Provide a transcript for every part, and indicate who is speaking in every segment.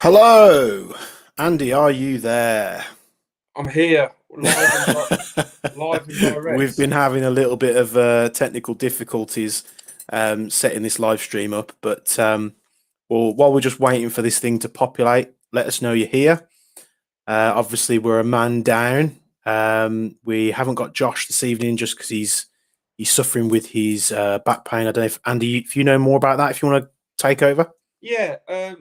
Speaker 1: Hello, Andy, are you there?
Speaker 2: I'm here, live and direct.
Speaker 1: We've been having a little bit of technical difficulties setting this live stream up, but while we're just waiting for this thing to populate, let us know you're here. Obviously, we're a man down. We haven't got Josh this evening just because he's suffering with his back pain. I don't know if Andy, if you know more about that, if you want to take over.
Speaker 2: Yeah,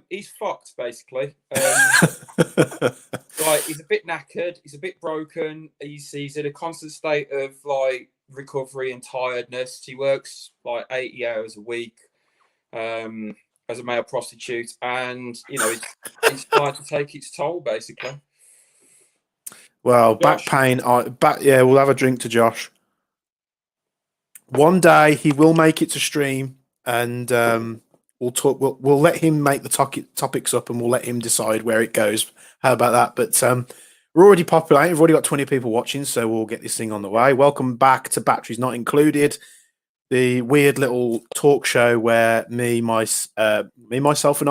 Speaker 2: he's fucked basically. Like he's a bit knackered, he's a bit broken. He's in a constant state of like recovery and tiredness. He works like 80 hours a week as a male prostitute, and you know it's starting to take its toll basically.
Speaker 1: Well, Josh. Back pain. Yeah, we'll have a drink to Josh. One day he will make it to stream, and we'll talk. We'll let him make the topics up, and we'll let him decide where it goes. How about that? But we're already populating. We've already got 20 people watching, so we'll get this thing on the way. Welcome back to Batteries Not Included, the weird little talk show where me, myself, and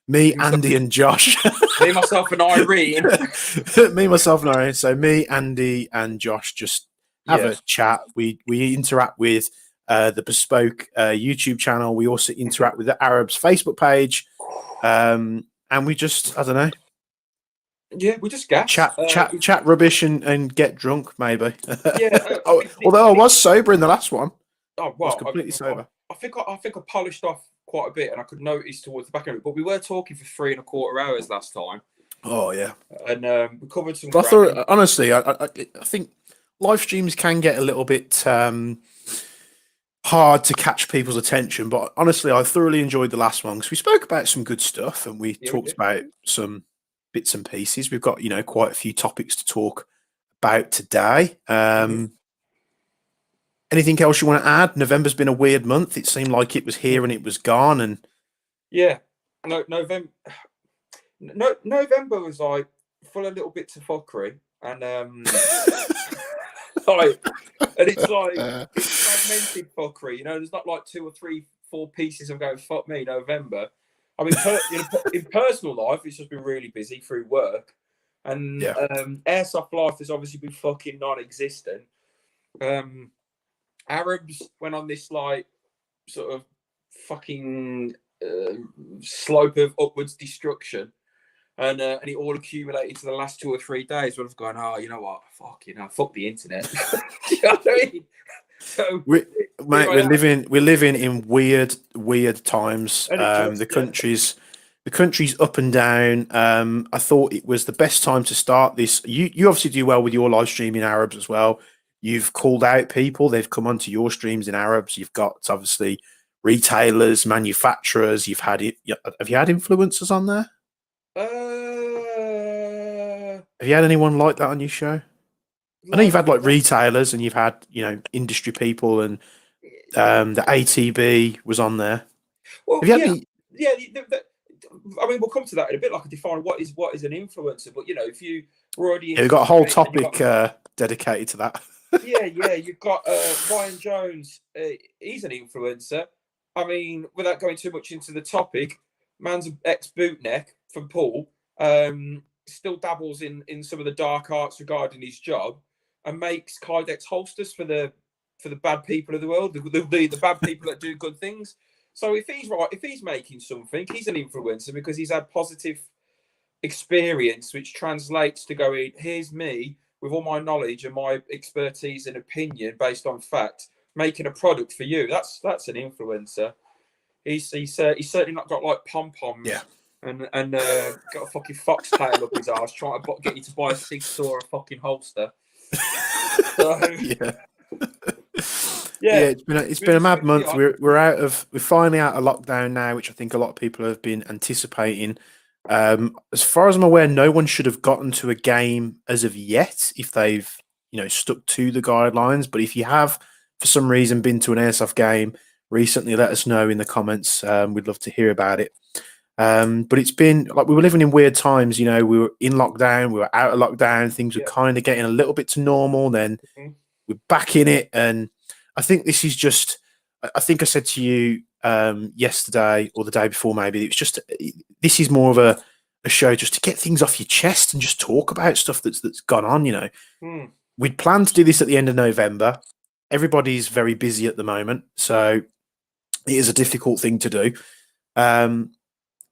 Speaker 1: Andy, and Josh,
Speaker 2: me, myself, and Irene,
Speaker 1: me, myself, and Irene. So me, Andy, and Josh just have a chat. We interact with the Bespoke YouTube channel. We also interact with the Arabs Facebook page, and we just, I don't know.
Speaker 2: Yeah, we just gas.
Speaker 1: Chat rubbish and get drunk, maybe.
Speaker 2: Yeah.
Speaker 1: Although I was sober in the last one.
Speaker 2: Oh well,
Speaker 1: I was completely sober.
Speaker 2: I think I polished off quite a bit, and I could notice towards the back of it. But we were talking for 3.25 hours last time.
Speaker 1: Oh yeah,
Speaker 2: and we covered some.
Speaker 1: I thought, honestly, I think live streams can get a little bit hard to catch people's attention. But honestly, I thoroughly enjoyed the last one because we spoke about some good stuff and we talked about some bits and pieces. We've got, quite a few topics to talk about today. Anything else you want to add? November's been a weird month. It seemed like it was here and it was gone. And
Speaker 2: November was like full of little bits of fuckery, and it's like it's fragmented fuckery. There's not like 2 or 3, 4 pieces of going fuck me November. I mean, in personal life, it's just been really busy through work, and Airsoft life has obviously been fucking non-existent. Arabs went on this like sort of fucking slope of upwards destruction, and it all accumulated to the last 2 or 3 days when I've gone, oh, you know what, fuck the internet. You know what I mean? So,
Speaker 1: we're living in weird times. The country's up and down. I thought it was the best time to start this. You obviously do well with your live stream in Arabs as well. You've called out people. They've come onto your streams in Arabs. You've got obviously retailers, manufacturers. Have you had influencers on there? Have you had anyone like that on your show? I know you've had like retailers and you've had, industry people, and the ATB was on there.
Speaker 2: Well, I mean, we'll come to that in a bit. Like, I define what is an influencer, but if you were already,
Speaker 1: we've got a whole topic dedicated to that.
Speaker 2: You've got Ryan Jones. He's an influencer. I mean, without going too much into the topic, man's an ex-bootneck from Poole. Still dabbles in some of the dark arts regarding his job, and makes Kydex holsters for the bad people of the world, the bad people that do good things. So if he's making something, he's an influencer because he's had positive experience, which translates to going, here's me with all my knowledge and my expertise and opinion based on fact, making a product for you. That's an influencer. He's certainly not got like pom-poms and got a fucking foxtail up his arse trying to get you to buy a six or a fucking holster. So
Speaker 1: Yeah.
Speaker 2: yeah,
Speaker 1: It's been a
Speaker 2: moving
Speaker 1: mad
Speaker 2: swiftly
Speaker 1: month.
Speaker 2: on.
Speaker 1: We're finally out of lockdown now, which I think a lot of people have been anticipating. As far as I'm aware, no one should have gotten to a game as of yet if they've stuck to the guidelines. But if you have, for some reason, been to an airsoft game recently, let us know in the comments. We'd love to hear about it. But it's been like we were living in weird times. We were in lockdown, we were out of lockdown. Things were
Speaker 2: Yeah.
Speaker 1: kind of getting a little bit to normal. Then
Speaker 2: Mhm.
Speaker 1: we're back in it, and I think this is just. I think I said to you yesterday or the day before, maybe it was just this is more of a show just to get things off your chest and just talk about stuff that's gone on.
Speaker 2: Mm.
Speaker 1: We'd planned to do this at the end of November. Everybody's very busy at the moment, so it is a difficult thing to do. Um,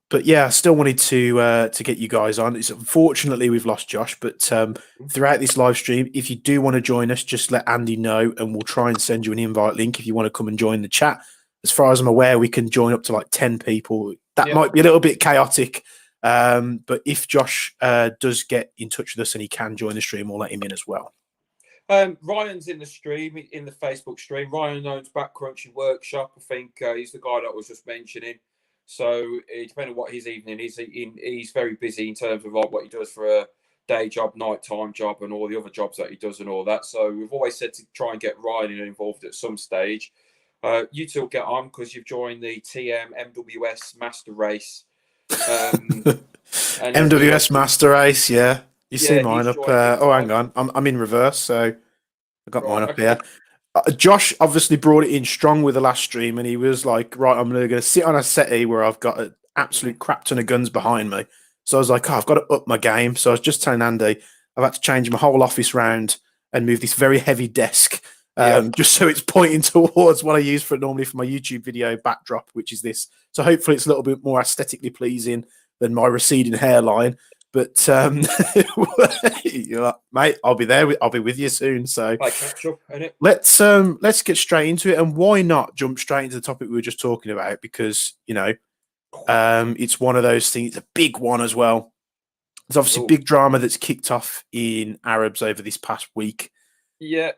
Speaker 1: but yeah, I still wanted to get you guys on. It's unfortunately we've lost Josh, but throughout this live stream, if you do want to join us, just let Andy know, and we'll try and send you an invite link if you want to come and join the chat. As far as I'm aware, we can join up to like 10 people. That might be a little bit chaotic, but if Josh does get in touch with us and he can join the stream, we'll let him in as well.
Speaker 2: Ryan's in the stream, in the Facebook stream. Ryan owns Back Crunchy Workshop. I think he's the guy that I was just mentioning. So depending on what his evening is, he's very busy in terms of like what he does for a day job, nighttime job, and all the other jobs that he does and all that. So we've always said to try and get Ryan involved at some stage. You two will get on because you've joined the TM MWS Master Race. And
Speaker 1: MWS Master Race, yeah. You see mine
Speaker 2: he's
Speaker 1: up.
Speaker 2: joined in.
Speaker 1: Hang on, I'm in reverse, so I got mine up
Speaker 2: Okay.
Speaker 1: here. Josh obviously brought it in strong with the last stream, and he was like, "Right, I'm going to sit on a settee where I've got an absolute crap ton of guns behind me." So I was like, "Oh, I've got to up my game." So I was just telling Andy, I've had to change my whole office round and move this very heavy desk, just so it's pointing towards what I use normally for my YouTube video backdrop, which is this. So hopefully it's a little bit more aesthetically pleasing than my receding hairline. But mate, I'll be there. I'll be with you soon. So
Speaker 2: catch up, innit?
Speaker 1: let's get straight into it. And why not jump straight into the topic we were just talking about? Because it's one of those things. It's a big one as well. There's obviously big drama that's kicked off in Arabs over this past week.
Speaker 2: Yeah.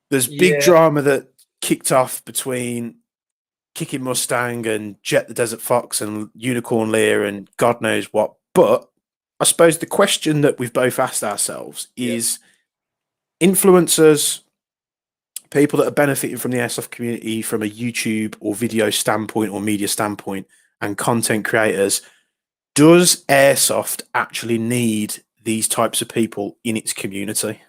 Speaker 1: There's big drama that kicked off between Kicking Mustang and Jet the Desert Fox and Unicorn Lear and God knows what. But I suppose the question that we've both asked ourselves is influencers, people that are benefiting from the airsoft community from a YouTube or video standpoint or media standpoint, and content creators, does airsoft actually need these types of people in its community?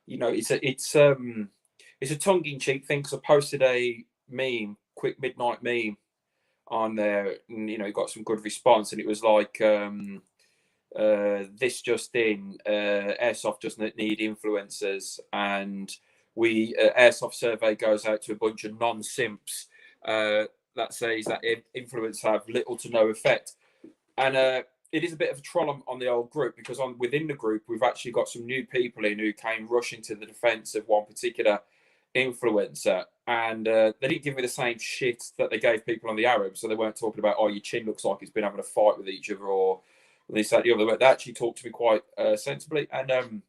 Speaker 2: It's a tongue-in-cheek thing because I posted a meme, quick midnight meme on there, and it got some good response, and it was like this just in, airsoft doesn't need influencers, and airsoft survey goes out to a bunch of non-simps that says that influence have little to no effect. And it is a bit of a troll on the old group because within the group we've actually got some new people in who came rushing to the defense of one particular influencer, and they didn't give me the same shit that they gave people on the Arabs. So they weren't talking about, oh, your chin looks like it's been having a fight with each other, or this, that, the other. They actually talked to me quite sensibly, and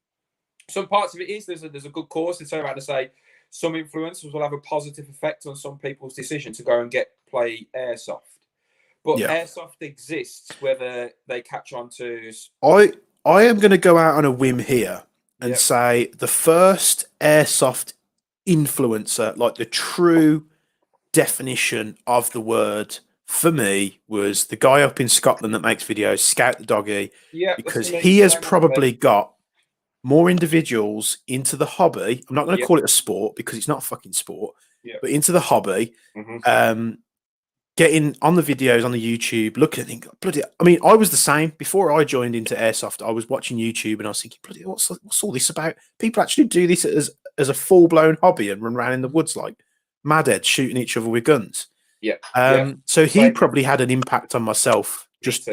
Speaker 2: some parts of it is there's a good cause. And so I'm about to say some influencers will have a positive effect on some people's decision to go and play airsoft. But airsoft exists whether they catch on to.
Speaker 1: I am going to go out on a whim here and say the first airsoft influencer, like the true definition of the word for me, was the guy up in Scotland that makes videos, Scout the Doggy, because he has probably got more individuals into the hobby. I'm not going to call it a sport because it's not a fucking sport, but into the hobby. Getting on the videos on the YouTube, looking at things, bloody. I mean, I was the same before I joined into airsoft. I was watching YouTube and I was thinking, bloody, what's all this about? People actually do this as a full blown hobby and run around in the woods like madheads shooting each other with guns. So he probably had an impact on myself, just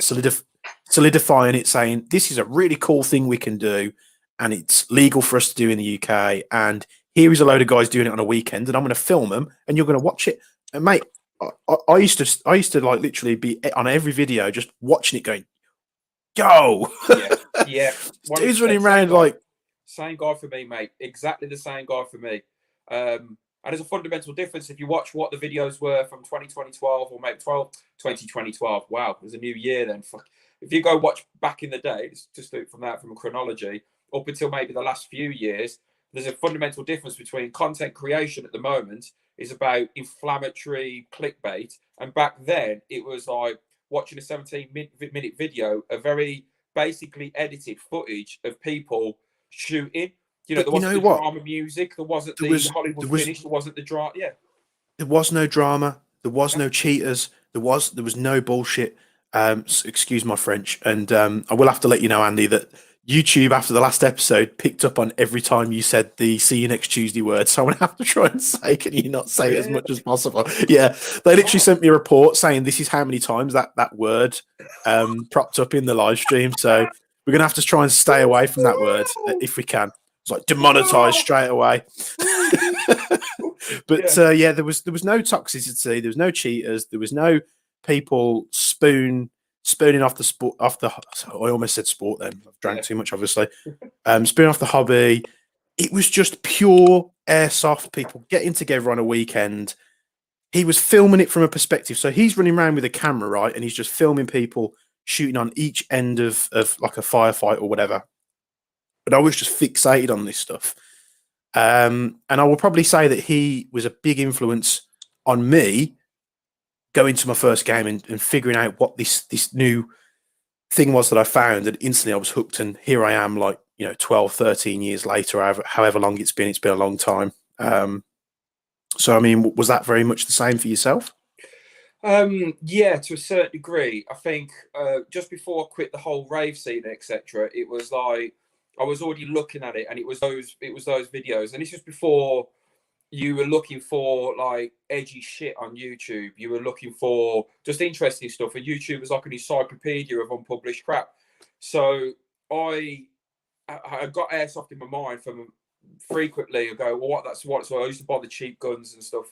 Speaker 1: solidifying it, saying this is a really cool thing we can do, and it's legal for us to do in the UK. And here is a load of guys doing it on a weekend, and I'm going to film them, and you're going to watch it. And mate, I used to like literally be on every video just watching it going, go.
Speaker 2: Yeah, yeah,
Speaker 1: Dude's
Speaker 2: 100%.
Speaker 1: running around like,
Speaker 2: Same guy for me, mate. Exactly the same guy for me. And there's a fundamental difference if you watch what the videos were from 2012 or maybe 2012. Wow, there's a new year then. Fuck. If you go watch back in the day, just do it from a chronology, up until maybe the last few years, there's a fundamental difference between content creation at the moment is about inflammatory clickbait. And back then, it was like watching a 17-minute video, a very basically edited footage of people shooting. You know, there
Speaker 1: but you
Speaker 2: wasn't
Speaker 1: know
Speaker 2: the
Speaker 1: what?
Speaker 2: drama music, there wasn't
Speaker 1: There
Speaker 2: the
Speaker 1: was
Speaker 2: Hollywood
Speaker 1: there was
Speaker 2: finish, there wasn't the drama. Yeah,
Speaker 1: there was no drama. There was
Speaker 2: no,
Speaker 1: no cheaters. There was no bullshit. Excuse my French, and I will have to let you know, Andy, that YouTube after the last episode picked up on every time you said the "see you next Tuesday" word. So I'm gonna have to try and say, can you not say it as
Speaker 2: really.
Speaker 1: much as possible? Yeah, they literally
Speaker 2: Oh,
Speaker 1: sent me a report saying this is how many times that word propped up in the live stream. So we're gonna have to try and stay away from that word if we can. It's like demonetized
Speaker 2: oh,
Speaker 1: straight away.
Speaker 2: oh,
Speaker 1: But
Speaker 2: yeah,
Speaker 1: yeah, there was no toxicity, there was no cheaters, there was no people spooning off the sport off the. I almost said sport then. I've drank
Speaker 2: yeah,
Speaker 1: too much, obviously. Spooning off the hobby. It was just pure airsoft. People getting together on a weekend. He was filming it from a perspective, so he's running around with a camera, right, and he's just filming people shooting on each end of like a firefight or whatever. But I was just fixated on this stuff. And I will probably say that he was a big influence on me going to my first game and figuring out what this new thing was that I found. And instantly I was hooked. And here I am, like, 12, 13 years later, however long it's been. It's been a long time. So, I mean, was that very much the same for yourself?
Speaker 2: yeah, to a certain degree. I think just before I quit the whole rave scene, etc., it was like I was already looking at it, and it was those videos, and this was before you were looking for like edgy shit on YouTube. You were looking for just interesting stuff, and YouTube was like an encyclopedia of unpublished crap. So I I got airsoft in my mind from frequently. I go, well, what that's what. So I used to buy the cheap guns and stuff.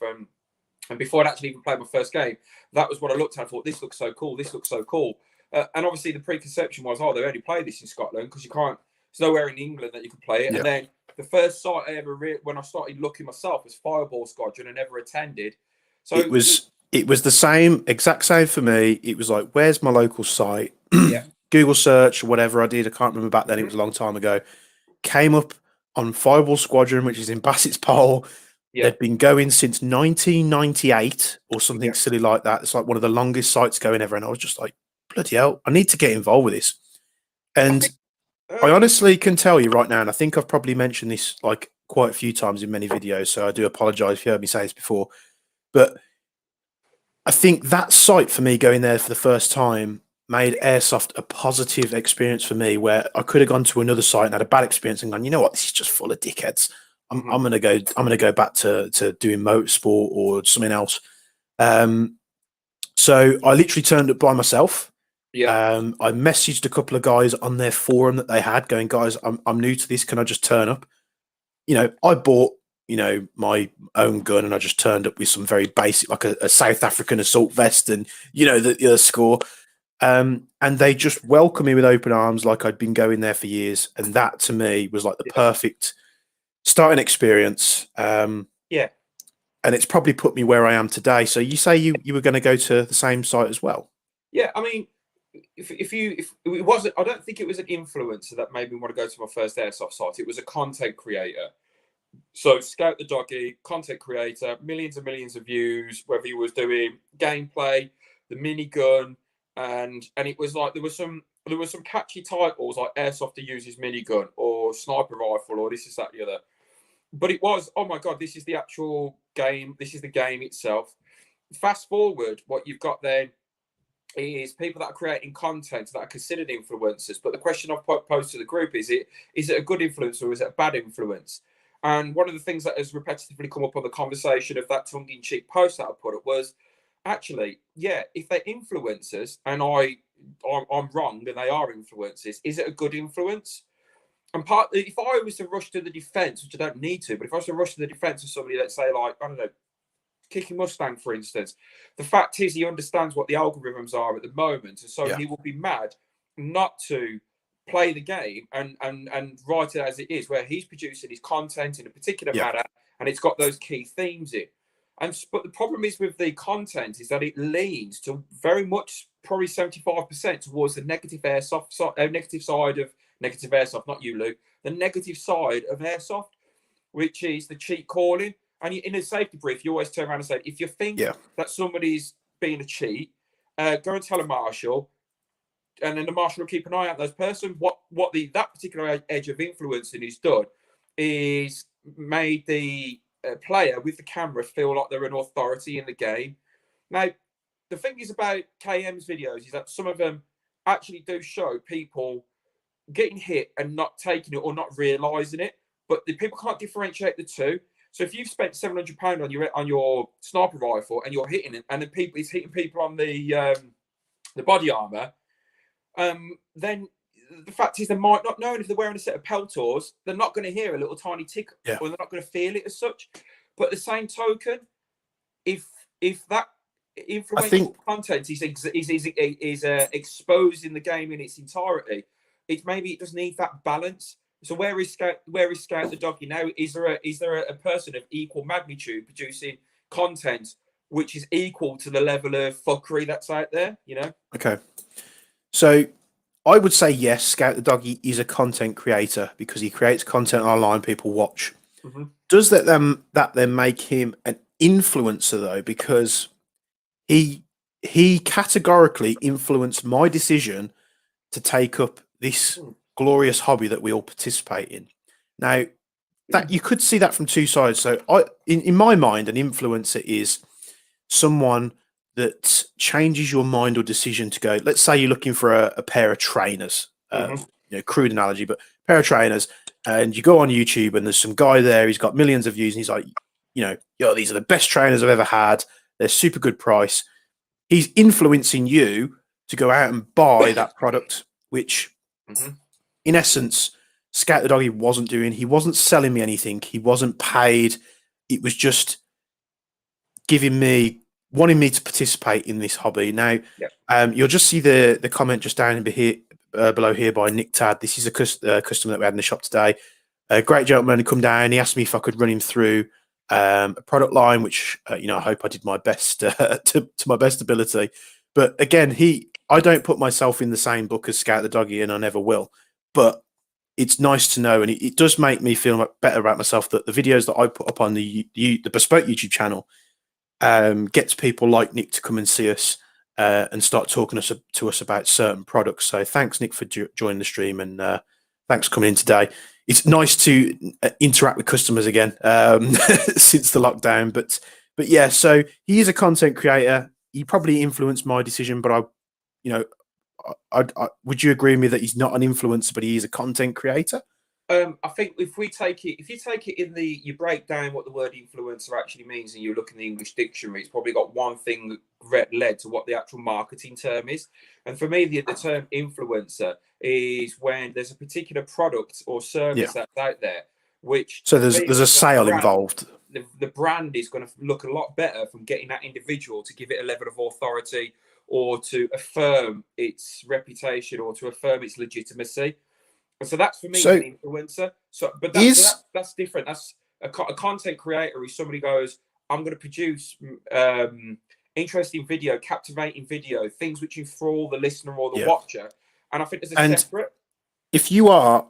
Speaker 2: And before I'd actually even played my first game, that was what I looked at. I thought, this looks so cool. This looks so cool. And obviously, the preconception was, oh, they only play this in Scotland because you can't. There's nowhere in England that you can play it.
Speaker 1: Yeah.
Speaker 2: And then the first site I ever when I started looking myself was Fireball Squadron. I never attended.
Speaker 1: It
Speaker 2: So
Speaker 1: was it was the same, exact same for me. It was like, where's my local site?
Speaker 2: yeah,
Speaker 1: Google search, whatever I did. I can't remember back then. It
Speaker 2: mhm,
Speaker 1: was a long time ago. Came up on Fireball Squadron, which is in Bassett's Pole.
Speaker 2: yeah,
Speaker 1: They'd been going since 1998 or something
Speaker 2: yeah.
Speaker 1: silly like that. It's like one of the longest sites going ever. And I was just like, bloody hell, I need to get involved with this.
Speaker 2: I
Speaker 1: And
Speaker 2: think
Speaker 1: I
Speaker 2: um,
Speaker 1: honestly can tell you right now, and I think I've probably mentioned this like quite a few times in many videos. So I do apologize if you heard me say this before. But I think that site for me going there for the first time made Airsoft a positive experience for me where I could have gone to another site and had a bad experience and gone, you know what, this is just full of dickheads. I'm,
Speaker 2: mhm,
Speaker 1: I'm gonna go I'm gonna go back to doing motorsport or something else. Um, so I literally turned up by myself.
Speaker 2: yeah,
Speaker 1: I messaged a couple of guys on their forum that they had going, guys, I'm new to this. Can I just turn up? I bought, my own gun and I just turned up with some very basic, like a South African assault vest and, the score. And they just welcomed me with open arms like I'd been going there for years. And that to me was like the
Speaker 2: yeah,
Speaker 1: perfect starting experience.
Speaker 2: yeah,
Speaker 1: And it's probably put me where I am today. So you say you were going to go to the same site as well?
Speaker 2: yeah. I mean, if it wasn't, I don't think it was an influencer that made me want to go to my first airsoft site. It was a content creator. So Scout the Doggy, content creator, millions and millions of views. Whether he was doing gameplay, the minigun, and it was like there was some catchy titles like Airsoft to use his minigun or Sniper Rifle or this is that the other. But it was, oh my god, this is the actual game. This is the game itself. Fast forward, what you've got then is people that are creating content that are considered influencers. But the question I've posed to the group is it a good influence or is it a bad influence? And one of the things that has repetitively come up on the conversation of that tongue-in-cheek post that I put up was actually, yeah, if they're influencers and I'm wrong and they are influencers, is it a good influence? And if I was to rush to the defense, which I don't need to, but if I was to rush to the defense of somebody, let's say like I don't know, Kicking Mustang, for instance. The fact is, he understands what the algorithms are at the moment, and so
Speaker 1: Yeah.
Speaker 2: he will be mad not to play the game and write it as it is, where he's producing his content in a particular
Speaker 1: Yeah.
Speaker 2: manner, and it's got those key themes in. But the problem is with the content is that it leans to very much, probably 75% towards the negative negative side of negative airsoft, not you, Luke, the negative side of airsoft, which is the cheat calling. And in a safety brief, you always turn around and say, if you think that somebody's being a cheat, go and tell a marshal, and then the marshal will keep an eye out those person. What that particular edge of influencing is done is made the player with the camera feel like they're an authority in the game. Now, the thing is about KM's videos is that some of them actually do show people getting hit and not taking it or not realizing it, but the people can't differentiate the two. So if you've spent £700 on your sniper rifle and you're hitting it, and then it's hitting people on the body armor, then the fact is they might not know, and if they're wearing a set of Peltors, they're not going to hear a little tiny tick, or they're not going to feel it as such. But the same token, if that influential content is exposed in the game in its entirety, maybe it does need that balance. So where is Scout the Doggy now? Is there a person of equal magnitude producing content which is equal to the level of fuckery that's out there? You know.
Speaker 1: Okay. So I would say yes, Scout the Doggy is a content creator because he creates content online people watch.
Speaker 2: Mm-hmm.
Speaker 1: Does that then make him an influencer though? Because he categorically influenced my decision to take up this glorious hobby that we all participate in. Now, that you could see that from two sides. So in my mind, an influencer is someone that changes your mind or decision to go. Let's say you're looking for a pair of trainers, crude analogy, but a pair of trainers, and you go on YouTube and there's some guy there, he's got millions of views and he's like, these are the best trainers I've ever had. They're super good price. He's influencing you to go out and buy that product, which in essence, Scout the Doggy wasn't doing. He wasn't selling me anything. He wasn't paid. It was just wanting me to participate in this hobby. Now, you'll just see the comment just down here, below here by Nick Tad. This is a customer that we had in the shop today. A great gentleman. He come down. He asked me if I could run him through a product line, which I hope I did my best to my best ability. But again, I don't put myself in the same book as Scout the Doggy, and I never will. But it's nice to know, and it does make me feel better about myself that the videos that I put up on the Bespoke YouTube channel gets people like Nick to come and see us and start talking to us about certain products. So thanks, Nick, for joining the stream, and thanks for coming in today. It's nice to interact with customers again since the lockdown. But yeah, so he is a content creator. He probably influenced my decision, but I would you agree with me that he's not an influencer, but he is a content creator?
Speaker 2: I think if you take it you break down what the word influencer actually means, and you look in the English dictionary, it's probably got one thing led to what the actual marketing term is. And for me, the term influencer is when there's a particular product or service that's out there, which
Speaker 1: there's a sale involved.
Speaker 2: The brand is going to look a lot better from getting that individual to give it a level of authority, or to affirm its reputation, or to affirm its legitimacy. And so that's for me an influencer. But that's different. That's a content creator is somebody goes, I'm going to produce interesting video, captivating video, things which enthrall the listener or the watcher. And I think there's a separate.
Speaker 1: If you are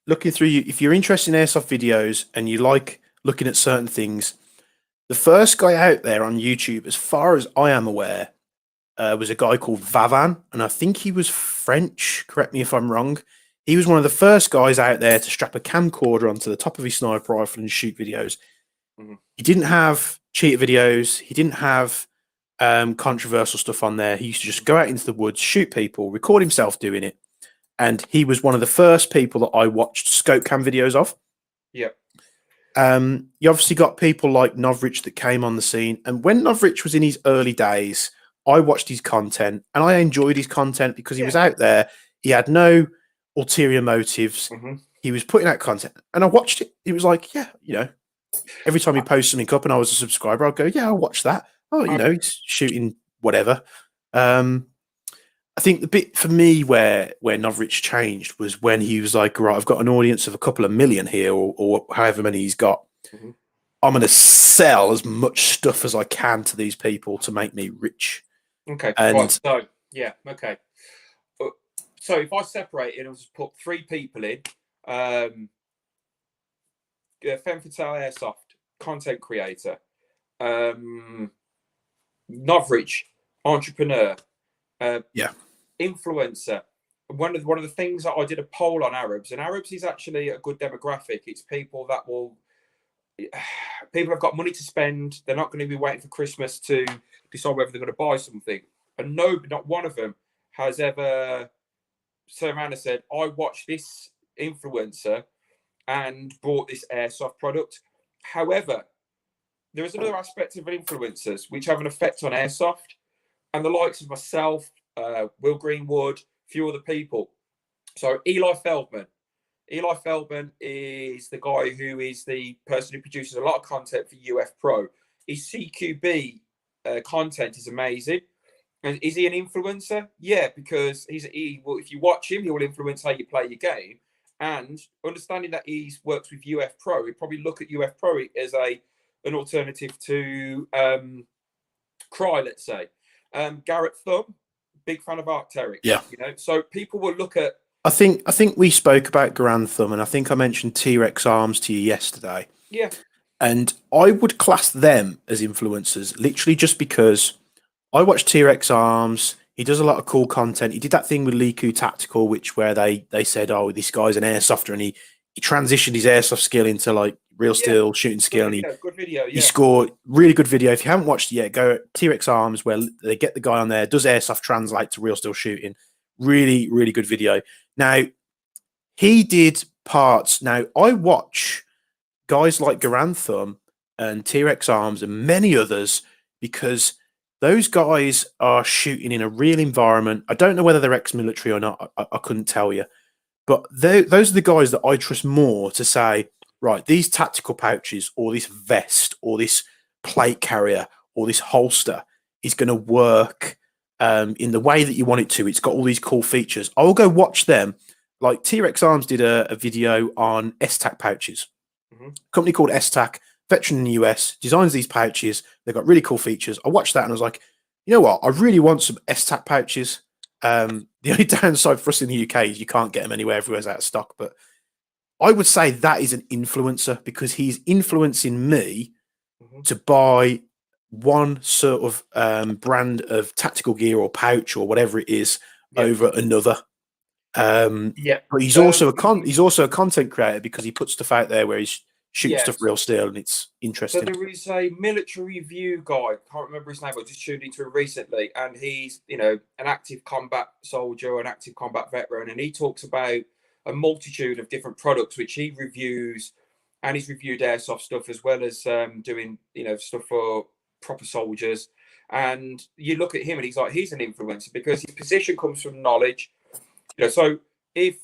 Speaker 1: looking through, if you're interested in airsoft videos and you like looking at certain things, the first guy out there on YouTube, as far as I am aware, was a guy called Vavan, and I think he was French. Correct me if I'm wrong. He was one of the first guys out there to strap a camcorder onto the top of his sniper rifle and shoot videos. He didn't have cheater videos. He didn't have controversial stuff on there. He used to just go out into the woods, shoot people, record himself doing it. And he was one of the first people that I watched scope cam videos of.
Speaker 2: Yeah.
Speaker 1: You obviously got people like Novrich that came on the scene. And when Novrich was in his early days, I watched his content and I enjoyed his content because he was out there. He had no ulterior motives. He was putting out content, and I watched it. It was like, every time he posts something up and I was a subscriber, I'd go, yeah, I'll watch that. Oh, he's shooting whatever. I think the bit for me where Novrich changed was when he was like, right, I've got an audience of a couple of million here, or however many he's got.
Speaker 2: Mm-hmm.
Speaker 1: I'm going to sell as much stuff as I can to these people to make me rich.
Speaker 2: Okay.
Speaker 1: And
Speaker 2: right. So yeah. Okay. So if I separate it and just put 3 people in, Femme Fatale Airsoft, content creator, Novrich, entrepreneur, influencer. One of the things that I did a poll on Arabs, and Arabs is actually a good demographic. It's people that people have got money to spend. They're not going to be waiting for Christmas to decide whether they're going to buy something. And no, not one of them has ever turned around and said, I watched this influencer and bought this airsoft product. However, there is another aspect of influencers which have an effect on airsoft, and the likes of myself, Will Greenwood, a few other people. So Eli Feldman. Eli Feldman is the guy who is the person who produces a lot of content for UF Pro. His CQB content is amazing. And is he an influencer? Yeah, because if you watch him, he will influence how you play your game. And understanding that he works with UF Pro, he'd probably look at UF Pro as an alternative to Cry, let's say. Garrett Thumb, big fan of Arc'teryx.
Speaker 1: Yeah.
Speaker 2: So people will look at.
Speaker 1: I think we spoke about Garand Thumb, and I think I mentioned T-Rex Arms to you yesterday.
Speaker 2: Yeah.
Speaker 1: And I would class them as influencers, literally just because I watch T-Rex Arms. He does a lot of cool content. He did that thing with Liku Tactical, where they said, oh, this guy's an airsofter, and he transitioned his airsoft skill into like real steel shooting skill.
Speaker 2: Good video.
Speaker 1: He scored really good video. If you haven't watched it yet, go T-Rex Arms, where they get the guy on there, does airsoft translate to real steel shooting. Really, really good video. Now, he did parts. Now, I watch guys like Garand Thumb and T-Rex Arms and many others because those guys are shooting in a real environment. I don't know whether they're ex-military or not. I couldn't tell you. But those are the guys that I trust more to say, right, these tactical pouches or this vest or this plate carrier or this holster is going to work in the way that you want it to. It's got all these cool features. I'll go watch them. Like T-Rex Arms did a video on S-Tac pouches. A company called S-Tac, veteran in the US, designs these pouches. They've got really cool features. I watched that and I was like, you know what? I really want some S-Tac pouches. The only downside for us in the UK is you can't get them anywhere. Everywhere's out of stock. But I would say that is an influencer because he's influencing me to buy one sort of brand of tactical gear or pouch or whatever it is over another. But he's also a content creator because he puts stuff out there where he's shooting stuff real steel and it's interesting.
Speaker 2: So there is a military review guy, can't remember his name, I just tuned into it recently, and he's an active combat soldier, an active combat veteran, and he talks about a multitude of different products which he reviews, and he's reviewed airsoft stuff as well as doing stuff for proper soldiers. And you look at him and he's an influencer because his position comes from knowledge. So if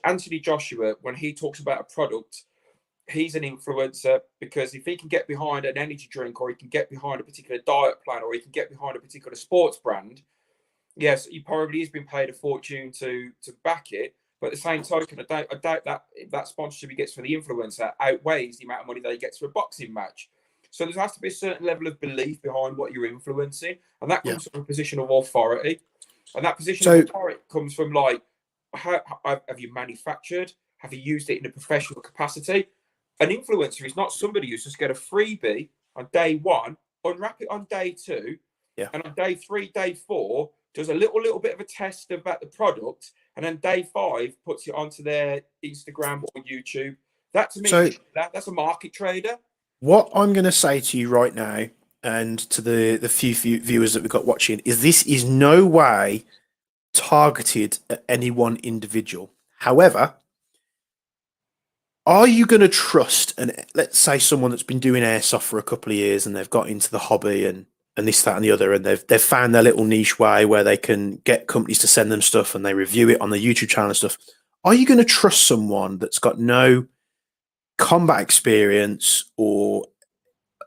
Speaker 2: Anthony Joshua, when he talks about a product, he's an influencer because if he can get behind an energy drink or he can get behind a particular diet plan or he can get behind a particular sports brand, yes, he probably has been paid a fortune to back it. But at the same token, I doubt that sponsorship he gets from the influencer outweighs the amount of money that he gets for a boxing match. So there has to be a certain level of belief behind what you're influencing, and that comes from a position of authority. And that position of authority comes from how have you manufactured? Have you used it in a professional capacity? An influencer is not somebody who's just get a freebie on day one, unwrap it on day two, and on day 3, day 4, does a little bit of a test about the product, and then day 5 puts it onto their Instagram or YouTube. That to me, that's a market trader.
Speaker 1: What I'm going to say to you right now, and to the few viewers that we've got watching, is this is no way targeted at any one individual. However, are you going to trust, and let's say someone that's been doing airsoft for a couple of years and they've got into the hobby and this, that, and the other, and they've found their little niche way where they can get companies to send them stuff and they review it on the YouTube channel and stuff. Are you going to trust someone that's got no combat experience or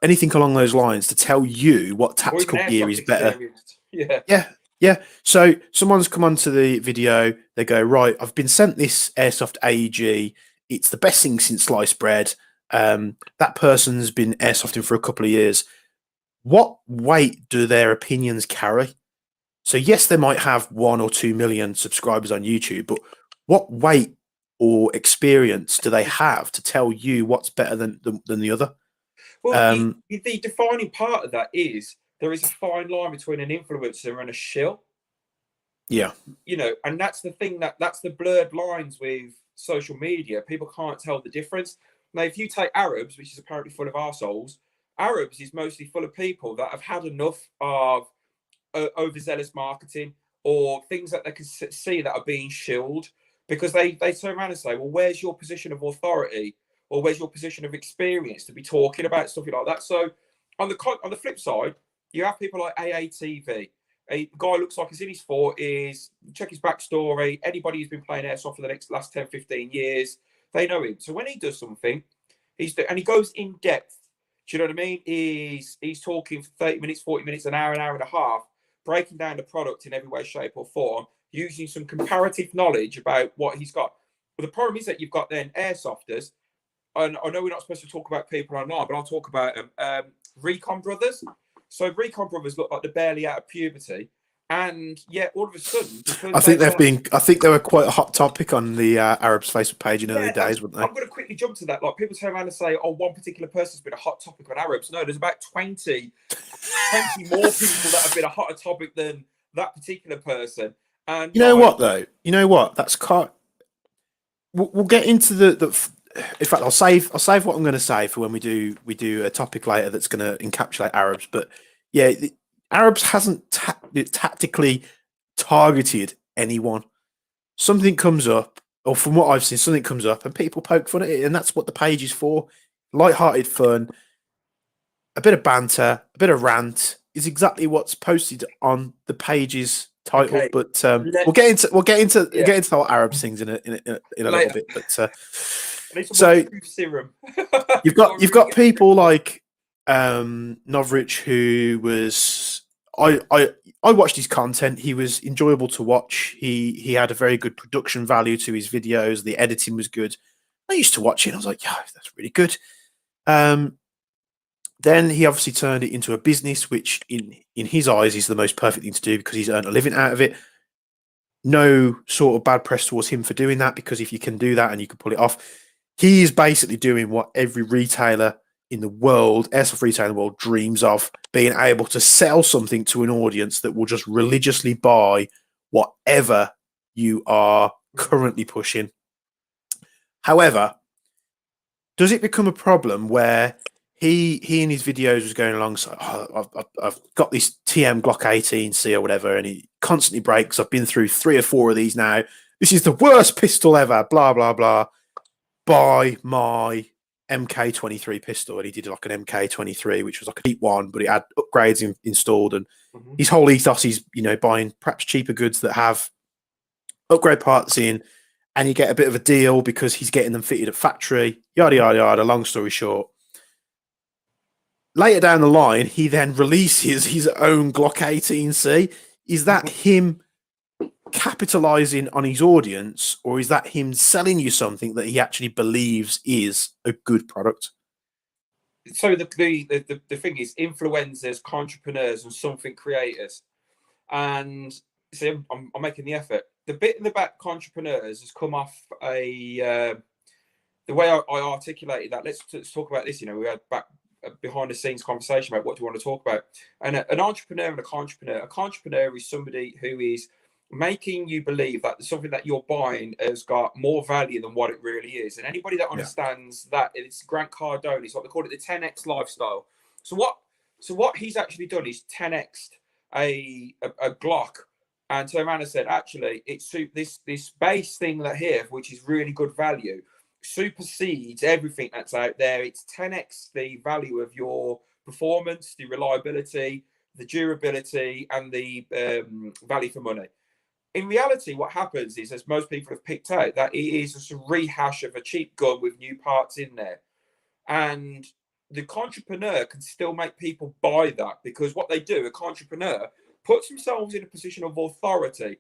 Speaker 1: anything along those lines to tell you what
Speaker 2: Or even
Speaker 1: tactical gear
Speaker 2: airsoft
Speaker 1: is better.
Speaker 2: experienced. Yeah.
Speaker 1: Yeah, yeah. So someone's come onto the video. They go, right, I've been sent this Airsoft AEG. It's the best thing since sliced bread. That person's been airsofting for a couple of years. What weight do their opinions carry? So yes, they might have 1 or 2 million subscribers on YouTube, but what weight or experience do they have to tell you what's better than the other?
Speaker 2: Well, the defining part of that is there is a fine line between an influencer and a shill.
Speaker 1: Yeah.
Speaker 2: You know, and that's the thing, that's the blurred lines with social media. People can't tell the difference. Now, if you take Arabs, which is apparently full of arseholes, Arabs is mostly full of people that have had enough of overzealous marketing or things that they can see that are being shilled, because they turn around and say, well, where's your position of authority, or where's your position of experience to be talking about stuff like that? So on the flip side, you have people like AATV. A guy looks like he's in his 40s. Check his backstory. Anybody who's been playing airsoft for the last 10, 15 years, they know him. So when he does something, and he goes in depth. Do you know what I mean? He's talking for 30 minutes, 40 minutes, an hour and a half, breaking down the product in every way, shape, or form, using some comparative knowledge about what he's got. But the problem is that you've got then airsofters, and I know we're not supposed to talk about people online, but I'll talk about them. Recon brothers. So Recon brothers look like they're barely out of puberty, and yet all of a sudden, because
Speaker 1: I think I think they were quite a hot topic on the Arabs Facebook page in early days, weren't they?
Speaker 2: I'm going to quickly jump to that. Like, people turn around and say, "Oh, one particular person's been a hot topic on Arabs." No, there's about 20 more people that have been a hotter topic than that particular person. And
Speaker 1: you know what though? You know what? That's quite. We'll get into the. In fact, I'll save what I'm going to say for when we do a topic later that's going to encapsulate Arabs. But yeah, the Arabs hasn't tactically targeted anyone. Something comes up, or from what I've seen, something comes up, and people poke fun at it, and that's what the page is for. Light-hearted fun, a bit of banter, a bit of rant is exactly what's posted on the page's title.
Speaker 2: Okay,
Speaker 1: but we'll get into the whole Arab things in a little bit. But so
Speaker 2: serum.
Speaker 1: you've got people like Novrich, who was I watched his content. He was enjoyable to watch. He had a very good production value to his videos. The editing was good. I used to watch it. And I was like, yeah, that's really good. Then he obviously turned it into a business, which in his eyes is the most perfect thing to do because he's earned a living out of it. No sort of bad press towards him for doing that, because if you can do that and you can pull it off, he is basically doing what every retailer in the world, airsoft retailer in the world, dreams of, being able to sell something to an audience that will just religiously buy whatever you are currently pushing. However, does it become a problem where he in his videos was going along, so I've got this TM Glock 18C or whatever, and he constantly breaks. I've been through 3 or 4 of these now. This is the worst pistol ever, blah, blah, blah. Buy my MK23 pistol. And he did like an MK23, which was like a cheap one, but it had upgrades installed. And his whole ethos is, buying perhaps cheaper goods that have upgrade parts in, and you get a bit of a deal because he's getting them fitted at factory, yada, yada, yada. Long story short, later down the line, he then releases his own Glock 18C. Is that him capitalizing on his audience, or is that him selling you something that he actually believes is a good product?
Speaker 2: So the thing is, influencers, entrepreneurs, and something creators. And see, I'm making the effort. The bit in the back, entrepreneurs, has come off the way I articulated that. Let's talk about this. We had back behind the scenes conversation about what do you want to talk about. And an entrepreneur and a entrepreneur is somebody who is making you believe that something that you're buying has got more value than what it really is. And anybody that understands that, it's Grant Cardone. It's what they call it, the 10x lifestyle. So what he's actually done is 10x'd a Glock, and turned around and said, actually, it's this base thing that here, which is really good value, supersedes everything that's out there. It's 10x the value of your performance, the reliability, the durability, and the value for money. in reality, what happens is, as most people have picked out, that it is just a rehash of a cheap gun with new parts in there. And the entrepreneur can still make people buy that, because what they do, a entrepreneur puts themselves in a position of authority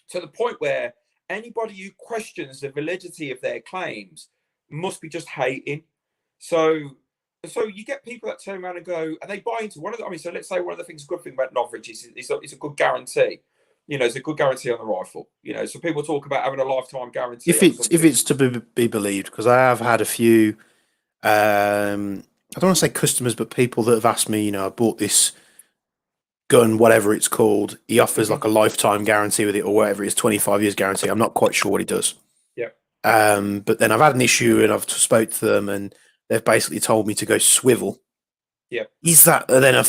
Speaker 2: to the point where anybody who questions the validity of their claims must be just hating. So you get people that turn around and go, and they buy into one of the, I mean, so let's say one of the things, good thing about Novrich is it's a good guarantee. You know, it's a good guarantee on the rifle. You know, so people talk about having a lifetime guarantee.
Speaker 1: If it's to be believed, because I have had a few, I don't want to say customers, but people that have asked me, you know, I bought this gun, whatever it's called. He offers like a lifetime guarantee with it, or whatever it is, 25 years guarantee. I'm not quite sure what he does.
Speaker 2: Yeah.
Speaker 1: But then I've had an issue, and I've spoke to them, and they've basically told me to go swivel.
Speaker 2: Yeah.
Speaker 1: Is that then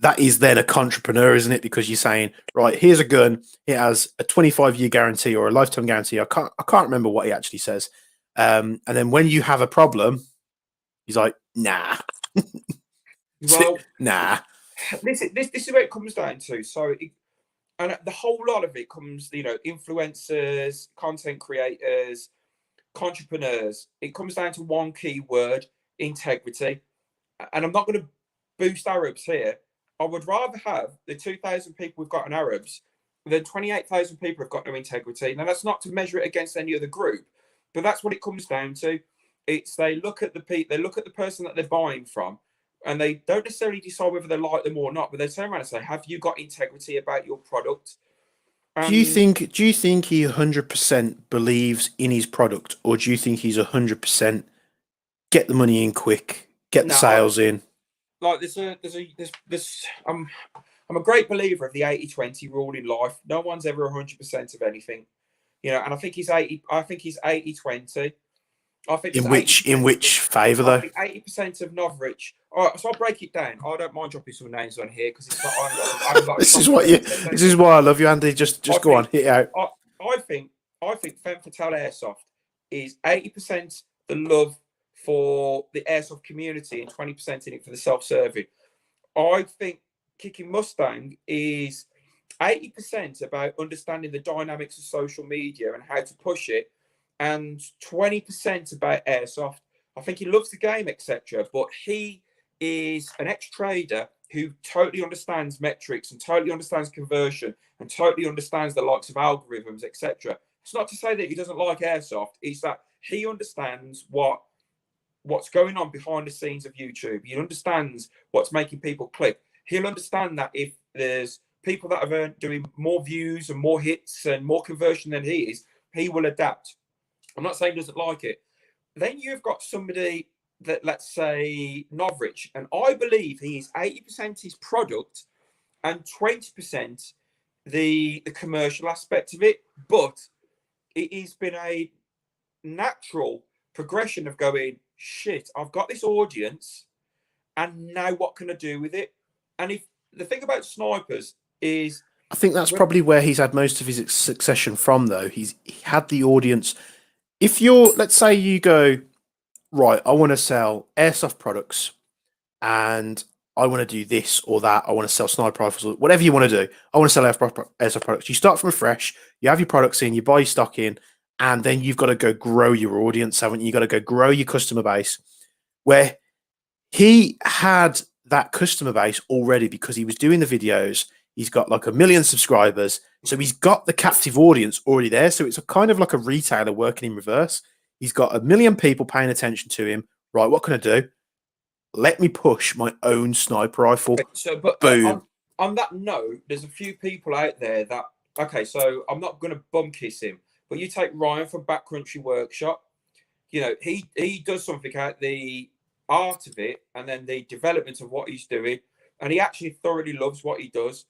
Speaker 1: that is then a entrepreneur, isn't it? Because you're saying, right, here's a gun. It has a 25-year guarantee or a lifetime guarantee. I can't remember what he actually says. And then when you have a problem, he's like, nah.
Speaker 2: Well,
Speaker 1: nah.
Speaker 2: This is where it comes down to. So, and the whole lot of it comes, you know, influencers, content creators, entrepreneurs. It comes down to one key word: integrity. And I'm not going to boost Arabs here. I would rather have the 2,000 people we've got in Arabs than 28,000 people have got no integrity. Now, that's not to measure it against any other group, but that's what it comes down to. It's they look at the person that they're buying from, and they don't necessarily decide whether they like them or not, but they turn around and say, have you got integrity about your product?
Speaker 1: Do you think he 100% believes in his product, or do you think he's 100% get the money in quick, get the sales in?
Speaker 2: Like I'm a great believer of the 80-20 rule in life. No one's ever 100% of anything, you know, and I think he's 80-20. I think
Speaker 1: in which favour though?
Speaker 2: 80% of Novrich. All right, so I'll break it down. I don't mind dropping some names on here because it's not. I'm not this
Speaker 1: is why I love you, Andy. Just go on, hit it out.
Speaker 2: I think Femme Fatale Airsoft is 80% the love for the airsoft community and 20% in it for the self-serving. I think Kicking Mustang is 80% about understanding the dynamics of social media and how to push it, and 20% about airsoft. I think he loves the game, etc. But he is an ex-trader who totally understands metrics and totally understands conversion and totally understands the likes of algorithms, etc. It's not to say that he doesn't like airsoft. It's that he understands what's going on behind the scenes of YouTube. He understands what's making people click. He'll understand that if there's people that are doing more views and more hits and more conversion than he is, he will adapt. I'm not saying he doesn't like it. Then you've got somebody that, let's say, Novrich, and I believe he is 80% his product and 20% the commercial aspect of it. But it has been a natural progression of going, shit, I've got this audience, and now what can I do with it? And if the thing about snipers is,
Speaker 1: I think that's probably where he's had most of his succession from, though. He had the audience. If you're, let's say you go, right, I want to sell airsoft products and I want to do this or that. I want to sell sniper rifles or whatever you want to do. I want to sell airsoft products. You start from fresh, you have your products in, you buy your stock in, and then you've got to go grow your audience, haven't you? You've got to go grow your customer base. Where he had that customer base already because he was doing the videos. He's got like 1 million subscribers. So he's got the captive audience already there. So it's a kind of like a retailer working in reverse. He's got 1 million people paying attention to him. Right, what can I do? Let me push my own sniper rifle.
Speaker 2: So, but
Speaker 1: boom.
Speaker 2: On that note, there's a few people out there that, okay, so I'm not going to bum kiss him, but you take Ryan from Backcountry Workshop. You know, he does something out the art of it and then the development of what he's doing, and he actually thoroughly loves what he does.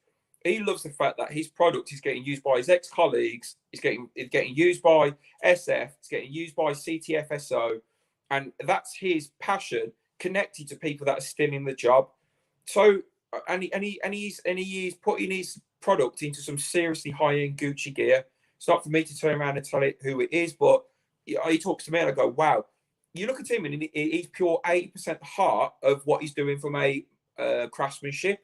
Speaker 2: He loves the fact that his product is getting used by his ex-colleagues, it's getting used by SF, it's getting used by CTFSO, and that's his passion connected to people that are still in the job. So, and he's putting his product into some seriously high-end Gucci gear. It's not for me to turn around and tell it who it is, but he talks to me and I go, wow. You look at him and he's pure 80% heart of what he's doing from a craftsmanship.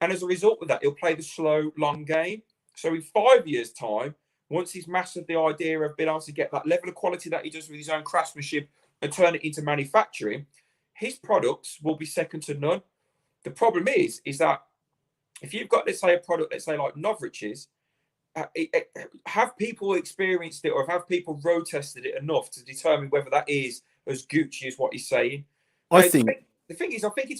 Speaker 2: And as a result of that, he'll play the slow, long game. So in 5 years' time, once he's mastered the idea of being able to get that level of quality that he does with his own craftsmanship and turn it into manufacturing, his products will be second to none. The problem is that if you've got, let's say, a product, let's say like Novrich's, have people experienced it or have people road tested it enough to determine whether that is as Gucci as what he's saying?
Speaker 1: I
Speaker 2: Now,
Speaker 1: think
Speaker 2: the thing is, I think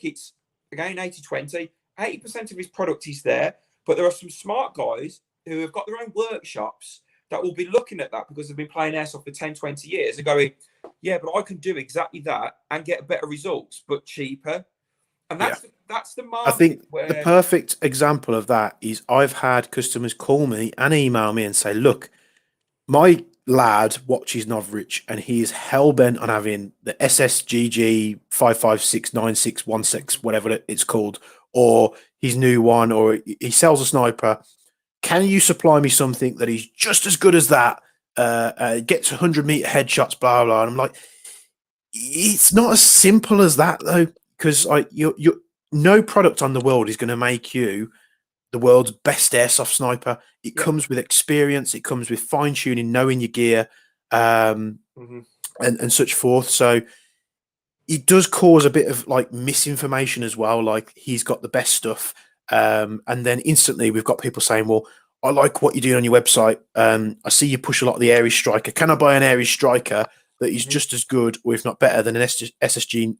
Speaker 2: it's again 80-20. 80% of his product is there, but there are some smart guys who have got their own workshops that will be looking at that because they've been playing airsoft for 10, 20 years and going, yeah, but I can do exactly that and get better results, but cheaper. And that's the market.
Speaker 1: I think
Speaker 2: where
Speaker 1: the perfect example of that is I've had customers call me and email me and say, look, my lad watches Novrich and he is hell bent on having the SSGG 5569616, whatever it's called, or his new one, or he sells a sniper. Can you supply me something that is just as good as that? Gets 100-meter headshots, blah blah. And I'm like, it's not as simple as that though, because you no product on the world is going to make you the world's best airsoft sniper. It comes with experience. It comes with fine tuning, knowing your gear, and such forth. So it does cause a bit of like misinformation as well. Like he's got the best stuff, and then instantly we've got people saying, "Well, I like what you're doing on your website. I see you push a lot of the Aries Striker. Can I buy an Aries Striker that is just as good, or if not better, than an SSG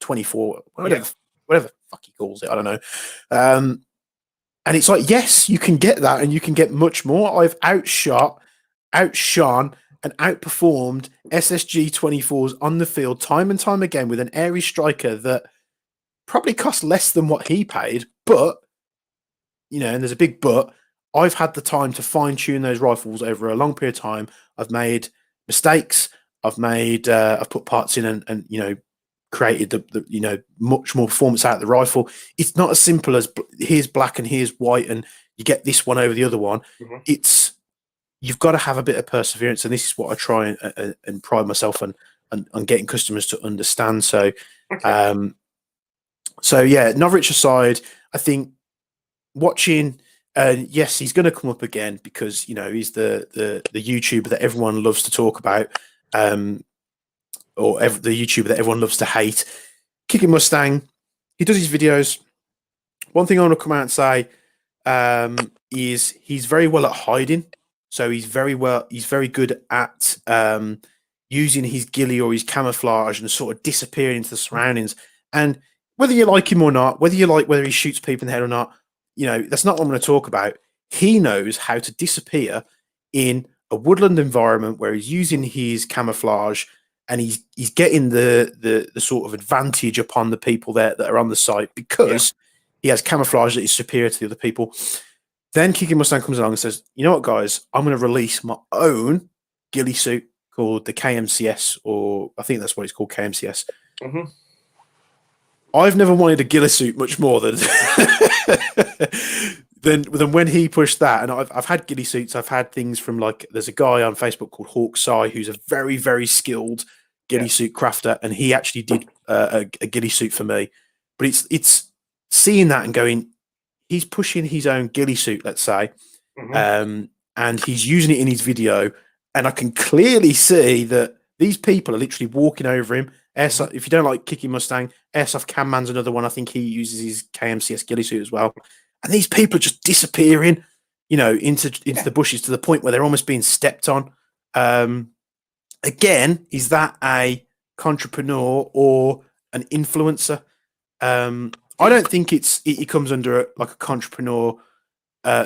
Speaker 1: 24, whatever the fuck he calls it? I don't know." And it's like, yes, you can get that, and you can get much more. I've outshone, and outperformed SSG 24s on the field time and time again with an Aries Striker that probably cost less than what he paid. But, and there's a big but, I've had the time to fine tune those rifles over a long period of time. I've made mistakes. I've put parts in and created the much more performance out of the rifle. It's not as simple as here's black and here's white and you get this one over the other one. You've got to have a bit of perseverance, and this is what I try and pride myself on getting customers to understand. So Novrich aside, I think watching, yes, he's going to come up again because he's the YouTuber that everyone loves to talk about, or the YouTuber that everyone loves to hate. Kicking Mustang, he does his videos. One thing I want to come out and say is he's very well at hiding. So he's very good at using his ghillie or his camouflage and sort of disappearing into the surroundings. And whether you like him or not, whether he shoots people in the head or not, that's not what I'm going to talk about. He knows how to disappear in a woodland environment where he's using his camouflage, and he's getting the sort of advantage upon the people there that are on the site because he has camouflage that is superior to the other people. Then Kicking Mustang comes along and says, you know what, guys, I'm going to release my own ghillie suit called the KMCS, or I think that's what it's called, KMCS. I've never wanted a ghillie suit much more than than when he pushed that. And I've had ghillie suits. I've had things from, like, there's a guy on Facebook called Hawkseye who's a very, very skilled ghillie suit crafter, and he actually did a ghillie suit for me. But it's seeing that and going, he's pushing his own ghillie suit, let's say, and he's using it in his video, and I can clearly see that these people are literally walking over him. Airsoft, if you don't like Kicking Mustang, Airsoft Camman's another one. I think he uses his KMCS ghillie suit as well. And these people are just disappearing, into the bushes to the point where they're almost being stepped on. Again, is that a entrepreneur or an influencer? I don't think he comes under like a entrepreneur,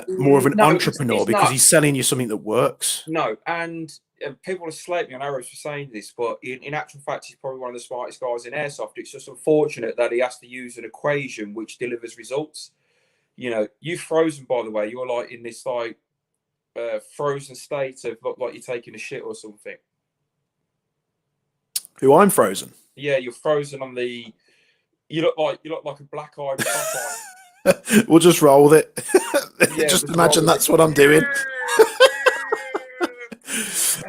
Speaker 1: more of an entrepreneur, because he's selling you something that works.
Speaker 2: No, and people are slating me on Arrows for saying this, but in actual fact, he's probably one of the smartest guys in Airsoft. It's just unfortunate that he has to use an equation which delivers results. You've frozen, by the way. You're like in this like frozen state of look like you're taking a shit or something.
Speaker 1: Who, I'm frozen?
Speaker 2: Yeah, you're frozen on the. You look like a black-eyed Popeye.
Speaker 1: We'll just roll with it. Just imagine that's what I'm doing.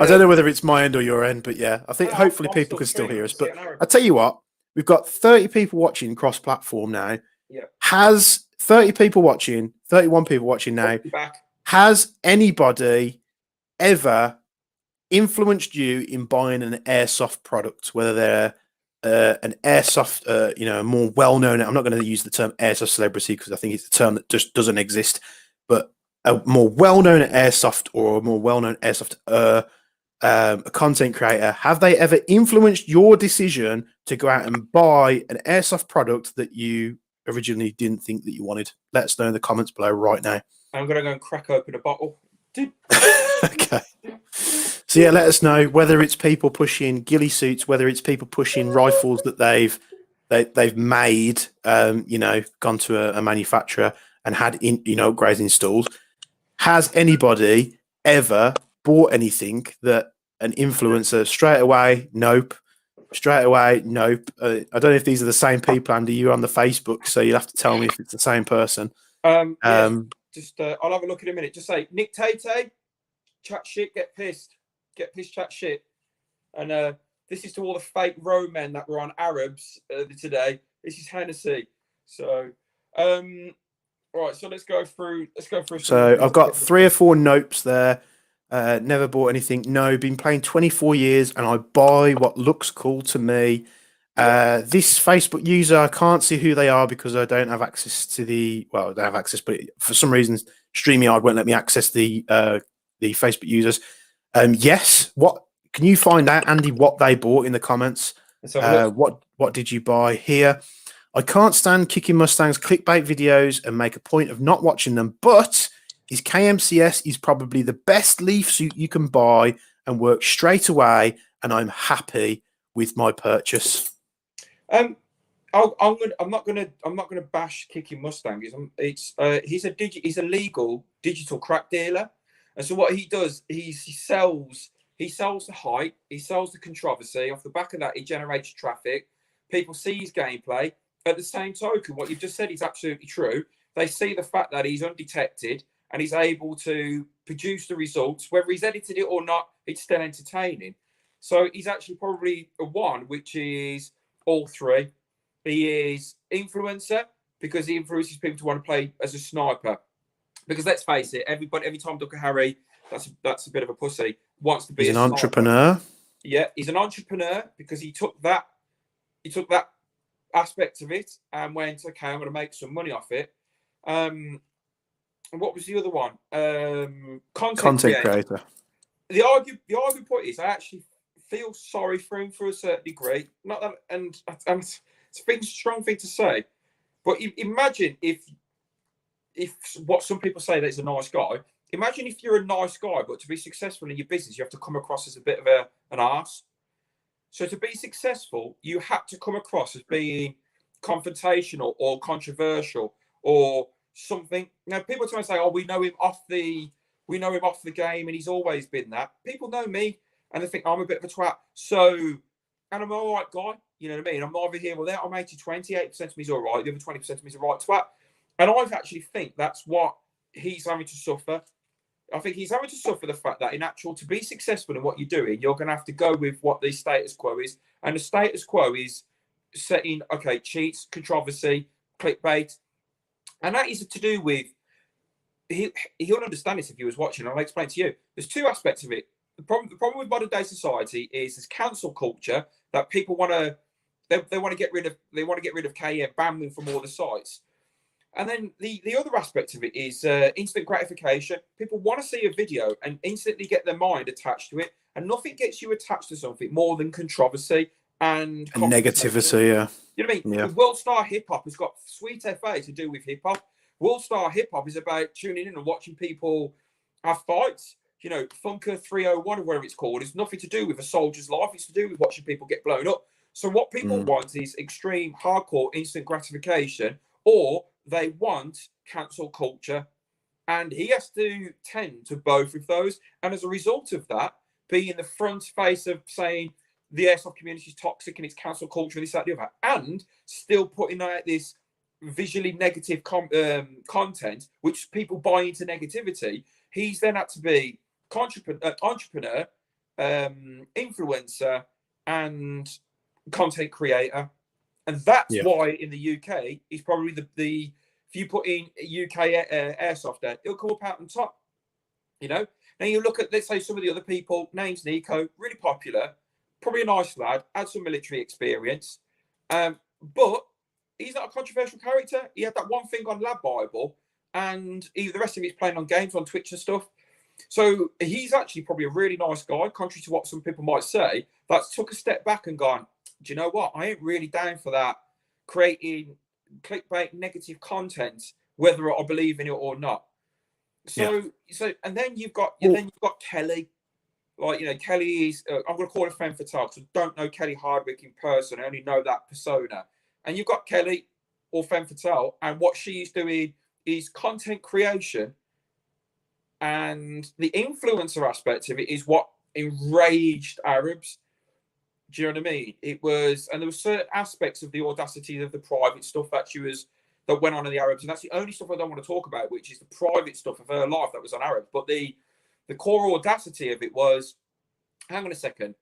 Speaker 1: I don't know whether it's my end or your end, but yeah, I think hopefully people can still hear us. But I tell you what, we've got 30 people watching cross-platform now.
Speaker 2: Yeah.
Speaker 1: Has 30 people watching, 31 people watching now,
Speaker 2: Back.
Speaker 1: has anybody ever influenced you in buying an airsoft product, whether they're an airsoft, a more well-known, I'm not going to use the term airsoft celebrity because I think it's a term that just doesn't exist, but a more well-known airsoft or a more well-known airsoft a content creator, have they ever influenced your decision to go out and buy an airsoft product that you originally didn't think that you wanted? Let us know in the comments below right now.
Speaker 2: I'm going to go and crack open a bottle.
Speaker 1: Okay. So yeah, let us know whether it's people pushing ghillie suits, whether it's people pushing rifles that they've made, gone to a manufacturer and had upgrades installed. Has anybody ever bought anything that an influencer straight away? Nope. Straight away, nope. I don't know if these are the same people, Andy. You're on the Facebook, so you'll have to tell me if it's the same person.
Speaker 2: Just I'll have a look in a minute. Just say Nick Tate, chat shit, get pissed, chat shit. And this is to all the fake row men that were on Arabs today. This is Hennessy. So, right. So let's go through.
Speaker 1: So I've got 3 or 4 nopes there. Never bought anything. No, been playing 24 years, and I buy what looks cool to me. This Facebook user, I can't see who they are because I don't have access to I don't have access, but for some reason, StreamYard won't let me access the Facebook users. Yes, what can you find out, Andy? What they bought in the comments? What did you buy here? I can't stand Kicking Mustang's clickbait videos and make a point of not watching them, but his KMCS is probably the best leaf suit you can buy and work straight away, and I'm happy with my purchase.
Speaker 2: I'm not gonna bash Kicking Mustang. He's a legal digital crack dealer, and so what he does, he sells the hype, he sells the controversy. Off the back of that, he generates traffic. People see his gameplay. At the same token, what you've just said is absolutely true. They see the fact that he's undetected and he's able to produce the results. Whether he's edited it or not, it's still entertaining. So he's actually probably a one, which is all 3. He is influencer because he influences people to want to play as a sniper. Because let's face it, every time Ducker Harry, that's a bit of a pussy, wants to be
Speaker 1: an entrepreneur.
Speaker 2: Yeah, he's an entrepreneur because he took that aspect of it and went, okay, I'm going to make some money off it. And what was the other one? Content creator. The argument point is, I actually feel sorry for him for a certain degree. Not that, and it's a strong thing to say, but imagine if what some people say that he's a nice guy. Imagine if you're a nice guy, but to be successful in your business, you have to come across as a bit of an arse. So to be successful, you had to come across as being confrontational or controversial or something. Now, people try to say, "Oh, we know him off the game, and he's always been that." People know me, and they think I'm a bit of a twat. So, and I'm an all right guy. You know what I mean? I'm either here or there. I'm 80-20. 8% of me is all right. The other 20% of me is a right twat. And I actually think that's what he's having to suffer. I think he's having to suffer the fact that to be successful in what you're doing, you're going to have to go with what the status quo is. And the status quo is setting, okay, cheats, controversy, clickbait. And that is to do with, he'll understand this if he was watching. I'll explain to you. There's 2 aspects of it. The problem with modern day society is this cancel culture that people want to, they want to get rid of. They want to get rid of KM, ban them from all the sites. And then the other aspect of it is instant gratification. People want to see a video and instantly get their mind attached to it. And nothing gets you attached to something more than controversy and
Speaker 1: negativity. Yeah.
Speaker 2: You know what I mean?
Speaker 1: Yeah.
Speaker 2: World Star Hip Hop has got sweet FA to do with hip hop. World Star Hip Hop is about tuning in and watching people have fights. You know, Funker 301 or whatever it's called is nothing to do with a soldier's life. It's to do with watching people get blown up. So what people want is extreme, hardcore, instant gratification, or they want cancel culture, and he has to tend to both of those. And as a result of that, being the front face of saying the airsoft community is toxic and it's cancel culture, this, that, the other, and still putting out this visually negative content, which people buy into negativity, he's then had to be entrepreneur, influencer, and content creator. And that's
Speaker 1: Yeah.
Speaker 2: why in the UK, he's probably the if you put in UK Airsoft there, it'll come up out on top. You know, now you look at, let's say, some of the other people, name's Nico, really popular, probably a nice lad, had some military experience, but he's not a controversial character. He had that one thing on Lab Bible, and the rest of it's playing on games on Twitch and stuff. So he's actually probably a really nice guy, contrary to what some people might say, that's took a step back and gone, do you know what? I ain't really down for that, creating clickbait negative content, whether I believe in it or not. So, and then you've got Kelly. Like, you know, Kelly is, I'm going to call her Femme Fatale because I don't know Kelly Hardwick in person. I only know that persona. And you've got Kelly or Femme Fatale, and what she's doing is content creation. And the influencer aspect of it is what enraged Arabs. Do you know what I mean? It was, and there were certain aspects of the audacity of the private stuff that went on in the Arabs, and that's the only stuff I don't want to talk about, which is the private stuff of her life that was on Arabs. But the core audacity of it was, hang on a second,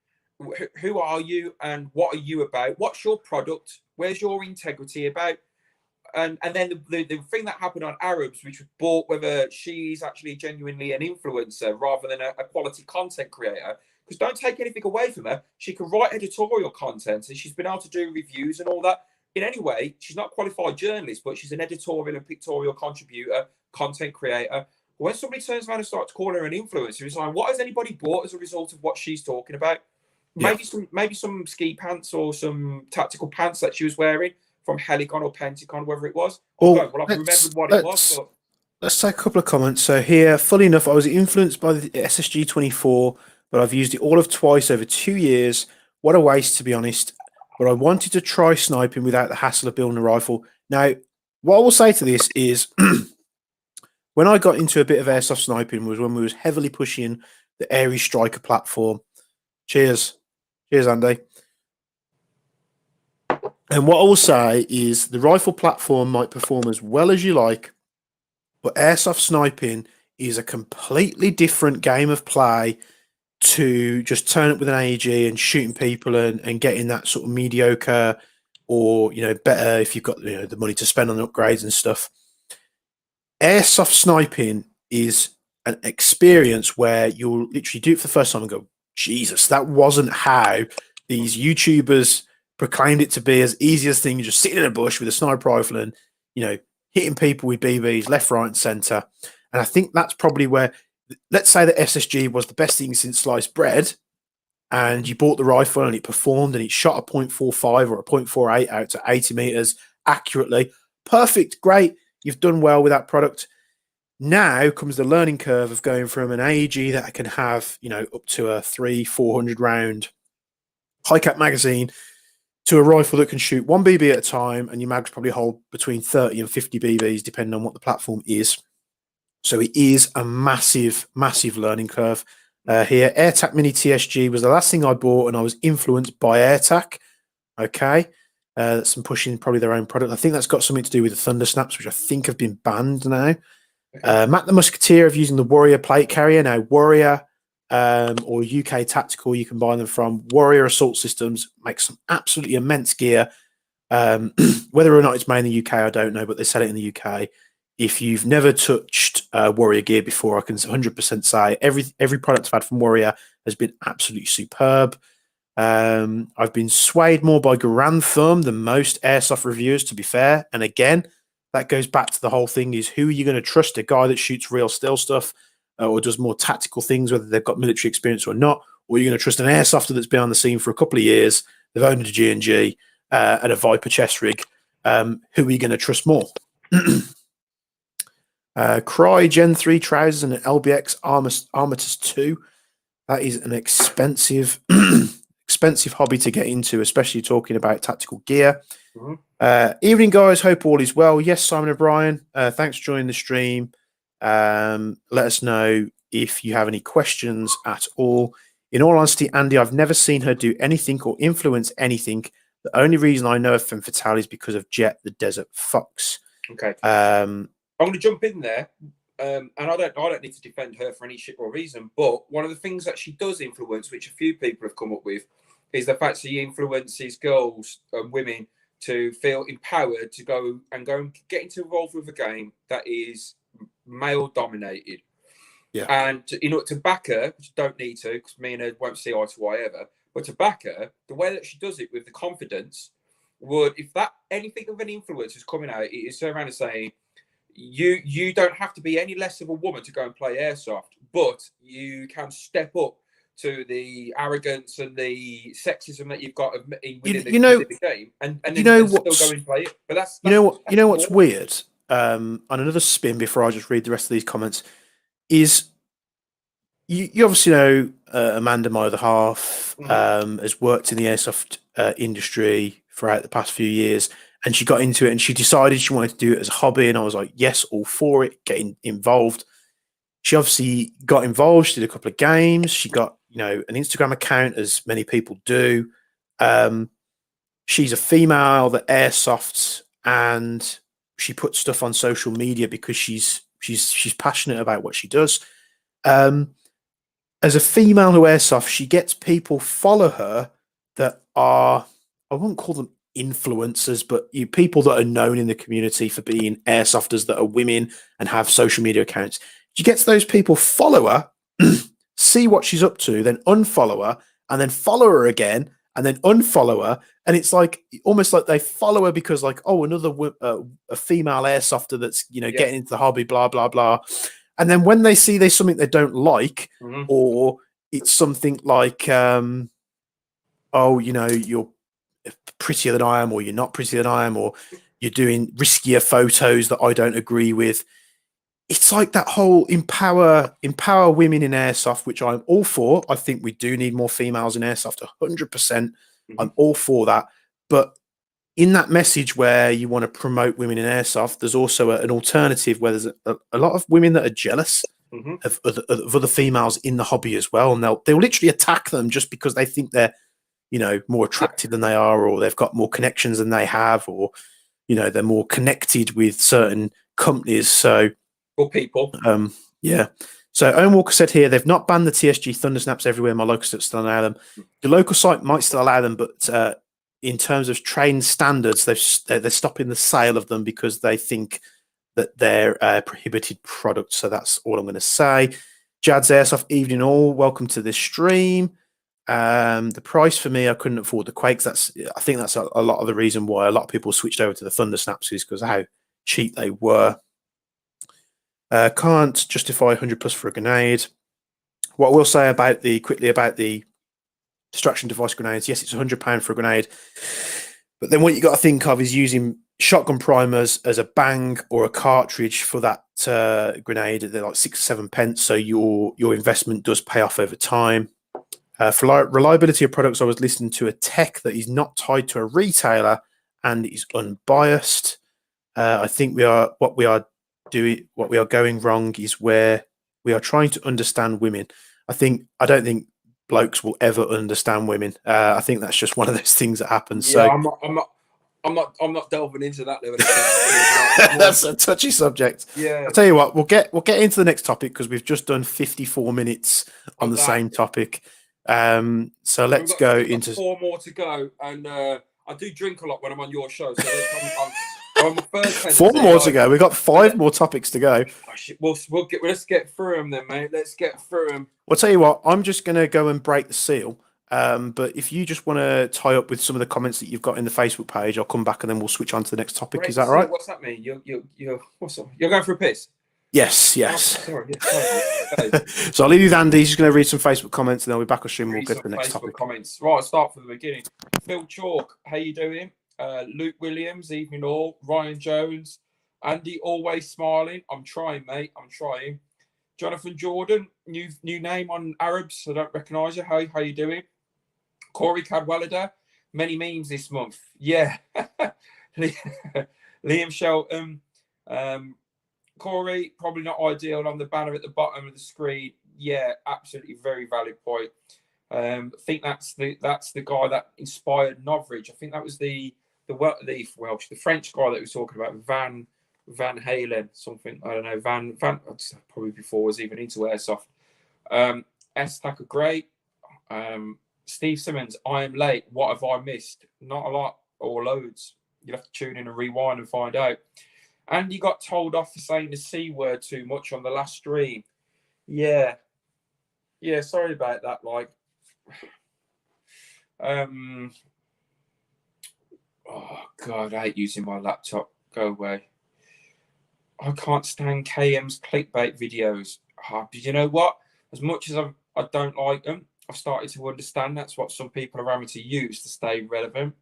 Speaker 2: who are you and what are you about? What's your product? Where's your integrity about? And then the thing that happened on Arabs, which was bought whether she's actually genuinely an influencer rather than a quality content creator. Because don't take anything away from her. She can write editorial content and she's been able to do reviews and all that. In any way, she's not a qualified journalist, but she's an editorial and pictorial contributor, content creator. When somebody turns around and starts calling her an influencer, it's like, what has anybody bought as a result of what she's talking about?
Speaker 1: Yeah.
Speaker 2: Maybe some ski pants or some tactical pants that she was wearing from Heligon or Pentagon, whether it was. I've remembered what it was. But...
Speaker 1: Let's take a couple of comments. So here, fully enough, I was influenced by the SSG 24, but I've used it all of twice over 2 years. What a waste, to be honest. But I wanted to try sniping without the hassle of building a rifle. Now, what I will say to this is, when I got into a bit of airsoft sniping was when we was heavily pushing the Aries Striker platform. Cheers. Cheers, Andy. And what I will say is the rifle platform might perform as well as you like, but airsoft sniping is a completely different game of play to just turn up with an AEG and shooting people and getting that sort of mediocre or, you know, better if you've got, you know, the money to spend on upgrades and stuff. Airsoft sniping is an experience where you'll literally do it for the first time and go, Jesus, that wasn't how these YouTubers proclaimed it to be, as easy as thing. You're just sitting in a bush with a sniper rifle and, you know, hitting people with BBs left, right, and center. And I think that's probably where, let's say that SSG was the best thing since sliced bread, and you bought the rifle and it performed and it shot a 0.45 or a 0.48 out to 80 meters accurately. Perfect, great. You've done well with that product. Now comes the learning curve of going from an AEG that can have, you know, up to a 300-400 round high cap magazine to a rifle that can shoot one BB at a time, and your mags probably hold between 30 and 50 BBs, depending on what the platform is. So it is a massive, massive learning curve. Here, AirTac Mini TSG was the last thing I bought, and I was influenced by AirTac. Okay. Some pushing probably their own product. I think that's got something to do with the Thunder Snaps, which I think have been banned now. Matt the Musketeer of using the Warrior plate carrier. Now, Warrior or UK Tactical, you can buy them from. Warrior Assault Systems makes some absolutely immense gear. Whether or not it's made in the UK, I don't know, but they sell it in the UK. If you've never touched Warrior gear before, I can 100% say every product I've had from Warrior has been absolutely superb. I've been swayed more by Grantham than most airsoft reviewers, to be fair. And again, that goes back to the whole thing is, who are you going to trust? A guy that shoots real still stuff or does more tactical things, whether they've got military experience or not? Or are you going to trust an airsofter that's been on the scene for a couple of years, they've owned a G&G and a Viper chest rig? Who are you going to trust more? Cry Gen 3 trousers and an LBX Armatus 2. That is an expensive expensive hobby to get into, especially talking about tactical gear. Evening, guys. Hope all is well. Yes, Simon O'Brien. Thanks for joining the stream. Let us know if you have any questions at all. In all honesty, Andy, I've never seen her do anything or influence anything. The only reason I know of Femme Fatale is because of Jet, the Desert Fox.
Speaker 2: Okay. I'm going to jump in there. And I don't need to defend her for any shit or reason, but one of the things that she does influence, which a few people have come up with, is the fact she influences girls and women to feel empowered to go and get involved with a game that is male dominated.
Speaker 1: Yeah.
Speaker 2: And to back her, which I don't need to, because me and her won't see eye to eye ever, but to back her, the way that she does it with the confidence would, if that anything of an influence is coming out, it is turn around and saying, you don't have to be any less of a woman to go and play airsoft, but you can step up to the arrogance and the sexism that you've got within the game, and still go and play it. But that's
Speaker 1: what's weird. On another spin, before I just read the rest of these comments, is you obviously know Amanda, my other half, has worked in the airsoft industry throughout the past few years, and she got into it and she decided she wanted to do it as a hobby, and I was like, yes, all for it, getting involved. She obviously got involved. She did a couple of games. She got, an Instagram account, as many people do. She's a female that airsofts, and she puts stuff on social media because she's passionate about what she does. As a female who airsofts, she gets people follow her that are, I won't call them influencers, but people that are known in the community for being airsofters that are women and have social media accounts. She gets those people follow her, see what she's up to, then unfollow her, and then follow her again, and then unfollow her. And it's like almost like they follow her because, like, oh, another a female airsofter that's getting into the hobby, blah blah blah. And then when they see there's something they don't like, or it's something like, oh, you're prettier than I am, or you're not prettier than I am, or you're doing riskier photos that I don't agree with. It's like that whole empower women in airsoft, which I'm all for. I think we do need more females in airsoft, 100%. I'm all for that. But in that message where you want to promote women in airsoft, there's also an alternative where there's a lot of women that are jealous of other females in the hobby as well, and they'll literally attack them just because they think they're more attractive than they are, or they've got more connections than they have, or they're more connected with certain companies. So.
Speaker 2: Or people.
Speaker 1: Yeah. So Owen Walker said here, they've not banned the TSG Thundersnaps everywhere. My local site still allow them. The local site might still allow them, but in terms of trained standards, they're stopping the sale of them because they think that they're prohibited products. So that's all I'm going to say. Jad's Airsoft, evening all. Welcome to this stream. The price for me, I couldn't afford the Quakes. I think that's a lot of the reason why a lot of people switched over to the Thundersnaps is because of how cheap they were. Can't justify 100 plus for a grenade. What I will say quickly about the distraction device grenades, yes, it's £100 for a grenade. But then what you got to think of is using shotgun primers as a bang or a cartridge for that grenade. They're like 6 or 7 pence, so your investment does pay off over time. For reliability of products, I was listening to a tech that is not tied to a retailer and is unbiased. I think what we are going wrong is where we are trying to understand women. I don't think blokes will ever understand women. I think that's just one of those things that happens.
Speaker 2: Yeah,
Speaker 1: so
Speaker 2: I'm not delving into that level.
Speaker 1: That's a touchy subject.
Speaker 2: Yeah,
Speaker 1: I'll tell you what, we'll get into the next topic because we've just done 54 minutes on the same topic. So let's go into
Speaker 2: 4 more to go, and I do drink a lot when I'm on your show. So I'm the first
Speaker 1: 4 more to go. We've got 5 more topics to go.
Speaker 2: Let's get through them then, mate. Let's get through them.
Speaker 1: Well, I'll tell you what, I'm just going to go and break the seal. But if you just want to tie up with some of the comments that you've got in the Facebook page, I'll come back and then we'll switch on to the next topic. Is that all right?
Speaker 2: What's that mean? You're going for a piss?
Speaker 1: Yes.
Speaker 2: Oh, sorry.
Speaker 1: So I'll leave you with Andy. He's just going to read some Facebook comments and then we'll be back on stream and we'll get to the next topic.
Speaker 2: Comments. Right, I'll start from the beginning. Phil Chalk, how you doing? Luke Williams, evening all. Ryan Jones. Andy, always smiling. I'm trying, mate. I'm trying. Jonathan Jordan, new name on Arabs. I don't recognise you. How you doing? Corey Cadwallader, many memes this month. Yeah. Liam Shelton. Corey, probably not ideal on the banner at the bottom of the screen. Yeah, absolutely very valid point. I think that's the guy that inspired Novridge. I think that was the Welsh, the French guy that we were talking about, Van Halen, something. I don't know. Van probably before was even into airsoft. S-Tacker great. Steve Simmons, I am late. What have I missed? Not a lot or loads. You'll have to tune in and rewind and find out. And you got told off for saying the C word too much on the last stream. Yeah. Yeah, sorry about that. Like, oh God, I hate using my laptop. Go away. I can't stand KM's clickbait videos. But you know what? As much as I don't like them, I've started to understand that's what some people are having to use to stay relevant.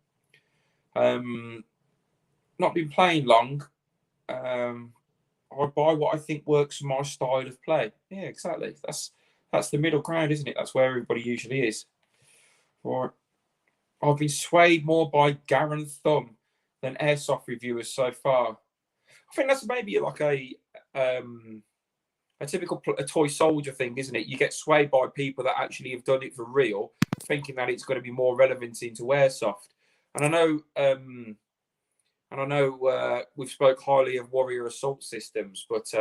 Speaker 2: Not been playing long. I buy what I think works for my style of play. Yeah, exactly. That's the middle ground, isn't it? That's where everybody usually is. Right. I've been swayed more by Garen Thumb than Airsoft reviewers so far. I think that's maybe like a typical a toy soldier thing, isn't it? You get swayed by people that actually have done it for real, thinking that it's going to be more relevant into Airsoft. And I know we've spoke highly of Warrior Assault Systems, but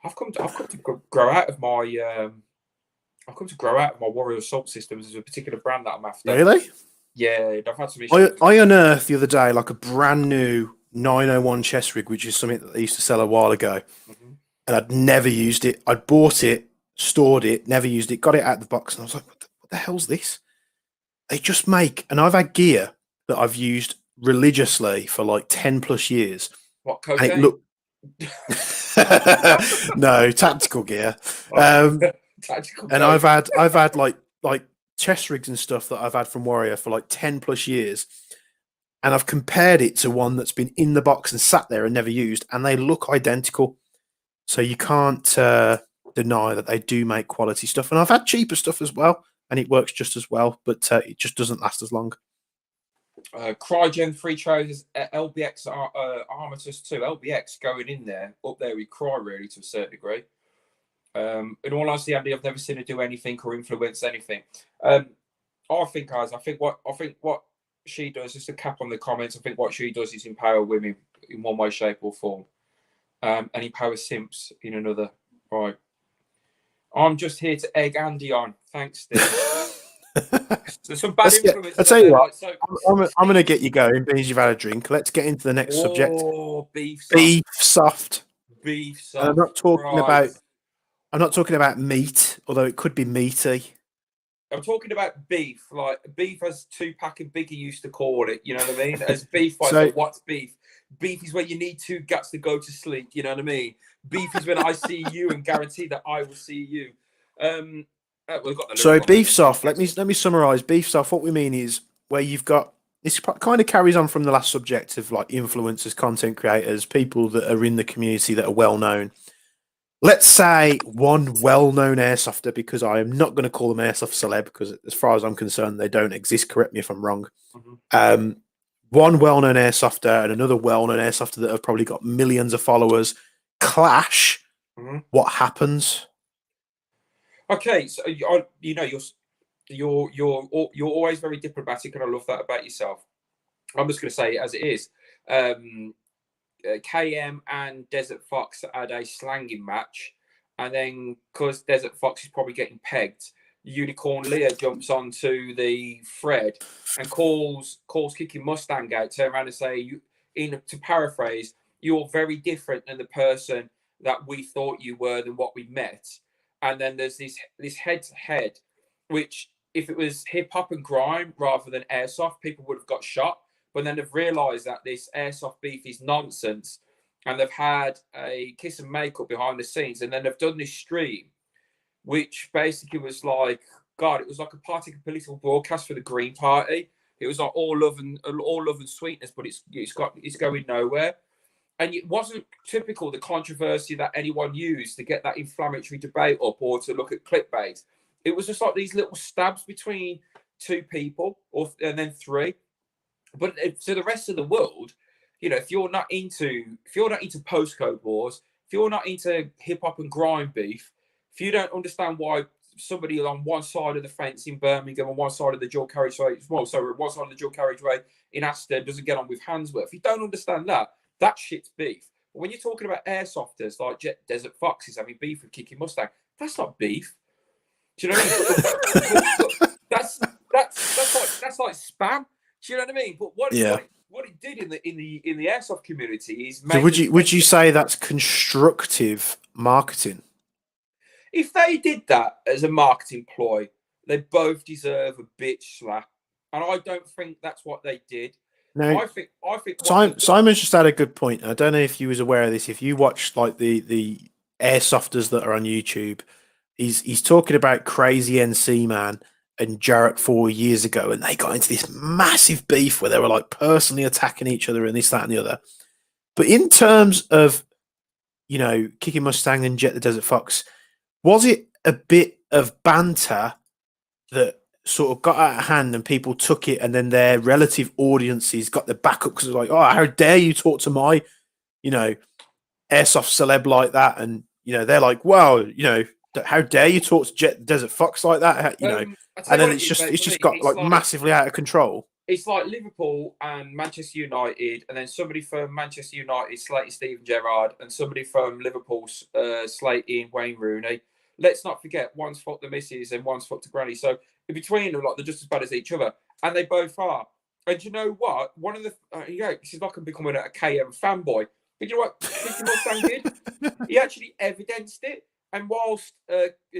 Speaker 2: I've come to grow out of my Warrior Assault Systems as a particular brand that I'm after.
Speaker 1: Really?
Speaker 2: Yeah, I've had some issues.
Speaker 1: I unearthed the other day like a brand new 901 chest rig, which is something that they used to sell a while ago, and I'd never used it. I'd bought it, stored it, never used it, got it out of the box, and I was like, what the hell's this? They just make, and I've had gear that I've used religiously for like 10 plus years.
Speaker 2: What, cocaine?
Speaker 1: And it no, tactical gear.
Speaker 2: Tactical
Speaker 1: and I've had like chest rigs and stuff that I've had from Warrior for like 10 plus years. And I've compared it to one that's been in the box and sat there and never used, and they look identical. So you can't deny that they do make quality stuff. And I've had cheaper stuff as well, and it works just as well, but it just doesn't last as long.
Speaker 2: Crygen 3 trousers, LBX Armatus 2. LBX going in there, up there with Cry really to a certain degree. In all honesty, Andy, I've never seen her do anything or influence anything. I think what she does, just a cap on the comments, I think what she does is empower women in one way, shape or form. And empower simps in another. Right. I'm just here to egg Andy on. Thanks, Steve. There's some bad influence.
Speaker 1: I'll tell you what, I'm going to get you going, being you've had a drink. Let's get into the next subject.
Speaker 2: Beef
Speaker 1: soft.
Speaker 2: Beef soft.
Speaker 1: And I'm not talking about meat, although it could be meaty.
Speaker 2: I'm talking about beef, like beef as Tupac and Biggie used to call it. You know what I mean? As beef, so, what's beef? Beef is when you need two guts to go to sleep. You know what I mean? Beef is when I see you and guarantee that I will see you.
Speaker 1: So beef soft. Let me summarize. Beef soft. What we mean is where you've got this kind of carries on from the last subject of like influencers, content creators, people that are in the community that are well known. Let's say one well-known airsofter, because I am not going to call them airsoft celeb, because as far as I'm concerned, they don't exist. Correct me if I'm wrong. One well-known airSofter and another well-known airSofter that have probably got millions of followers clash. What happens?
Speaker 2: Okay, so you're always very diplomatic, and I love that about yourself. I'm just going to say it as it is. KM and Desert Fox had a slanging match, and then because Desert Fox is probably getting pegged, Unicorn Leah jumps onto the thread and calls Kicking Mustang out, turn around and say, to paraphrase, you're very different than the person that we thought you were than what we met. And then there's this head-to-head, which if it was hip-hop and grime rather than airsoft, people would have got shot. But then they've realised that this airsoft beef is nonsense, and they've had a kiss and make-up behind the scenes, and then they've done this stream, which basically was like, God, it was like a political broadcast for the Green Party. It was like all love and sweetness, but it's going nowhere. And it wasn't typical the controversy that anyone used to get that inflammatory debate up or to look at clickbait. It was just like these little stabs between two people, and then three. But to the rest of the world, if you're not into postcode wars, if you're not into hip hop and grime beef, if you don't understand why somebody on one side of the fence in Birmingham and one side of the dual carriageway, one side of the dual carriageway in Aston doesn't get on with Handsworth, if you don't understand that shit's beef. But when you're talking about airsofters like Desert Foxes having beef with Kicking Mustang, that's not beef. Do you know what I mean? that's like spam. Do you know what I mean? But what it did in the airsoft community is
Speaker 1: So
Speaker 2: make
Speaker 1: would you say that's constructive marketing?
Speaker 2: if they did that as a marketing ploy, they both deserve a bitch slap, and I don't think that's what they did.
Speaker 1: No,
Speaker 2: I think what they've done.
Speaker 1: Simon's just had a good point. I don't know if you was aware of this. If you watch like the airsofters that are on YouTube, he's talking about Crazy NC Man and Jarrett 4 years ago, and they got into this massive beef where they were like personally attacking each other and this, that, and the other. But in terms of, you know, Kicking Mustang and Jet the Desert Fox, was it a bit of banter that sort of got out of hand and people took it, and then their relative audiences got the backup because it was like, oh, how dare you talk to my, you know, airsoft celeb like that? And, you know, they're like, well, you know, how dare you talk to Jet the Desert Fox like that? You know, and then it's just got like massively out of control.
Speaker 2: It's like Liverpool and Manchester United, and then somebody from Manchester United slating Steven Gerrard, and somebody from Liverpool slating Wayne Rooney. Let's not forget, one's fucked the missus and one's fucked the granny. So in between them, like, they're just as bad as each other, and they both are. And you know what? One of the this is like I'm becoming a KM fanboy. But you know what? Kicking Mustang did? He actually evidenced it. And whilst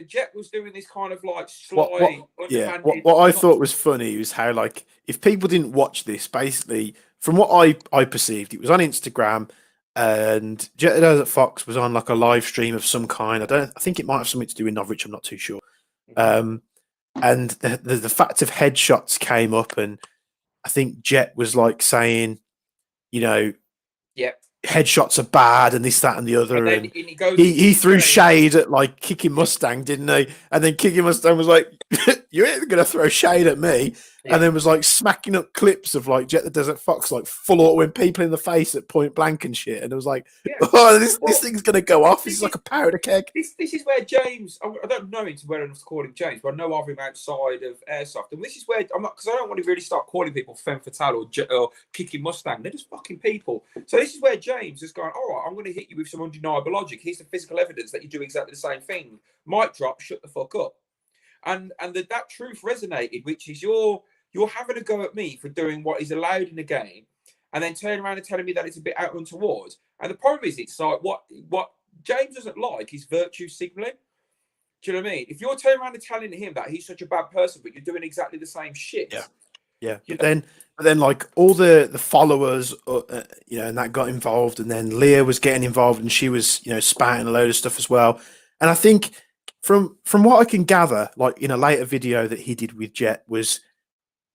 Speaker 2: Jet was doing this kind of like sly,
Speaker 1: what I thought was funny was how, like, if people didn't watch this, basically, from what I perceived, it was on Instagram, and Jet the Desert Fox was on like a live stream of some kind. I think it might have something to do with Norwich. I'm not too sure. And the fact of headshots came up, and I think Jet was like saying, you know,
Speaker 2: yeah,
Speaker 1: headshots are bad and this, that, and the other. And he threw shade at like Kicking Mustang, didn't he? And then Kicking Mustang was like, you ain't gonna throw shade at me. Yeah. And then was like smacking up clips of like Jet the Desert Fox, like full autoing people in the face at point blank and shit. And it was like, oh, this thing's gonna go off. This is like a powder keg.
Speaker 2: This is where James, I don't know him to where I'm calling James, but I know of him outside of Airsoft. And this is where I'm not, because I don't want to really start calling people femme fatale or Kicking Mustang. They're just fucking people. So this is where James is going, all right, I'm going to hit you with some undeniable logic. Here's the physical evidence that you do exactly the same thing. Mic drop, shut the fuck up. And that truth resonated, which is you're having a go at me for doing what is allowed in the game, and then turning around and telling me that it's a bit out untoward. And the problem is, it's like what James doesn't like is virtue signaling. Do you know what I mean? If you're turning around and telling him that he's such a bad person, but you're doing exactly the same shit.
Speaker 1: Yeah. But then like all the followers, you know, and that got involved, and then Leah was getting involved, and she was, you know, spouting a load of stuff as well. And I think from what I can gather, like in a later video that he did with Jet, was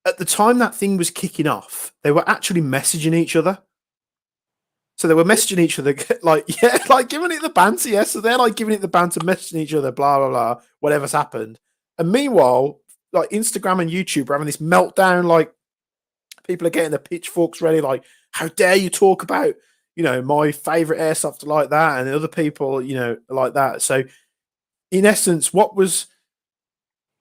Speaker 1: at the time that thing was kicking off, they were actually messaging each other. So they were messaging each other, like, yeah, like giving it the banter, yeah. So they're like giving it the banter, messaging each other, blah, blah, blah, whatever's happened. And meanwhile, like Instagram and YouTube are having this meltdown, like people are getting the pitchforks ready, like, how dare you talk about, you know, my favorite airsoft like that, and other people, you know, like that. So in essence, what was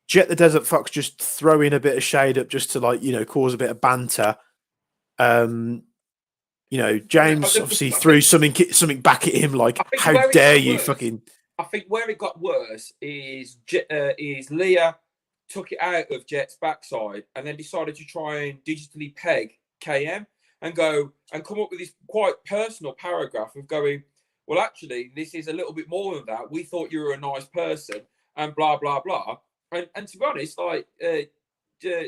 Speaker 1: Jet the Desert Fox just throwing a bit of shade up just to, like, you know, cause a bit of banter? You know, James obviously threw something back at him, like, how dare you fucking...
Speaker 2: I think where it got worse is Leah took it out of Jet's backside and then decided to try and digitally peg KM and go and come up with this quite personal paragraph of going, well, actually, this is a little bit more than that. We thought you were a nice person and blah, blah, blah. And to be honest, like,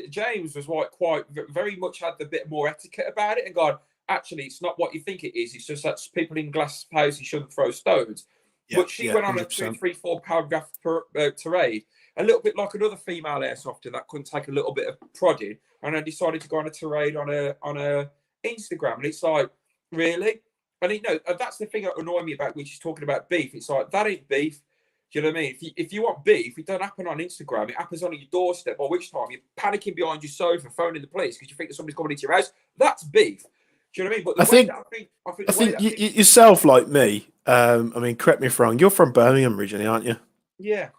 Speaker 2: James was quite very much had a bit more etiquette about it and gone, actually, it's not what you think it is. It's just that people in glass houses shouldn't throw stones. Yeah, but she went on 100%. A 2, 3, 4 paragraph tirade, a little bit like another female airsofter that couldn't take a little bit of prodding, and then decided to go on a tirade on a Instagram. And it's like, really? And you know, that's the thing that annoyed me about when she's talking about beef. It's like, that ain't beef. Do you know what I mean? If you want beef, it don't happen on Instagram. It happens on your doorstep, by which time you're panicking behind your sofa, phoning the police because you think that somebody's coming into your house. That's beef. Do you know what I mean? But I think
Speaker 1: yourself, like me, I mean, correct me if I'm wrong, you're from Birmingham originally, aren't you?
Speaker 2: Yeah.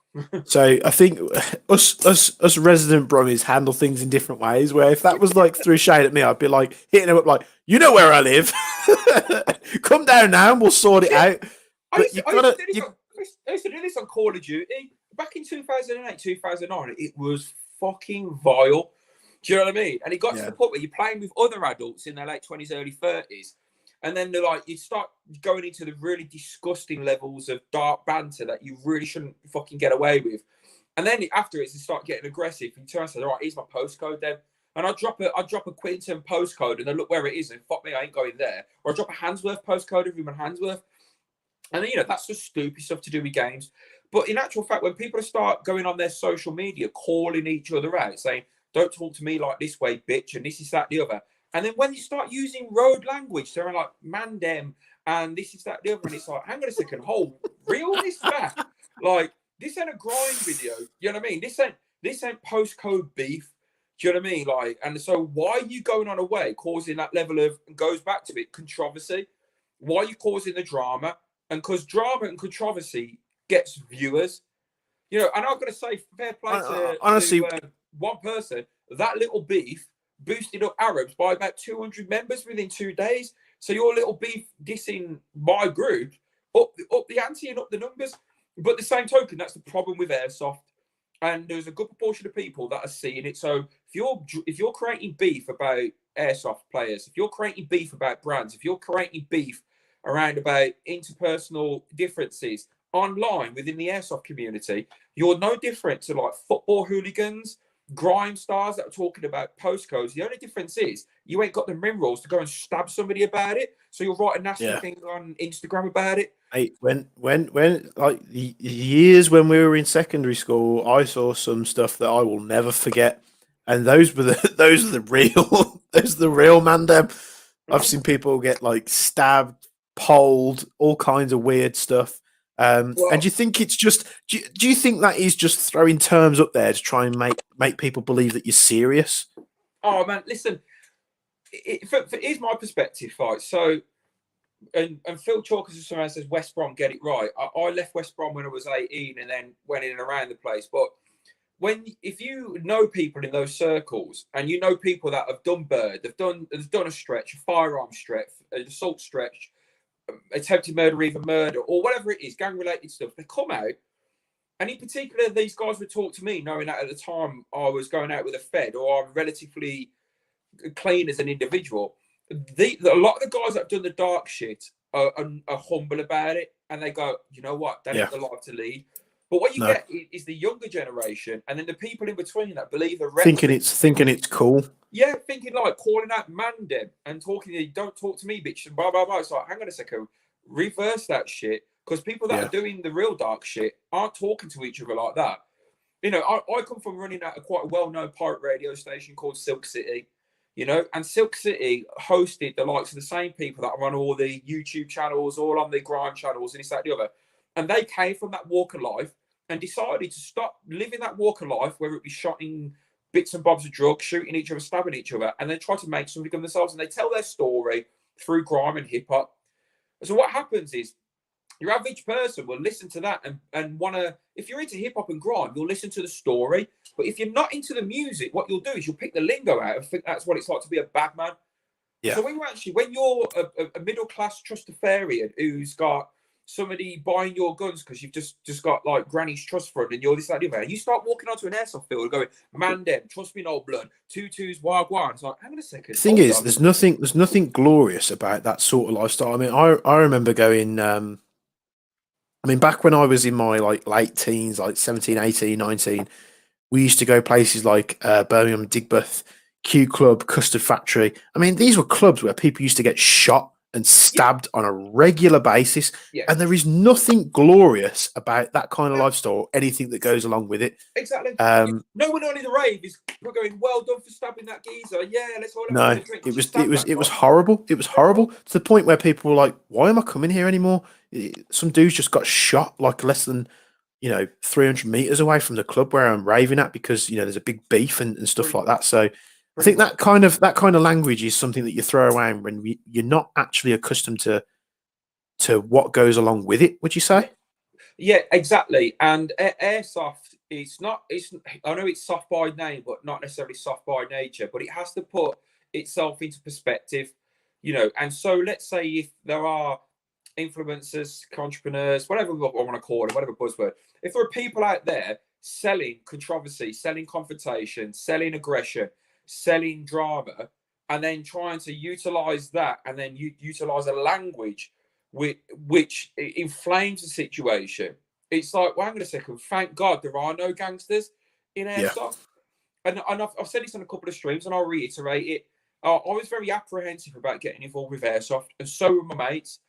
Speaker 1: So I think us resident Brummies handle things in different ways, where if that was like threw shade at me, I'd be like hitting him up like, you know where I live. Come down now and we'll sort it out.
Speaker 2: I used to do this on Call of Duty. Back in 2008, 2009, it was fucking vile. Do you know what I mean? And it got to
Speaker 1: Yeah.
Speaker 2: the point where you're playing with other adults in their late 20s, early 30s. And then they're like, you start going into the really disgusting levels of dark banter that you really shouldn't fucking get away with. And then afterwards, they start getting aggressive. And you turn and say, all right, here's my postcode then. And I drop a Quinton postcode and I look where it is and fuck me, I ain't going there. Or I drop a Handsworth postcode of him and Handsworth. And then, that's just stupid stuff to do with games. But in actual fact, when people start going on their social media, calling each other out, saying, don't talk to me like this way, bitch, and this is that, the other. And then when you start using road language, they're like, man, them, and this is that, the other. And it's like, hang on a second, hold, reel this back. Like, this ain't a grind video. You know what I mean? This ain't postcode beef. Do you know what I mean? Like, and so why are you going on a way causing that level of, goes back to it, controversy? Why are you causing the drama? And because drama and controversy gets viewers, and I'm going to say fair play
Speaker 1: honestly,
Speaker 2: to one person, that little beef boosted up Arabs by about 200 members within 2 days. So your little beef dissing my group up the ante and up the numbers. But the same token, that's the problem with Airsoft. And there's a good proportion of people that are seeing it. So if you're creating beef about Airsoft players, if you're creating beef about brands, if you're creating beef around about interpersonal differences online within the Airsoft community, you're no different to like football hooligans, grime stars that are talking about postcodes. The only difference is you ain't got the minerals to go and stab somebody about it. So you'll write a nasty thing on Instagram about it.
Speaker 1: Hey, when like the years when we were in secondary school, I saw some stuff that I will never forget, and those were the real those are the real man dem. I've seen people get like stabbed, poled, all kinds of weird stuff. And do you think it's just do you think that is just throwing terms up there to try and make people believe that you're serious?
Speaker 2: Oh man, listen, here's my perspective, right? So. And Phil Chalkers says West Brom get it right. I left West Brom when I was 18 and then went in and around the place. But if you know people in those circles and you know people that have done bird, they've done a stretch, a firearm stretch, an assault stretch, attempted murder, even murder, or whatever it is, gang related stuff, they come out. And in particular, these guys would talk to me, knowing that at the time I was going out with a Fed or I'm relatively clean as an individual. A lot of the guys that have done the dark shit are humble about it, and they go, you know what, that ain't the life to lead. But what you get is the younger generation, and then the people in between that believe the rest
Speaker 1: thinking it's cool.
Speaker 2: Yeah, thinking like calling out Mandem and talking, don't talk to me, bitch, and blah blah blah. It's like, hang on a second, reverse that shit, because people that are doing the real dark shit aren't talking to each other like that. I come from running at a quite well-known pirate radio station called Silk City. And Silk City hosted the likes of the same people that run all the YouTube channels, all on the grime channels, and this, that, the other. And they came from that walk of life and decided to stop living that walk of life, whether it be shotting bits and bobs of drugs, shooting each other, stabbing each other, and then try to make something of themselves. And they tell their story through grime and hip hop. So what happens is, your average person will listen to that and want to, if you're into hip hop and grime, you'll listen to the story. But if you're not into the music, what you'll do is you'll pick the lingo out and think that's what it's like to be a bad man. Yeah. So when you're a middle class trustafarian who's got somebody buying your guns because you've just got like Granny's trust fund and you're this, that, the other, you start walking onto an airsoft field and going, man, them, trust me, no blood, 2-2s, wagwan. It's like, hang on a second.
Speaker 1: The thing is, there's nothing glorious about that sort of lifestyle. I mean, I remember going. Back when I was in my like late teens, like 17, 18, 19, we used to go places like Birmingham, Digbeth, Q Club, Custard Factory. I mean, these were clubs where people used to get shot and stabbed on a regular basis. Yeah. And there is nothing glorious about that kind of lifestyle or anything that goes along with it.
Speaker 2: Exactly. No one on the rave is going, well done for stabbing that geezer. Yeah, let's all have a drink.
Speaker 1: It was horrible. It was horrible to the point where people were like, why am I coming here anymore? Some dudes just got shot like less than 300 meters away from the club where I'm raving at because there's a big beef and stuff like that. So I think that kind of language is something that you throw around when you're not actually accustomed to what goes along with it. Would you say?
Speaker 2: Yeah, exactly. And Airsoft, I know it's soft by name, but not necessarily soft by nature. But it has to put itself into perspective, And so let's say if there are influencers, entrepreneurs, whatever I want to call it, whatever buzzword. If there are people out there selling controversy, selling confrontation, selling aggression, selling drama, and then trying to utilize that, and then utilize a language which inflames the situation. It's like, well, hang on a second. Thank God there are no gangsters in
Speaker 1: Yeah.
Speaker 2: Airsoft. And I've said this on a couple of streams, and I'll reiterate it. I was very apprehensive about getting involved with Airsoft, and so were my mates.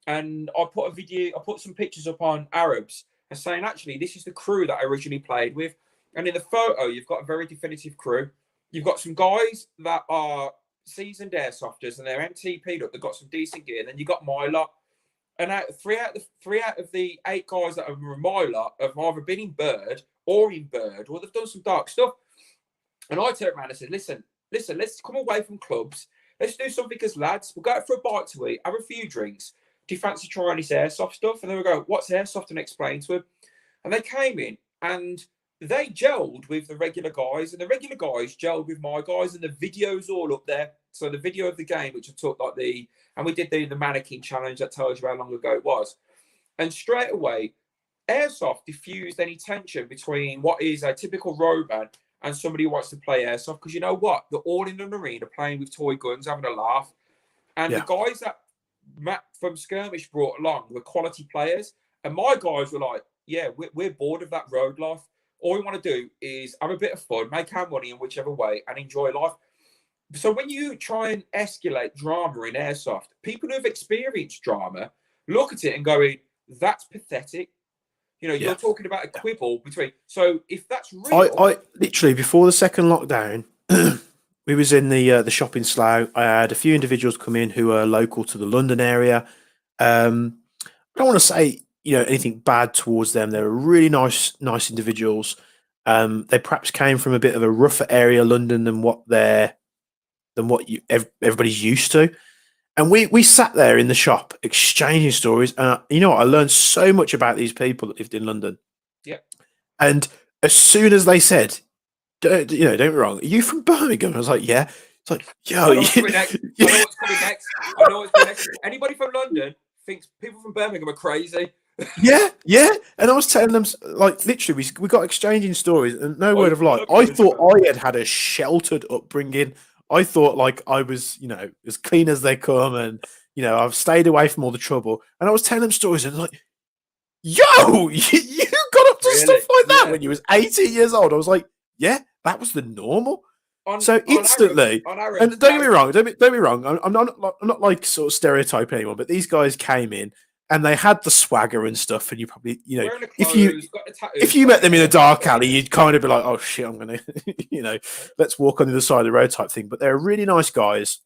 Speaker 2: And I put some pictures up on Arabs and saying, actually, this is the crew that I originally played with. And in the photo, you've got a very definitive crew. You've got some guys that are seasoned airsofters and they're MTP'd up. They've got some decent gear. And then you've got my lot. And three out of the 8 guys that are in my lot have either been in Bird, or they've done some dark stuff. And I turned around and said, listen, let's come away from clubs. Let's do something as lads. We'll go out for a bite to eat, have a few drinks. Do you fancy trying this Airsoft stuff? And then we go, what's Airsoft? And explain to them. And they came in and they gelled with the regular guys, and the regular guys gelled with my guys, and the video's all up there. So the video of the game, which I took and we did the mannequin challenge that tells you how long ago it was. And straight away, Airsoft diffused any tension between what is a typical roadman and somebody who wants to play Airsoft. Because you know what? They're all in an arena playing with toy guns, having a laugh. And the guys that Matt from Skirmish brought along were quality players. And my guys were like, yeah, we're bored of that road life. All we want to do is have a bit of fun, make our money in whichever way, and enjoy life. So when you try and escalate drama in Airsoft, people who have experienced drama look at it and going, that's pathetic. You know, you're talking about a quibble between. So if that's real,
Speaker 1: I literally, before the second lockdown, we was in the shop in Slough. I had a few individuals come in who are local to the London area. I don't want to say anything bad towards them. They were really nice individuals. They perhaps came from a bit of a rougher area, London, than what everybody's used to. And we sat there in the shop exchanging stories. And you know what? I learned so much about these people that lived in London.
Speaker 2: Yeah.
Speaker 1: And as soon as they said, don't get me wrong, are you from Birmingham? I was like, yeah. It's like, yo.
Speaker 2: I know what's coming next. I know what's coming next. Anybody from London thinks people from Birmingham are crazy.
Speaker 1: Yeah. And I was telling them, like, literally, we got exchanging stories, and no word of lie. I thought I had a sheltered upbringing. I thought, like, I was, as clean as they come, and, I've stayed away from all the trouble. And I was telling them stories, and like, yo, you got up to stuff like that when you was 18 years old. I was like, yeah, that was the normal. So instantly, and don't get me wrong, don't get me wrong. I'm not like sort of stereotyping anyone, but these guys came in and they had the swagger and stuff, and you probably, if you met them in a dark alley, you'd kind of be like, oh shit, I'm gonna, let's walk on the other side of the road type thing. But they're really nice guys.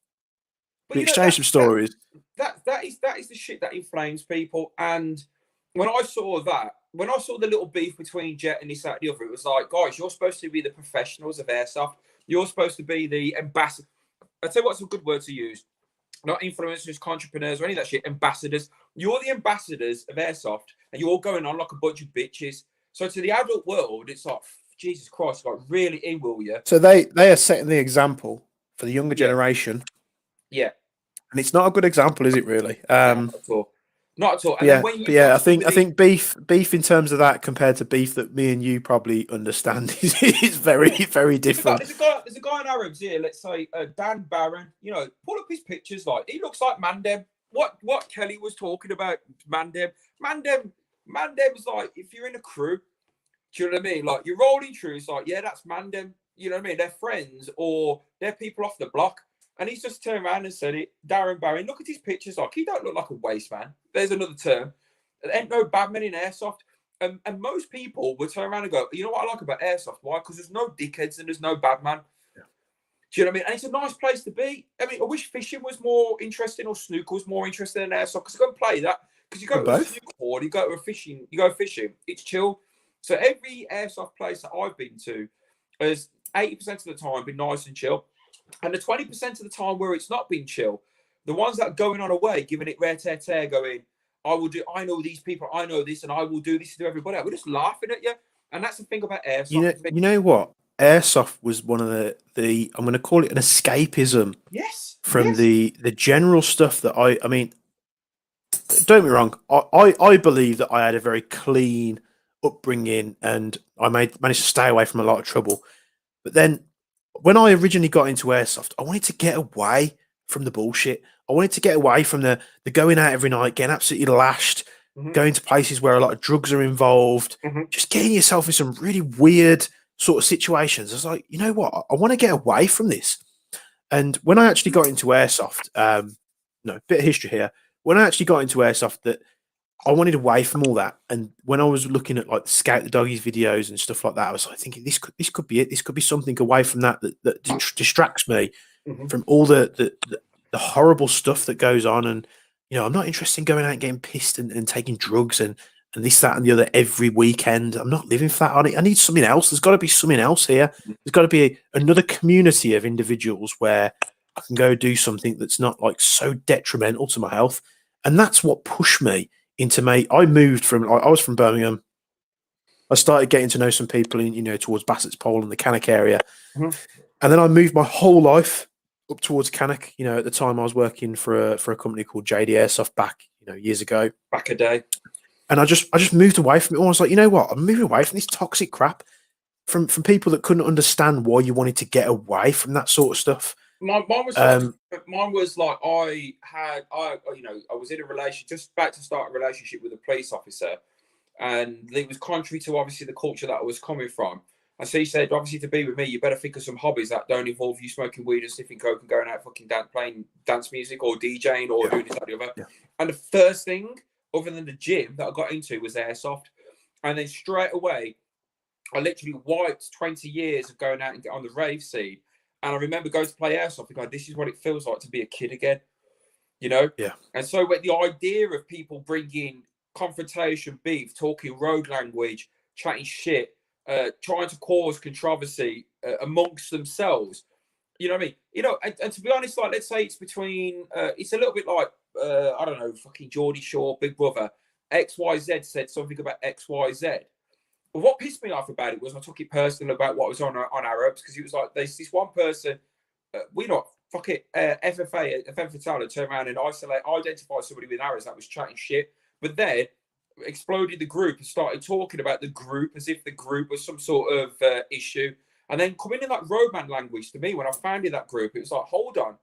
Speaker 1: We exchanged some stories.
Speaker 2: That is the shit that inflames people. And when I saw the little beef between Jet and this, that, and the other, it was like, guys, you're supposed to be the professionals of Airsoft. You're supposed to be the ambassador. I'll tell you what's a good word to use. Not influencers, entrepreneurs, or any of that shit. Ambassadors. You're the ambassadors of Airsoft, and you're all going on like a bunch of bitches. So to the adult world, it's like, Jesus Christ, like, really in, will you?
Speaker 1: So they are setting the example for the younger generation.
Speaker 2: Yeah.
Speaker 1: And it's not a good example, is it really?
Speaker 2: Not at all. Not at all. And
Speaker 1: I think beef in terms of that compared to beef that me and you probably understand is very, very different.
Speaker 2: There's a guy in Arabs here, let's say Dan Barron, pull up his pictures, like, he looks like Mandem. What Kelly was talking about, Mandem's like, if you're in a crew, do you know what I mean? Like, you're rolling through, it's like, yeah, that's Mandem. You know what I mean? They're friends, or they're people off the block. And he's just turned around and said it. Darren Barron, look at his pictures. Like, he don't look like a waste man. There's another term. There ain't no bad men in Airsoft. And most people would turn around and go, you know what I like about Airsoft? Why? Because there's no dickheads and there's no bad man. Yeah. Do you know what I mean? And it's a nice place to be. I mean, I wish fishing was more interesting, or snooker was more interesting than Airsoft. Because you go and play that. Because you go to a snooker board, you go fishing. It's chill. So every Airsoft place that I've been to has 80% of the time been nice and chill. And the 20% of the time where it's not been chill, the ones that are going on away, giving it rare tear, going, I know these people, I know this, and I will do this to everybody. We're just laughing at you. And that's the thing about Airsoft.
Speaker 1: You know what? Airsoft was one of the I'm going to call it an escapism.
Speaker 2: Yes.
Speaker 1: From the general stuff that I mean, don't get me wrong. I believe that I had a very clean upbringing, and I managed to stay away from a lot of trouble. But then when I originally got into airsoft, I wanted to get away from the bullshit. I wanted to get away from the going out every night, getting absolutely lashed,
Speaker 2: Mhm.
Speaker 1: going to places where a lot of drugs are involved,
Speaker 2: Mhm.
Speaker 1: just getting yourself in some really weird sort of situations. I was like, you know what? I want to get away from this. And when I actually got into airsoft, no, bit of history here. When I actually got into airsoft, that I wanted away from all that. And when I was looking at like the Scout the Doggies videos and stuff like that, I was like thinking this could be it. This could be something away from that distracts me
Speaker 2: Mhm.
Speaker 1: from all the horrible stuff that goes on. And I'm not interested in going out and getting pissed and taking drugs and this, that, and the other every weekend. I'm not living for that. I need something else. There's got to be something else here. There's got to be another community of individuals where I can go do something that's not like so detrimental to my health. And that's what pushed me into me. I moved from I was from Birmingham. I started getting to know some people in towards Bassett's Pole and the Cannock area,
Speaker 2: Mhm.
Speaker 1: and then I moved my whole life up towards Cannock. At the time I was working for a company called JD Airsoft back years ago,
Speaker 2: Back a day.
Speaker 1: and I just moved away from it. I was like, you know what? I'm moving away from this toxic crap from people that couldn't understand why you wanted to get away from that sort of stuff.
Speaker 2: Mine was like I was in a relation, just about to start a relationship with a police officer, and it was contrary to obviously the culture that I was coming from. And so he said, obviously, to be with me, you better think of some hobbies that don't involve you smoking weed and sniffing coke and going out fucking playing dance music or DJing or
Speaker 1: Yeah,
Speaker 2: doing this, that, the other.
Speaker 1: yeah,
Speaker 2: And the first thing, other than the gym, that I got into was airsoft. And then straight away, I literally wiped 20 years of going out and get on the rave scene. And I remember going to play airsoft and going, this is what it feels like to be a kid again, you know?
Speaker 1: yeah,
Speaker 2: And so with the idea of people bringing confrontation, beef, talking road language, chatting shit, trying to cause controversy amongst themselves, you know what I mean? And to be honest, like, let's say it's between, it's a little bit like, I don't know, fucking Geordie Shore, Big Brother. XYZ said something about XYZ. But what pissed me off about it was I took it personal about what was on Arabs, because it was like there's this one person, we not fuck it, FFA, FM Fatale turn around and identify somebody with arrows that was chatting shit, but then exploded the group and started talking about the group as if the group was some sort of issue, and then coming in like roadman language to me when I founded that group, it was like, hold on,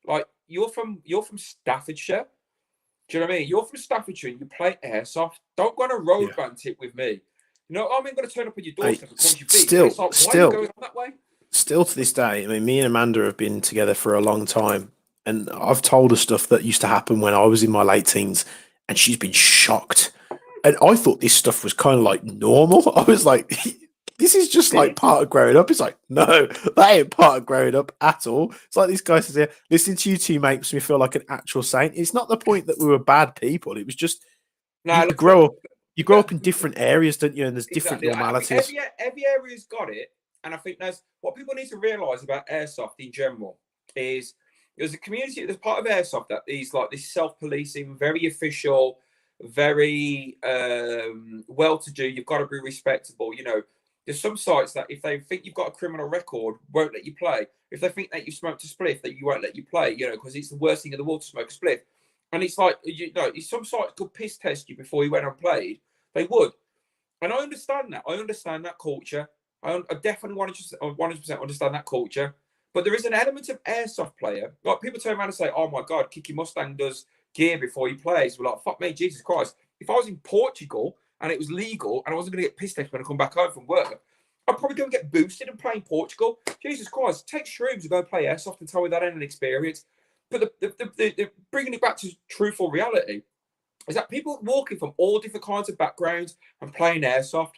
Speaker 2: like you're from Staffordshire. Do you know what I mean? You're from Staffordshire and you play airsoft. Don't go on a road
Speaker 1: yeah.
Speaker 2: band tip with me. I'm going to turn up on your
Speaker 1: Hey,
Speaker 2: doorstep and punch your beef. And
Speaker 1: still,
Speaker 2: it's like, why are you
Speaker 1: still,
Speaker 2: going on that way?
Speaker 1: still to this day, I mean, me and Amanda have been together for a long time, and I've told her stuff that used to happen when I was in my late teens, and she's been shocked. And I thought this stuff was kind of like normal. I was like, this is just like part of growing up. It's like, no, that ain't part of growing up at all. It's like this guy says here, listening to you two makes me feel like an actual saint. It's not the point that we were bad people. It was just
Speaker 2: Now,
Speaker 1: you
Speaker 2: look,
Speaker 1: grow up, you
Speaker 2: you
Speaker 1: grow
Speaker 2: got
Speaker 1: up in different areas, don't you? And there's different
Speaker 2: exactly. I think
Speaker 1: normalities.
Speaker 2: every area's got it, and I think that's what people need to realise about airsoft in general is there's a community, there's part of airsoft that is like this self-policing, very official, very well-to-do. You've got to be respectable. There's some sites that if they think you've got a criminal record, won't let you play. If they think that you smoked a spliff, that you won't let you play. Because it's the worst thing in the world to smoke a spliff. And it's like, if some sites could piss test you before you went and played, they would. And I understand that. I understand that culture. I definitely 100% understand that culture. But there is an element of airsoft player. Like, people turn around and say, oh my God, Kiki Mustang does gear before he plays. We're like, fuck me, Jesus Christ. If I was in Portugal and it was legal and I wasn't going to get pissed off when I come back home from work, I'd probably go and get boosted and play in Portugal. Jesus Christ, take shrooms and go and play airsoft and tell me that ain't an experience. But the bringing it back to truthful reality is that people walking from all different kinds of backgrounds and playing airsoft.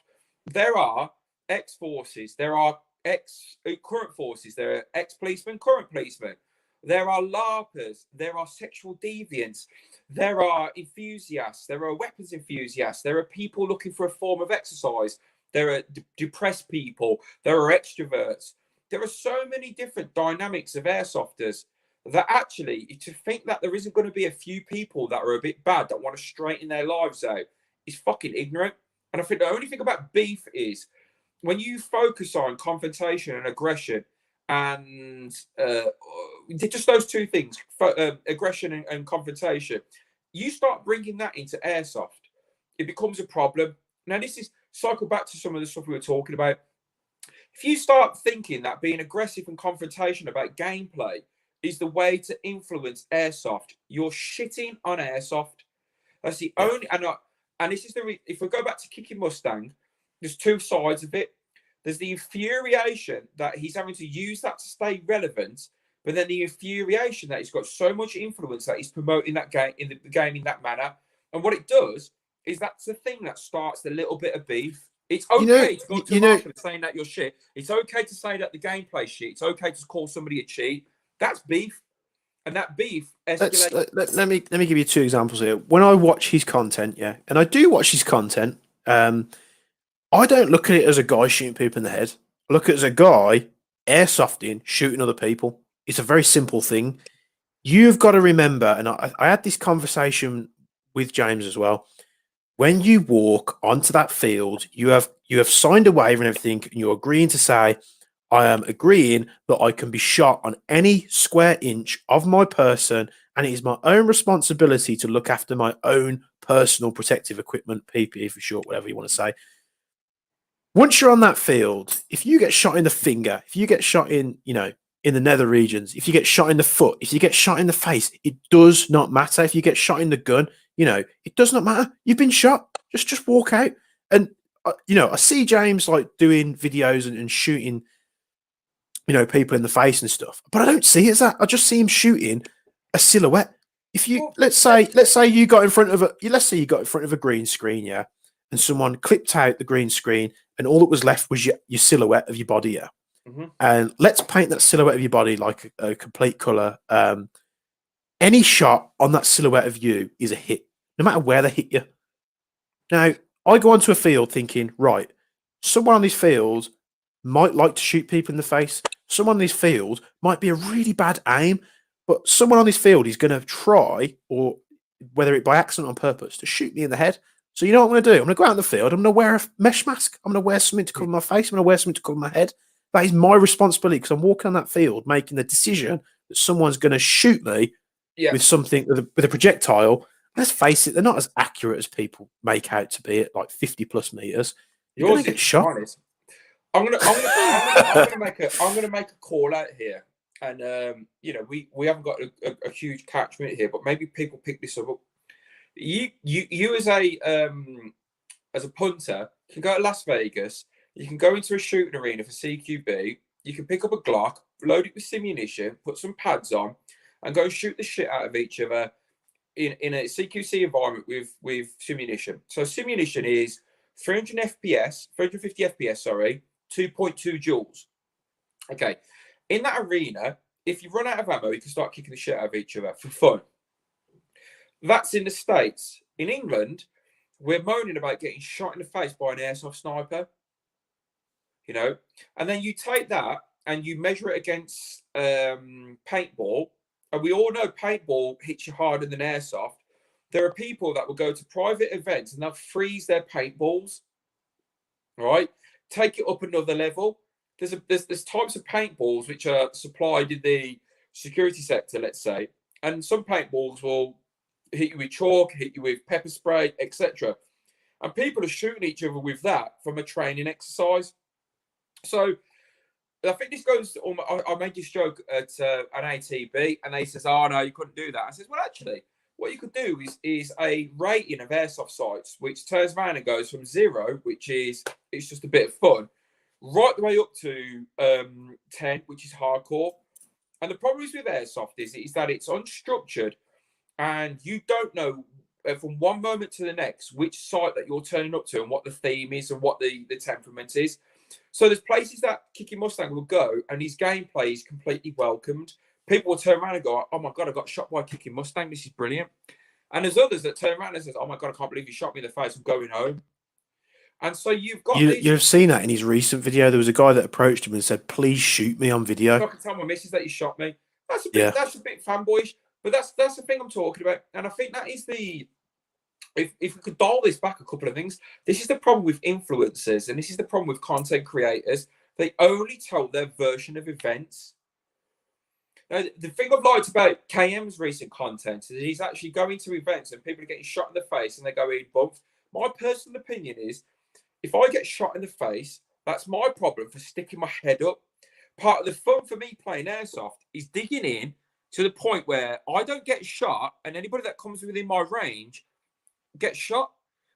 Speaker 2: There are ex-forces, there are current forces, there are ex-policemen, current policemen. There are LARPers, there are sexual deviants, there are enthusiasts, there are weapons enthusiasts, there are people looking for a form of exercise, there are depressed people, there are extroverts. There are so many different dynamics of airsofters that actually, to think that there isn't going to be a few people that are a bit bad that want to straighten their lives out is fucking ignorant. And I think the only thing about beef is when you focus on confrontation and aggression and just those two things, aggression and confrontation, you start bringing that into airsoft, it becomes a problem. Now, this is cycle back to some of the stuff we were talking about. If you start thinking that being aggressive and confrontation about gameplay is the way to influence Airsoft, you're shitting on Airsoft. That's the only, and this is if we go back to Kicking Mustang, there's two sides of it. There's the infuriation that he's having to use that to stay relevant, but then the infuriation that he's got so much influence that he's promoting that game in the game in that manner. And what it does is that's the thing that starts the little bit of beef. It's okay to go to a market saying that you're shit. It's okay to say that the gameplay shit. It's okay to call somebody a cheat. That's beef. And that beef escalates.
Speaker 1: Let me give you two examples here. When I watch his content, and I do watch his content, I don't look at it as a guy shooting people in the head. I look at it as a guy airsofting, shooting other people. It's a very simple thing. You've got to remember, and I had this conversation with James as well. When you walk onto that field, you have signed a waiver and everything, and you're agreeing to say, I am agreeing that I can be shot on any square inch of my person, and it is my own responsibility to look after my own personal protective equipment, PPE for short, whatever you want to say. Once you're on that field, if you get shot in the finger, if you get shot in the nether regions, if you get shot in the foot, if you get shot in the face, it does not matter. If you get shot in the gun, it does not matter. You've been shot. Just walk out. And I see James like doing videos and shooting, people in the face and stuff, but I don't see it as that. I just see him shooting a silhouette. If you let's say you got in front of a green screen, and someone clipped out the green screen, and all that was left was your silhouette of your body,
Speaker 2: Mm-hmm.
Speaker 1: And let's paint that silhouette of your body like a complete color. Any shot on that silhouette of you is a hit, no matter where they hit you. Now, I go onto a field thinking, right, someone on this field might like to shoot people in the face. Someone on this field might be a really bad aim, but someone on this field is going to try, or whether it by accident or on purpose, to shoot me in the head. So you know what I'm going to do? I'm going to go out in the field. I'm going to wear a mesh mask. I'm going to wear something to cover my face. I'm going to wear something to cover my head. That is my responsibility because I'm walking on that field making the decision that someone's going to shoot me with something, with a projectile. Let's face it, they're not as accurate as people make out to be at like 50 plus meters. You're going to get shot.
Speaker 2: Honest. I'm gonna make a call out here, and we haven't got a huge catchment here, but maybe people pick this up. You as a punter can go to Las Vegas. You can go into a shooting arena for CQB. You can pick up a Glock, load it with simunition, put some pads on, and go shoot the shit out of each other in a CQC environment with simunition. So simunition is 350 FPS, sorry, 2.2 joules. Okay. In that arena, if you run out of ammo, you can start kicking the shit out of each other for fun. That's in the States. In England, we're moaning about getting shot in the face by an airsoft sniper. And then you take that and you measure it against paintball. And we all know paintball hits you harder than airsoft. There are people that will go to private events and they'll freeze their paintballs. Right? Take it up another level. There's types of paintballs which are supplied in the security sector, let's say, and some paintballs will hit you with chalk, hit you with pepper spray, etc. And people are shooting each other with that from a training exercise. So I think this goes. I made this joke at an ATB, and they says, "Oh no, you couldn't do that." I says, "Well, actually, what you could do is a rating of airsoft sites, which turns around and goes from 0, which is it's just a bit of fun, right the way up to 10, which is hardcore. And the problem is with airsoft is that it's unstructured, and you don't know from one moment to the next which site that you're turning up to and what the theme is and what the temperament is. So there's places that Kicking Mustang will go, and his gameplay is completely welcomed. People will turn around and go, "Oh my god, I got shot by Kicking Mustang. This is brilliant." And there's others that turn around and says, "Oh my god, I can't believe you shot me in the face. I'm going home." And so you've got
Speaker 1: you've seen that in his recent video. There was a guy that approached him and said, "Please shoot me on video."
Speaker 2: I can tell my missus that he shot me. That's a bit fanboyish, but that's the thing I'm talking about. And I think that is the. If we could dial this back a couple of things, this is the problem with influencers, and this is the problem with content creators. They only tell their version of events. Now, the thing I've liked about KM's recent content is he's actually going to events and people are getting shot in the face and they're going bumped. My personal opinion is, if I get shot in the face, That's my problem for sticking my head up. Part of the fun for me playing Airsoft is digging in to the point where I don't get shot, and anybody that comes within my range gets shot.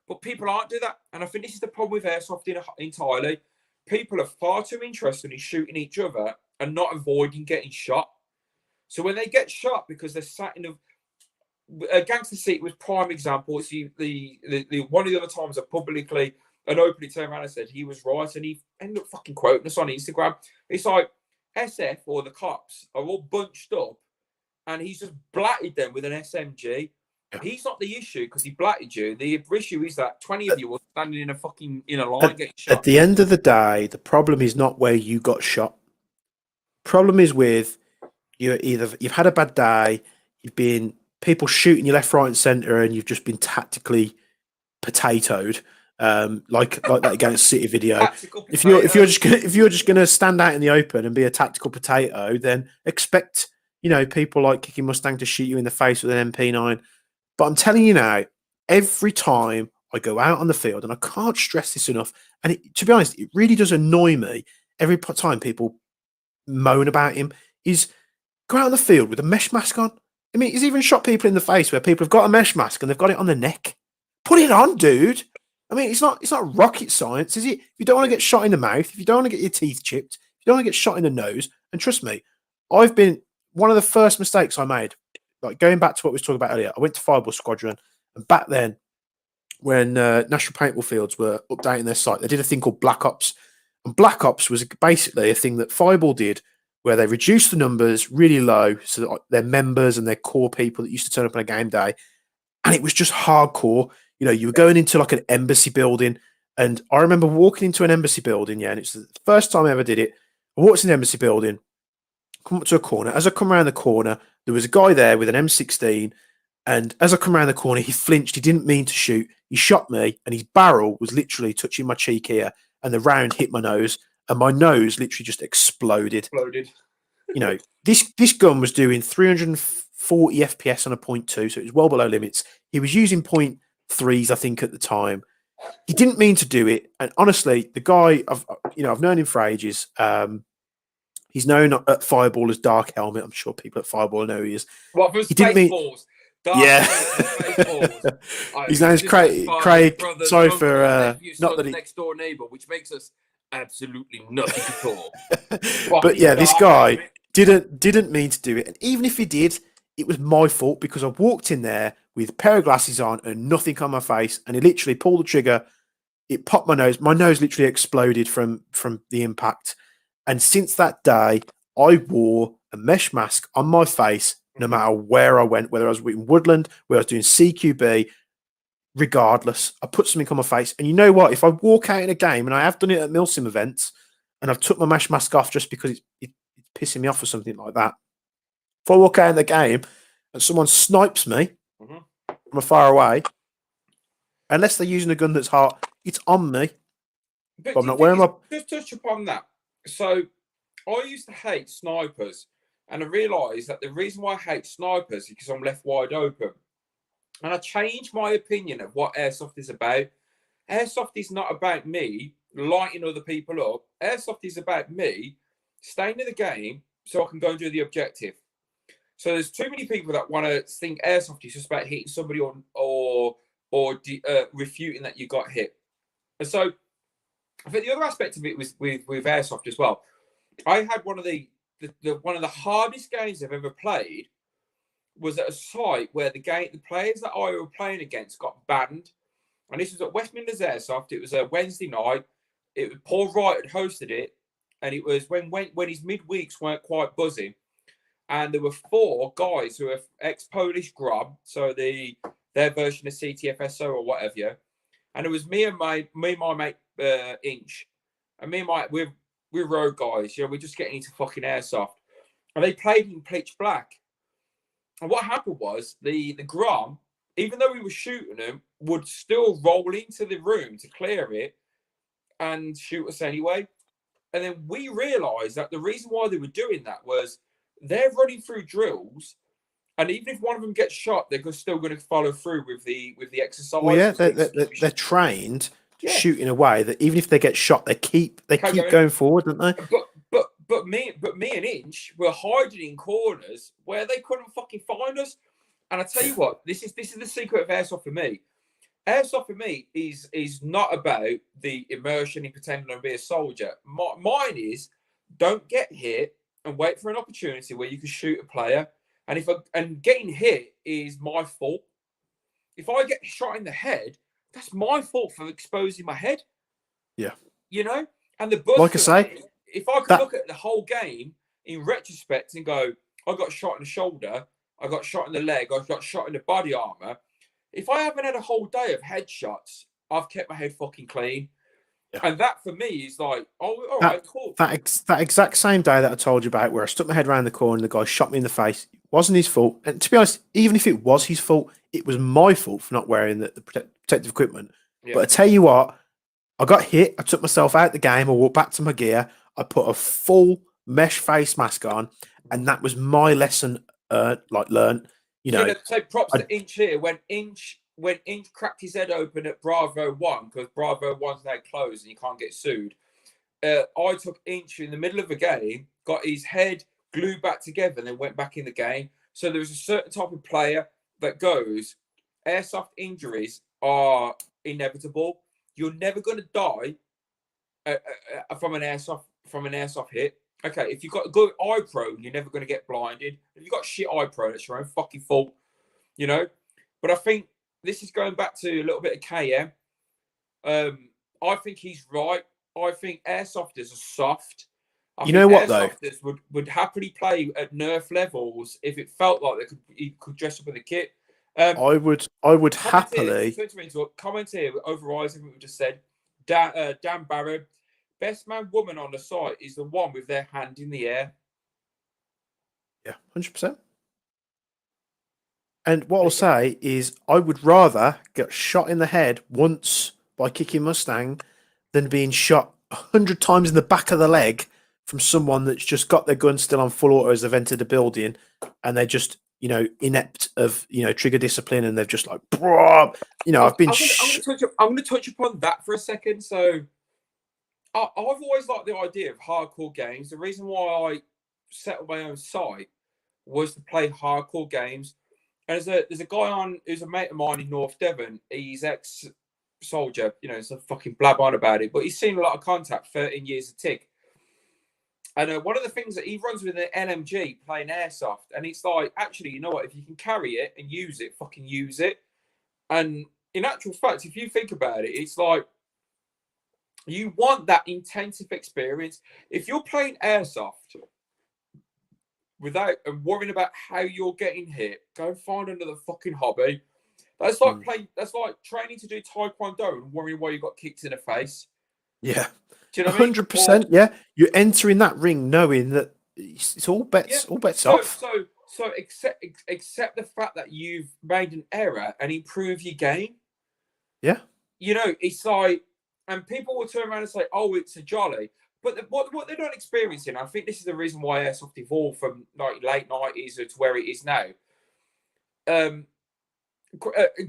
Speaker 2: But people aren't do that. And I think this is the problem with Airsoft entirely. People are far too interested in shooting each other and not avoiding getting shot. So when they get shot because they're sat in a gangster seat was prime example. It's the one of the other times I publicly and openly turned around and said he was right, and he ended up fucking quoting us on Instagram. It's like SF or the cops are all bunched up, and he's just blatted them with an SMG. Yeah. He's not the issue because he blatted you. The issue is that 20 of you were standing in a line getting shot.
Speaker 1: At the end of the day, the problem is not where you got shot. Problem is with you've had a bad day, you've been people shooting you left, right, and centre, and you've just been tactically potatoed, like that against City video. If you're just gonna stand out in the open and be a tactical potato, then expect people like Kicking Mustang to shoot you in the face with an MP9. But I'm telling you now, every time I go out on the field, and I can't stress this enough, and to be honest, it really does annoy me every time people moan about him, is go out on the field with a mesh mask on. I mean, he's even shot people in the face where people have got a mesh mask and they've got it on the neck. Put it on, dude. I mean, it's not rocket science, is it? If you don't want to get shot in the mouth, if you don't want to get your teeth chipped, if you don't want to get shot in the nose, and trust me, I've been one of the first mistakes I made, like going back to what we were talking about earlier. I went to Fireball Squadron, and back then, when National Paintball Fields were updating their site, they did a thing called Black Ops. And Black Ops was basically a thing that Fireball did where they reduced the numbers really low so that their members and their core people that used to turn up on a game day, and it was just hardcore. You were going into like an embassy building, and I remember walking into an embassy building, and it's the first time I ever did it. I walked in the embassy building, come up to a corner. As I come around the corner, there was a guy there with an M16, and as I come around the corner, he flinched. He didn't mean to shoot. He shot me, and his barrel was literally touching my cheek here, and the round hit my nose, and my nose literally just exploded. This gun was doing 340 FPS on a 0.2, so it was well below limits. He was using 0.3s, I think, at the time. He didn't mean to do it, and honestly, the guy I've known him for ages. He's known at Fireball as Dark Helmet. I'm sure people at Fireball know who he is.
Speaker 2: What for Spaceballs?
Speaker 1: Yeah. His name's Craig. Sorry for
Speaker 2: not the next door neighbor, which makes us absolutely nothing at all.
Speaker 1: But yeah, this guy didn't mean to do it, and even if he did, it was my fault because I walked in there with a pair of glasses on and nothing on my face, and he literally pulled the trigger. It popped my nose. My nose literally exploded from the impact. And since that day, I wore a mesh mask on my face no matter where I went, whether I was in Woodland, where I was doing CQB, regardless. I put something on my face. And you know what? If I walk out in a game, and I have done it at Milsim events, and I've took my mesh mask off just because it's pissing me off or something like that. If I walk out in the game and someone snipes me from far away, unless they're using a gun that's hot, it's on me.
Speaker 2: But I'm not wearing my... Just touch upon that. So I used to hate snipers, and I realised that the reason why I hate snipers is because I'm left wide open. And I changed my opinion of what Airsoft is about. Airsoft is not about me lighting other people up. Airsoft is about me staying in the game so I can go and do the objective. So there's too many people that want to think Airsoft is just about hitting somebody or refuting that you got hit. And so I think the other aspect of it was with Airsoft as well. I had one of the hardest games I've ever played was at a site where the players that I were playing against got banned. And this was at West Midlands Airsoft. It was a Wednesday night. It was Paul Wright had hosted it, and it was when his midweeks weren't quite buzzing. And there were 4 guys who were ex-Polish Grob, so their version of CTFSO or whatever. And it was me and my mate Inch, and we're road guys. We're just getting into fucking Airsoft, and they played in pitch black. And what happened was the Grom, even though we were shooting them, would still roll into the room to clear it and shoot us anyway. And then we realised that the reason why they were doing that was they're running through drills, and even if one of them gets shot, they're still going to follow through with the exercise.
Speaker 1: Well, yeah, they're trained shoot in a way that even if they get shot, they keep going forward, don't they?
Speaker 2: But me and Inch were hiding in corners where they couldn't fucking find us. And I tell you what, this is the secret of airsoft for me. Airsoft for me is not about the immersion in pretending to be a soldier. Mine is don't get hit and wait for an opportunity where you can shoot a player. And getting hit is my fault. If I get shot in the head, that's my fault for exposing my head.
Speaker 1: Yeah.
Speaker 2: You know? And the buzz,
Speaker 1: like I say,
Speaker 2: if I could look at the whole game in retrospect and go, I got shot in the shoulder, I got shot in the leg, I got shot in the body armor. If I haven't had a whole day of headshots, I've kept my head fucking clean. Yeah. And that for me is like, oh, all right, cool.
Speaker 1: That exact same day that I told you about, where I stuck my head around the corner and the guy shot me in the face, it wasn't his fault. And to be honest, even if it was his fault, it was my fault for not wearing the protective equipment. Yeah. But I tell you what, I got hit. I took myself out the game. I walked back to my gear. I put a full mesh face mask on, and that was my lesson. Learned. You know,
Speaker 2: so props to Inch here. When Inch cracked his head open at Bravo 1, because Bravo 1's now closed and you can't get sued. I took Inch in the middle of a game, got his head glued back together, and then went back in the game. So there was a certain type of player that goes, airsoft injuries are inevitable. You're never going to die from an airsoft hit. Okay, if you've got a good eye pro, you're never going to get blinded. If you've got shit eye pro, that's your own fucking fault, you know. But I think this is going back to a little bit of KM. I think he's right. I think airsofters are soft.
Speaker 1: You know what though?
Speaker 2: Airsofters would happily play at nerf levels if it felt like he could dress up in the kit.
Speaker 1: I would happily.
Speaker 2: Comment here overrides everything we just said. Dan Barrow, best man woman on the site is the one with their hand in the air.
Speaker 1: Yeah, 100%. And what I'll say is, I would rather get shot in the head once by kicking Mustang than being shot 100 times in the back of the leg from someone that's just got their gun still on full auto as they've entered the building, and they're just, you know, inept of, you know, trigger discipline, and they've just like, bro, you know, I've been.
Speaker 2: I'm going to touch upon that for a second. So, I've always liked the idea of hardcore games. The reason why I set up my own site was to play hardcore games. And there's a guy on who's a mate of mine in North Devon. He's ex-soldier, you know, it's a fucking blab on about it, but he's seen a lot of contact, 13 years of tick. And one of the things that he runs with an LMG playing airsoft, and it's like, actually, you know what? If you can carry it and use it, fucking use it. And in actual fact, if you think about it, it's like you want that intensive experience. If you're playing airsoft without worrying about how you're getting hit, go find another fucking hobby. That's like that's like training to do taekwondo and worrying why you got kicked in the face.
Speaker 1: Yeah.
Speaker 2: Do you know what I mean?
Speaker 1: 100%. Yeah. You're entering that ring knowing that it's all bets off.
Speaker 2: So accept the fact that you've made an error and improve your game.
Speaker 1: Yeah.
Speaker 2: You know, it's like, and people will turn around and say, oh, it's a jolly. But what they're not experiencing, I think this is the reason why airsoft evolved from like late 90s to where it is now.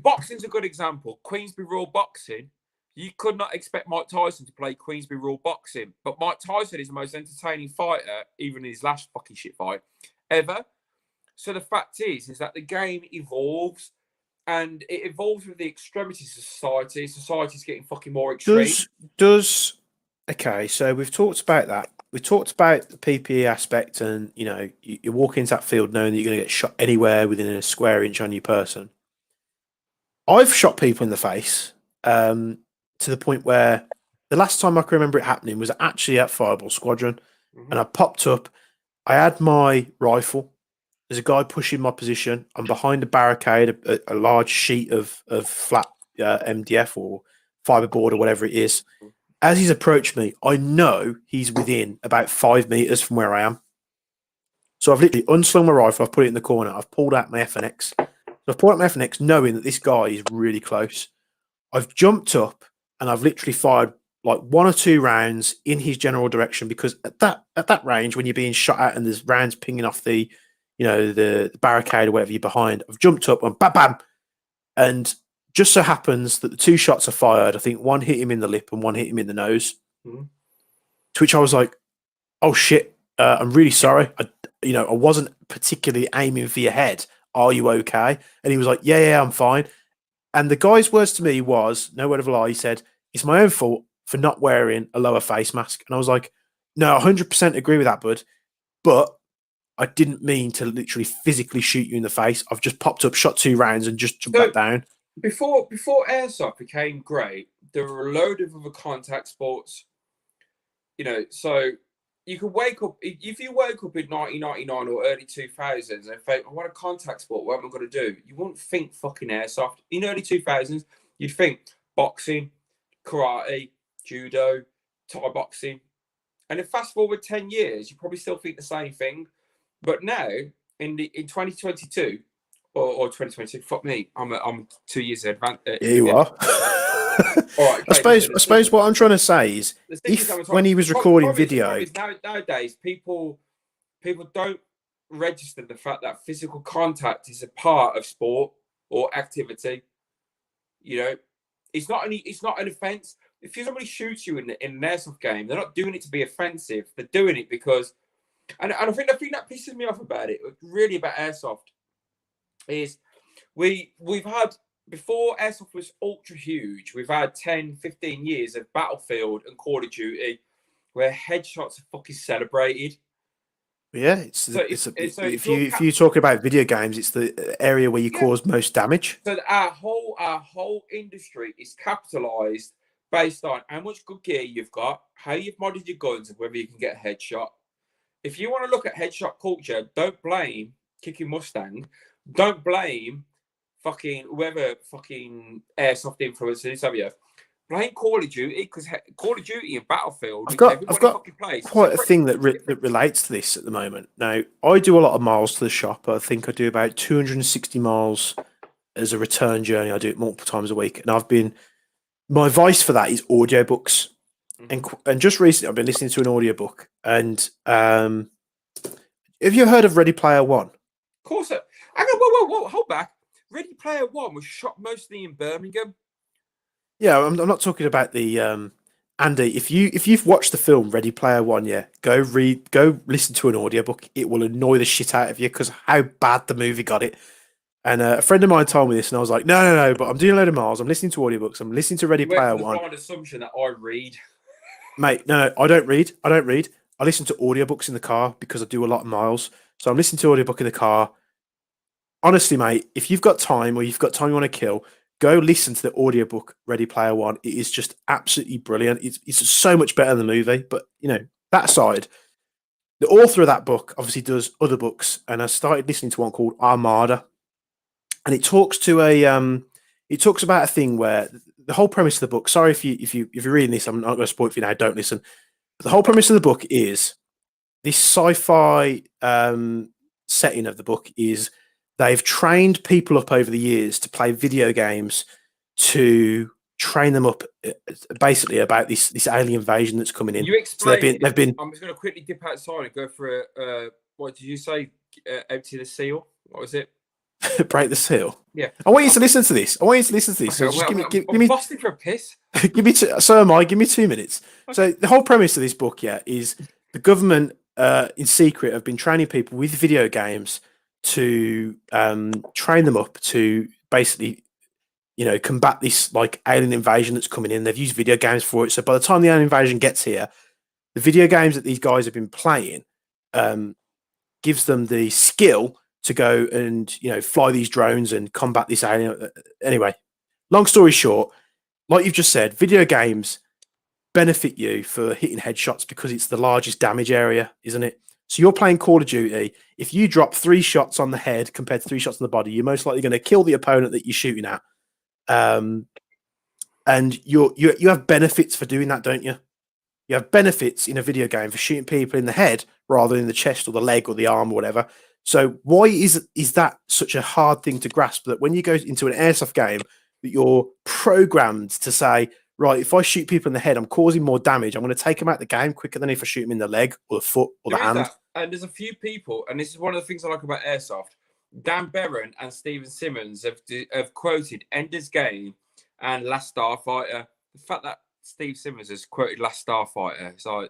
Speaker 2: Boxing's a good example. Queensberry Rule Boxing. You could not expect Mike Tyson to play Queensberry Rule Boxing, but Mike Tyson is the most entertaining fighter, even in his last fucking shit fight, ever. So the fact is that the game evolves, and it evolves with the extremities of society. Society's getting fucking more extreme.
Speaker 1: Okay, so we've talked about that. We talked about the PPE aspect, and you know, you walk into that field knowing that you're going to get shot anywhere within a square inch on your person. I've shot people in the face to the point where the last time I can remember it happening was actually at Fireball Squadron, and I popped up. I had my rifle. There's a guy pushing my position. I'm behind a barricade, a large sheet of flat MDF or fiberboard or whatever it is. As he's approached me, I know he's within about 5 meters from where I am. So I've literally unslung my rifle. I've put it in the corner. I've pulled out my FNX. So I've pulled out my FNX knowing that this guy is really close. I've jumped up and I've literally fired like 1 or 2 rounds in his general direction, because at that range, when you're being shot at and there's rounds pinging off the, you know, the barricade or whatever you're behind, I've jumped up and bam, bam. And just so happens that the 2 shots are fired. I think one hit him in the lip and one hit him in the nose.
Speaker 2: Mhm.
Speaker 1: To which I was like, "Oh shit, I'm really sorry. I wasn't particularly aiming for your head. Are you okay?" And he was like, "Yeah, I'm fine." And the guy's words to me was, no word of a lie, he said, "It's my own fault for not wearing a lower face mask." And I was like, "No, 100% agree with that, bud. But I didn't mean to literally physically shoot you in the face. I've just popped up, shot 2 rounds, and just jumped
Speaker 2: So
Speaker 1: back down."
Speaker 2: before airsoft became great, there were a load of other contact sports. So you could wake up if you woke up in 1999 or early 2000s and think, "I want a contact sport. What am I going to do?" You wouldn't think fucking airsoft. In early 2000s, you'd think boxing, karate, judo, Thai boxing, and then fast forward 10 years, you probably still think the same thing. But now in 2022 or 2022, fuck me, I'm 2 years advanced.
Speaker 1: Yeah, you are.
Speaker 2: All right,
Speaker 1: I
Speaker 2: okay.
Speaker 1: suppose what I'm trying to say is,
Speaker 2: The thing is,
Speaker 1: if when he was recording video,
Speaker 2: nowadays people don't register the fact that physical contact is a part of sport or activity. It's not an offense. If somebody shoots you in an airsoft game, they're not doing it to be offensive. They're doing it because, and I think the thing that pisses me off about it, really about airsoft, is we've had, before airsoft was ultra huge, we've had 10, 15 years of Battlefield and Call of Duty where headshots are fucking celebrated.
Speaker 1: yeah, if you talk about video games, it's the area where you cause most damage.
Speaker 2: So our whole industry is capitalized based on how much good gear you've got, how you've modded your guns, and whether you can get a headshot. If you want to look at headshot culture, don't blame Kicking Mustang. Don't blame fucking whoever fucking airsoft influencers have you. Blame Call of Duty, because Call of Duty and Battlefield,
Speaker 1: I've got
Speaker 2: fucking plays.
Speaker 1: quite a thing that relates to this at the moment. Now, I do a lot of miles to the shop. I think I do about 260 miles as a return journey. I do it multiple times a week, and my vice for that is audiobooks. And just recently, I've been listening to an audiobook. And have you heard of Ready Player One?
Speaker 2: Of course. Whoa, hold back. Ready Player One was shot mostly in Birmingham.
Speaker 1: Yeah, I'm not talking about the Andy. If you've watched the film Ready Player One, yeah, go listen to an audiobook. It will annoy the shit out of you because how bad the movie got it. And a friend of mine told me this, and I was like, no, but I'm doing a load of miles. I'm listening to audiobooks. I'm listening to Ready Player One.
Speaker 2: Blind assumption that I read.
Speaker 1: Mate, no, I don't read. I listen to audiobooks in the car because I do a lot of miles. So I'm listening to audiobook in the car. Honestly, mate, if you've got time or you've got time you want to kill, go listen to the audiobook Ready Player One. It is just absolutely brilliant. It's so much better than the movie. But, that aside, the author of that book obviously does other books. And I started listening to one called Armada. And it talks about a thing where the whole premise of the book, sorry if you're reading this, I'm not going to spoil it for you now, don't listen. But the whole premise of the book is this sci-fi setting of the book is they've trained people up over the years to play video games to train them up basically about this alien invasion that's coming in.
Speaker 2: You explain.
Speaker 1: So they've been.
Speaker 2: I'm just going to quickly dip outside and go for what did you say? Empty the seal. What was it?
Speaker 1: Break the seal.
Speaker 2: Yeah.
Speaker 1: I want you to listen to this. So just give me
Speaker 2: busting for a piss.
Speaker 1: Give me so am I. Give me 2 minutes. Okay. So the whole premise of this book, is the government in secret have been training people with video games to train them up to basically, combat this like alien invasion that's coming in. They've used video games for it. So by the time the alien invasion gets here, the video games that these guys have been playing gives them the skill to go and fly these drones and combat this alien. Anyway, long story short, like you've just said, video games benefit you for hitting headshots because it's the largest damage area, isn't it? So you're playing Call of Duty. If you drop 3 shots on the head compared to 3 shots on the body, you're most likely going to kill the opponent that you're shooting at. And you have benefits for doing that, don't you? You have benefits in a video game for shooting people in the head rather than in the chest or the leg or the arm or whatever. So why is that such a hard thing to grasp, that when you go into an airsoft game that you're programmed to say, right, if I shoot people in the head, I'm causing more damage. I'm going to take them out of the game quicker than if I shoot them in the leg or the foot or the hand.
Speaker 2: And there's a few people, and this is one of the things I like about airsoft. Dan Barron and Stephen Simmons have quoted Ender's Game and Last Starfighter. The fact that Steve Simmons has quoted Last Starfighter, so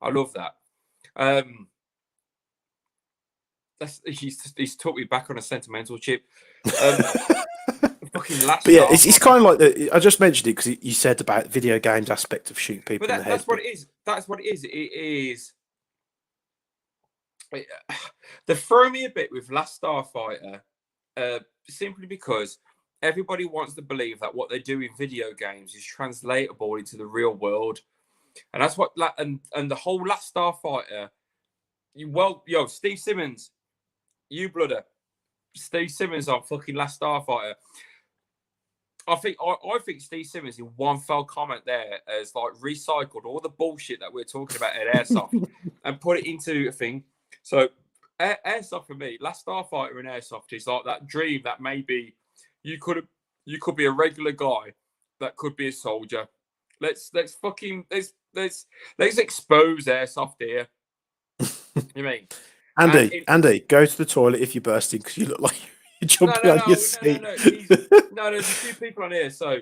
Speaker 2: I love that. He's took me back on a sentimental chip. Fucking Last
Speaker 1: But yeah,
Speaker 2: Starfighter.
Speaker 1: it's kind of like I just mentioned it because you said about the video games aspect of shooting people in the head.
Speaker 2: That's what it is. That's what it is. It is. They throw me a bit with Last Starfighter, simply because everybody wants to believe that what they do in video games is translatable into the real world, and that's what. And the whole Last Starfighter. Steve Simmons, you blooder, Steve Simmons on fucking Last Starfighter. I think Steve Simmons in one fell comment there has like recycled all the bullshit that we're talking about at Airsoft and put it into a thing. So Airsoft for me, Last Starfighter and Airsoft is like that dream that maybe you could be a regular guy that could be a soldier. Let's expose Airsoft here. You mean?
Speaker 1: Andy, go to the toilet if you're bursting because you look like you're jumping on your seat.
Speaker 2: No, there's a few people on here. So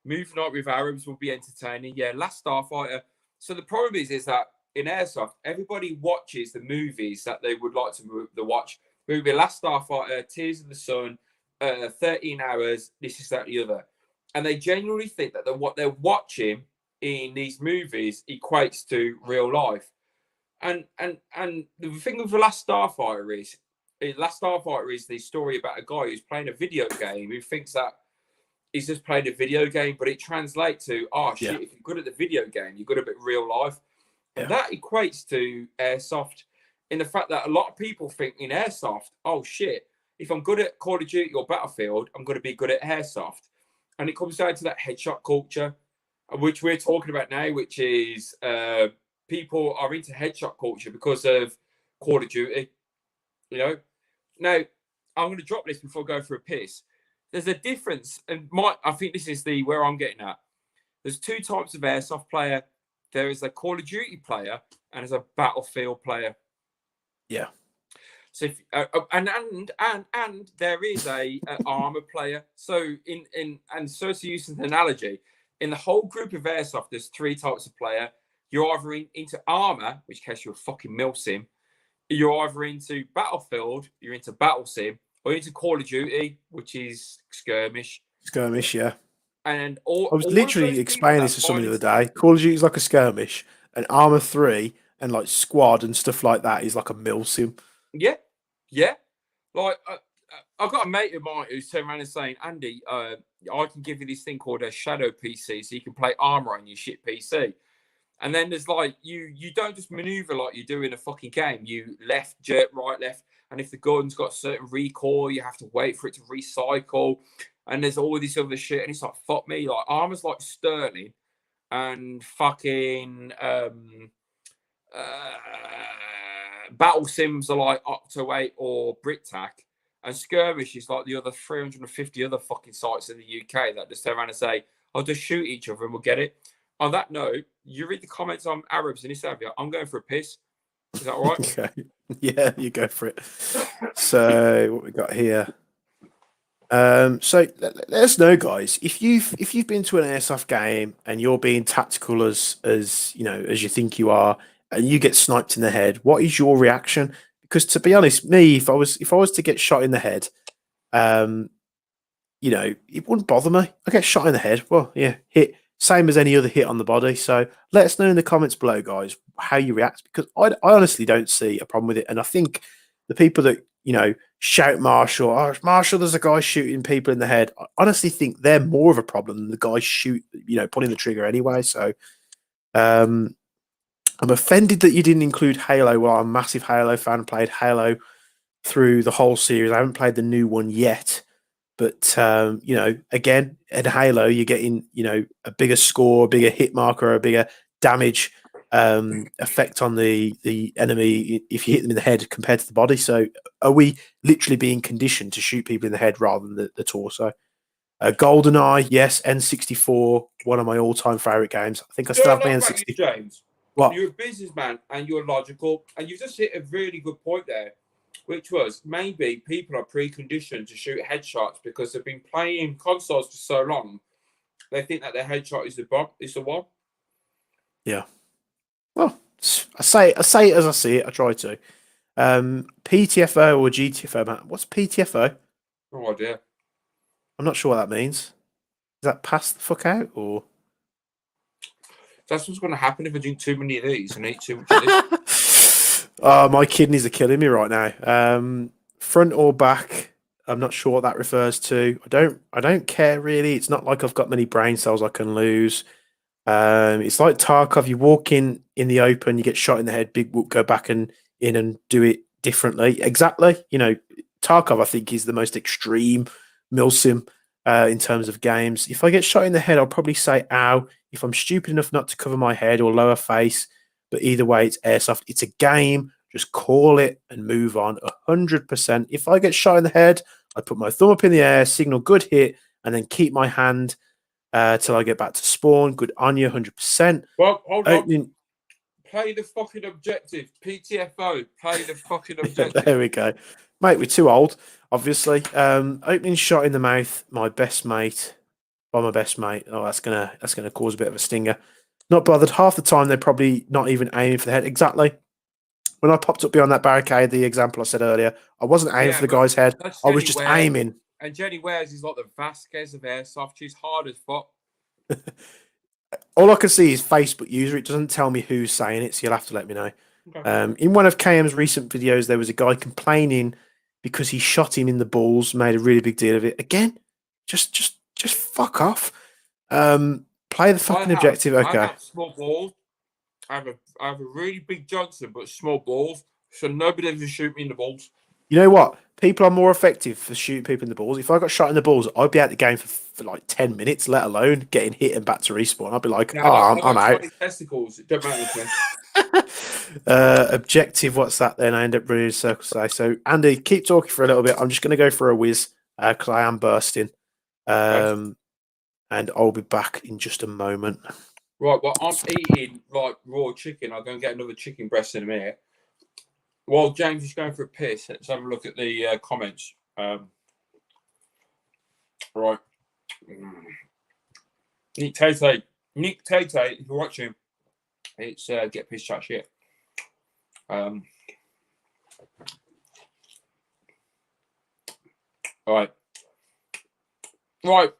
Speaker 2: moving on with Arabs will be entertaining. Yeah, Last Starfighter. So the problem is that in Airsoft, everybody watches the movies that they would like to watch. Movie Last Starfighter, Tears of the Sun, 13 Hours, this is that, the other. And they genuinely think that what they're watching in these movies equates to real life. And the thing with the Last Starfighter is the story about a guy who's playing a video game who thinks that he's just playing a video game, but it translates to, if you're good at the video game, you're good at real life. And that equates to Airsoft in the fact that a lot of people think in Airsoft, oh shit, if I'm good at Call of Duty or Battlefield, I'm going to be good at Airsoft. And it comes down to that headshot culture, which we're talking about now, which is people are into headshot culture because of Call of Duty. You know, now I'm going to drop this before I go for a piss. There's a difference, and I think this is where I'm getting at. There's two types of Airsoft player. There is a Call of Duty player and there's a Battlefield player.
Speaker 1: Yeah.
Speaker 2: So and there is a armor player. So so to use an analogy, in the whole group of Airsoft, there's three types of player. You're either into armor, which case you're a fucking milsim. You're either into Battlefield, you're into Battle Sim, or into Call of Duty, which is skirmish.
Speaker 1: Skirmish, yeah.
Speaker 2: And
Speaker 1: I was literally explaining this to somebody the other day. Call of Duty is like a skirmish, and Armor 3 and like Squad and stuff like that is like a milsim.
Speaker 2: Yeah. Like I've got a mate of mine who's turned around and saying, Andy, I can give you this thing called a shadow PC, so you can play armor on your shit PC. And then there's like you don't just maneuver like you do in a fucking game. You left, jerk, right, left. And if the gun's got a certain recoil, you have to wait for it to recycle. And there's all this other shit. And it's like, fuck me. Like, armor's like Sterling. And fucking Battle Sims are like Octo 8 or BritTac. And Skirmish is like the other 350 other fucking sites in the UK that just turn around and say, I'll just shoot each other and we'll get it. On that note, you read the comments on Arabs in this area. I'm going for a piss. Is that all right?
Speaker 1: Okay. Yeah, you go for it. So what we got here? So let us know, guys, if you've been to an Airsoft game and you're being tactical as you know as you think you are, and you get sniped in the head, what is your reaction? Because to be honest, me, if I was to get shot in the head, you know, it wouldn't bother me. I get shot in the head. Well, yeah, hit. Same as any other hit on the body. So let us know in the comments below, guys, how you react, because I honestly don't see a problem with it. And I think the people that, you know, shout Marshall, oh, Marshall, there's a guy shooting people in the head. I honestly think they're more of a problem than the guy pulling the trigger anyway. So I'm offended that you didn't include Halo. Well, I'm a massive Halo fan, played Halo through the whole series. I haven't played the new one yet. But, you know, again, in Halo, you're getting, you know, a bigger score, a bigger hit marker, a bigger damage effect on the enemy if you hit them in the head compared to the body. So are we literally being conditioned to shoot people in the head rather than the torso? GoldenEye, yes. N64, one of my all-time favourite games. I think I still have my N64.
Speaker 2: James, what? You're a businessman and you're logical. And you've just hit a really good point there. which was maybe people are preconditioned to shoot headshots because they've been playing consoles for so long. They think that their headshot is the bomb. Is the one.
Speaker 1: Yeah. Well, I say it as I see it. I try to. PTFO or GTFO, man. What's PTFO?
Speaker 2: No idea.
Speaker 1: I'm not sure what that means. Is that pass the fuck out or?
Speaker 2: That's what's going to happen if I drink too many of these and eat too much of this.
Speaker 1: Oh, my kidneys are killing me right now. Front or back? I'm not sure what that refers to. I don't care really. It's not like I've got many brain cells I can lose. It's like Tarkov. You walk in the open, you get shot in the head. Big Whoop go back and in and do it differently. Exactly. You know, Tarkov I think is the most extreme milsim in terms of games. If I get shot in the head, I'll probably say ow. If I'm stupid enough not to cover my head or lower face, but either way, it's airsoft. It's a game. Just call it and move on. 100%. If I get shot in the head, I put my thumb up in the air, signal good hit, and then keep my hand till I get back to spawn. Good on you, 100%.
Speaker 2: Well, hold
Speaker 1: Opening...
Speaker 2: on. Play the fucking objective. PTFO. Play the fucking objective.
Speaker 1: There we go. Mate, we're too old, obviously. Opening shot in the mouth, my best mate. By my best mate. Oh, that's gonna cause a bit of a stinger. Not bothered. Half the time they're probably not even aiming for the head. Exactly. When I popped up behind that barricade, the example I said earlier, I wasn't aiming for the guy's head. I was just aiming.
Speaker 2: And Jenny Wares is like the Vasquez of airsoft. She's hard as fuck.
Speaker 1: All I can see is Facebook user. It doesn't tell me who's saying it, so you'll have to let me know. Okay. In one of KM's recent videos, there was a guy complaining because he shot him in the balls, made a really big deal of it. Again, just fuck off. Play the fucking objective. Okay.
Speaker 2: I have small balls. I have a really big Johnson, but small balls, so nobody ever shoot me in the balls.
Speaker 1: You know what? People are more effective for shooting people in the balls. If I got shot in the balls, I'd be out the game for like 10 minutes, let alone getting hit and back to respawn. I'd be like, I'm out.
Speaker 2: Testicles. It don't matter to me.
Speaker 1: Objective, what's that then? I end up running in circles today. So, Andy, keep talking for a little bit. I'm just going to go for a whiz because I am bursting. And I'll be back in just a moment.
Speaker 2: Right, well, I'm eating like raw chicken. I'll go and get another chicken breast in a minute. While James is going for a piss, let's have a look at the comments. Right. Nick Tate, if you're watching, it's get pissed chat shit. Right. One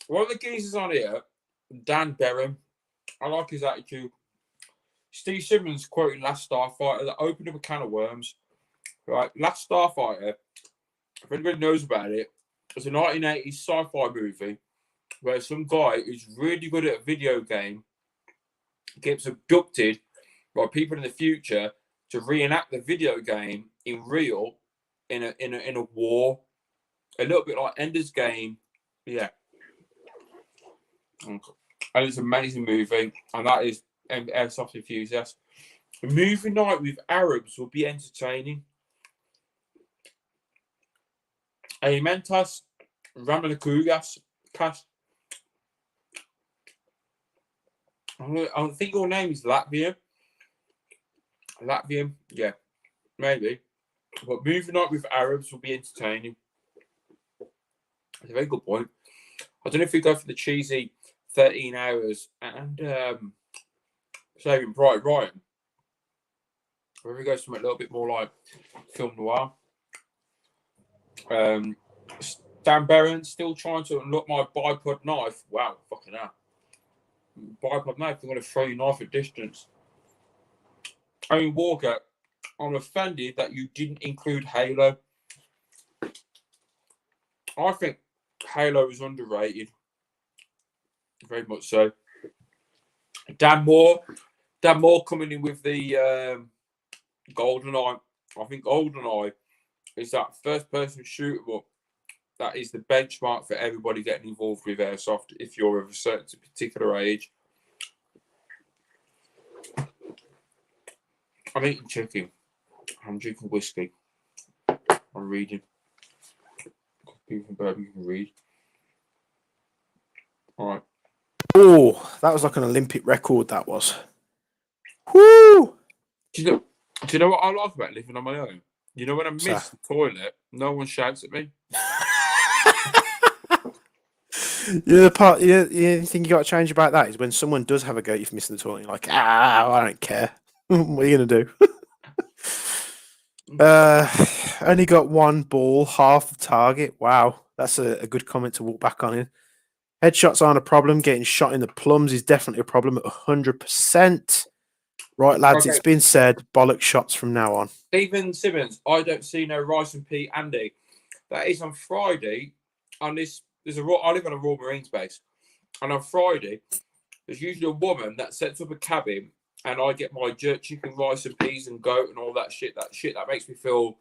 Speaker 2: of the geezers on here, Dan Berham, I like his attitude. Steve Simmons quoting Last Starfighter that opened up a can of worms. Right, Last Starfighter, if anybody knows about it, it's a 1980s sci-fi movie where some guy who's really good at a video game gets abducted by people in the future to reenact the video game in real in a war, a little bit like Ender's Game, yeah. And it's an amazing movie, and that is Airsoft enthusiast. A movie night with Arabs will be entertaining. Alimentas Ramanakugas cast. I think your name is Latvian. Latvian, yeah, maybe. But movie night with Arabs will be entertaining. That's a very good point. I don't know if we go for the cheesy 13 hours and Saving Private Ryan. Or if we go something a little bit more like film noir. Dan Barron still trying to unlock my bipod knife. Wow, fucking hell. Bipod knife, I'm going to throw your knife at distance. Owen Walker, I'm offended that you didn't include Halo. I think Halo is underrated. Very much so. Dan Moore coming in with the GoldenEye. I think GoldenEye is that first-person shootable that is the benchmark for everybody getting involved with airsoft if you're of a certain particular age. I'm eating chicken. I'm drinking whiskey. I'm reading. People from Birmingham can read. All right.
Speaker 1: Oh, that was like an Olympic record, that was. Woo!
Speaker 2: Do you know what I like about living on my own? You know, when I
Speaker 1: So
Speaker 2: miss the toilet, no one shouts at me.
Speaker 1: yeah, the part you think you got to change about that is when someone does have a go at you for missing the toilet. You're like, I don't care. What are you gonna do? Only got one ball, half the target. Wow, that's a good comment to walk back on in. Headshots aren't a problem. Getting shot in the plums is definitely a problem at 100%. Right, lads,
Speaker 2: Okay.
Speaker 1: it's been said. Bollock shots from now on.
Speaker 2: Stephen Simmons, I don't see no rice and pea, Andy. That is on Friday. On this, I live on a Royal Marines base, and on Friday, there's usually a woman that sets up a cabin, and I get my jerk chicken, rice and peas, and goat, and all that shit. That makes me feel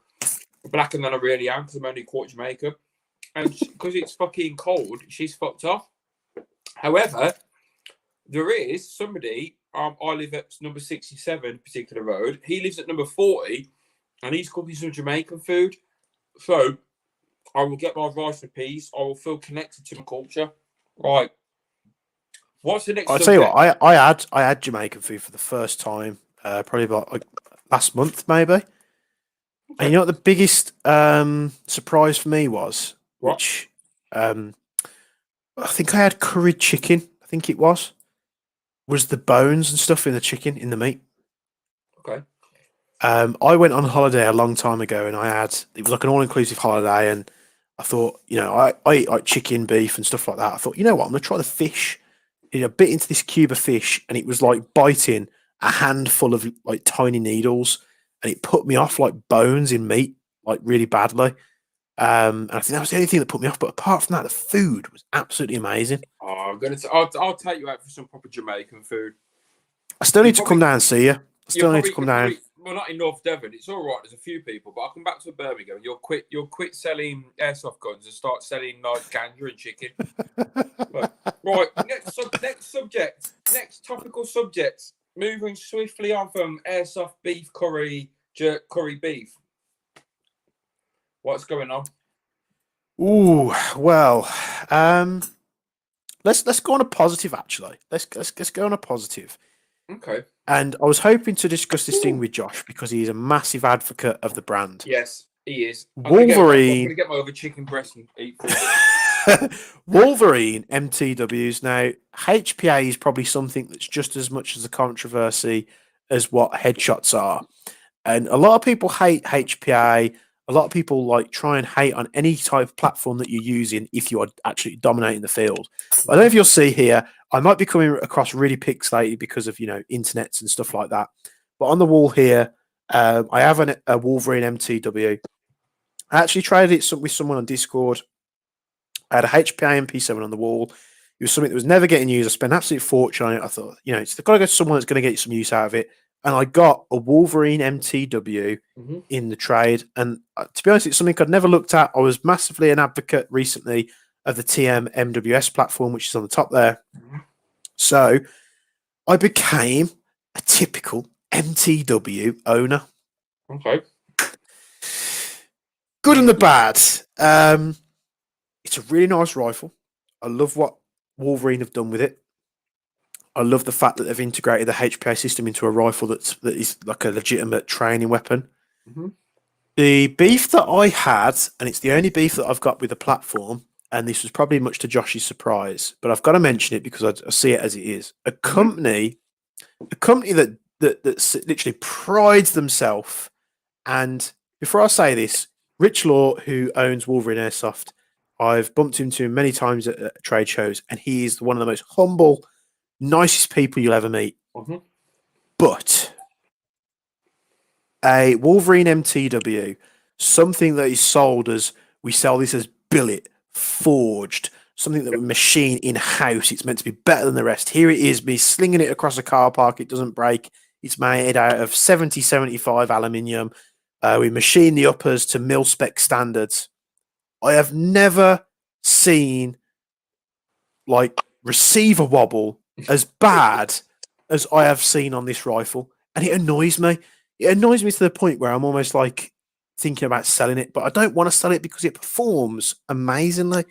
Speaker 2: blacker than I really am because I'm only quarter Jamaican, and because it's fucking cold, she's fucked off. However, there is somebody. I live at number 67, particular road. He lives at number 40, and he's cooking some Jamaican food. So I will get my rice and peas. I will feel connected to my culture. Right. What's the next
Speaker 1: I'll tell you
Speaker 2: subject?
Speaker 1: what, I had Jamaican food for the first time, probably about like, last month, maybe. And
Speaker 2: Okay.
Speaker 1: you know what the biggest surprise for me was?
Speaker 2: What?
Speaker 1: Which I think I had curried chicken. I think it was the bones and stuff in the chicken in the meat.
Speaker 2: Okay.
Speaker 1: I went on holiday a long time ago, and it was like an all inclusive holiday, and I thought, I eat like chicken, beef, and stuff like that. I thought, you know what, I'm gonna try the fish. I bit into this cube of fish, and it was like biting a handful of like tiny needles, and it put me off like bones in meat, like really badly. And I think that was the only thing that put me off. But apart from that, the food was absolutely amazing.
Speaker 2: Oh, I'll take you out for some proper Jamaican food.
Speaker 1: I still
Speaker 2: You
Speaker 1: need to come
Speaker 2: probably,
Speaker 1: down and see you. I
Speaker 2: you
Speaker 1: still need to
Speaker 2: probably,
Speaker 1: come
Speaker 2: you
Speaker 1: down.
Speaker 2: probably, well, not in North Devon. It's all right. There's a few people, but I'll come back to Birmingham. You'll quit selling airsoft guns and start selling like ganja and chicken. Right. Next subject. Next topical subject. Moving swiftly on from airsoft beef curry, jerk curry beef. What's going on?
Speaker 1: Ooh, well, let's go on a positive. Actually, let's go on a positive.
Speaker 2: Okay.
Speaker 1: And I was hoping to discuss this thing with Josh because he's a massive advocate of the brand.
Speaker 2: Yes, he is. I'm
Speaker 1: Wolverine.
Speaker 2: gonna get my other chicken breast and eat for it.
Speaker 1: Wolverine MTWs. Now, HPA is probably something that's just as much as a controversy as what headshots are. And a lot of people hate HPA. A lot of people like try and hate on any type of platform that you're using if you are actually dominating the field. I don't know if you'll see here, I might be coming across really pixelated because of, internets and stuff like that. But on the wall here, I have a Wolverine MTW. I actually traded it with someone on Discord. I had a HPA MP7 on the wall. It was something that was never getting used. I spent an absolute fortune on it. I thought, it's got to go to someone that's going to get some use out of it. And I got a Wolverine MTW in the trade. And to be honest, it's something I'd never looked at. I was massively an advocate recently of the TM MWS platform, which is on the top there. So I became a typical MTW owner.
Speaker 2: Okay.
Speaker 1: Good and the bad. It's a really nice rifle. I love what Wolverine have done with it. I love the fact that they've integrated the HPA system into a rifle that is like a legitimate training weapon.
Speaker 2: Mm-hmm.
Speaker 1: The beef that I had, and it's the only beef that I've got with the platform, and this was probably much to Josh's surprise, but I've got to mention it because I see it as it is. A company that literally prides themselves. And before I say this, Rich Law, who owns Wolverine Airsoft, I've bumped into him many times at trade shows, and he is one of the most humble, nicest people you'll ever meet.
Speaker 2: Mm-hmm.
Speaker 1: But a Wolverine MTW, something that is sold as, we sell this as billet, forged, something that we machine in-house. It's meant to be better than the rest. Here it is, me slinging it across a car park. It doesn't break. It's made out of 70-75 aluminium. We machine the uppers to mil-spec standards. I have never seen like receiver wobble as bad as I have seen on this rifle, and it annoys me. It annoys me to the point where I'm almost like thinking about selling it, but I don't want to sell it because it performs amazingly.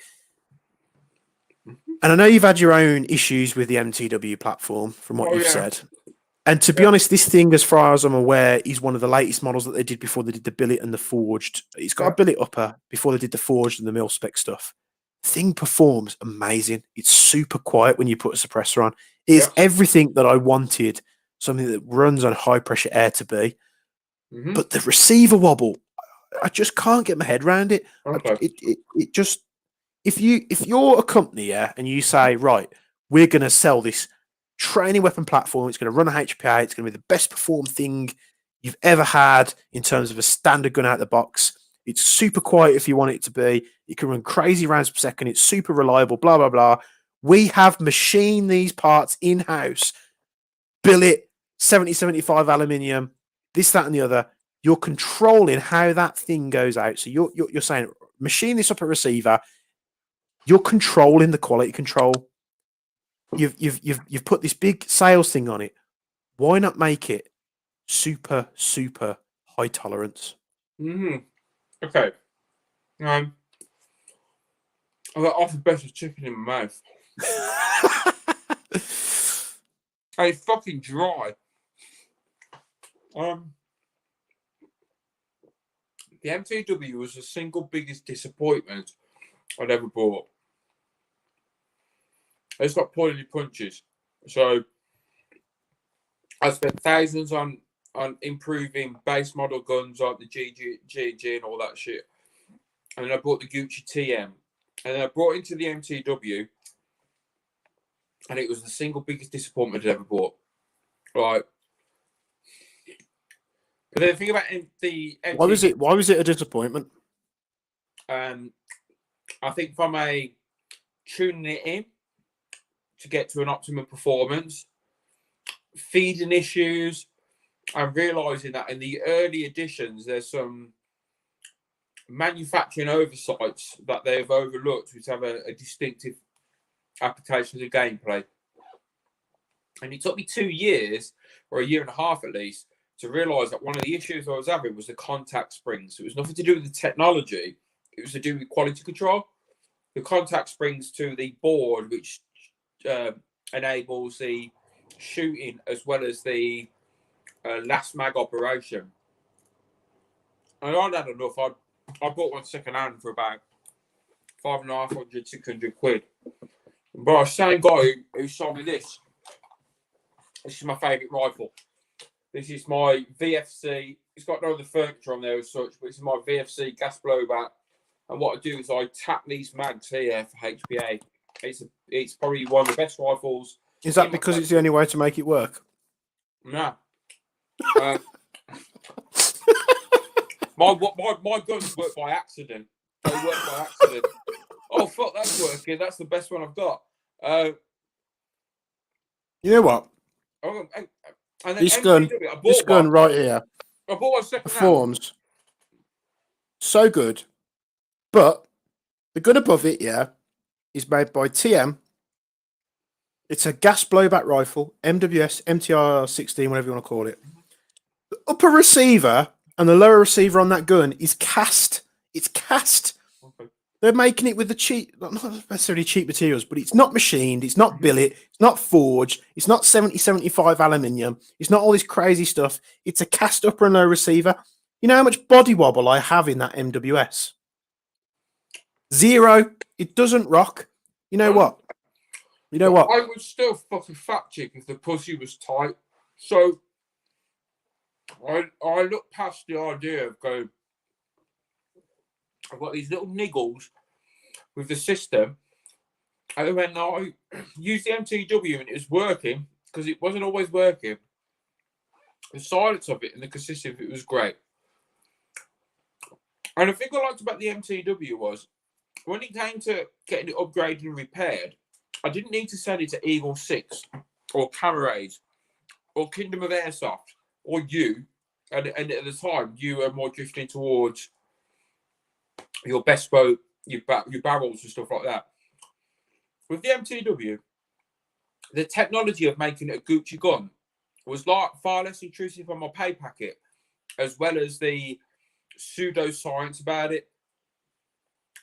Speaker 1: And I know you've had your own issues with the MTW platform, from what you've said. And to be honest, this thing, as far as I'm aware, is one of the latest models that they did before they did the billet and the forged. It's got a billet upper before they did the forged and the mil spec stuff. Thing performs amazing. It's super quiet when you put a suppressor on. It's everything that I wanted, something that runs on high pressure air to be. But the receiver wobble, I just can't get my head around it.
Speaker 2: Okay.
Speaker 1: It just, if you're a company, and you say, right, we're going to sell this training weapon platform, it's going to run a HPA, it's going to be the best performed thing you've ever had in terms of a standard gun out of the box. It's super quiet if you want it to be. It can run crazy rounds per second. It's super reliable, blah, blah, blah. We have machined these parts in-house. Billet, 70-75 aluminium, this, that, and the other. You're controlling how that thing goes out. So you're saying, machine this up a receiver. You're controlling the quality control. You've put this big sales thing on it. Why not make it super, super high tolerance?
Speaker 2: Okay. I got half a best of chicken in my mouth. It's fucking dry. The MTW was the single biggest disappointment I'd ever bought. It's got pointy punches. So I spent thousands on improving base model guns like the GG and all that shit. And then I bought the Gucci TM. And then I brought into the MTW. And it was the single biggest disappointment I'd ever bought. Right. But the thing about the MTW...
Speaker 1: Why was it a disappointment?
Speaker 2: I think from a tuning it in to get to an optimum performance, feeding issues, and realizing that in the early editions there's some manufacturing oversights that they've overlooked, which have a distinctive application of gameplay. And it took me 2 years, or a year and a half at least, to realize that one of the issues I was having was the contact springs. It was nothing to do with the technology, it was to do with quality control. The contact springs to the board, which enables the shooting as well as the last mag operation. And I'd had enough. I bought one second hand for about 500, 600 quid. But the same guy who sold me this. This is my favourite rifle. This is my VFC. It's got no other furniture on there as such, but this is my VFC gas blowback. And what I do is I tap these mags here for HPA. It's probably one of the best rifles.
Speaker 1: Is that because it's the only way to make it work?
Speaker 2: No. My guns work by accident. They work by accident. Oh, fuck, that's working. That's the best one I've got.
Speaker 1: You know what?
Speaker 2: And
Speaker 1: this gun right here,
Speaker 2: I bought one second
Speaker 1: performs so good. But the gun above it, is made by TM. It's a gas blowback rifle, MWS, MTR-16, whatever you want to call it. The upper receiver and the lower receiver on that gun is cast. It's cast. Okay. They're making it with the cheap, not necessarily cheap materials, but it's not machined, it's not billet, it's not forged, it's not 70-75 aluminium, it's not all this crazy stuff. It's a cast upper and lower receiver. You know how much body wobble I have in that MWS? 0. It doesn't rock. You know what?
Speaker 2: I would still fucking fat chick if the pussy was tight. So I look past the idea of going, I've got these little niggles with the system. And when I used the MTW and it was working, because it wasn't always working, the silence of it and the consistency of it was great. And the thing I liked about the MTW was, when it came to getting it upgraded and repaired, I didn't need to send it to Eagle 6 or Camerades or Kingdom of Airsoft or you. And at the time, you were more drifting towards your best boat, your barrels and stuff like that. With the MTW, the technology of making it a Gucci gun was far less intrusive on my pay packet, as well as the pseudoscience about it.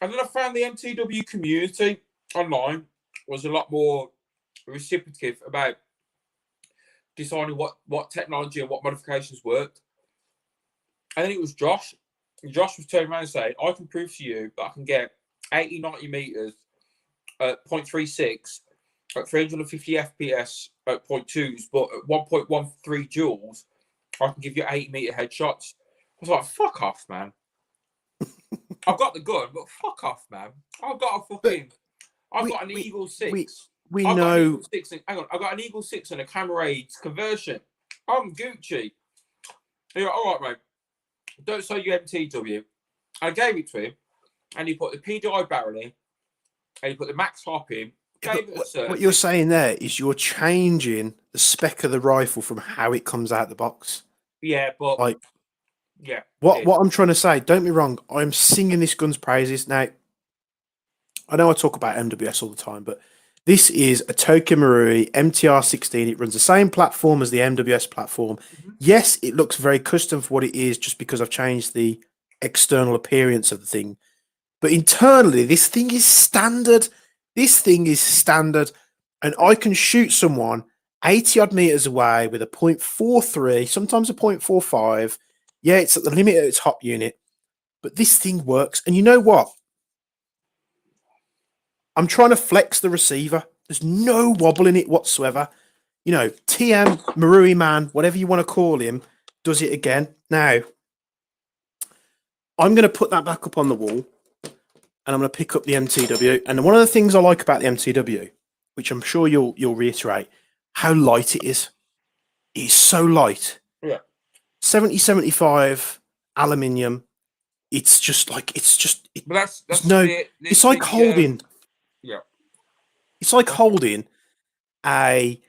Speaker 2: And then I found the MTW community online was a lot more reciprocative about deciding what technology and what modifications worked. And then it was Josh. Josh was turning around and saying, I can prove to you that I can get 80, 90 meters at 0.36, at 350 FPS at 0.2s, but at 1.13 joules, I can give you 80-meter headshots. I was like, fuck off, man. I've got the gun, but fuck off, man. I've got an Eagle 6.
Speaker 1: We
Speaker 2: I've
Speaker 1: know.
Speaker 2: got an Eagle 6 I've got an Eagle 6 and a Camera Aids conversion. I'm Gucci. You're like, all right, mate. Don't sell you MTW. I gave it to him, and he put the PDI barrel in, and he put the max hop in.
Speaker 1: What you're saying there is you're changing the spec of the rifle from how it comes out the box.
Speaker 2: Yeah, but
Speaker 1: like,
Speaker 2: yeah.
Speaker 1: What I'm trying to say, don't be wrong, I'm singing this gun's praises. Now, I know I talk about MWS all the time, but this is a Tokyo Marui MTR16. It runs the same platform as the MWS platform. Mm-hmm. Yes, it looks very custom for what it is, just because I've changed the external appearance of the thing. But internally, this thing is standard. This thing is standard. And I can shoot someone 80 odd meters away with a 0.43, sometimes a 0.45. Yeah, it's at the limit of its hop unit. But this thing works. And you know what? I'm trying to flex the receiver. There's no wobble in it whatsoever. You know, TM, Marui Man, whatever you want to call him, does it again. Now, I'm going to put that back up on the wall, and I'm going to pick up the MTW. And one of the things I like about the MTW, which I'm sure you'll reiterate, how light it is. It's so light.
Speaker 2: Yeah.
Speaker 1: 70-75 aluminium. It's just like it's like holding.
Speaker 2: Yeah.
Speaker 1: It's like holding a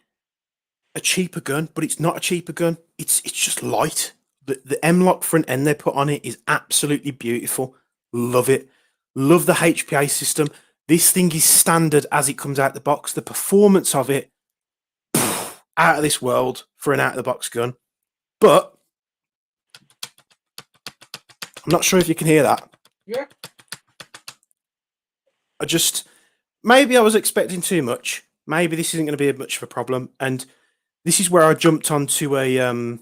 Speaker 1: cheaper gun, but it's not a cheaper gun. It's just light. The M-Lock front end they put on it is absolutely beautiful. Love it. Love the HPA system. This thing is standard as it comes out the box. The performance of it, out of this world for an out-of-the-box gun. But I'm not sure if you can hear that.
Speaker 2: Yeah.
Speaker 1: Maybe I was expecting too much. Maybe this isn't going to be much of a problem. And this is where I jumped onto a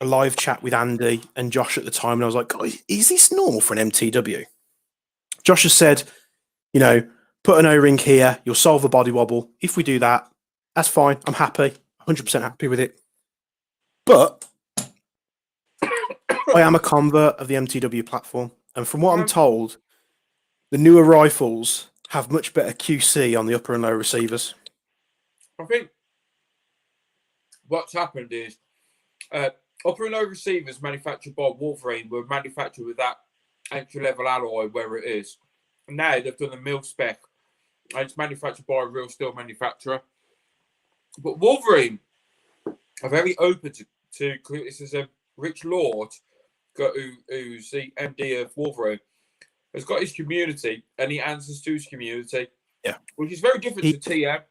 Speaker 1: live chat with Andy and Josh at the time. And I was like, guys, is this normal for an MTW? Josh has said, you know, put an O-ring here, you'll solve the body wobble. If we do that, that's fine. I'm happy. 100% happy with it. But I am a convert of the MTW platform. And from what I'm told, the newer rifles have much better QC on the upper and lower receivers.
Speaker 2: I think what's happened is upper and lower receivers manufactured by Wolverine were manufactured with that entry-level alloy where it is. And now they've done a mil spec, and it's manufactured by a real steel manufacturer. But Wolverine are very open to this is a Rich Lord, who's the MD of Wolverine, has got his community, and he answers to his community.
Speaker 1: Yeah,
Speaker 2: which is very different to TM.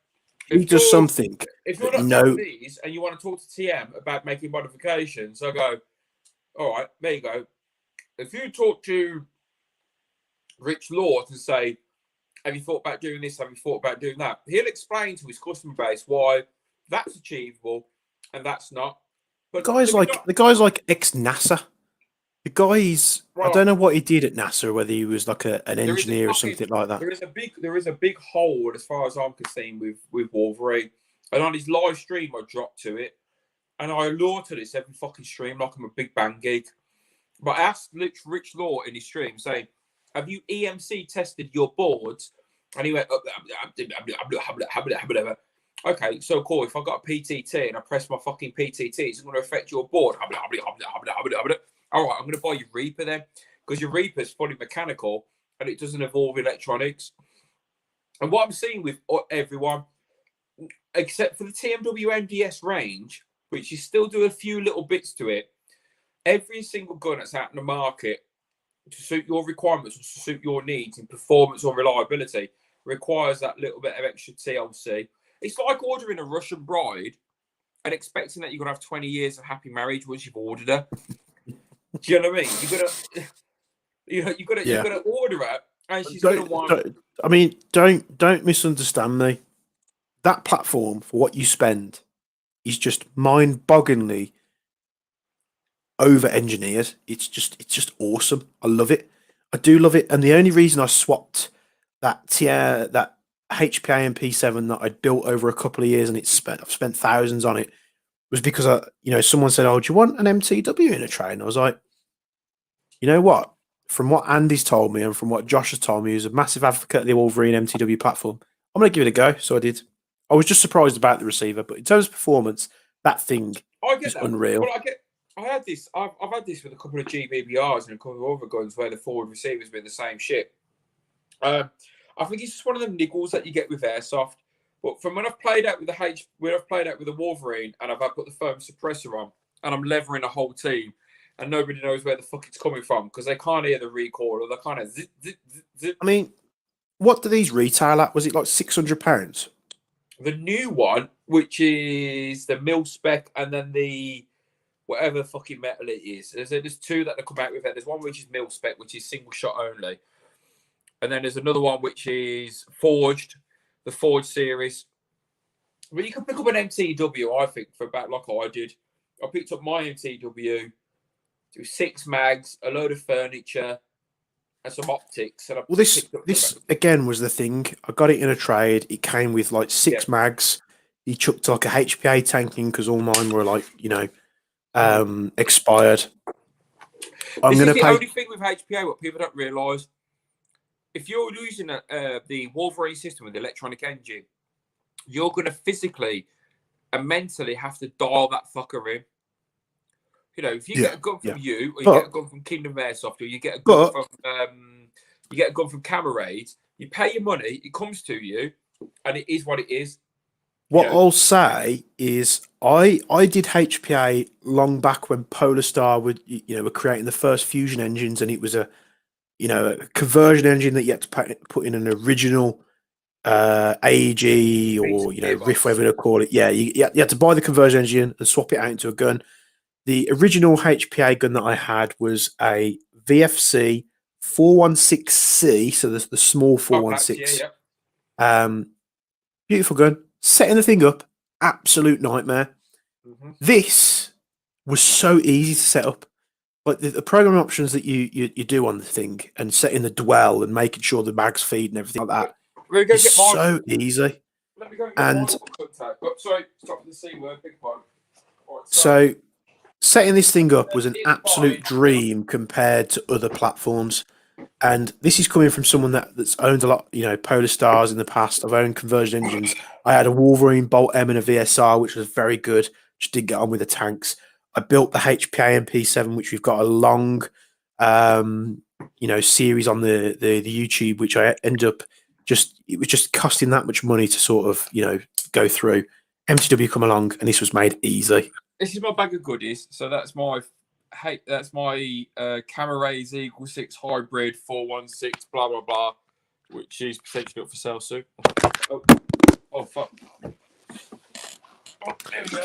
Speaker 1: He does something.
Speaker 2: If you're not Japanese and you want to talk to TM about making modifications, I go, all right, there you go. If you talk to Rich Lord and say, have you thought about doing this? Have you thought about doing that? He'll explain to his customer base why that's achievable and that's not. But
Speaker 1: the guy's like ex-NASA. The guy's, I don't know what he did at NASA, whether he was like an engineer or something like that.
Speaker 2: There is a big hole, as far as I'm concerned, with Wolverine. And on his live stream, I dropped to it. And I allure to this every fucking stream like I'm a Big Bang geek. But I asked Rich Law in his stream, saying, have you EMC tested your boards? And he went, okay, so cool. If I got a PTT and I press my fucking PTT, it's going to affect your board. All right, I'm going to buy your Reaper then, because your Reaper is fully mechanical and it doesn't involve electronics. And what I'm seeing with everyone, except for the TMW MDS range, which you still do a few little bits to it, every single gun that's out in the market to suit your requirements or to suit your needs in performance or reliability requires that little bit of extra TLC. It's like ordering a Russian bride and expecting that you're going to have 20 years of happy marriage once you've ordered her. Do you know what I mean? You got to order her, and she's going to want.
Speaker 1: I mean, don't misunderstand me. That platform for what you spend is just mind-bogglingly over-engineered. It's just awesome. I love it. I do love it. And the only reason I swapped that HPA and P7 that I'd built over a couple of years and I've spent thousands on it was because someone said, "Oh, do you want an MTW in a tray?" And I was like, you know what? From what Andy's told me and from what Josh has told me, who's a massive advocate of the Wolverine MTW platform, I'm going to give it a go. So I did. I was just surprised about the receiver, but in terms of performance, that thing
Speaker 2: I get
Speaker 1: is
Speaker 2: that.
Speaker 1: unreal.
Speaker 2: Well, I had this. I've had this with a couple of GBBRs and a couple of other guns where the forward receivers been the same shit. I think it's just one of them niggles that you get with Airsoft. But from when I've played out with the Wolverine and I've put the foam suppressor on and I'm levering a whole team and nobody knows where the fuck it's coming from because they can't hear the recoil or they kind of zip, zip, zip, zip.
Speaker 1: I mean, what do these retail at? Was it like £600?
Speaker 2: The new one, which is the mil spec and then the whatever fucking metal it is. There's two that they come out with. There's one which is mil spec, which is single shot only. And then there's another one which is forged, the forged series. Well, you can pick up an MTW, I think, for about like I did. I picked up my MTW, 6 mags, a load of furniture, and some optics. And
Speaker 1: this again was the thing. I got it in a trade. It came with like 6 mags. He chucked like a HPA tank in because all mine were like, expired.
Speaker 2: This is the only thing with HPA, what people don't realise. If you're using the Wolverine system with the electronic engine, you're going to physically and mentally have to dial that fucker in. If you get a gun from you, or you get a gun from Kingdom Airsoft, or you get a gun from Camerades, you pay your money, it comes to you, and it is what it is.
Speaker 1: What I'll say is, I did HPA long back when Polar Star were creating the first fusion engines, and it was a conversion engine that you had to put in an original AEG or riff, whatever you call it. Yeah, you had to buy the conversion engine and swap it out into a gun. The original HPA gun that I had was a VFC 416C, so the small 416. Beautiful gun. Setting the thing up, absolute nightmare. Mm-hmm. This was so easy to set up. Like the programming options that you do on the thing and setting the dwell and making sure the mags feed and everything like that is so easy.
Speaker 2: Let me go and get sorry, stop the C word, big one. Right,
Speaker 1: so setting this thing up was an absolute dream compared to other platforms. And this is coming from someone that's owned a lot, Polar Stars in the past. I've owned conversion engines. I had a Wolverine Bolt M and a VSR, which was very good. Just didn't get on with the tanks. I built the HPA MP7, which we've got a long, series on the YouTube, which I ended up it was just costing that much money to sort of, go through. MTW come along, and this was made easy.
Speaker 2: This is my bag of goodies. So that's my Camerades Eagle 6 hybrid 416 blah blah blah, which is potentially up for sale soon. Oh fuck! Oh, there we go.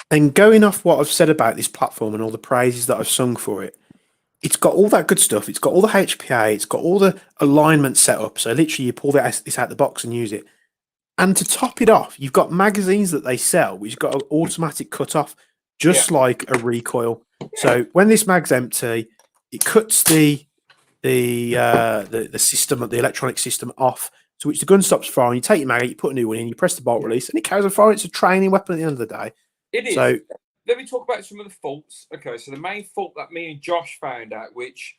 Speaker 1: And going off what I've said about this platform and all the praises that I've sung for it, it's got all that good stuff. It's got all the HPA. It's got all the alignment set up. So literally, you pull this out the box and use it. And to top it off, you've got magazines that they sell, which got an automatic cut-off, just like a recoil. So when this mag's empty, it cuts the system, the electronic system off, to which the gun stops firing. You take your mag, you put a new one in, you press the bolt release, and it carries on firing. It's a training weapon at the end of the day.
Speaker 2: It is. So, let me talk about some of the faults. Okay, so the main fault that me and Josh found out, which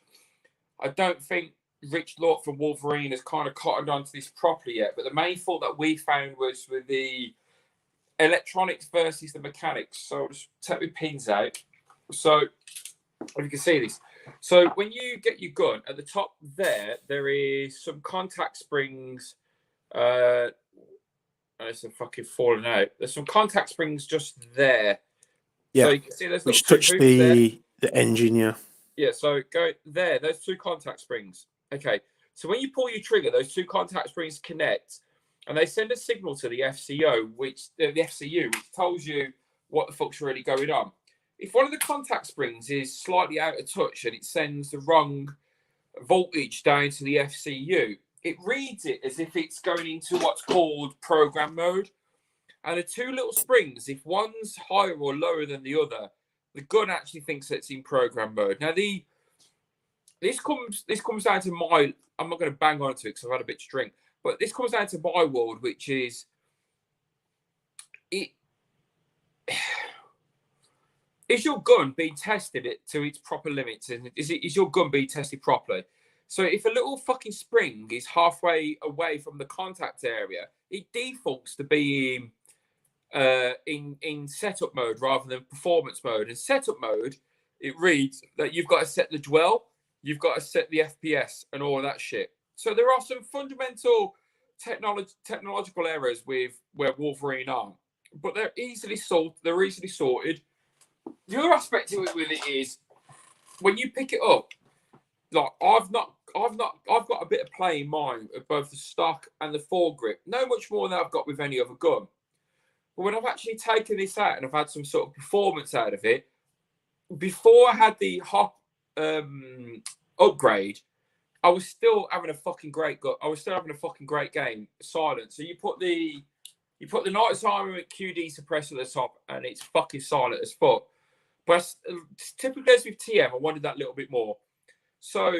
Speaker 2: I don't think Rich Lort from Wolverine has kind of cottoned onto this properly yet, but the main fault that we found was with the electronics versus the mechanics. So I'll just take my pins out. So if you can see this. So when you get your gun, at the top there is some contact springs. It's a fucking falling out. There's some contact springs just there.
Speaker 1: Yeah.
Speaker 2: So you can see there's
Speaker 1: which touch the engine, yeah.
Speaker 2: Yeah, so go there. Those 2 contact springs. Okay. So when you pull your trigger, those 2 contact springs connect, and they send a signal to the FCU, which tells you what the fuck's really going on. If one of the contact springs is slightly out of touch and it sends the wrong voltage down to the FCU, it reads it as if it's going into what's called program mode. And the two little springs, if one's higher or lower than the other, the gun actually thinks it's in program mode. Now, this comes down to my. I'm not going to bang on to it because I've had a bit to drink, but this comes down to my world, which is it. Is your gun being tested to its proper limits? And is your gun being tested properly? So if a little fucking spring is halfway away from the contact area, it defaults to being in setup mode rather than performance mode. In setup mode, it reads that you've got to set the dwell, you've got to set the FPS and all of that shit. So there are some fundamental technological errors with where Wolverine are, but they're easily sorted. The other aspect of it with it is when you pick it up, like I've got a bit of play in mind of both the stock and the foregrip. No much more than I've got with any other gun. But when I've actually taken this out and I've had some sort of performance out of it, before I had the hop upgrade, I was still having a fucking great gun. I was still having a fucking great game. Silent. So you put the Knights Armament QD suppressor at the top, and it's fucking silent as fuck. But typically as with TM, I wanted that little bit more. So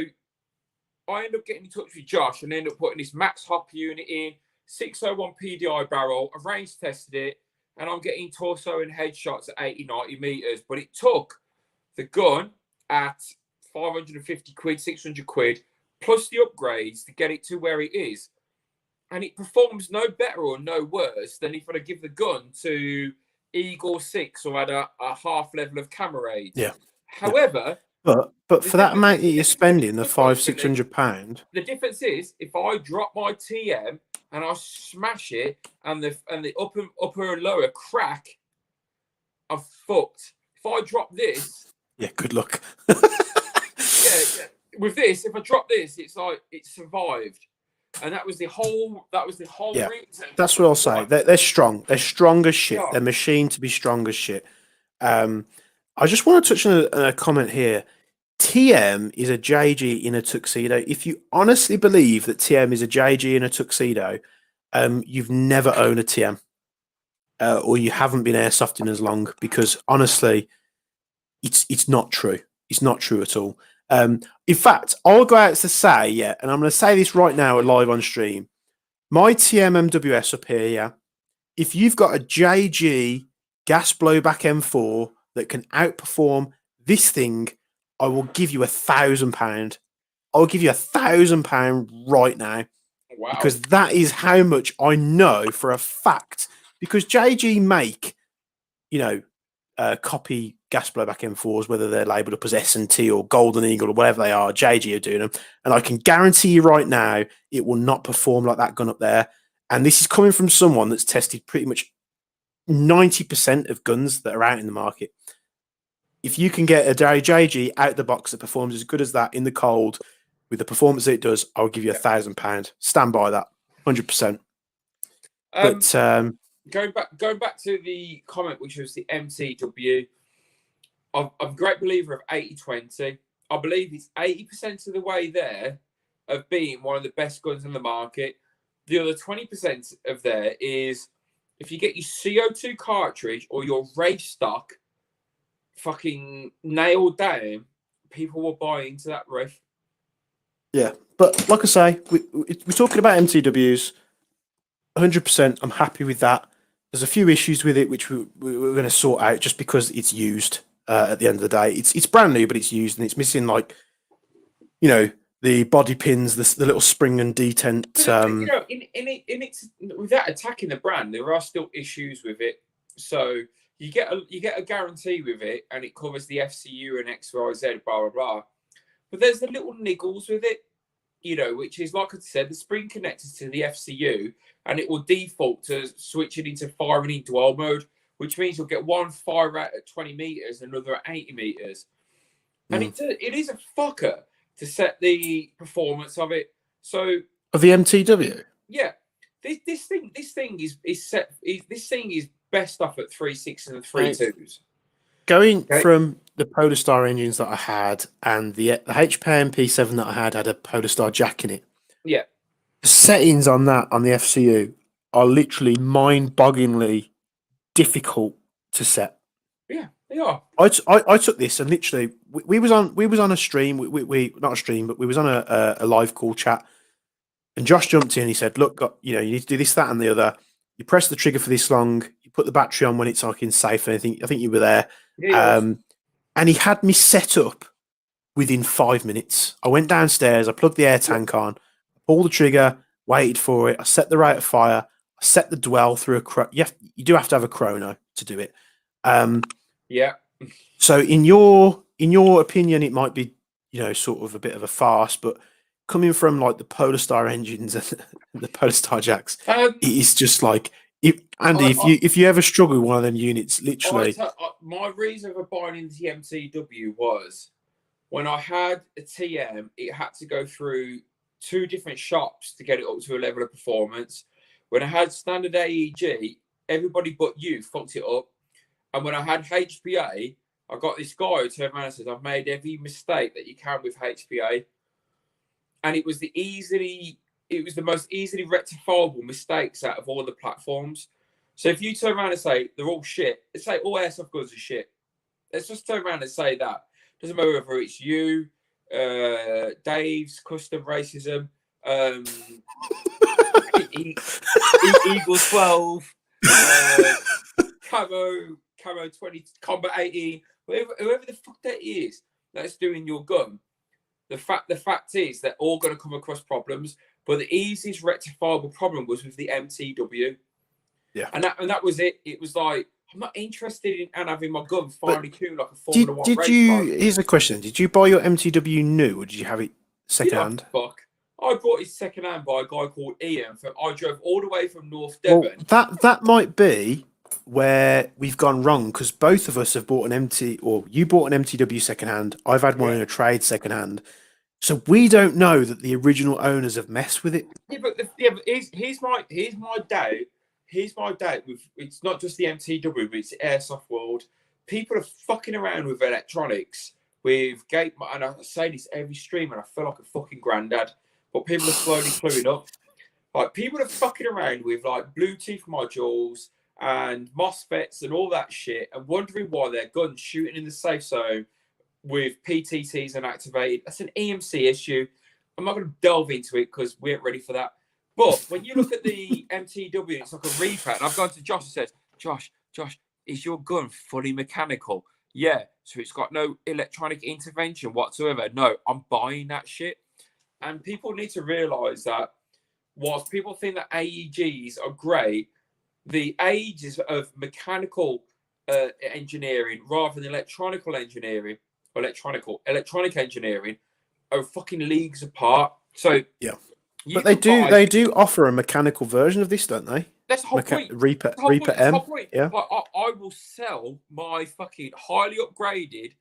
Speaker 2: I ended up getting in touch with Josh and ended up putting this max hop unit in, 601 PDI barrel. I've range tested it, and I'm getting torso and headshots at 80, 90 meters. But it took the gun at 550 quid, 600 quid, plus the upgrades to get it to where it is. And it performs no better or no worse than if I'd give the gun to Eagle 6 or had a half level of camera aid.
Speaker 1: Yeah.
Speaker 2: However,
Speaker 1: but for that amount that you're spending, the £500-600,
Speaker 2: the difference is if I drop my TM and I smash it and the upper and lower crack, I'm fucked. If I drop this,
Speaker 1: yeah, good luck.
Speaker 2: yeah. With this, if I drop this, it's like it survived. And that was the whole
Speaker 1: yeah,
Speaker 2: reason.
Speaker 1: That's what I'll say. They're strong. They're strong as shit.
Speaker 2: Yeah.
Speaker 1: They're machined to be strong as shit. I just want to touch on a comment here. TM is a JG in a tuxedo. If you honestly believe that TM is a JG in a tuxedo, you've never owned a TM, or you haven't been airsofting as long. Because honestly, it's not true. It's not true at all. In fact, I'll go out to say, yeah, and I'm going to say this right now live on stream. My TM MWS up here, yeah, if you've got a JG gas blowback M4 that can outperform this thing, I will give you £1,000. I'll give you £1,000 right now.
Speaker 2: Wow.
Speaker 1: Because that is how much I know for a fact. Because JG make, copy gas blowback M4s, whether they're labelled up as S&T or Golden Eagle or whatever they are, JG are doing them. And I can guarantee you right now, it will not perform like that gun up there. And this is coming from someone that's tested pretty much 90% of guns that are out in the market. If you can get a JG out the box that performs as good as that in the cold with the performance that it does, I'll give you £1,000. Stand by that, 100%. But
Speaker 2: going back to the comment, which was the MTW, I'm a great believer of 80-20. I believe it's 80% of the way there of being one of the best guns in the market. The other 20% of there is if you get your CO2 cartridge or your race stock fucking nailed down, people will buy into that riff.
Speaker 1: Yeah, but like I say, we're talking about MTWs. 100%. I'm happy with that. There's a few issues with it which we're going to sort out just because it's used. At the end of the day, it's brand new, but it's used and it's missing the body pins, the little spring and detent.
Speaker 2: Without attacking the brand, there are still issues with it. So you get a guarantee with it, and it covers the FCU and XYZ, blah blah blah. But there's the little niggles with it, which is like I said, the spring connected to the FCU, and it will default to switching into firing in dwell mode, which means you'll get one fire at 20 meters, another at 80 meters, and it is a fucker to set the performance of it. So
Speaker 1: of the MTW,
Speaker 2: yeah, this thing is set. This thing is best off at 3.6 and 3.2s.
Speaker 1: Going from the Polar Star engines that I had and the HPM P7 that I had a Polar Star jack in it.
Speaker 2: Yeah,
Speaker 1: the settings on that on the FCU are literally mind-bogglingly difficult to set.
Speaker 2: Yeah, they are.
Speaker 1: I took this and literally we was on a stream. We not a stream, but we was on a live call chat. And Josh jumped in. He said, "Look, you need to do this, that, and the other. You press the trigger for this long. You put the battery on when it's like in safe." And I think you were there.
Speaker 2: Yeah,
Speaker 1: and he had me set up within 5 minutes. I went downstairs. I plugged the air tank on, pulled the trigger, waited for it. I set the rate of fire. I set the dwell through a. You do have to have a chrono to do it.
Speaker 2: yeah.
Speaker 1: So in your opinion, it might be sort of a bit of a farce, but coming from like the Polar Star engines and the Polar Star jacks, it is just like Andy. If you ever struggle with one of them units, literally.
Speaker 2: My reason for buying into the MTW was when I had a TM, it had to go through 2 different shops to get it up to a level of performance. When I had standard AEG, everybody but you fucked it up. And when I had HPA, I got this guy who turned around and says, "I've made every mistake that you can with HPA." And it was the most easily rectifiable mistakes out of all the platforms. So if you turn around and say they're all shit, let's say all airsoft guns are shit. Let's just turn around and say that. Doesn't matter whether it's you, Dave's Custom Racism, Eagle 12, Camo 20, Combat 18, whoever the fuck that is that's doing your gun. The fact is they're all going to come across problems, but the easiest rectifiable problem was with the MTW.
Speaker 1: Yeah,
Speaker 2: and that was it. It was like, I'm not interested in having my gun finally cool like a Formula 1 race car.
Speaker 1: Here's a question: did you buy your MTW new, or did you have it second-hand?
Speaker 2: Fuck. I bought it second-hand by a guy called Ian. I drove all the way from North Devon.
Speaker 1: Well, that might be where we've gone wrong, because both of us have bought an you bought an MTW second-hand. I've had one in a trade second-hand. So we don't know that the original owners have messed with it.
Speaker 2: Yeah, but here's my doubt. Here's my doubt with, it's not just the MTW, but it's the Airsoft world. People are fucking around with electronics, with gate, and I say this every stream, and I feel like a fucking granddad. But people are slowly cluing up. Like, people are fucking around with like Bluetooth modules and MOSFETs and all that shit, and wondering why their guns shooting in the safe zone with PTTs unactivated. That's an EMC issue. I'm not going to delve into it because we ain't ready for that. But when you look at the MTW, it's like a Reaper. And I've gone to Josh and said, Josh, is your gun fully mechanical? Yeah. So it's got no electronic intervention whatsoever. No, I'm buying that shit. And people need to realise that whilst people think that AEGs are great, the ages of mechanical engineering rather than electronic engineering are fucking leagues apart. So
Speaker 1: yeah. But they do offer a mechanical version of this, don't they?
Speaker 2: That's the whole point.
Speaker 1: Reaper M. Yeah.
Speaker 2: Like, I will sell my fucking highly upgraded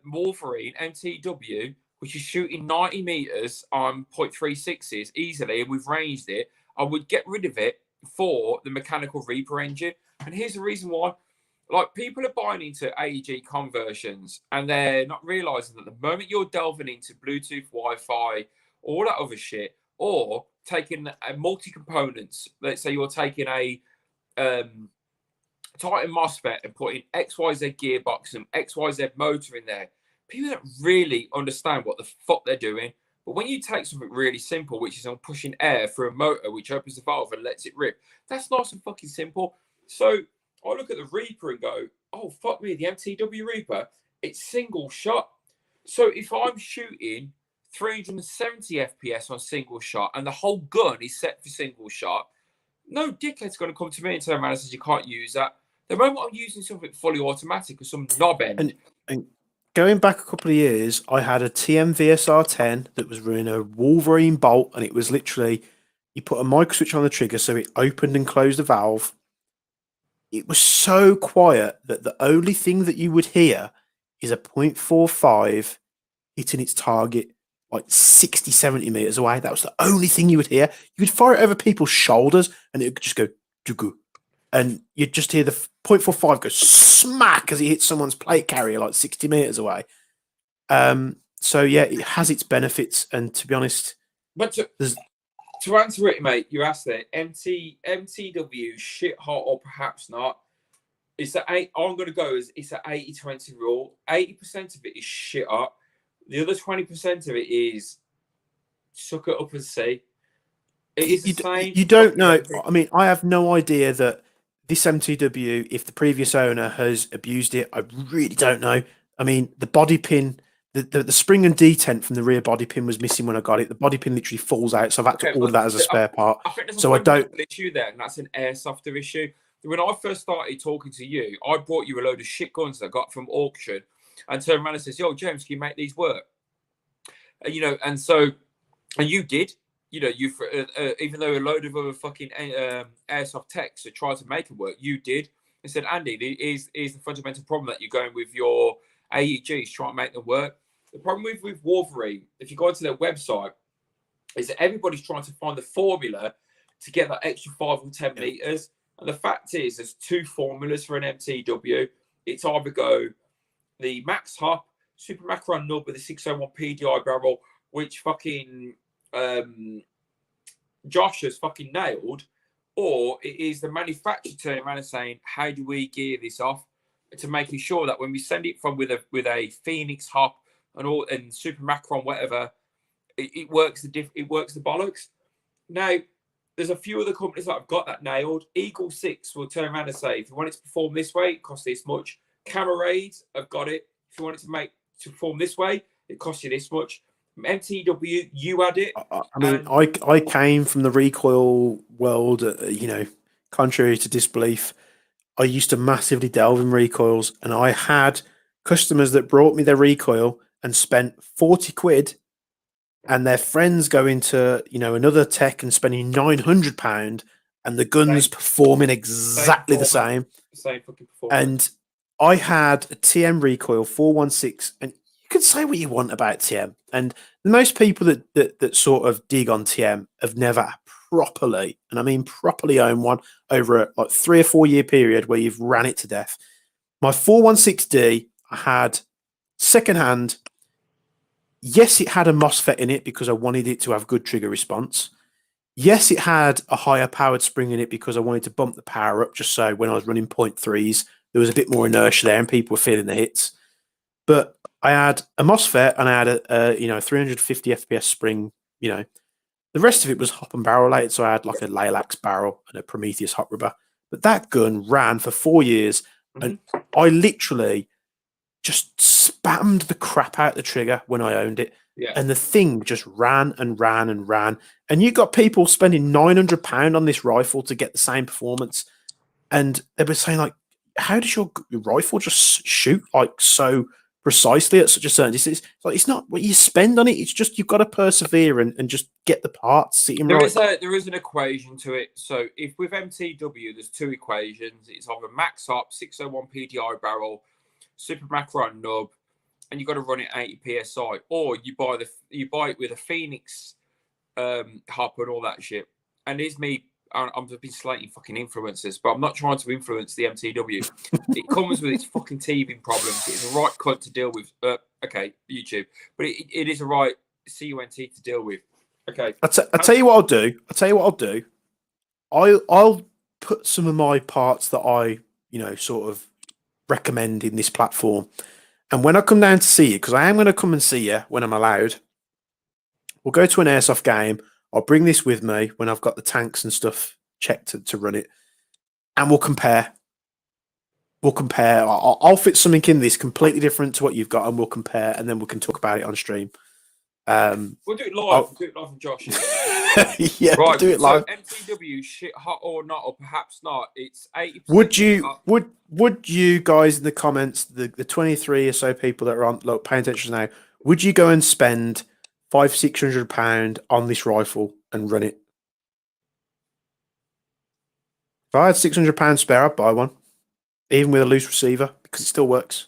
Speaker 2: Wolverine MTW, which is shooting 90 meters on .36s easily, and we've ranged it. I would get rid of it for the mechanical Reaper engine. And here's the reason why. Like, people are buying into AEG conversions, and they're not realizing that the moment you're delving into Bluetooth, Wi-Fi, all that other shit, or taking a multi-components, let's say you're taking a Titan MOSFET and putting XYZ gearbox and XYZ motor in there, people don't really understand what the fuck they're doing. But when you take something really simple, which is on pushing air through a motor, which opens the valve and lets it rip, that's nice and fucking simple. So I look at the Reaper and go, oh, fuck me, the MTW Reaper, it's single shot. So if I'm shooting 370 FPS on single shot and the whole gun is set for single shot, no dickhead's going to come to me and turn around and says you can't use that. The moment I'm using something fully automatic or some knob end.
Speaker 1: And going back a couple of years, I had a TM VSR 10 that was running a Wolverine bolt, and it was literally, you put a micro switch on the trigger so it opened and closed the valve. It was so quiet that the only thing that you would hear is a .45 hitting its target like 60, 70 meters away. That was the only thing you would hear. You could fire it over people's shoulders and it would just go, doo-goo. And you'd just hear the .45 go smack as it hits someone's plate carrier like 60 meters away. So, yeah, it has its benefits. And to be honest...
Speaker 2: But to answer it, mate, you asked it, MTW, shit hot or perhaps not. It's an eight. I'm going to go as it's an 80-20 rule. 80% of it is shit up. The other 20% of it is suck it up and see. It is the same.
Speaker 1: You don't know. I mean, I have no idea that this MTW, if the previous owner has abused it, I really don't know. I mean, the body pin, the spring and detent from the rear body pin was missing when I got it. The body pin literally falls out, so I've had to order that as a spare part.
Speaker 2: I think there's a
Speaker 1: so I don't.
Speaker 2: issue there, and that's an Airsofter issue. When I first started talking to you, I brought you a load of shit guns that I got from auction, and turned around and says, "Yo, James, can you make these work?" And, you know, and you did. You know, even though a load of other fucking airsoft techs had tried to make it work, you did. And said, Andy, is the fundamental problem that you're going with your AEGs, trying to make them work. The problem with Wolverine, if you go onto their website, is that everybody's trying to find the formula to get that extra 5 or 10 meters. And the fact is, there's 2 formulas for an MTW. It's either go the max hop, super macron nub with a 601 PDI barrel, which fucking Josh has fucking nailed, or it is the manufacturer turning around and saying, how do we gear this off to making sure that when we send it from with a Phoenix hop and super macron, whatever, it works it works the bollocks. Now, there's a few other companies that have got that nailed. Eagle 6 will turn around and say, if you want it to perform this way, it costs this much. Camerades have got it. If you want it to perform this way, it costs you this much. MTW, you had it.
Speaker 1: I mean, I came from the recoil world, you know, contrary to disbelief. I used to massively delve in recoils, and I had customers that brought me their recoil and spent 40 quid, and their friends going to, you know, another tech and spending £900, and the guns performing exactly the same.
Speaker 2: Same fucking performance.
Speaker 1: And I had a TM recoil 416, and you can say what you want about TM, and most people that sort of dig on TM have never properly, and I mean properly, owned one over a like 3 or 4 year period where you've ran it to death. My 416D, I had secondhand. Yes, it had a MOSFET in it because I wanted it to have good trigger response. Yes, it had a higher powered spring in it because I wanted to bump the power up just so when I was running 0.3s, there was a bit more inertia there and people were feeling the hits. But I had a MOSFET and I had a 350 FPS spring, you know. The rest of it was hop and barrel related, so I had like a Lilacs barrel and a Prometheus hot rubber. But that gun ran for 4 years, and I literally just spammed the crap out the trigger when I owned it.
Speaker 2: Yeah.
Speaker 1: And the thing just ran and ran and ran. And you got people spending £900 on this rifle to get the same performance. And they were saying, like, how does your rifle just shoot like so precisely at such a certain distance? Like, it's not what you spend on it. It's just you've got to persevere and just get the parts sitting right.
Speaker 2: There is an equation to it. So if with MTW, there's 2 equations. It's either max hop, 601 PDI barrel, super macron nub, and you've got to run it 80 psi, or you buy it with a Phoenix hop and all that shit. And here's me. I'm just been slating fucking influencers, but I'm not trying to influence the MTW. It comes with its fucking teething problems. It's a right cunt to deal with. Okay, YouTube, but it is a right CUNT to deal with. Okay,
Speaker 1: I'll tell you what I'll do. I'll put some of my parts that I sort of recommend in this platform, and when I come down to see you, because I am going to come and see you when I'm allowed, we'll go to an airsoft game. I'll bring this with me when I've got the tanks and stuff checked to run it, and we'll compare. I'll fit something in this completely different to what you've got, and we'll compare, and then we can talk about it on stream.
Speaker 2: We'll do it live. We'll do it live with Josh.
Speaker 1: Yeah,
Speaker 2: right,
Speaker 1: we'll do it live.
Speaker 2: So MTW, shit hot or not, or perhaps not. It's 80%.
Speaker 1: Would you guys in the comments, the 23 or so people that are on paying attention now, would you go and spend £500-600 on this rifle and run it? If I had £600 spare, I'd buy one, even with a loose receiver, because it still works.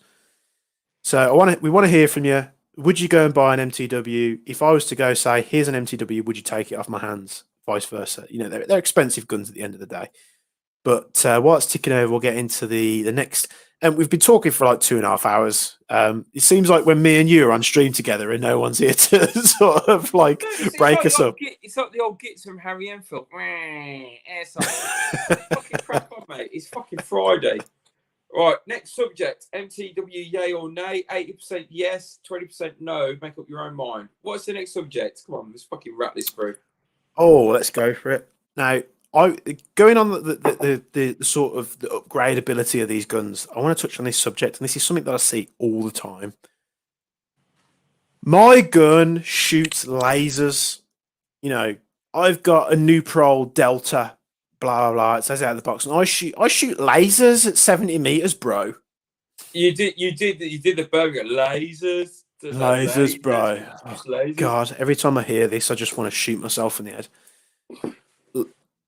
Speaker 1: So we want to hear from you. Would you go and buy an MTW? If I was to go say, here's an MTW, would you take it off my hands? Vice versa. They're expensive guns at the end of the day. But while it's ticking over, we'll get into the next. And we've been talking for like 2.5 hours. It seems like when me and you are on stream together and no one's here to sort of break us up.
Speaker 2: It's like the old gits from Harry Enfield. Airsoft. Fucking crack on, mate. It's fucking Friday. Right, next subject. MTW, yay or nay? 80% yes, 20% no. Make up your own mind. What's the next subject? Come on, let's fucking wrap this through.
Speaker 1: Oh, let's go for it. Now, I going on the sort of the upgradability of these guns. I want to touch on this subject, and this is something that I see all the time. My gun shoots lasers. You know, I've got a Nuprol Delta, blah blah blah. It says out of the box, and I shoot lasers at 70 meters, bro.
Speaker 2: You did the burger lasers.
Speaker 1: Lasers, bro.
Speaker 2: Just
Speaker 1: Oh,
Speaker 2: lasers.
Speaker 1: God, every time I hear this, I just want to shoot myself in the head.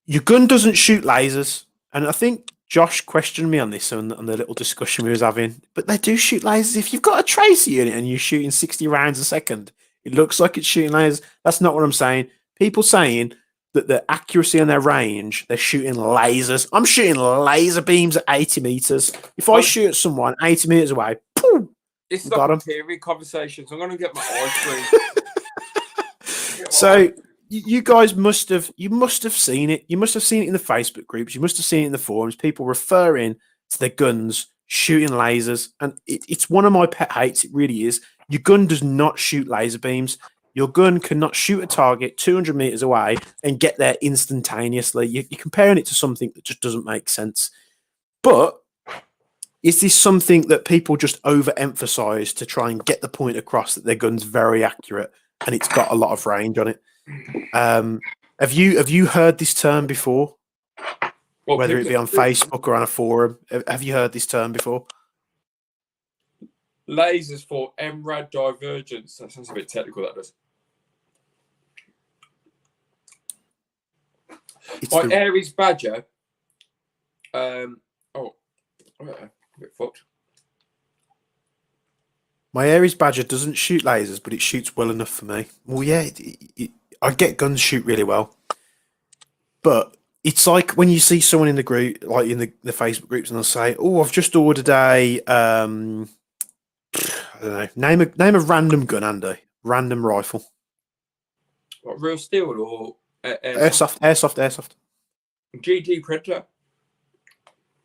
Speaker 1: Your gun doesn't shoot lasers, and I think Josh questioned me on this on the little discussion we was having. But they do shoot lasers. If you've got a tracer unit and you're shooting 60 rounds a second, it looks like it's shooting lasers. That's not what I'm saying. People saying that the accuracy and their range, they're shooting lasers. I'm shooting laser beams at 80 meters. If I shoot at someone 80 meters away, poof,
Speaker 2: It's
Speaker 1: got
Speaker 2: like
Speaker 1: him.
Speaker 2: a TV conversation, so I'm going to get my ice cream.
Speaker 1: So you guys must have seen it. You must have seen it in the Facebook groups. You must have seen it in the forums. People referring to their guns shooting lasers, and it's one of my pet hates. It really is. Your gun does not shoot laser beams. Your gun cannot shoot a target 200 meters away and get there instantaneously. You're comparing it to something that just doesn't make sense. But is this something that people just overemphasize to try and get the point across that their gun's very accurate and it's got a lot of range on it? Have you heard this term before?
Speaker 2: Well,
Speaker 1: Whether it be on Facebook or on a forum, have you heard this term before?
Speaker 2: Lasers for MRAD divergence. That sounds a bit technical, that does. My Aries Badger. A bit fucked.
Speaker 1: My Aries Badger doesn't shoot lasers, but it shoots well enough for me. Well, yeah, I get guns shoot really well, but it's like when you see someone in the group, like in the Facebook groups, and they'll say, "Oh, I've just ordered a I don't know, name a random gun, Andy, random rifle,
Speaker 2: What, real steel or
Speaker 1: airsoft,
Speaker 2: GG Predator?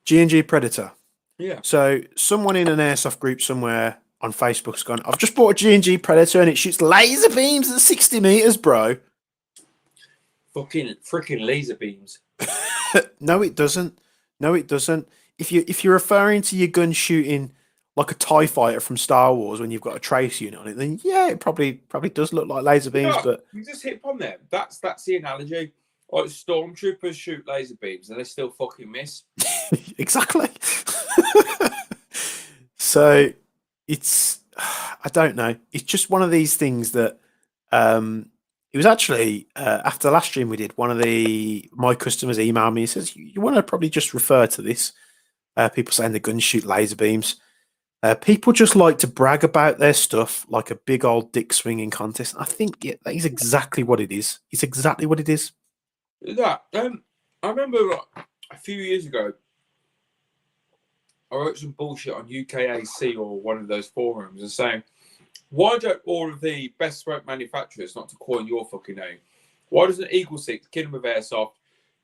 Speaker 1: G&G Predator."
Speaker 2: Yeah.
Speaker 1: So someone in an airsoft group somewhere on Facebook's gone, "I've just bought a G&G Predator and it shoots laser beams at 60 meters, bro."
Speaker 2: Fucking freaking laser beams.
Speaker 1: No, it doesn't. No, it doesn't. If you're referring to your gun shooting like a TIE fighter from Star Wars when you've got a trace unit on it, then yeah, it probably does look like laser beams.
Speaker 2: Yeah,
Speaker 1: but
Speaker 2: you just hit upon them. That's the analogy. Like stormtroopers shoot laser beams and they still fucking miss.
Speaker 1: exactly. So it's, I don't know. It's just one of these things that it was actually after the last stream we did. One of my customers emailed me and says, "You want to probably just refer to this." People saying the guns shoot laser beams. People just like to brag about their stuff like a big old dick swinging contest. I think that is exactly what it is. It's exactly what it is.
Speaker 2: That I remember a few years ago, I wrote some bullshit on UKAC or one of those forums and saying, why don't all of the best smoke manufacturers, not to coin your fucking name, why doesn't Eagle Six, Kingdom of Airsoft,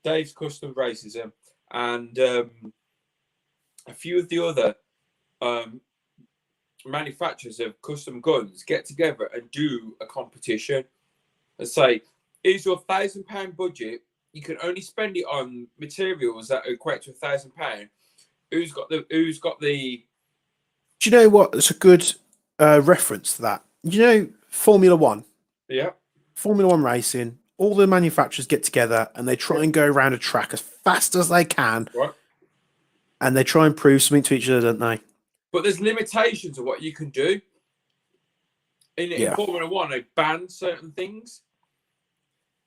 Speaker 2: Dave's Custom Racism, and a few of the other manufacturers of custom guns get together and do a competition and say, here's your £1,000 budget. You can only spend it on materials that equate to £1,000. Who's got the?
Speaker 1: Do you know what? It's a good reference to that. You know, Formula One.
Speaker 2: Yeah.
Speaker 1: Formula One racing. All the manufacturers get together and they try and go around a track as fast as they can,
Speaker 2: right?
Speaker 1: And they try and prove something to each other, don't they?
Speaker 2: But there's limitations of what you can do. In Formula One, they ban certain things.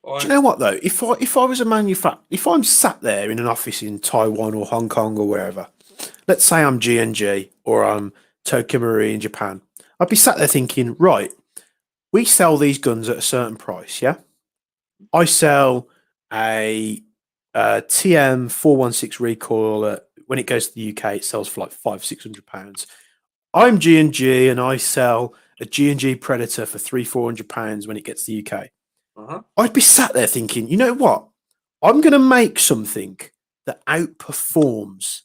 Speaker 1: Do you know what though? If I was a manufacturer, if I'm sat there in an office in Taiwan or Hong Kong or wherever, let's say I'm G&G or I'm Tokyo Marine in Japan, I'd be sat there thinking, right, we sell these guns at a certain price, yeah? I sell a TM 416 recoil when it goes to the UK, it sells for like £500-600. I'm G&G and I sell a G&G Predator for £300-400 when it gets to the UK. I'd be sat there thinking, you know what? I'm going to make something that outperforms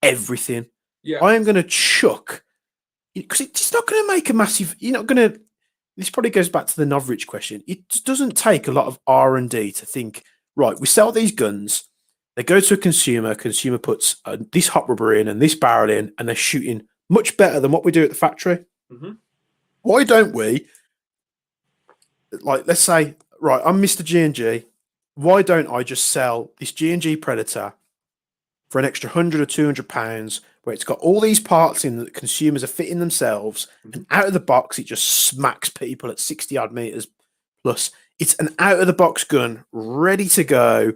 Speaker 1: everything.
Speaker 2: Yeah.
Speaker 1: I am going to chuck, because it's not going to make a massive. You're not going to. This probably goes back to the Novrich question. It just doesn't take a lot of R&D to think, right, we sell these guns, they go to a consumer puts this hot rubber in and this barrel in, and they're shooting much better than what we do at the factory.
Speaker 2: Mm-hmm.
Speaker 1: Why don't we, like, let's say, right, I'm Mr. G&G, why don't I just sell this G&G Predator for an extra £100 or £200, where it's got all these parts in that consumers are fitting themselves, and out of the box, it just smacks people at 60 odd meters plus. It's an out of the box gun, ready to go.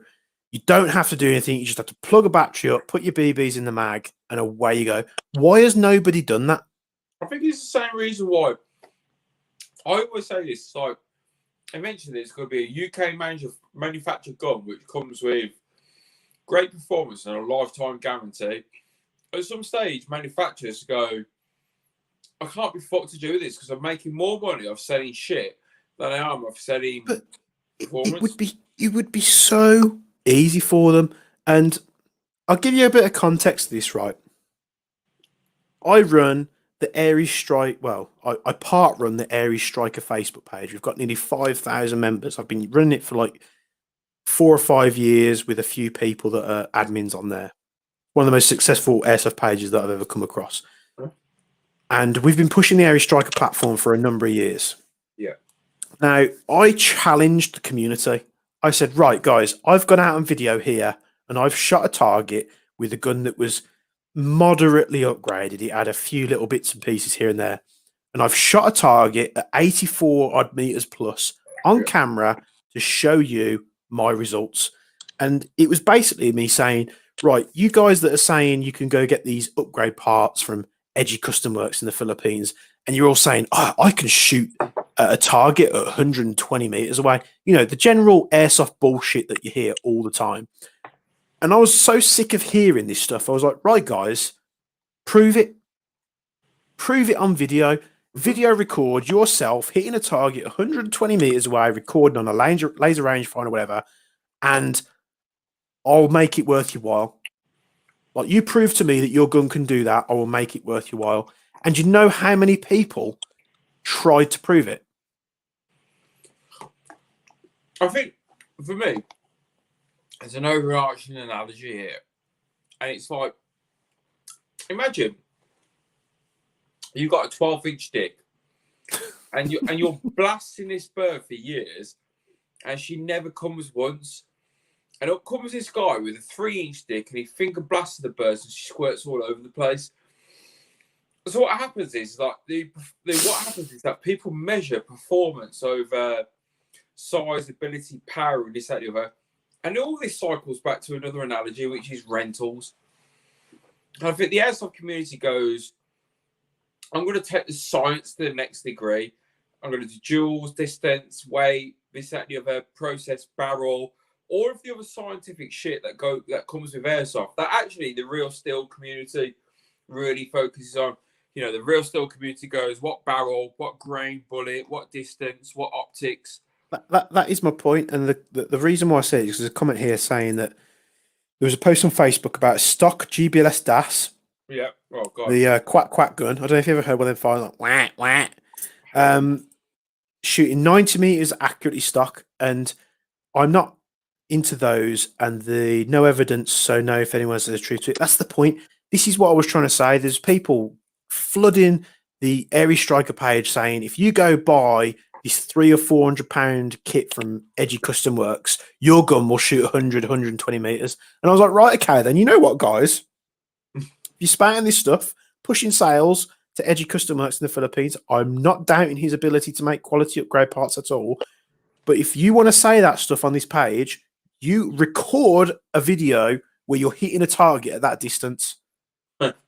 Speaker 1: You don't have to do anything. You just have to plug a battery up, put your BBs in the mag, and away you go. Why has nobody done that?
Speaker 2: I think it's the same reason why I always say this. Like, eventually, there's going to be a UK manufactured gun which comes with great performance and a lifetime guarantee. At some stage, manufacturers go, I can't be fucked to do this because I'm making more money off selling shit than I am off selling performance.
Speaker 1: It would be so easy for them. And I'll give you a bit of context to this, right? I run the Aries Strike. Well, I part run the Aries Striker Facebook page. We've got nearly 5,000 members. I've been running it for like 4 or 5 years with a few people that are admins on there. One of the most successful airsoft pages that I've ever come across. And we've been pushing the Aries Striker platform for a number of years.
Speaker 2: Yeah.
Speaker 1: Now, I challenged the community. I said, right, guys, I've gone out on video here and I've shot a target with a gun that was moderately upgraded. It had a few little bits and pieces here and there. And I've shot a target at 84 odd meters plus on camera to show you my results. And it was basically me saying, right, you guys that are saying you can go get these upgrade parts from Edgy Custom Works in the Philippines, and you're all saying, oh, I can shoot a target at 120 meters away. You know, the general airsoft bullshit that you hear all the time. And I was so sick of hearing this stuff. I was like, right, guys, prove it. Prove it on video. Video record yourself hitting a target 120 meters away, recording on a laser rangefinder or whatever, and I'll make it worth your while. Like, you prove to me that your gun can do that, I will make it worth your while. And you know how many people tried to prove it?
Speaker 2: I think, for me, there's an overarching analogy here. And it's like, imagine you've got a 12-inch dick and you're blasting this bird for years and she never comes once. And up comes this guy with a 3-inch dick and he finger blasts the birds and she squirts all over the place. So what happens is like what happens is that people measure performance over size, ability, power, and this, that, and the other. And all this cycles back to another analogy, which is rentals. And I think the airsoft community goes, I'm going to take the science to the next degree. I'm going to do joules, distance, weight, this, that, and the other, process, barrel, all of the other scientific shit that comes with airsoft. That actually the real steel community really focuses on. You know, the real steel community goes, what barrel, what grain, bullet, what distance, what optics.
Speaker 1: That is my point. And the reason why I say it is there's a comment here saying that there was a post on Facebook about stock GBLS DAS.
Speaker 2: Yeah. Oh, God.
Speaker 1: The quack gun. I don't know if you ever heard one of them fire like whack, whack. Shooting 90 meters accurately stock. And I'm not into those and the no evidence, so no if anyone says the truth to it. That's the point. This is what I was trying to say. There's people flooding the Aries Striker page saying if you go buy this £300 or £400 kit from Edgy Custom Works, your gun will shoot 100, 120 meters. And I was like, right, okay, then you know what, guys? If you're spouting this stuff, pushing sales to Edgy Custom Works in the Philippines, I'm not doubting his ability to make quality upgrade parts at all. But if you want to say that stuff on this page, you record a video where you're hitting a target at that distance.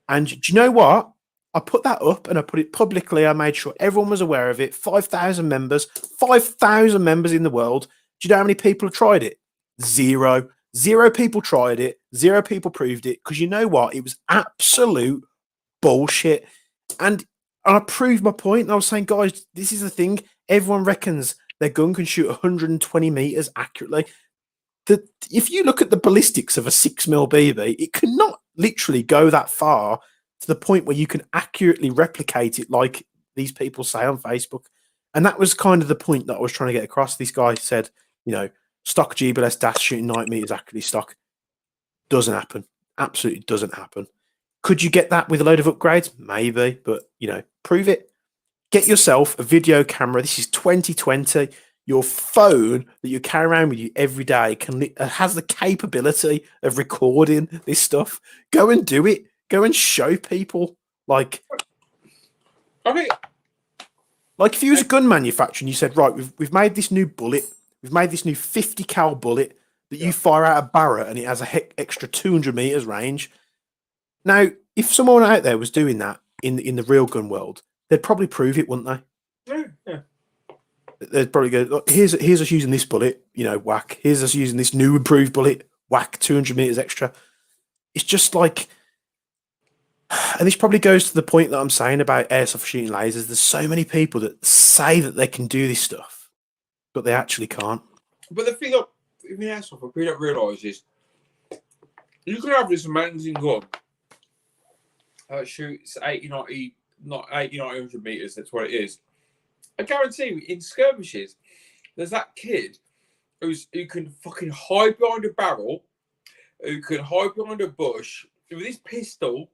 Speaker 1: And do you know what? I put that up and I put it publicly. I made sure everyone was aware of it. 5,000 members in the world. Do you know how many people have tried it? Zero. Zero people tried it. Zero people proved it. Because you know what? It was absolute bullshit. And I proved my point. And I was saying, guys, this is the thing. Everyone reckons their gun can shoot 120 meters accurately. If you look at the ballistics of a 6mm BB, it cannot literally go that far to the point where you can accurately replicate it like these people say on Facebook. And that was kind of the point that I was trying to get across. This guy said, stock GBLS dash shooting 90 meters accuracy stock doesn't happen. Absolutely doesn't happen. Could you get that with a load of upgrades? Maybe, but prove it. Get yourself a video camera. This is 2020. Your phone that you carry around with you every day has the capability of recording this stuff. Go and do it. Go and show people. Like if you was a gun manufacturer and you said, right, we've made this new bullet, we've made this new 50 cal bullet that you fire out a Barrett and it has a extra 200 meters range. Now, if someone out there was doing that in the real gun world, they'd probably prove it, wouldn't they?
Speaker 2: Yeah.
Speaker 1: They'd probably go, look, here's us using this bullet, whack. Here's us using this new improved bullet, whack, 200 meters extra. It's just like, and this probably goes to the point that I'm saying about airsoft shooting lasers. There's so many people that say that they can do this stuff, but they actually can't.
Speaker 2: But the thing in airsoft, what people don't realise is you can have this amazing gun that shoots 80, 90, not 80, 900 meters. That's what it is. I guarantee you, in skirmishes, there's that kid who can fucking hide behind a barrel, who can hide behind a bush with his pistol.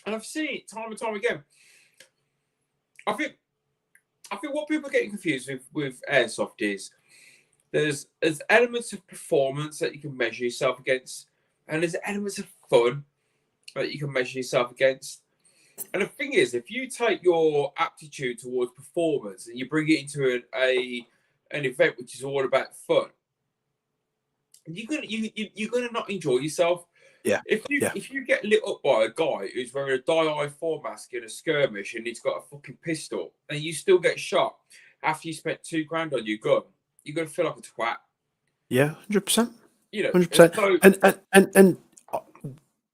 Speaker 2: And I've seen it time and time again. I think what people are getting confused with airsoft is there's elements of performance that you can measure yourself against, and there's elements of fun that you can measure yourself against. And the thing is, if you take your aptitude towards performance and you bring it into an event which is all about fun, you're gonna not enjoy yourself.
Speaker 1: Yeah.
Speaker 2: If you get lit up by a guy who's wearing a dye-eye mask in a skirmish and he's got a fucking pistol, and you still get shot after you spent $2,000 on your gun, you're gonna feel like a twat.
Speaker 1: Yeah, 100%.
Speaker 2: 100%.
Speaker 1: And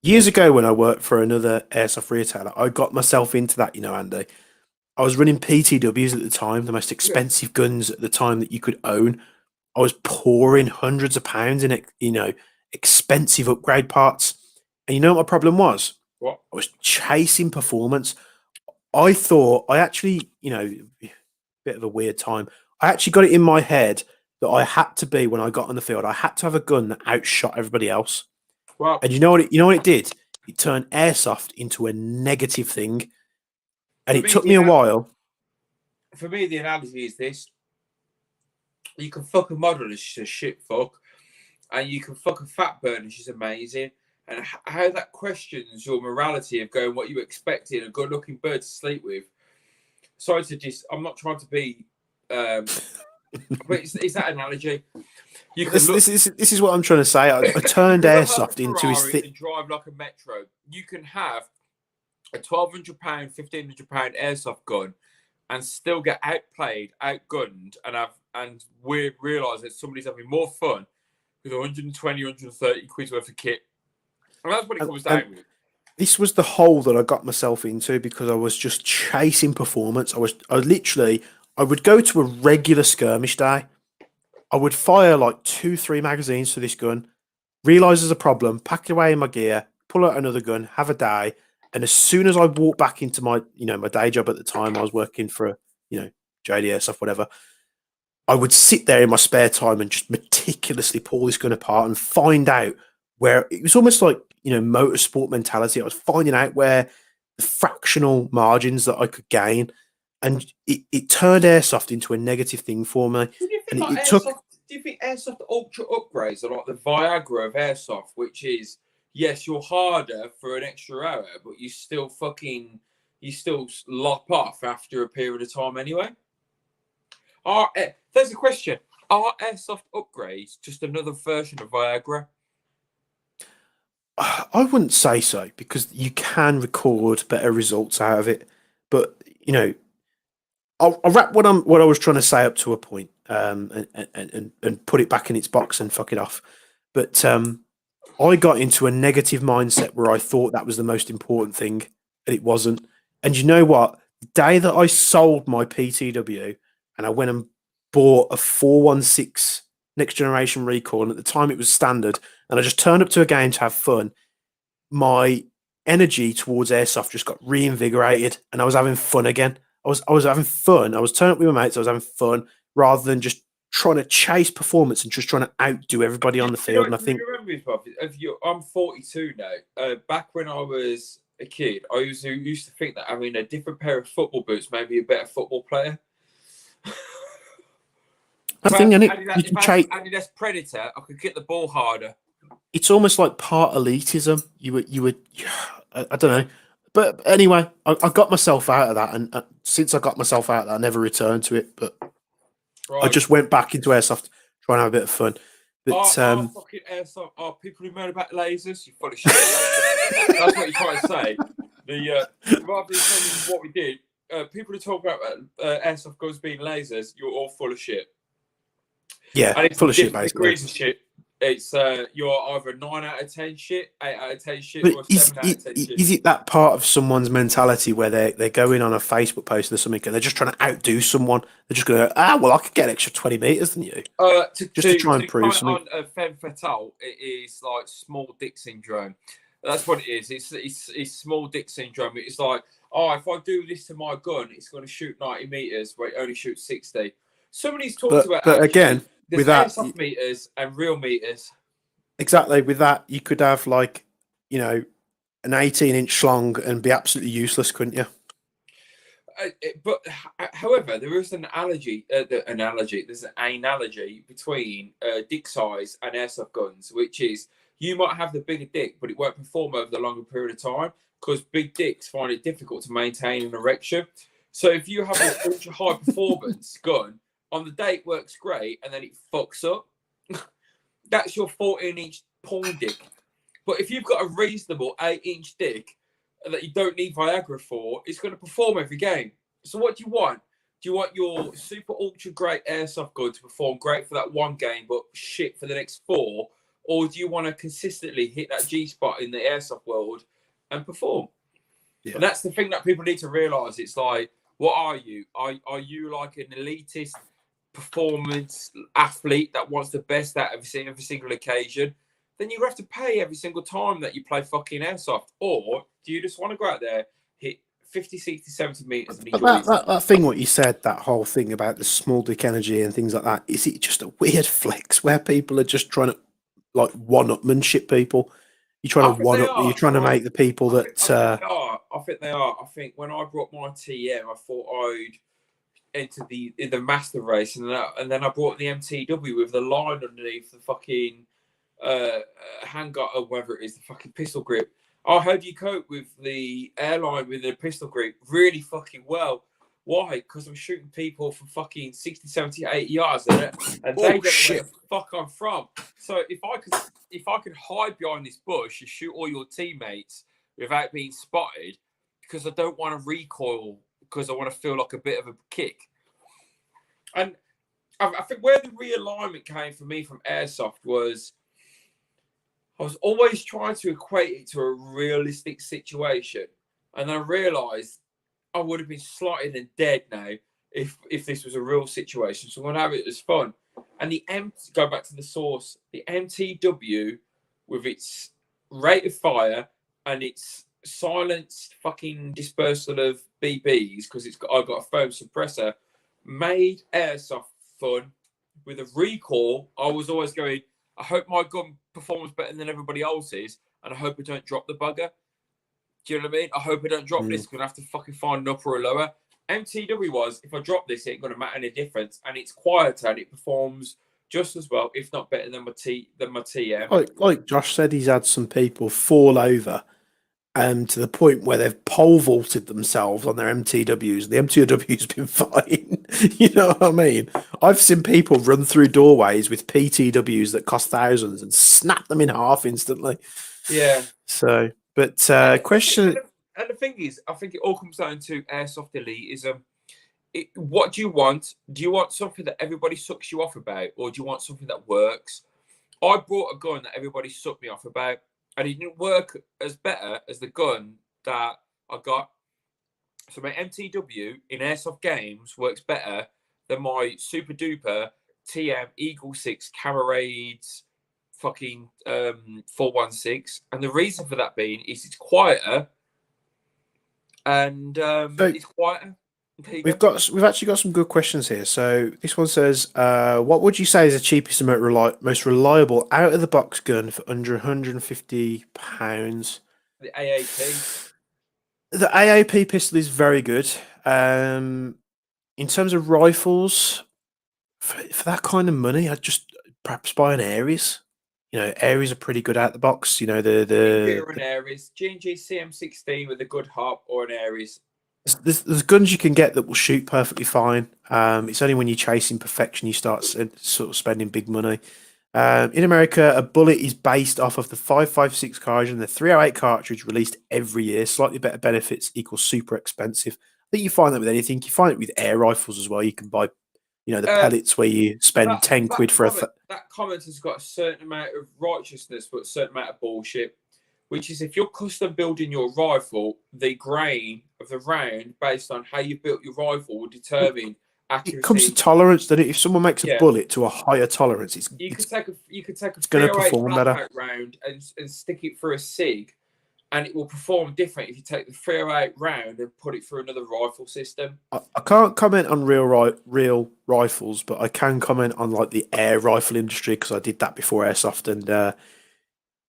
Speaker 1: years ago, when I worked for another airsoft retailer, I got myself into that, Andy. I was running PTWs at the time, the most expensive guns at the time that you could own. I was pouring hundreds of pounds in, expensive upgrade parts. And you know what my problem was?
Speaker 2: What?
Speaker 1: I was chasing performance. I thought I actually, bit of a weird time. I actually got it in my head that I had to be, when I got on the field, I had to have a gun that outshot everybody else.
Speaker 2: Wow.
Speaker 1: And you know what it did? It turned airsoft into a negative thing. And it took me a while.
Speaker 2: For me, the analogy is this. You can fuck a model and she's a shit fuck. And you can fuck a fat burn and she's amazing. And how that questions your morality of going what you expected a good-looking bird to sleep with. Sorry to just, I'm not trying to be, but it's that analogy. You can
Speaker 1: this is what I'm trying to say. I turned airsoft into his
Speaker 2: thing. And drive like a Metro. You can have a £1,200, £1,500 airsoft gun and still get outplayed, outgunned, and we realise that somebody's having more fun with 120, 130 quid worth of kit. And that's what it comes down with.
Speaker 1: This was the hole that I got myself into because I was just chasing performance. I would go to a regular skirmish day. I would fire like 2-3 magazines to this gun, realize there's a problem, pack it away in my gear, pull out another gun, have a day. And as soon as I walked back into my, my day job at the time, I was working for, JD Airsoft, whatever. I would sit there in my spare time and just meticulously pull this gun apart and find out where it was almost like, motorsport mentality. I was finding out where the fractional margins that I could gain. And it turned airsoft into a negative thing for me.
Speaker 2: Do you think airsoft ultra upgrades are like the Viagra of airsoft, which is, yes, you're harder for an extra hour, but you still lop off after a period of time anyway? There's a question. Are airsoft upgrades just another version of Viagra?
Speaker 1: I wouldn't say so, because you can record better results out of it. But, I'll wrap what I was trying to say up to a point, and put it back in its box and fuck it off. But I got into a negative mindset where I thought that was the most important thing, and it wasn't. And you know what? The day that I sold my PTW and I went and bought a 416 next generation recoil, and at the time it was standard, and I just turned up to a game to have fun, my energy towards airsoft just got reinvigorated, and I was having fun again. I was having fun. I was turning up with my mates. I was having fun rather than just trying to chase performance and just trying to outdo everybody on the field. And I think
Speaker 2: remember this, Bob. I'm 42 now. Back when I was a kid, I used to think that having a different pair of football boots made me a better football player.
Speaker 1: I think, and
Speaker 2: Adidas Predator, I could get the ball harder.
Speaker 1: It's almost like part elitism. You would, I don't know. But anyway, I got myself out of that, and since I got myself out of that, I never returned to it. But I just went back into airsoft, trying to have a bit of fun. But
Speaker 2: fucking airsoft. Are people who moan about lasers? You're full of shit. That's what you're trying to say. Rather than telling what we did, people who talk about airsoft guns being lasers, you're all full of shit.
Speaker 1: Yeah,
Speaker 2: and it's
Speaker 1: full of shit,
Speaker 2: different
Speaker 1: basically.
Speaker 2: degrees of shit. It's you're either 9 out of 10 shit, 8 out of 10 shit, or 7 out of 10 shit.
Speaker 1: Is it that part of someone's mentality where they're going on a Facebook post or something and they're just trying to outdo someone? They're just going to well, I could get an extra 20 meters than you. To try and prove something.
Speaker 2: On femme fatale, it is like small dick syndrome. That's what it is. It's small dick syndrome. It's like, if I do this to my gun, it's going to shoot 90 meters, where it only shoots 60. Somebody's talked about.
Speaker 1: But again,
Speaker 2: there's
Speaker 1: with that,
Speaker 2: airsoft meters and real meters.
Speaker 1: Exactly. With that, you could have like, an 18-inch schlong and be absolutely useless, couldn't you?
Speaker 2: But however, there is an analogy. There's an analogy between dick size and airsoft guns, which is you might have the bigger dick, but it won't perform over the longer period of time because big dicks find it difficult to maintain an erection. So if you have this ultra high performance gun, on the day it works great, and then it fucks up, that's your 14-inch porn dick. But if you've got a reasonable 8-inch dick that you don't need Viagra for, it's going to perform every game. So what do you want? Do you want your super ultra great airsoft gun to perform great for that one game, but shit for the next 4? Or do you want to consistently hit that G-spot in the airsoft world and perform? Yeah. And that's the thing that people need to realise. It's like, what are you? Are you like an elitist performance athlete that wants the best out of every single occasion? Then you have to pay every single time that you play fucking airsoft. Or do you just want to go out there, hit 50, 60, 70 meters and enjoy
Speaker 1: that thing, what you said, that whole thing about the small dick energy and things like that, is it just a weird flex where people are just trying to like one-upmanship people? You're trying to one-up, you're trying to make the people that...
Speaker 2: I think they are. I think when I brought my TM, I thought I'd enter the master race, and then I brought the MTW with the line underneath the fucking handgun, or whatever it is, the fucking pistol grip. I heard you cope with the airline with the pistol grip really fucking well. Why? Because I'm shooting people from fucking 60, 70, 80 yards and they don't know where the fuck I'm from. So if I could hide behind this bush and shoot all your teammates without being spotted, because I don't want to recoil, because I want to feel like a bit of a kick. And I think where the realignment came for me from airsoft was I was always trying to equate it to a realistic situation. And I realised I would have been slighted and dead now if this was a real situation. So I'm going to have it as fun. And go back to the source, the MTW with its rate of fire and its silenced fucking dispersal of BBs, because I've got a foam suppressor, made airsoft fun. With a recoil, I was always going, I hope my gun performs better than everybody else's, and I hope I don't drop the bugger. Do you know what I mean? I hope I don't drop this. I'm going to have to fucking find an upper or a lower. MTW was, if I drop this, it ain't going to matter any difference. And it's quieter and it performs just as well, if not better than my TM.
Speaker 1: Like Josh said, he's had some people fall over to the point where they've pole vaulted themselves on their MTWs. The MTW's been fine. You know what I mean? I've seen people run through doorways with PTWs that cost thousands and snap them in half instantly.
Speaker 2: Yeah.
Speaker 1: So, but question...
Speaker 2: And the thing is, I think it all comes down to airsoft elitism. What do you want? Do you want something that everybody sucks you off about, or do you want something that works? I brought a gun that everybody sucked me off about, and it didn't work as better as the gun that I got. So my MTW in airsoft games works better than my super duper TM Eagle 6 Camerades fucking 416, and the reason for that being is it's quieter, and
Speaker 1: So
Speaker 2: it's quieter. There you go.
Speaker 1: we've actually got some good questions here. So this one says, what would you say is the cheapest and most reliable out of the box gun for under £150?
Speaker 2: The AAP.
Speaker 1: The AAP pistol is very good. In terms of rifles, for that kind of money, I'd just perhaps buy an Aries. Aries are pretty good out the box.
Speaker 2: Either an Aries, G&G CM16 with a good hop, or an Aries.
Speaker 1: There's guns you can get that will shoot perfectly fine. It's only when you're chasing perfection you start sort of spending big money. In America, a bullet is based off of the 5.56 cartridge and the 308 cartridge released every year. Slightly better benefits equals super expensive. I think you find that with anything. You find it with air rifles as well. You can buy, the pellets where you spend 10 quid for
Speaker 2: that comment has got a certain amount of righteousness, but a certain amount of bullshit. Which is, if you're custom building your rifle, the grain of the round based on how you built your rifle will determine accuracy.
Speaker 1: It comes to tolerance, doesn't it? If someone makes a bullet to a higher tolerance,
Speaker 2: you could take a
Speaker 1: going to perform better
Speaker 2: round and stick it through a SIG, and it will perform different if you take the 308 round and put it through another rifle system.
Speaker 1: I can't comment on real rifles, but I can comment on like the air rifle industry because I did that before Airsoft, and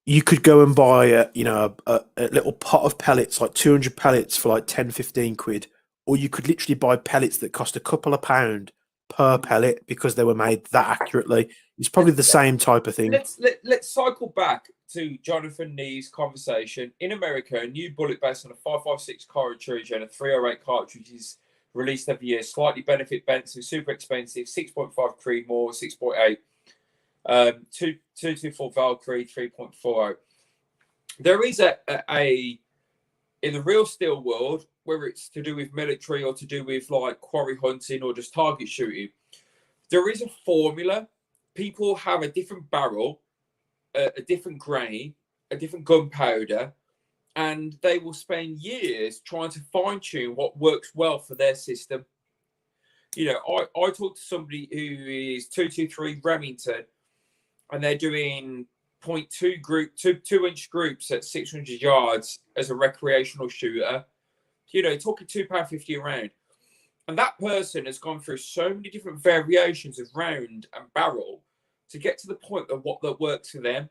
Speaker 1: you could go and buy a little pot of pellets, like 200 pellets for like 10, 15 quid, or you could literally buy pellets that cost a couple of pound per pellet because they were made that accurately. It's probably the same type of thing.
Speaker 2: Let's cycle back to Jonathan Nee's conversation. In America, a new bullet based on a 5.56 cartridge and a 308 cartridge is released every year. Slightly benefit expensive, super expensive, 6.5 Creedmoor, 6.8. 224 Valkyrie, 3.40. There is a in the real steel world, whether it's to do with military or to do with like quarry hunting or just target shooting, there is a formula. People have a different barrel, a different grain, a different gunpowder, and they will spend years trying to fine tune what works well for their system. I talked to somebody who is 223 Remington, and they're doing 2-inch groups at 600 yards as a recreational shooter. Talking £2.50 a round. And that person has gone through so many different variations of round and barrel to get to the point of what that works for them.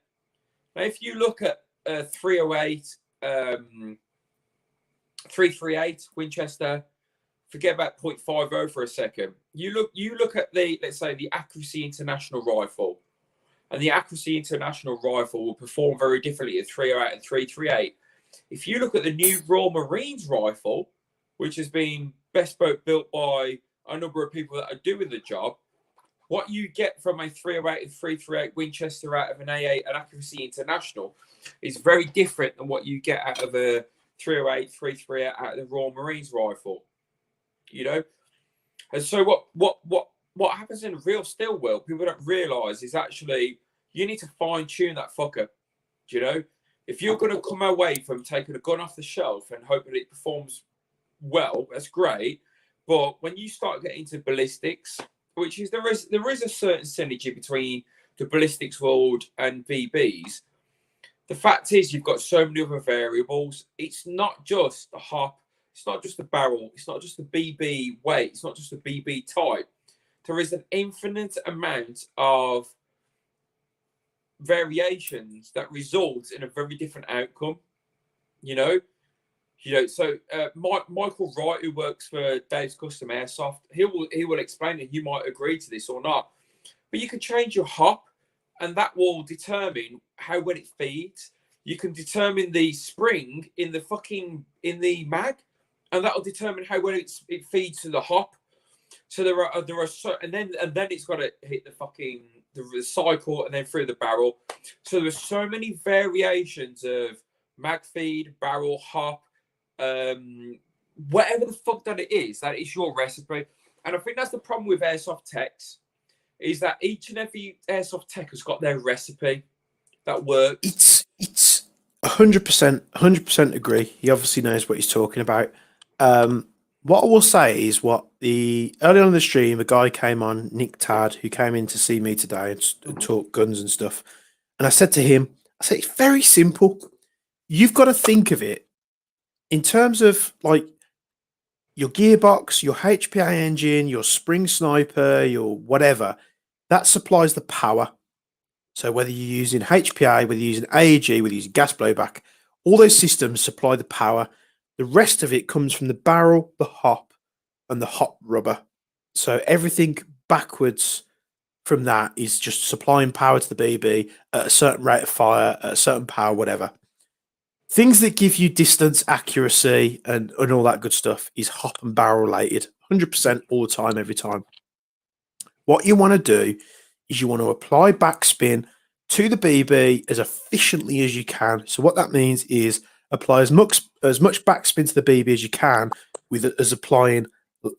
Speaker 2: Now, if you look at 308, 338 Winchester, forget about .50 for a second. You look at let's say the Accuracy International rifle. And the Accuracy International rifle will perform very differently at 308 and 338. If you look at the new Royal Marines rifle, which has been bespoke built by a number of people that are doing the job, what you get from a 308 and 338 Winchester out of an A8 and Accuracy International is very different than what you get out of a 308, 338 out of the Royal Marines rifle. And so what happens in the real steel world, people don't realise, is actually you need to fine tune that fucker. If you're going to come away from taking a gun off the shelf and hoping it performs well, that's great. But when you start getting into ballistics, which is there is a certain synergy between the ballistics world and BBs. The fact is, you've got so many other variables. It's not just the hop. It's not just the barrel. It's not just the BB weight. It's not just the BB type. There is an infinite amount of variations that result in a very different outcome. So Michael Wright, who works for Dave's Custom Airsoft, he will explain it. You might agree to this or not, but you can change your hop, and that will determine how well it feeds. You can determine the spring in the mag, and that will determine how well it feeds to the hop. So there are and then it's got to hit the cycle and then through the barrel. So there's so many variations of mag feed, barrel, hop, whatever the fuck that is your recipe. And I think that's the problem with airsoft techs, is that each and every airsoft tech has got their recipe that works.
Speaker 1: It's 100% agree. He obviously knows what he's talking about. What I will say is early on in the stream, a guy came on, Nick Tad, who came in to see me today and talk guns and stuff. And I said to him, I said, it's very simple. You've got to think of it in terms of like your gearbox, your HPA engine, your spring sniper, your whatever, that supplies the power. So whether you're using HPA, whether you're using AEG, whether you're using gas blowback, all those systems supply the power. The rest of it comes from the barrel, the hop, and the hop rubber. So everything backwards from that is just supplying power to the BB at a certain rate of fire, at a certain power, whatever. Things that give you distance, accuracy, and all that good stuff is hop and barrel related, 100% all the time, every time. What you want to do is you want to apply backspin to the BB as efficiently as you can. So what that means is apply as much backspin to the BB as you can, with as applying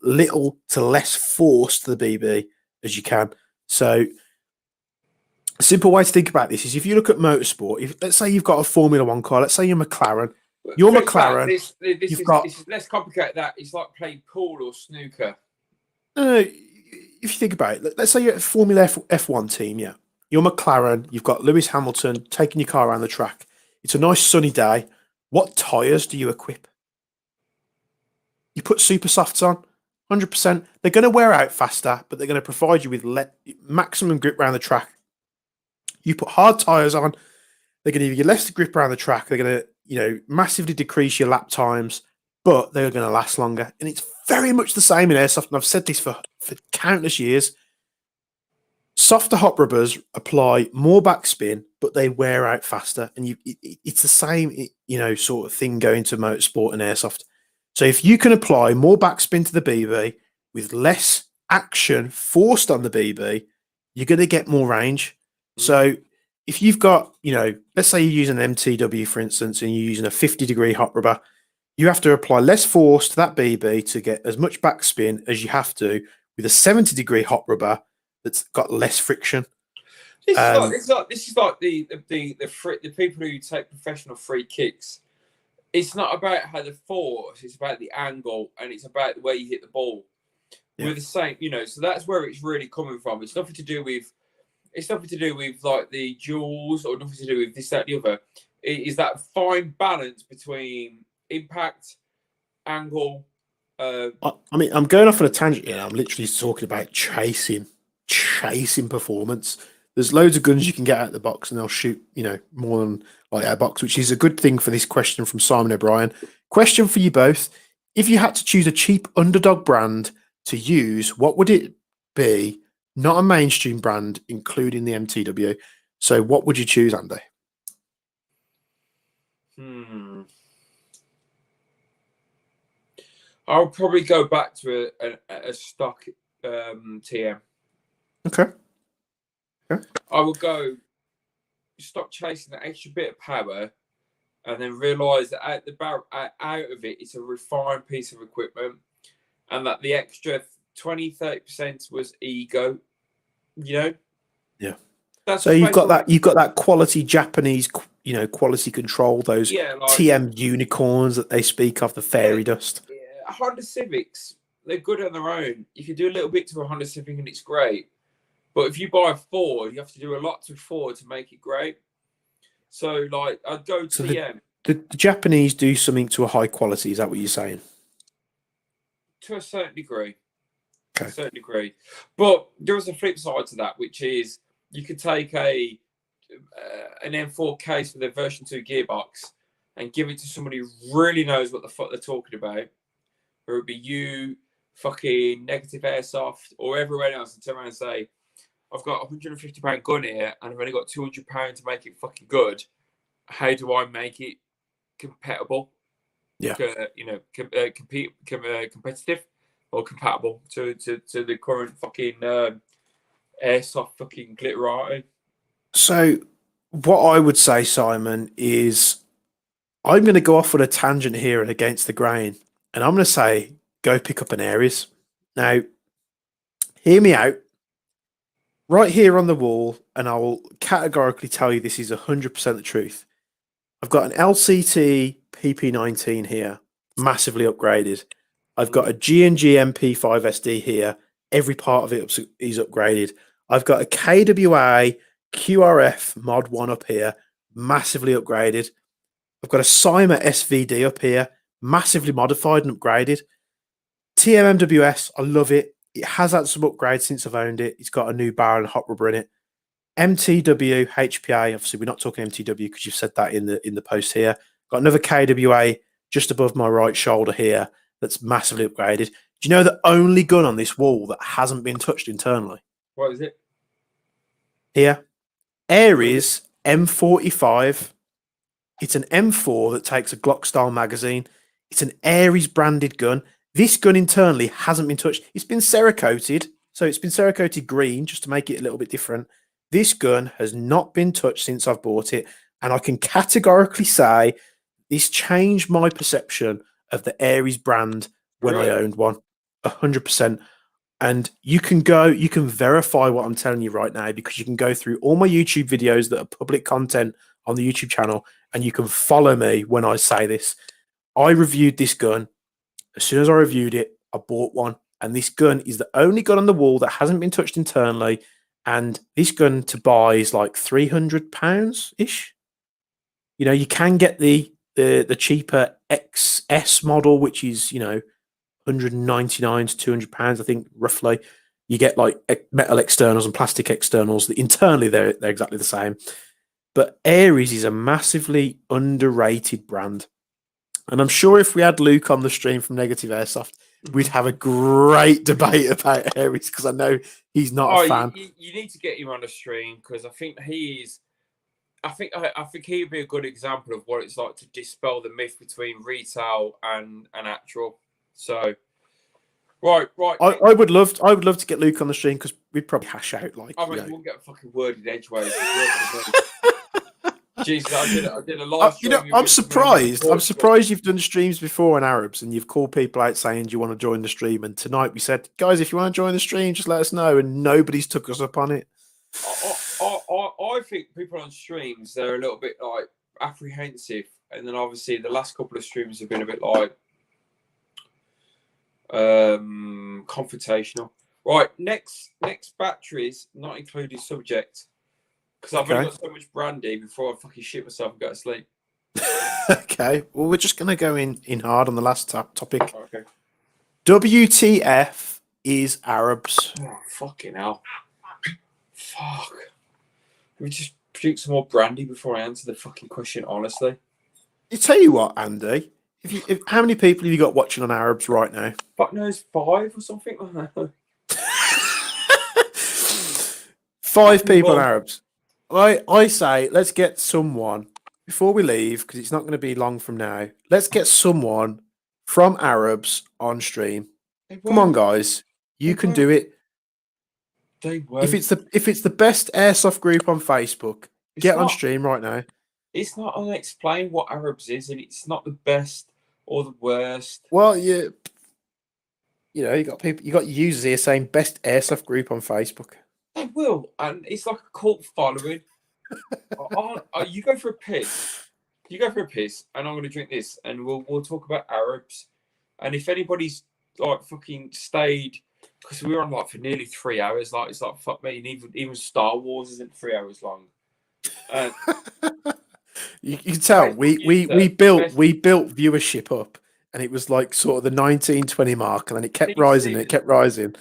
Speaker 1: little to less force to the BB as you can. So a simple way to think about this is if you look at motorsport, if let's say you've got a Formula One car, let's say you're McLaren,
Speaker 2: This is less complicated. That it's like playing pool or snooker.
Speaker 1: If you think about it, let's say you're at a Formula F1 team, yeah. You're McLaren, you've got Lewis Hamilton taking your car around the track. It's a nice sunny day. What tyres do you equip? You put super softs on, 100%. They're going to wear out faster, but they're going to provide you with maximum grip around the track. You put hard tyres on, they're going to give you less grip around the track. They're going to, massively decrease your lap times, but they're going to last longer. And it's very much the same in airsoft. And I've said this for countless years. Softer hop rubbers apply more backspin, but they wear out faster. And it's the same, sort of thing going to motorsport and airsoft. So if you can apply more backspin to the BB with less action forced on the BB, you're going to get more range. So if you've got, let's say you're using an MTW, for instance, and you're using a 50-degree hot rubber, you have to apply less force to that BB to get as much backspin as you have to with a 70-degree hot rubber that's got less friction.
Speaker 2: This is like the people who take professional free kicks. It's not about how the force; it's about the angle, and it's about the way you hit the ball. Yeah. We're the same, so that's where it's really coming from. It's nothing to do with like the joules or nothing to do with this, that, and the other. It is that fine balance between impact, angle.
Speaker 1: I'm going off on a tangent here. I'm literally talking about chasing performance. There's loads of guns you can get out of the box and they'll shoot, more than like our box, which is a good thing for this question from Simon O'Brien. Question for you both. If you had to choose a cheap underdog brand to use, what would it be? Not a mainstream brand, including the MTW. So what would you choose, Andy?
Speaker 2: I'll probably go back to a stock TM.
Speaker 1: Okay.
Speaker 2: I would go stop chasing that extra bit of power and then realise that out of it, it's a refined piece of equipment and that the extra 20-30% was ego,
Speaker 1: Yeah. So you've got that quality Japanese, quality control, those TM unicorns that they speak of, the fairy dust.
Speaker 2: Yeah, Honda Civics, they're good on their own. You can do a little bit to a Honda Civic and it's great. But if you buy a Ford, you have to do a lot to Ford to make it great. So, I'd go TM.
Speaker 1: The Japanese do something to a high quality. Is that what you're saying?
Speaker 2: To a certain degree.
Speaker 1: Okay.
Speaker 2: To a certain degree. But there is a flip side to that, which is you could take an M4 case with a version 2 gearbox and give it to somebody who really knows what the fuck they're talking about. Or it would be you, fucking Negative Airsoft, or everyone else, and turn around and say, I've got a £150 gun here and I've only got £200 to make it fucking good. How do I make it compatible?
Speaker 1: Yeah.
Speaker 2: Competitive or compatible to the current fucking airsoft fucking glitterati.
Speaker 1: So what I would say, Simon, is I'm going to go off on a tangent here and against the grain. And I'm going to say, go pick up an Aries. Now, hear me out. Right here on the wall, and I will categorically tell you this is 100% the truth. I've got an LCT PP19 here, massively upgraded. I've got a G&G MP5 SD here. Every part of it is upgraded. I've got a KWA QRF Mod 1 up here, massively upgraded. I've got a Cyma SVD up here, massively modified and upgraded. TMMWS, I love it. It has had some upgrades since I've owned it. It's got a new barrel and hot rubber in it. MTW HPA, obviously we're not talking MTW because you've said that in the post here. Got another KWA just above my right shoulder here that's massively upgraded. Do you know the only gun on this wall that hasn't been touched internally?
Speaker 2: What is it?
Speaker 1: Here, Ares M45. It's an M4 that takes a Glock style magazine. It's an Ares branded gun. This gun internally hasn't been touched. It's been Cerakoted, so it's been Cerakoted green just to make it a little bit different. This gun has not been touched since I've bought it, and I can categorically say this changed my perception of the Ares brand when I owned one. 100%. And you can verify what I'm telling you right now because you can go through all my YouTube videos that are public content on the YouTube channel, and you can follow me when I say this. I reviewed this gun. As soon as I reviewed it, I bought one. And this gun is the only gun on the wall that hasn't been touched internally. And this gun to buy is like £300-ish. You know, you can get the cheaper XS model, which is, you know, £199 to £200, I think, roughly. You get like metal externals and plastic externals. Internally, they're exactly the same. But Ares is a massively underrated brand. And I'm sure if we had Luke on the stream from Negative Airsoft, we'd have a great debate about Ares because I know he's not a fan.
Speaker 2: You need to get him on the stream because I think he is. I think he'd be a good example of what it's like to dispel the myth between retail and actual. So, right.
Speaker 1: I would love to get Luke on the stream because we'd probably hash out like.
Speaker 2: I mean, we'll get a fucking worded edgeways. Jesus, I did a live stream.
Speaker 1: I'm surprised you've done streams before on Arabs and you've called people out saying, do you want to join the stream? And tonight we said, guys, if you want to join the stream, just let us know. And nobody's took us up on it.
Speaker 2: I think people on streams, they're a little bit like apprehensive. And then obviously the last couple of streams have been a bit like confrontational. Right, next batteries, not included subject. Because I've only got so much brandy before I fucking shit myself and go to sleep.
Speaker 1: Okay. Well, we're just going to go in hard on the last topic.
Speaker 2: Okay.
Speaker 1: WTF is Arabs.
Speaker 2: Oh, fucking hell. Fuck. Let me just drink some more brandy before I answer the fucking question, honestly.
Speaker 1: I tell you what, Andy. How many people have you got watching on Arabs right now?
Speaker 2: Fuck knows, 5 or something like that.
Speaker 1: 5 people on Arabs. I say let's get someone before we leave because it's not going to be long from now. Let's get someone from Arabs on stream. Come on, guys, you can do it.
Speaker 2: They won't.
Speaker 1: If it's the best airsoft group on Facebook, get on stream right now.
Speaker 2: It's not unexplained what Arabs is, and it's not the best or the worst.
Speaker 1: Well, you know, you got users here saying best airsoft group on Facebook.
Speaker 2: They will, and it's like a cult following. You go for a piss. You go for a piss, and I'm going to drink this, and we'll talk about Arabs. And if anybody's like fucking stayed, because we were on like for nearly 3 hours, like it's like fuck me, and even Star Wars isn't 3 hours long.
Speaker 1: You can tell we built viewership up, and it was like sort of the 19-20 mark, and then it kept rising, and it kept rising.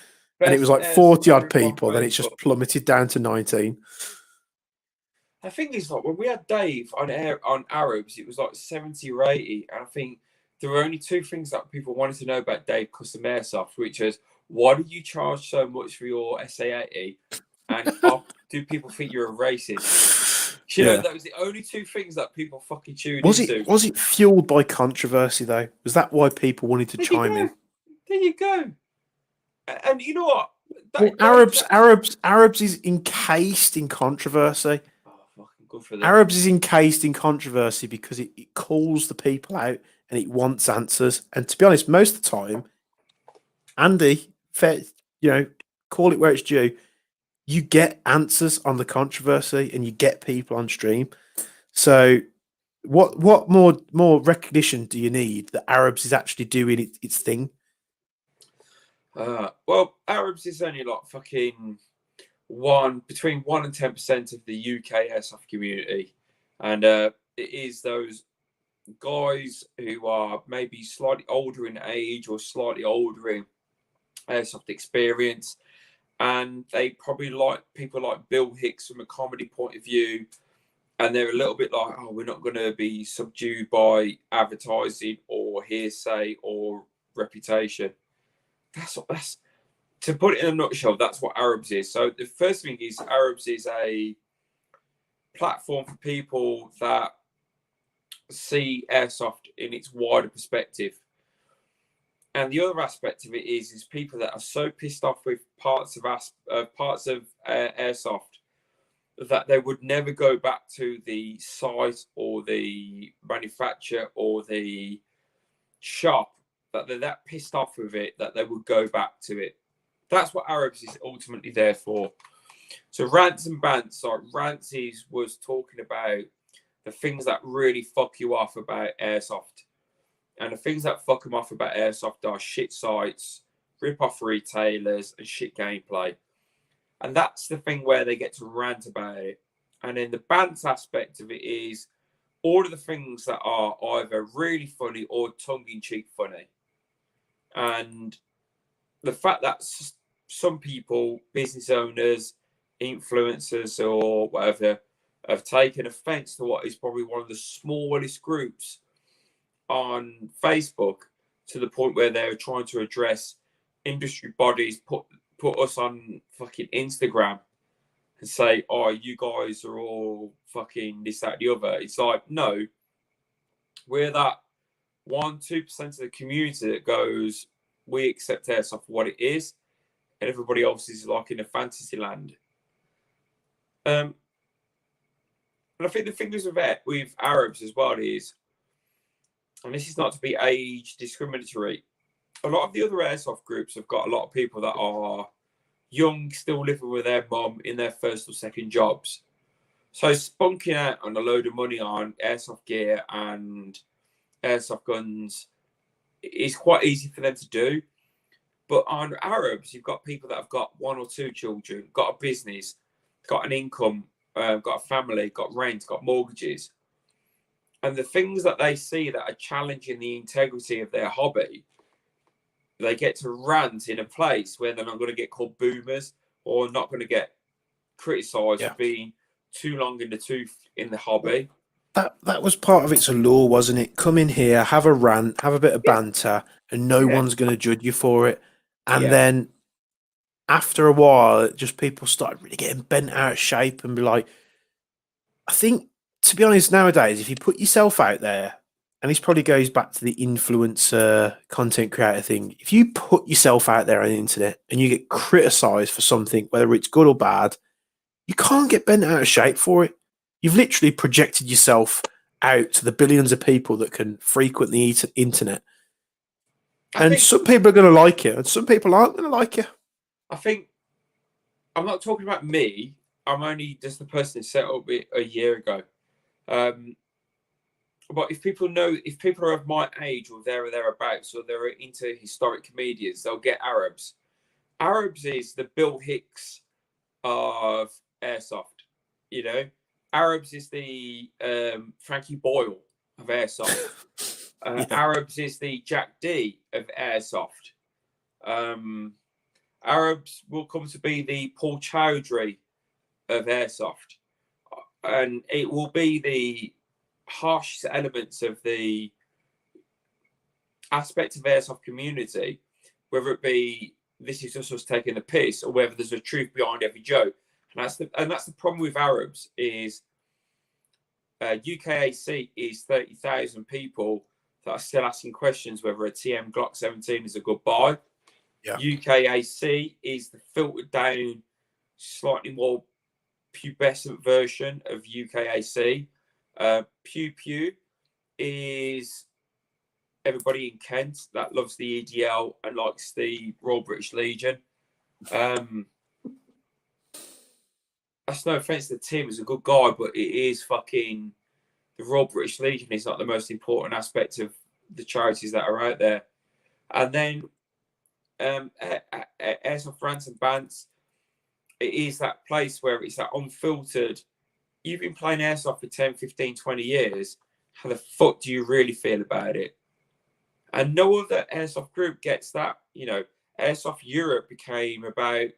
Speaker 1: And it was like 40 odd people, then it just plummeted down to 19.
Speaker 2: I think it's like when we had Dave on Arabs, it was like 70 or 80. And I think there were only 2 things that people wanted to know about Dave Custom Airsoft, which is why do you charge so much for your SA80? And do people think you're a racist? You know, that was the only 2 things that people fucking tuned into.
Speaker 1: Was it fueled by controversy though? Was that why people wanted to chime in?
Speaker 2: There you go. And you know what?
Speaker 1: Arabs is encased in controversy.
Speaker 2: Oh, fucking good for them.
Speaker 1: Arabs is encased in controversy because it calls the people out and it wants answers. And to be honest, most of the time, Andy, call it where it's due. You get answers on the controversy and you get people on stream. So what more recognition do you need that Arabs is actually doing its thing?
Speaker 2: Well, Arabs is only like fucking between 1 and 10% of the UK airsoft community, and it is those guys who are maybe slightly older in age or slightly older in airsoft experience, and they probably like people like Bill Hicks from a comedy point of view, and they're a little bit like, oh, we're not going to be subdued by advertising or hearsay or reputation. That's to put it in a nutshell, that's what Arabs is. So the first thing is Arabs is a platform for people that see airsoft in its wider perspective. And the other aspect of it is people that are so pissed off with parts of airsoft that they would never go back to the site or the manufacturer or the shop, that they're that pissed off with it that they would go back to it. That's what Arabs is ultimately there for. So rants and bants, like rants was talking about the things that really fuck you off about airsoft. And the things that fuck them off about airsoft are shit sites, rip-off retailers, and shit gameplay. And that's the thing where they get to rant about it. And then the bants aspect of it is all of the things that are either really funny or tongue-in-cheek funny. And the fact that some people, business owners, influencers, or whatever, have taken offense to what is probably one of the smallest groups on Facebook, to the point where they're trying to address industry bodies, put us on fucking Instagram and say, oh, you guys are all fucking this, that, the other. It's like, no, we're that 1-2% of the community that goes, we accept airsoft for what it is, and everybody else is like in a fantasy land. And I think the thing is with Arabs as well is, and this is not to be age discriminatory, a lot of the other airsoft groups have got a lot of people that are young, still living with their mum in their first or second jobs. So spunking out on a load of money on airsoft gear and airsoft guns is quite easy for them to do. But on Arabs, you've got people that have got 1 or 2 children, got a business, got an income, got a family, got rent, got mortgages. And the things that they see that are challenging the integrity of their hobby, they get to rant in a place where they're not going to get called boomers or not going to get criticised for being too long in the tooth in the hobby.
Speaker 1: That was part of its allure, wasn't it? Come in here, have a rant, have a bit of banter, and no one's going to judge you for it. And then after a while, just people started really getting bent out of shape and be like, I think, to be honest, nowadays, if you put yourself out there, and this probably goes back to the influencer content creator thing, if you put yourself out there on the internet and you get criticized for something, whether it's good or bad, you can't get bent out of shape for it. You've literally projected yourself out to the billions of people that can frequent the internet. And some people are going to like you, and some people aren't going to like you.
Speaker 2: I think I'm not talking about me. I'm only just the person who set up it a year ago. But if people are of my age or thereabouts, or they're into historic comedians, they'll get Arabs. Arabs is the Bill Hicks of airsoft, you know. Arabs is the Frankie Boyle of airsoft. Arabs is the Jack D of airsoft. Arabs will come to be the Paul Chowdhury of airsoft, and it will be the harshest elements of the aspect of airsoft community, whether it be this is just us taking the piss or whether there's a truth behind every joke. And that's the problem with Arabs is UKAC is 30,000 people that are still asking questions whether a TM Glock 17 is a good buy. UKAC is the filtered down, slightly more pubescent version of UKAC. Pew Pew is everybody in Kent that loves the EDL and likes the Royal British Legion. That's no offense to Tim, he's a good guy, but it is fucking the Royal British Legion is not the most important aspect of the charities that are out there. And then Airsoft Rants and Bants it is that place where it's that unfiltered. You've been playing airsoft for 10, 15, 20 years. How the fuck do you really feel about it? And no other airsoft group gets that. You know, Airsoft Europe became about,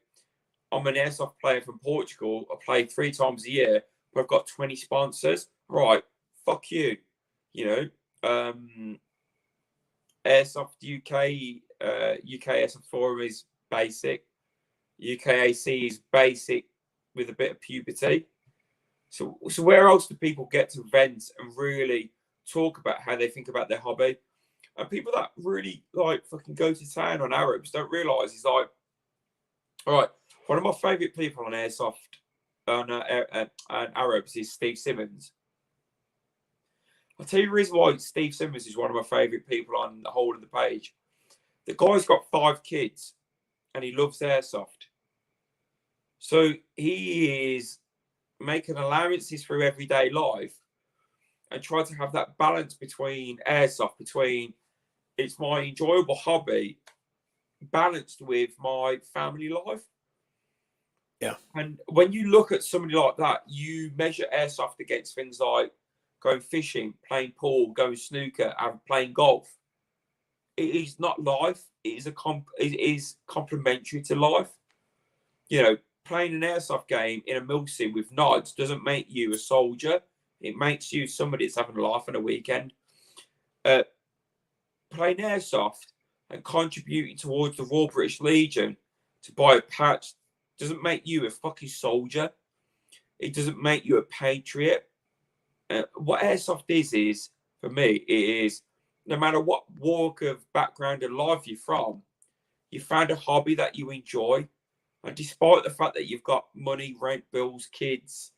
Speaker 2: I'm an airsoft player from Portugal. I play 3 times a year, but I've got 20 sponsors. Right, fuck you. You know, Airsoft UK, UK Airsoft Forum is basic. UKAC is basic with a bit of puberty. So where else do people get to vent and really talk about how they think about their hobby? And people that really like fucking go to town on Arabs don't realise it's like, all right, one of my favourite people on Airsoft and Arabs is Steve Simmons. I'll tell you the reason why Steve Simmons is one of my favourite people on the whole of the page. The guy's got 5 kids and he loves Airsoft. So he is making allowances through everyday life and trying to have that balance between Airsoft, between it's my enjoyable hobby balanced with my family life.
Speaker 1: Yeah.
Speaker 2: And when you look at somebody like that, you measure Airsoft against things like going fishing, playing pool, going snooker, and playing golf. It is not life. It is complementary to life. You know, playing an airsoft game in a mill sim with nods doesn't make you a soldier. It makes you somebody that's having a laugh on a weekend. Playing airsoft and contributing towards the Royal British Legion to buy a patch doesn't make you a fucking soldier. It doesn't make you a patriot. What airsoft is for me, it is no matter what walk of background and life you're from, you found a hobby that you enjoy. And despite the fact that you've got money, rent, bills, kids,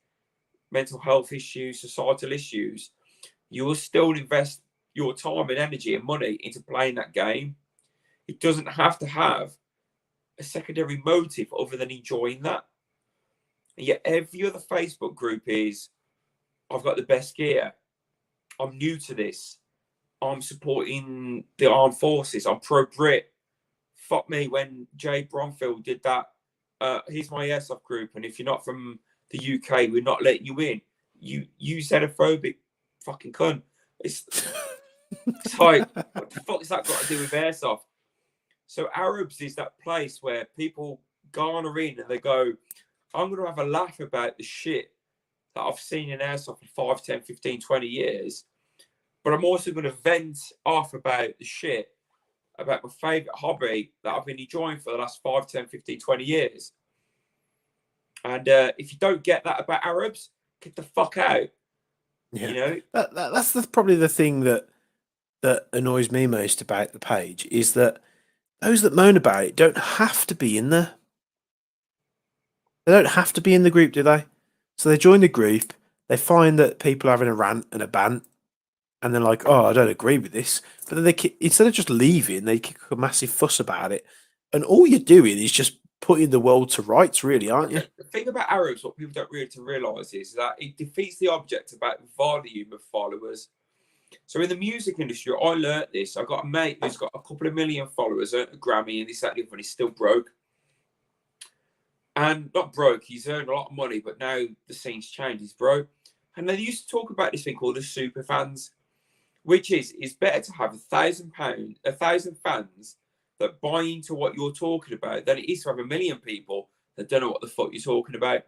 Speaker 2: mental health issues, societal issues, you will still invest your time and energy and money into playing that game. It doesn't have to have a secondary motive other than enjoying that. And yet every other Facebook group is, I've got the best gear. I'm new to this. I'm supporting the armed forces. I'm pro-Brit. Fuck me when Jay Bronfield did that. Here's my airsoft group, and if you're not from the UK, we're not letting you in. You xenophobic fucking cunt. It's like, what the fuck has that got to do with airsoft? So Arabs is that place where people garner in and they go, I'm going to have a laugh about the shit that I've seen in airsoft for 5, 10, 15, 20 years. But I'm also going to vent off about the shit about my favourite hobby that I've been enjoying for the last 5, 10, 15, 20 years. And if you don't get that about Arabs, get the fuck out.
Speaker 1: Yeah.
Speaker 2: You know?
Speaker 1: That's probably the thing that annoys me most about the page is that those that moan about it don't have to be in there. They don't have to be in the group, do they? So they join the group, they find that people are having a rant and a bant, and they're like, oh, I don't agree with this. But then instead of just leaving, they kick a massive fuss about it. And all you're doing is just putting the world to rights, really, aren't you?
Speaker 2: The thing about Arabs, what people don't really realise is that it defeats the object about volume of followers. So in the music industry, I learnt this. I've got a mate who's got a couple of million followers, earned a Grammy, and this, that, and the other, and he's still broke. And not broke, he's earned a lot of money, but now the scene's changed, he's broke. And they used to talk about this thing called the super fans, which is better to have £1,000 fans that buy into what you're talking about than it is to have 1 million people that don't know what the fuck you're talking about.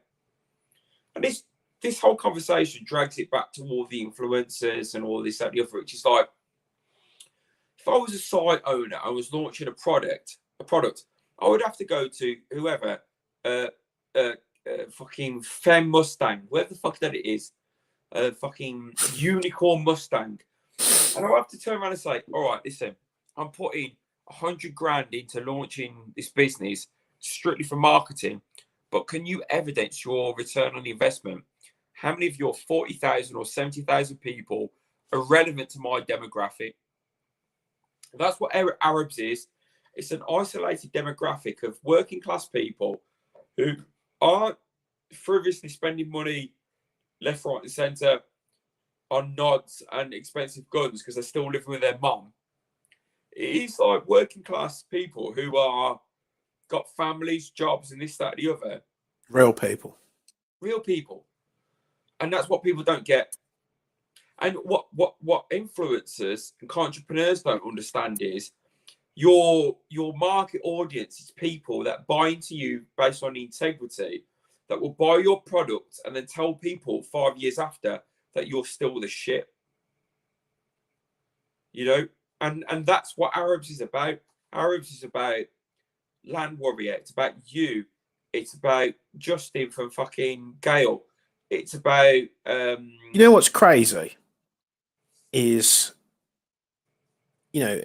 Speaker 2: And this whole conversation drags it back to all the influencers and all this, that, and the other, which is like, if I was a site owner, I was launching a product, I would have to go to whoever, fucking Femme Mustang, whatever the fuck that it is, fucking unicorn Mustang. And I'll have to turn around and say, all right, listen, I'm putting 100 grand into launching this business strictly for marketing, but can you evidence your return on investment? How many of your 40,000 or 70,000 people are relevant to my demographic? That's what Arabs is. It's an isolated demographic of working class people who aren't frivolously spending money left, right, and centre on nods and expensive guns because they're still living with their mum. It's like working class people who are got families, jobs, and this, that, and the other,
Speaker 1: Real people.
Speaker 2: Real people. And that's what people don't get. And what influencers and entrepreneurs don't understand is your market audience is people that buy into you based on integrity, that will buy your product and then tell people 5 years after that you're still the shit. You know, and that's what Arabs is about. Arabs is about Land Warrior. It's about you. It's about Justin from fucking Gale. It's about
Speaker 1: You know what's crazy is, you know,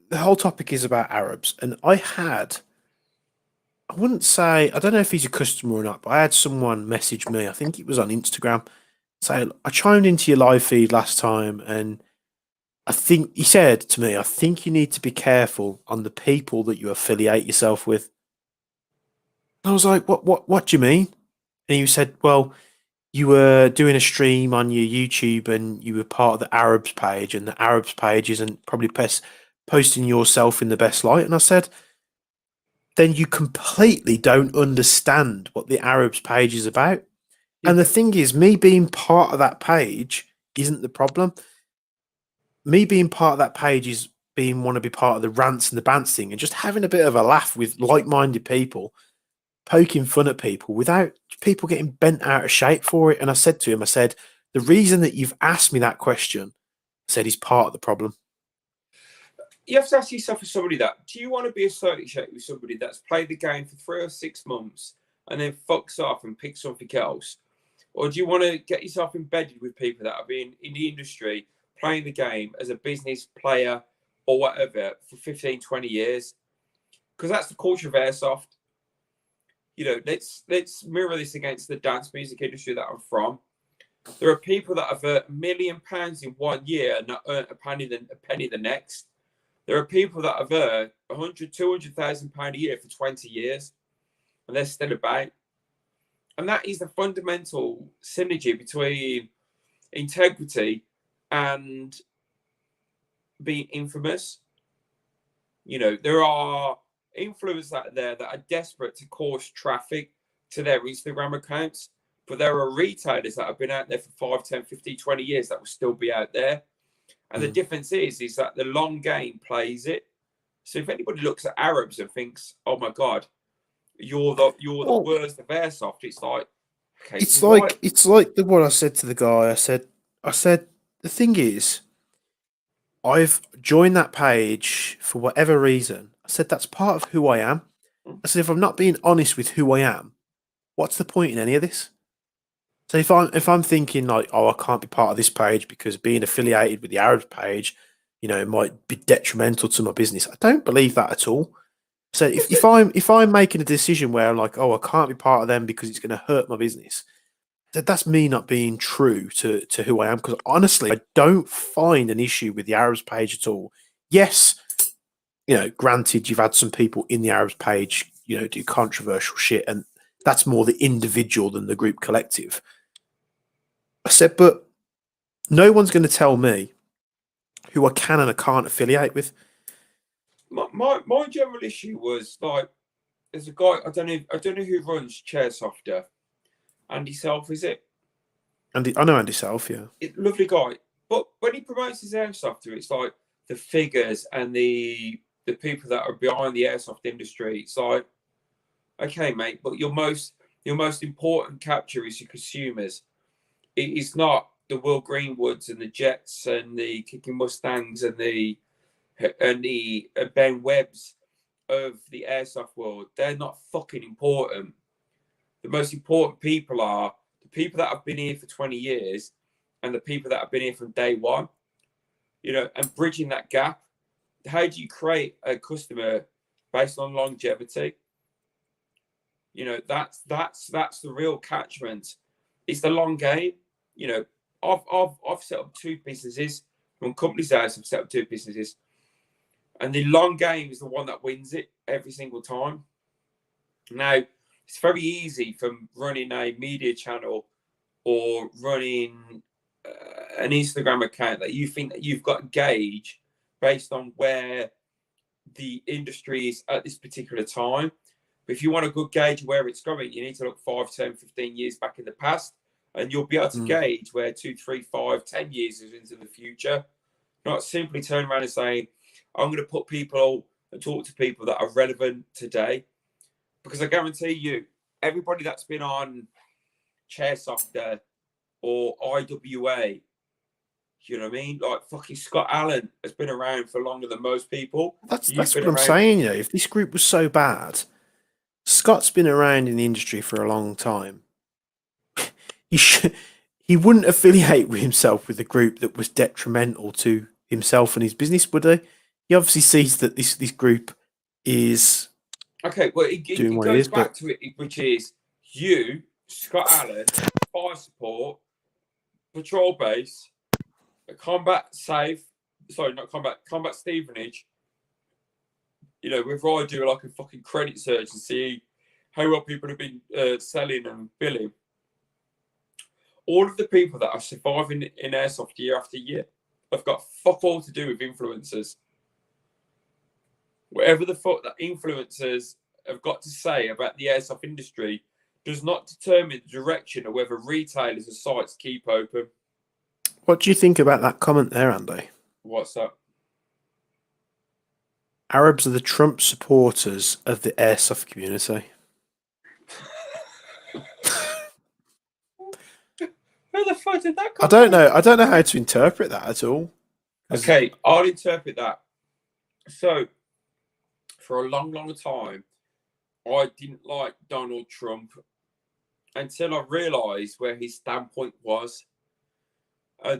Speaker 1: the whole topic is about Arabs, and I wouldn't say, I don't know if he's a customer or not, but I had someone message me, I think it was on Instagram, say, I chimed into your live feed last time, and I think he said to me, I think you need to be careful on the people that you affiliate yourself with. And I was like, what do you mean? And he said, well, you were doing a stream on your YouTube and you were part of the Arabs page, and the Arabs page isn't probably posting yourself in the best light. And I said, then you completely don't understand what the Arabs page is about.
Speaker 2: Yeah.
Speaker 1: And the thing is, me being part of that page isn't the problem. Me being part of that page is being want to be part of the rants and the bants thing and just having a bit of a laugh with like-minded people, poking fun at people without people getting bent out of shape for it. And I said to him, I said, the reason that you've asked me that question, I said, he's part of the problem.
Speaker 2: You have to ask yourself, as somebody that, do you want to be associated with somebody that's played the game for 3 or 6 months and then fucks off and picks something else? Or do you want to get yourself embedded with people that have been in the industry playing the game as a business player or whatever for 15, 20 years? Because that's the culture of Airsoft. You know, let's mirror this against the dance music industry that I'm from. There are people that have earned £1 million in 1 year and not earned a penny the next. There are people that have earned £100,000, £200,000 a year for 20 years, and they're still about. And that is the fundamental synergy between integrity and being infamous. You know, there are influencers out there that are desperate to cause traffic to their Instagram accounts, but there are retailers that have been out there for 5, 10, 15, 20 years that will still be out there. And the difference is that the long game plays it. So if anybody looks at Arabs and thinks, "Oh my God, you're the worst of Airsoft," it's like, okay,
Speaker 1: It's
Speaker 2: so
Speaker 1: like what I said to the guy. I said the thing is, I've joined that page for whatever reason. I said that's part of who I am. I said if I'm not being honest with who I am, what's the point in any of this? So if I'm thinking like, oh, I can't be part of this page because being affiliated with the Arabs page, you know, it might be detrimental to my business. I don't believe that at all. So if I'm making a decision where I'm like, oh, I can't be part of them because it's going to hurt my business, that's me not being true to who I am. Because honestly, I don't find an issue with the Arabs page at all. Yes, you know, granted, you've had some people in the Arabs page, you know, do controversial shit, and that's more the individual than the group collective. I said, but no one's going to tell me who I can and I can't affiliate with.
Speaker 2: my general issue was like, there's a guy, I don't know who runs Chairsofter. Andy Self, is it?
Speaker 1: I know Andy Self, yeah.
Speaker 2: Lovely guy. But when he promotes his Airsofter, it's like the figures and the people that are behind the airsoft industry. It's like, okay, mate, but your most important capture is your consumers. It is not the Will Greenwoods and the Jets and the Kicking Mustangs and the Ben Webbs of the airsoft world. They're not fucking important. The most important people are the people that have been here for 20 years and the people that have been here from day one. You know, and bridging that gap. How do you create a customer based on longevity? You know, that's the real catchment. It's the long game. You know, I've set up 2 businesses. From companies' house, I've set up 2 businesses. And the long game is the one that wins it every single time. Now, it's very easy from running a media channel or running an Instagram account that you think that you've got a gauge based on where the industry is at this particular time. But if you want a good gauge of where it's going, you need to look 5, 10, 15 years back in the past, and you'll be able to gauge where 2, 3, 5, 10 years is into the future. Not simply turn around and saying, I'm going to put people and talk to people that are relevant today. Because I guarantee you, everybody that's been on Airsoft or IWA, you know what I mean? Like fucking Scott Allen has been around for longer than most people.
Speaker 1: That's what I'm saying. If this group was so bad, Scott's been around in the industry for a long time. He wouldn't affiliate with himself with a group that was detrimental to himself and his business, would he? He obviously sees that this group is
Speaker 2: okay. Well, it goes back to it, which is you, Scott Allen, fire support, patrol base, combat safe. Sorry, not combat Stevenage. You know, whether I do like a fucking credit search and see how well people have been selling and billing. All of the people that are surviving in Airsoft year after year have got fuck all to do with influencers. Whatever the fuck that influencers have got to say about the Airsoft industry does not determine the direction of whether retailers and sites keep open.
Speaker 1: What do you think about that comment there, Andy?
Speaker 2: What's that?
Speaker 1: Arabs are the Trump supporters of the Airsoft community.
Speaker 2: Where the fuck did that come
Speaker 1: I don't know how to interpret that at all.
Speaker 2: Okay, I'll interpret that. So, for a long, long time, I didn't like Donald Trump until I realised where his standpoint was.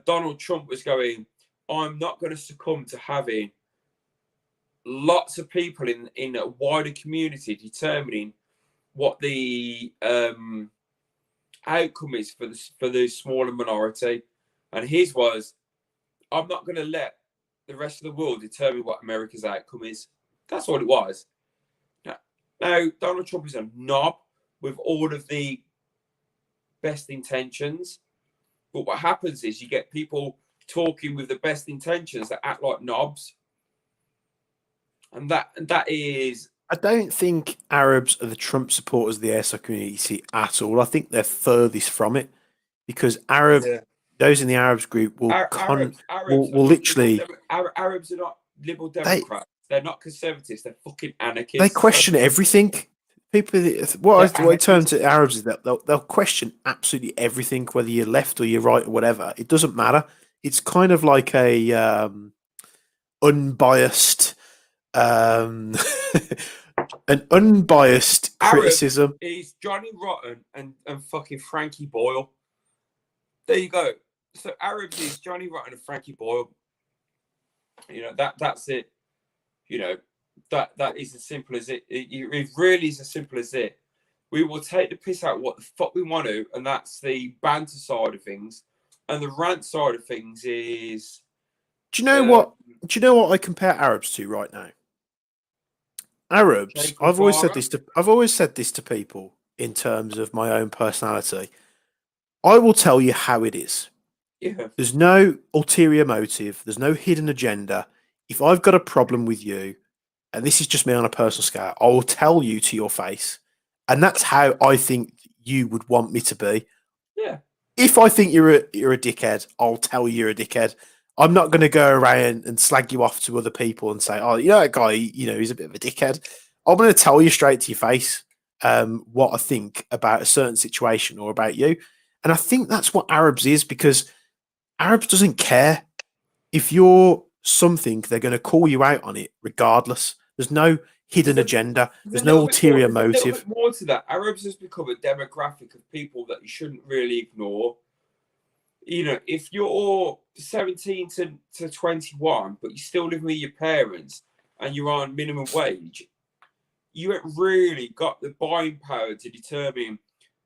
Speaker 2: Donald Trump was going, I'm not going to succumb to having lots of people in a wider community determining what the outcome is for the smaller minority. And his was, I'm not going to let the rest of the world determine what America's outcome is. That's what it was. Now, Donald Trump is a knob with all of the best intentions. But what happens is you get people talking with the best intentions that act like knobs. And that is...
Speaker 1: I don't think Arabs are the Trump supporters of the Airsoft community at all. I think they're furthest from it because those in the Arabs group will literally...
Speaker 2: Arabs are not liberal Democrats. They're not conservatives. They're fucking anarchists.
Speaker 1: They question everything. People, what I term to Arabs is that they'll question absolutely everything, whether you're left or you're right or whatever. It doesn't matter. It's kind of like a unbiased, an unbiased criticism.
Speaker 2: Is Johnny Rotten and fucking Frankie Boyle. There you go. So Arabs is Johnny Rotten and Frankie Boyle. You know that's it. You know. That is as simple as it. It really is as simple as it. We will take the piss out what the fuck we want to, and that's the banter side of things. And the rant side of things is.
Speaker 1: Do you know what? Do you know what I compare Arabs to right now? Arabs. I've always said this to people in terms of my own personality. I will tell you how it is.
Speaker 2: Yeah.
Speaker 1: There's no ulterior motive. There's no hidden agenda. If I've got a problem with you. And this is just me on a personal scale, I will tell you to your face. And that's how I think you would want me to be.
Speaker 2: Yeah.
Speaker 1: If I think you're a dickhead, I'll tell you you're a dickhead. I'm not going to go around and slag you off to other people and say, oh, you know, that guy, you know, he's a bit of a dickhead. I'm going to tell you straight to your face what I think about a certain situation or about you. And I think that's what Arabs is, because Arabs doesn't care. If you're something, they're going to call you out on it regardless. There's no hidden agenda. There's no ulterior motive.
Speaker 2: There's a little bit more to that. Arabs has become a demographic of people that you shouldn't really ignore. You know, if you're 17 to 21, but you're still living with your parents and you're on minimum wage, you haven't really got the buying power to determine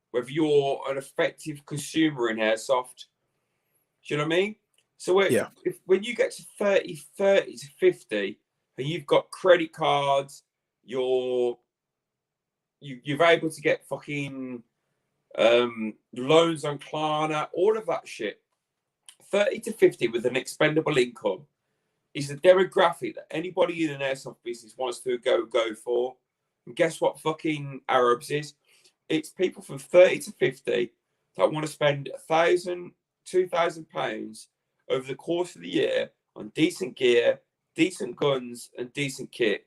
Speaker 2: whether you're an effective consumer in Airsoft. Do you know what I mean? So when you get to 30 to 50 and you've got credit cards, you're able to get fucking loans on Klarna, all of that shit. 30 to 50 with an expendable income is the demographic that anybody in an Airsoft business wants to go for. And guess what fucking Arabs is? It's people from 30 to 50 that want to spend £1,000, £2,000 over the course of the year on decent gear, decent guns, and decent kit.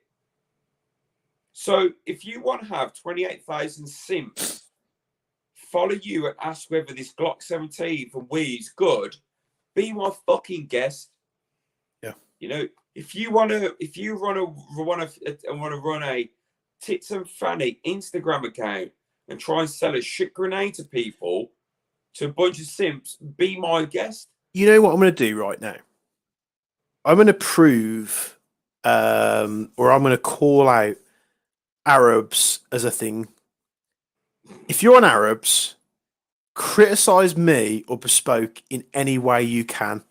Speaker 2: So if you want to have 28,000 simps follow you and ask whether this Glock 17 from Wii is good, be my fucking guest.
Speaker 1: Yeah.
Speaker 2: You know, if you want to run a tits and fanny Instagram account and try and sell a shit grenade to people, to a bunch of simps, be my guest.
Speaker 1: You know what I'm going to do right now? I'm going to prove, or I'm going to call out Arabs as a thing. If you're on Arabs, criticize me or Bespoke in any way you can.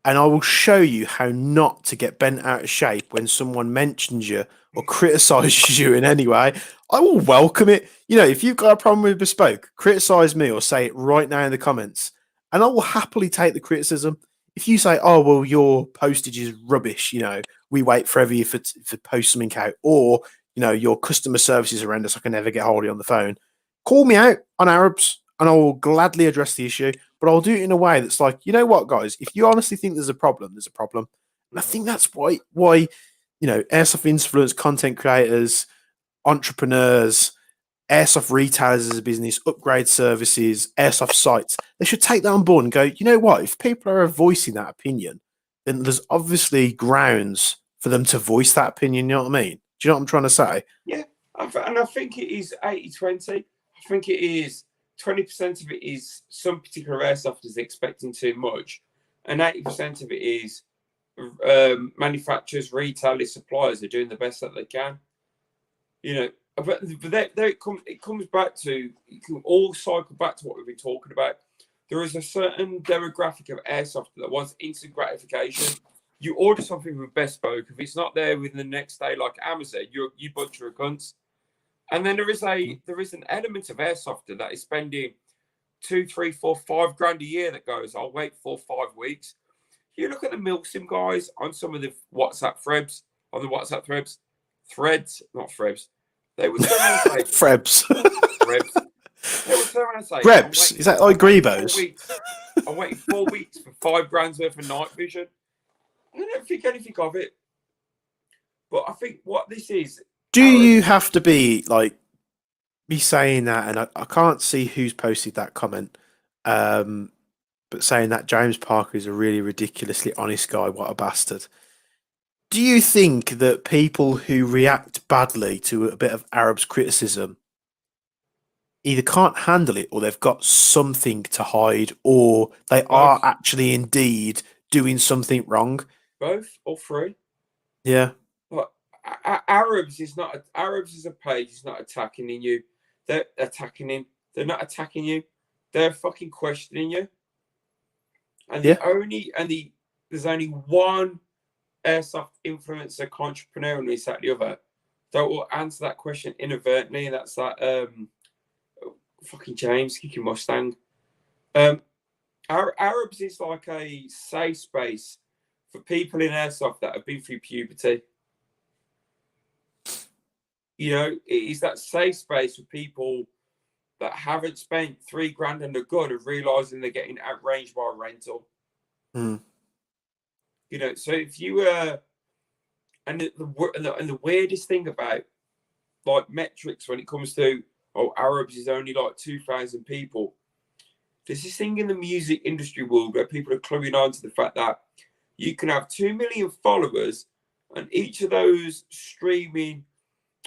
Speaker 1: And I will show you how not to get bent out of shape when someone mentions you or criticizes you in any way. I will welcome it. You know, if you've got a problem with Bespoke, criticize me or say it right now in the comments. And I will happily take the criticism. If you say, oh, well, your postage is rubbish, you know, we wait forever to post something out, or, you know, your customer service is horrendous, I can never get hold of you on the phone, call me out on Arabs and I will gladly address the issue. But I'll do it in a way that's like, you know what, guys, if you honestly think there's a problem, there's a problem. And I think that's why you know, airsoft influence content creators, entrepreneurs, airsoft retailers as a business, upgrade services, airsoft sites, they should take that on board and go, you know what, if people are voicing that opinion, then there's obviously grounds for them to voice that opinion. You know what I mean? Do you know what I'm trying to say?
Speaker 2: Yeah. And I think it is 80-20. I think it is 20% of it is some particular airsofters expecting too much, and 80% of it is manufacturers, retailers, suppliers are doing the best that they can. You know, but there it comes back to, you can all cycle back to what we've been talking about. There is a certain demographic of airsoft that wants instant gratification. You order something from Bespoke, if it's not there within the next day, like Amazon, you bunch of cunts. And then there is an element of airsoft that is spending 2, 3, 4, 5 grand a year that goes, I'll wait 4, 5 weeks. You look at the Milsim guys on some of the WhatsApp threads, not threads. They would turn around and say,
Speaker 1: Frebs.
Speaker 2: threads. They would turn around and say,
Speaker 1: Grebs. Is that like Grebos?
Speaker 2: I'm waiting 4 weeks for 5 grand's worth of night vision. I don't think anything of it. But I think what this is.
Speaker 1: Do you have to be like me saying that? And I can't see who's posted that comment, but saying that James Parker is a really ridiculously honest guy. What a bastard. Do you think that people who react badly to a bit of Arabs criticism either can't handle it, or they've got something to hide, or they are actually indeed doing something wrong?
Speaker 2: Both or three?
Speaker 1: Yeah.
Speaker 2: But Arabs is a page. It's not attacking you. They're attacking him. They're not attacking you. They're fucking questioning you. And there's only one airsoft influencer, entrepreneur, and this, that, the other, that will answer that question inadvertently. And that's that fucking James kicking Mustang. Arabs is like a safe space for people in airsoft that have been through puberty. You know, it is that safe space for people that haven't spent 3 grand on a gun and realizing they're getting outranged by a rental.
Speaker 1: Mm.
Speaker 2: You know, so if you and the weirdest thing about like metrics when it comes to Arabs is only like 2,000 people. There's this thing in the music industry world where people are cluing on to the fact that you can have 2 million followers and each of those streaming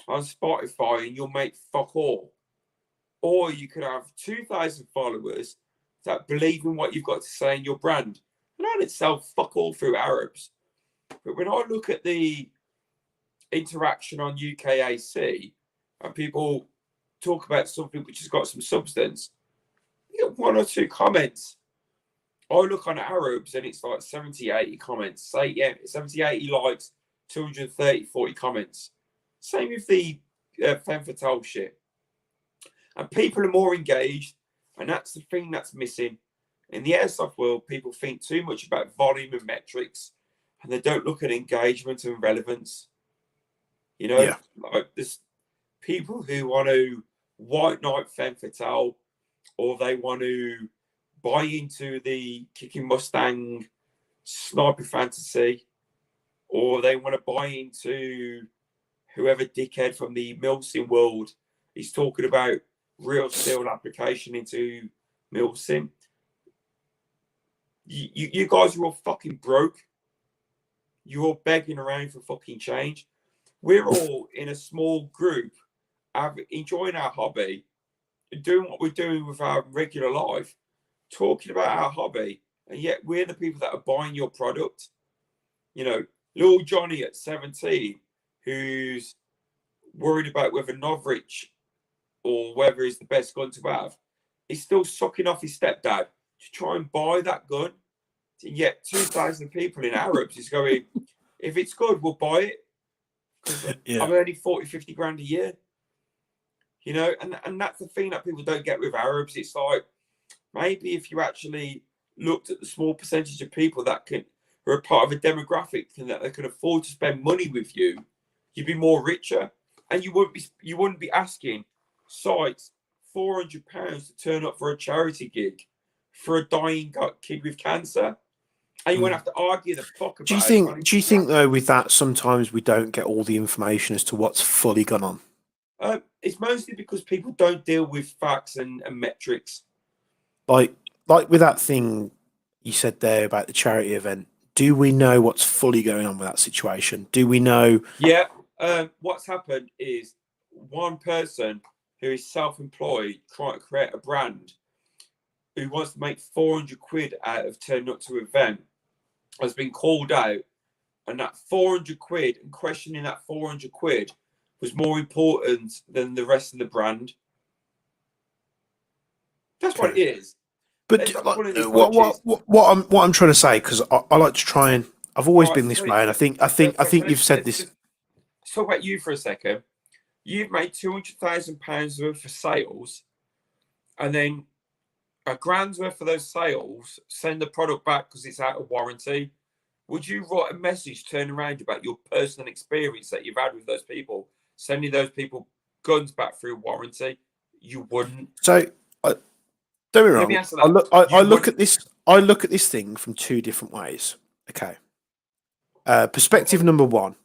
Speaker 2: on Spotify and you'll make fuck all. Or you could have 2,000 followers that believe in what you've got to say in your brand. And I didn't sell fuck all through Arabs. But when I look at the interaction on UKAC and people talk about something which has got some substance, you get 1 or 2 comments. I look on Arabs and it's like 70, 80 comments. 70, 80 likes, 230, 40 comments. Same with the femme fatale shit. And people are more engaged, and that's the thing that's missing. In the airsoft world, people think too much about volume and metrics, and they don't look at engagement and relevance. You know,
Speaker 1: Yeah.
Speaker 2: like this. people who want to white knight femme fatale, or they want to buy into the kicking Mustang sniper fantasy, or they want to buy into whoever dickhead from the Milsim world is talking about real steel application into Milsim. You guys are all fucking broke. You're all begging around for fucking change. We're all in a small group, enjoying our hobby, doing what we're doing with our regular life, talking about our hobby, and yet we're the people that are buying your product. You know, little Johnny at 17, who's worried about whether Novrich or whether he's the best gun to have, he's still sucking off his stepdad to try and buy that gun. And yet 2,000 people in Arabs is going, if it's good, we'll buy it. Because I'm earning 40, 50 grand a year. You know, and that's the thing that people don't get with Arabs. It's like, maybe if you actually looked at the small percentage of people that are a part of a demographic and that they can afford to spend money with you, you'd be more richer. And you wouldn't be asking sites £400 to turn up for a charity gig for a dying kid with cancer. And you won't have to argue the fuck about it.
Speaker 1: Do you think though, with that, sometimes we don't get all the information as to what's fully gone on?
Speaker 2: It's mostly because people don't deal with facts and metrics.
Speaker 1: Like with that thing you said there about the charity event, do we know what's fully going on with that situation? Do we know?
Speaker 2: Yeah. What's happened is one person who is self-employed trying to create a brand who wants to make 400 quid out of turning up to an event has been called out, and that 400 quid and questioning that 400 quid was more important than the rest of the brand. That's what it is.
Speaker 1: But what I'm trying to say, because I like to try and I've always been this way, and I think you've said this.
Speaker 2: Let's talk about you for a second. You've made £200,000 worth of sales, and then a grand's worth of those sales, send the product back because it's out of warranty. Would you write a message turn around about your personal experience that you've had with those people, sending those people guns back through warranty? You wouldn't.
Speaker 1: So don't be wrong. I look at this thing from two different ways. Okay. Perspective number one: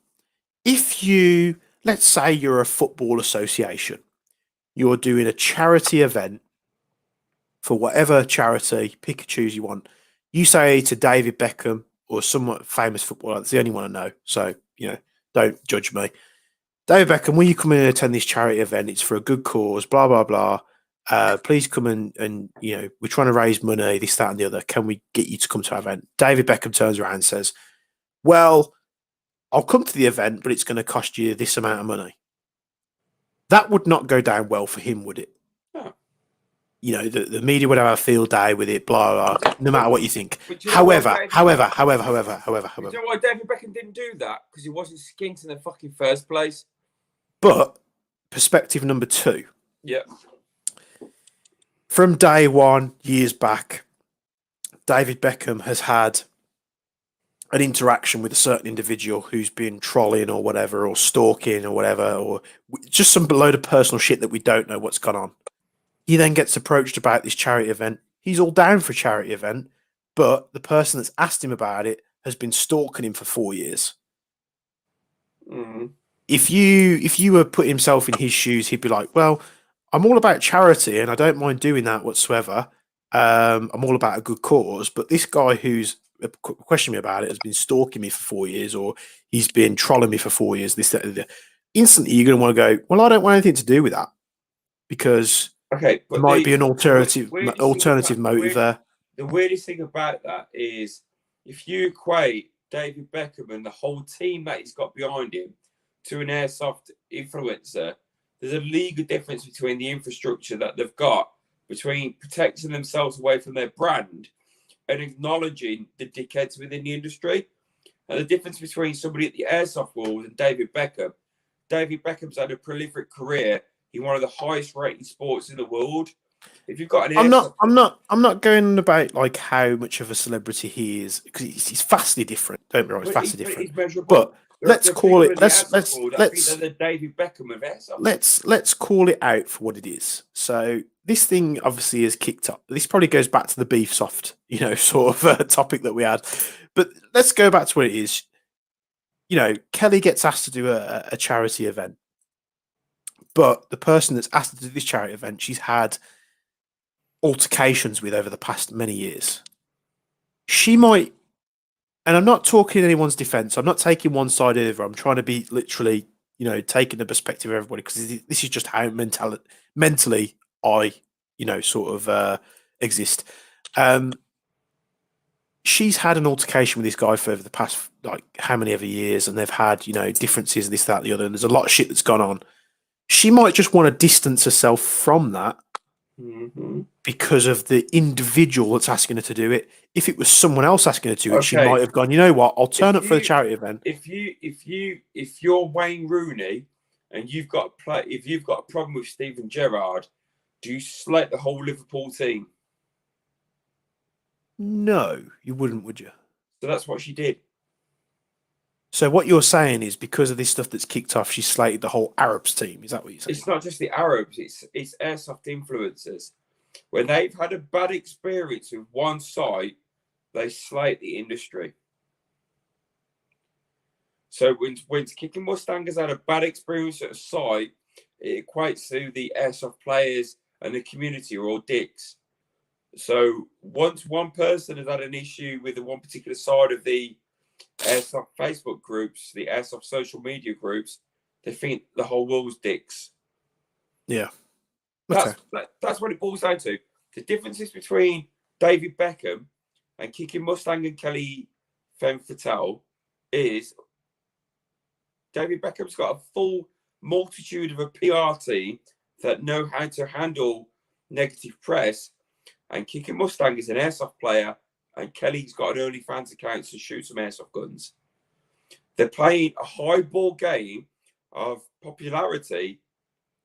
Speaker 1: if let's say you're a football association, you're doing a charity event for whatever charity, pick and choose you want. You say to David Beckham or somewhat famous footballer, that's the only one I know, so don't judge me. David Beckham, will you come in and attend this charity event? It's for a good cause, blah blah blah. Please come and we're trying to raise money, this, that, and the other. Can we get you to come to our event? David Beckham turns around and says, well, I'll come to the event, but it's going to cost you this amount of money. That would not go down well for him, would it?
Speaker 2: No.
Speaker 1: The media would have a field day with it, blah, blah, no matter what you think. However.
Speaker 2: You know why David Beckham didn't do that? Because he wasn't skint in the fucking first place.
Speaker 1: But perspective number two.
Speaker 2: Yeah.
Speaker 1: From day one, years back, David Beckham has had an interaction with a certain individual who's been trolling or whatever, or stalking or whatever, or just some load of personal shit that we don't know what's gone on. He then gets approached about this charity event. He's all down for a charity event, but the person that's asked him about it has been stalking him for 4 years.
Speaker 2: Mm-hmm.
Speaker 1: If you were put himself in his shoes, he'd be like, well, I'm all about charity and I don't mind doing that whatsoever. I'm all about a good cause, but this guy who's questioning me about it has been stalking me for 4 years, or he's been trolling me for 4 years. Instantly, you're going to want to go, well, I don't want anything to do with that, because there might be an alternative motive there.
Speaker 2: The weirdest thing about that is if you equate David Beckham and the whole team that he's got behind him to an Airsoft influencer, there's a league of difference between the infrastructure that they've got, between protecting themselves away from their brand and acknowledging the dickheads within the industry. And the difference between somebody at the Airsoft world and David Beckham. David Beckham's had a prolific career in one of the highest rated sports in the world. If you've got an
Speaker 1: I'm not going about like how much of a celebrity he is, because he's vastly different. Don't be wrong, he's vastly different. let's
Speaker 2: They're
Speaker 1: call
Speaker 2: people
Speaker 1: it.
Speaker 2: in the Airsoft world. I think they're
Speaker 1: Let's
Speaker 2: the David Beckham of Airsoft.
Speaker 1: let's call it out for what it is. So this thing obviously is kicked up. This probably goes back to the beef soft, sort of topic that we had. But let's go back to what it is. Kelly gets asked to do a charity event, but the person that's asked to do this charity event, she's had altercations with over the past many years. She might, and I'm not talking in anyone's defense. I'm not taking one side either. I'm trying to be literally, taking the perspective of everybody, because this is just how mentally I, sort of exist. She's had an altercation with this guy for over the past, like, how many ever years, and they've had, differences, this, that, the other, and there's a lot of shit that's gone on. She might just want to distance herself from that because of the individual that's asking her to do it. If it was someone else asking her to do it, she might have gone, you know what, I'll turn up for the charity event.
Speaker 2: If you're Wayne Rooney and you've got a problem with Steven Gerrard, do you select the whole Liverpool team?
Speaker 1: No, you wouldn't, would you?
Speaker 2: So that's what she did.
Speaker 1: So what you're saying is, because of this stuff that's kicked off, she slated the whole Arabs team. Is that what you're saying?
Speaker 2: It's not just the Arabs, it's Airsoft influencers. When they've had a bad experience with one site, they slate the industry. So when Kicking Mustang has had a bad experience at a site, it equates to the Airsoft players and the community are all dicks. So once one person has had an issue with the one particular side of the Airsoft Facebook groups, the Airsoft social media groups, they think the whole world's dicks.
Speaker 1: Yeah.
Speaker 2: Okay. That's what it boils down to. The differences between David Beckham and Kicking Mustang and Kelly Femme Fatale is David Beckham's got a full multitude of a PR team that know how to handle negative press, and Kicking Mustang is an Airsoft player, and Kelly's got an OnlyFans account to shoot some Airsoft guns. They're playing a high ball game of popularity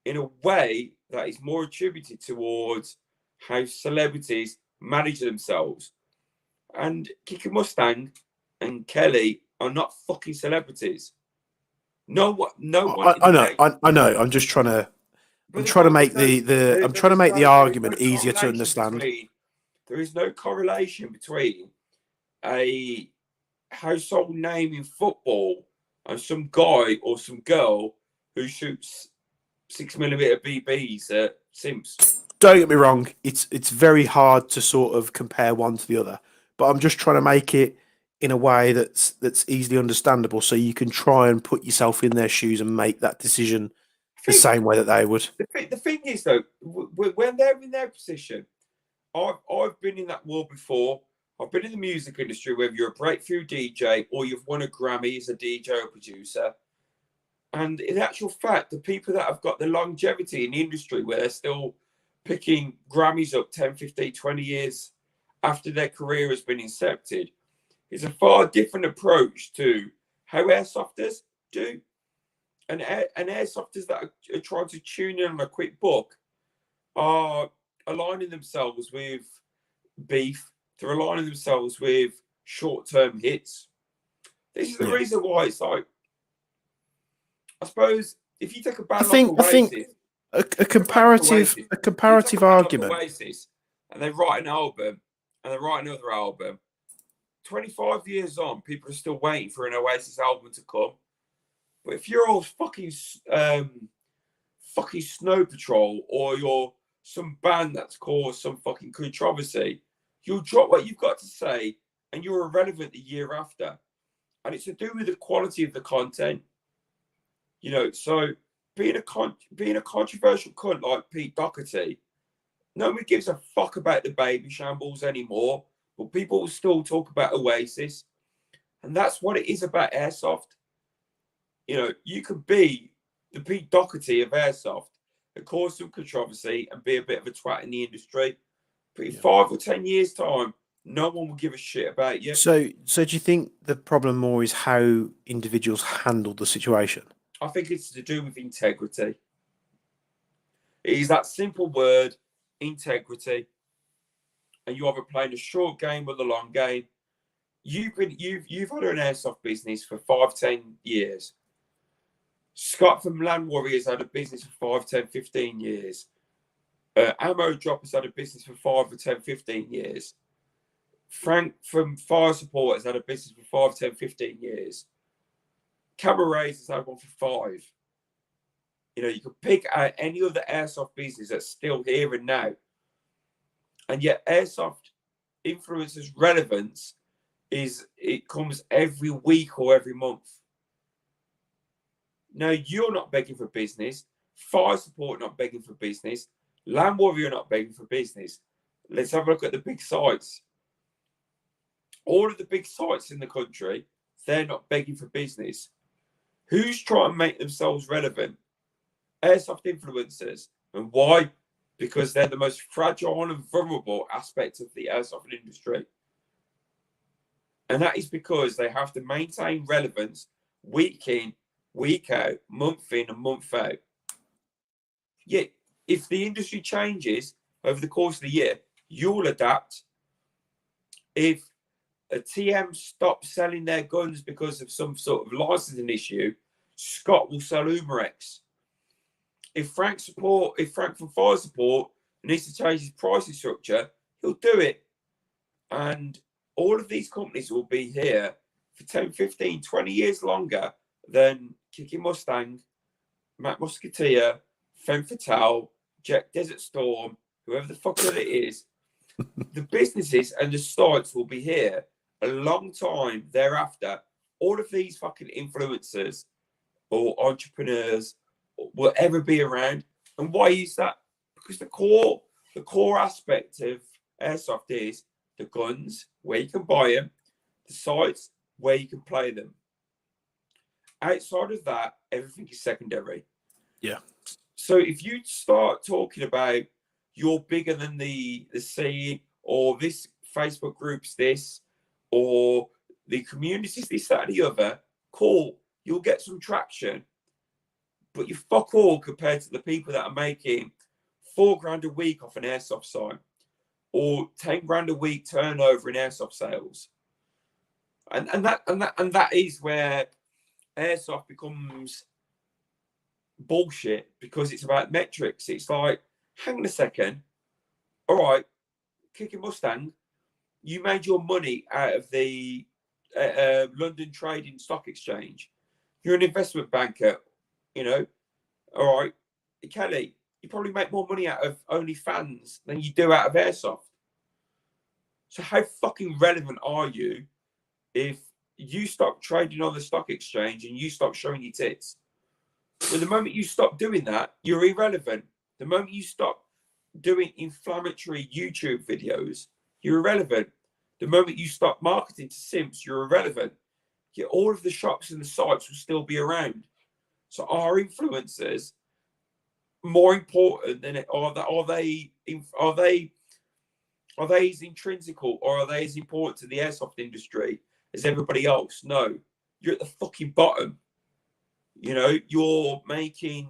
Speaker 2: in a way that is more attributed towards how celebrities manage themselves. And Kicking Mustang and Kelly are not fucking celebrities. No one.
Speaker 1: I know. I'm just trying to. I'm trying to make the argument easier to understand.
Speaker 2: There is no correlation between a household name in football and some guy or some girl who shoots 6mm BBs at Simps.
Speaker 1: Don't get me wrong. It's very hard to sort of compare one to the other, but I'm just trying to make it in a way that's easily understandable, so you can try and put yourself in their shoes and make that decision the same way that they would.
Speaker 2: The thing is, though, when they're in their position, I've been in that world before. I've been in the music industry, whether you're a breakthrough DJ or you've won a Grammy as a DJ or producer. And in actual fact, the people that have got the longevity in the industry, where they're still picking Grammys up 10, 15, 20 years after their career has been incepted, is a far different approach to how airsofters do. And airsofters that are trying to tune in on a quick buck are aligning themselves with beef. They're aligning themselves with short-term hits. This is the reason why it's like, I suppose, if you take a band like Oasis,
Speaker 1: I think a comparative argument.
Speaker 2: Like Oasis, and they write an album, and they write another album. 25 years on, people are still waiting for an Oasis album to come. But if you're all fucking Snow Patrol, or you're some band that's caused some fucking controversy, you'll drop what you've got to say, and you're irrelevant the year after. And it's to do with the quality of the content. So being a controversial cunt like Pete Doherty, nobody gives a fuck about the baby shambles anymore, but people will still talk about Oasis. And that's what it is about Airsoft. You could be the Pete Doherty of Airsoft and cause some controversy and be a bit of a twat in the industry. But in 5 or 10 years' time, no one will give a shit about you.
Speaker 1: So do you think the problem more is how individuals handle the situation?
Speaker 2: I think it's to do with integrity. It is that simple word, integrity. And you either playing a short game or the long game. you've had an airsoft business for 5-10 years. Scott from Land Warriors had a business for 5-10, 15 years. Ammo Droppers had a business for 5 or 10, 15 years. Frank from Fire Support has had a business for 5, 10, 15 years. Camera Rays has had one for 5. You know, you could pick out any other airsoft business that's still here and now. And yet airsoft influencers relevance it comes every week or every month. Now, you're not begging for business. Fire Support not begging for business. Land Warrior not begging for business. Let's have a look at the big sites. All of the big sites in the country, they're not begging for business. Who's trying to make themselves relevant? Airsoft influencers. And why? Because they're the most fragile and vulnerable aspect of the airsoft industry. And that is because they have to maintain relevance week in, week out, month in and month out. Yet, if the industry changes over the course of the year, you'll adapt. If a TM stops selling their guns because of some sort of licensing issue, Scott will sell Umarex. If Frank from Fire Support needs to change his pricing structure, he'll do it. And all of these companies will be here for 10, 15, 20 years longer than Kicking Mustang, Matt Musketeer, Femme Fatale, Jack Desert Storm, whoever the fuck that it is. The businesses and the sites will be here a long time thereafter. All of these fucking influencers or entrepreneurs will ever be around. And why is that? Because the core aspect of airsoft is the guns, where you can buy them, the sites, where you can play them. Outside of that, everything is secondary.
Speaker 1: Yeah.
Speaker 2: So if you start talking about you're bigger than the scene, or this Facebook group's this, or the community's this, that, and the other, cool, you'll get some traction. But you fuck all compared to the people that are making $4,000 a week off an airsoft site, or 10 grand a week turnover in airsoft sales. And that is where airsoft becomes bullshit, because it's about metrics. It's like, hang on a second, all right, Kicking Mustang, you made your money out of the London Trading Stock Exchange. You're an investment banker, you know. All right, Kelly, you probably make more money out of OnlyFans than you do out of airsoft. So how fucking relevant are you if you stop trading on the stock exchange and you stop showing your tits? Well, the moment you stop doing that, you're irrelevant. The moment you stop doing inflammatory YouTube videos, you're irrelevant. The moment you stop marketing to simps, you're irrelevant. Yet all of the shops and the sites will still be around. So are influencers more important than it? Are they as intrinsical, or are they as important to the airsoft industry as everybody else? No, you're at the fucking bottom. You know, you're making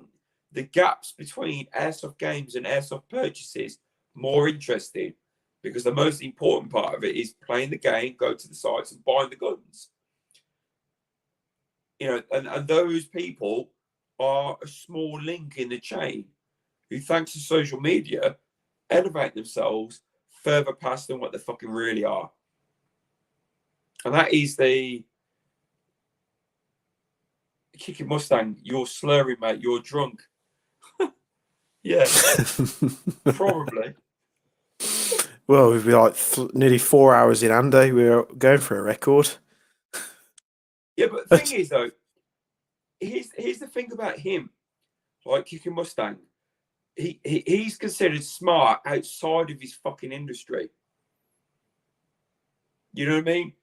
Speaker 2: the gaps between airsoft games and airsoft purchases more interesting, because the most important part of it is playing the game, go to the sites and buying the guns. You know, and those people are a small link in the chain who, thanks to social media, elevate themselves further past than what they fucking really are. And that is the Kicking Mustang. You're slurring, mate. You're drunk. Yeah, probably.
Speaker 1: Well, we've been like nearly 4 hours in, Andy. We're going for a record.
Speaker 2: Yeah, but the thing is, though, here's the thing about him, like Kicking Mustang. He's considered smart outside of his fucking industry. You know what I mean?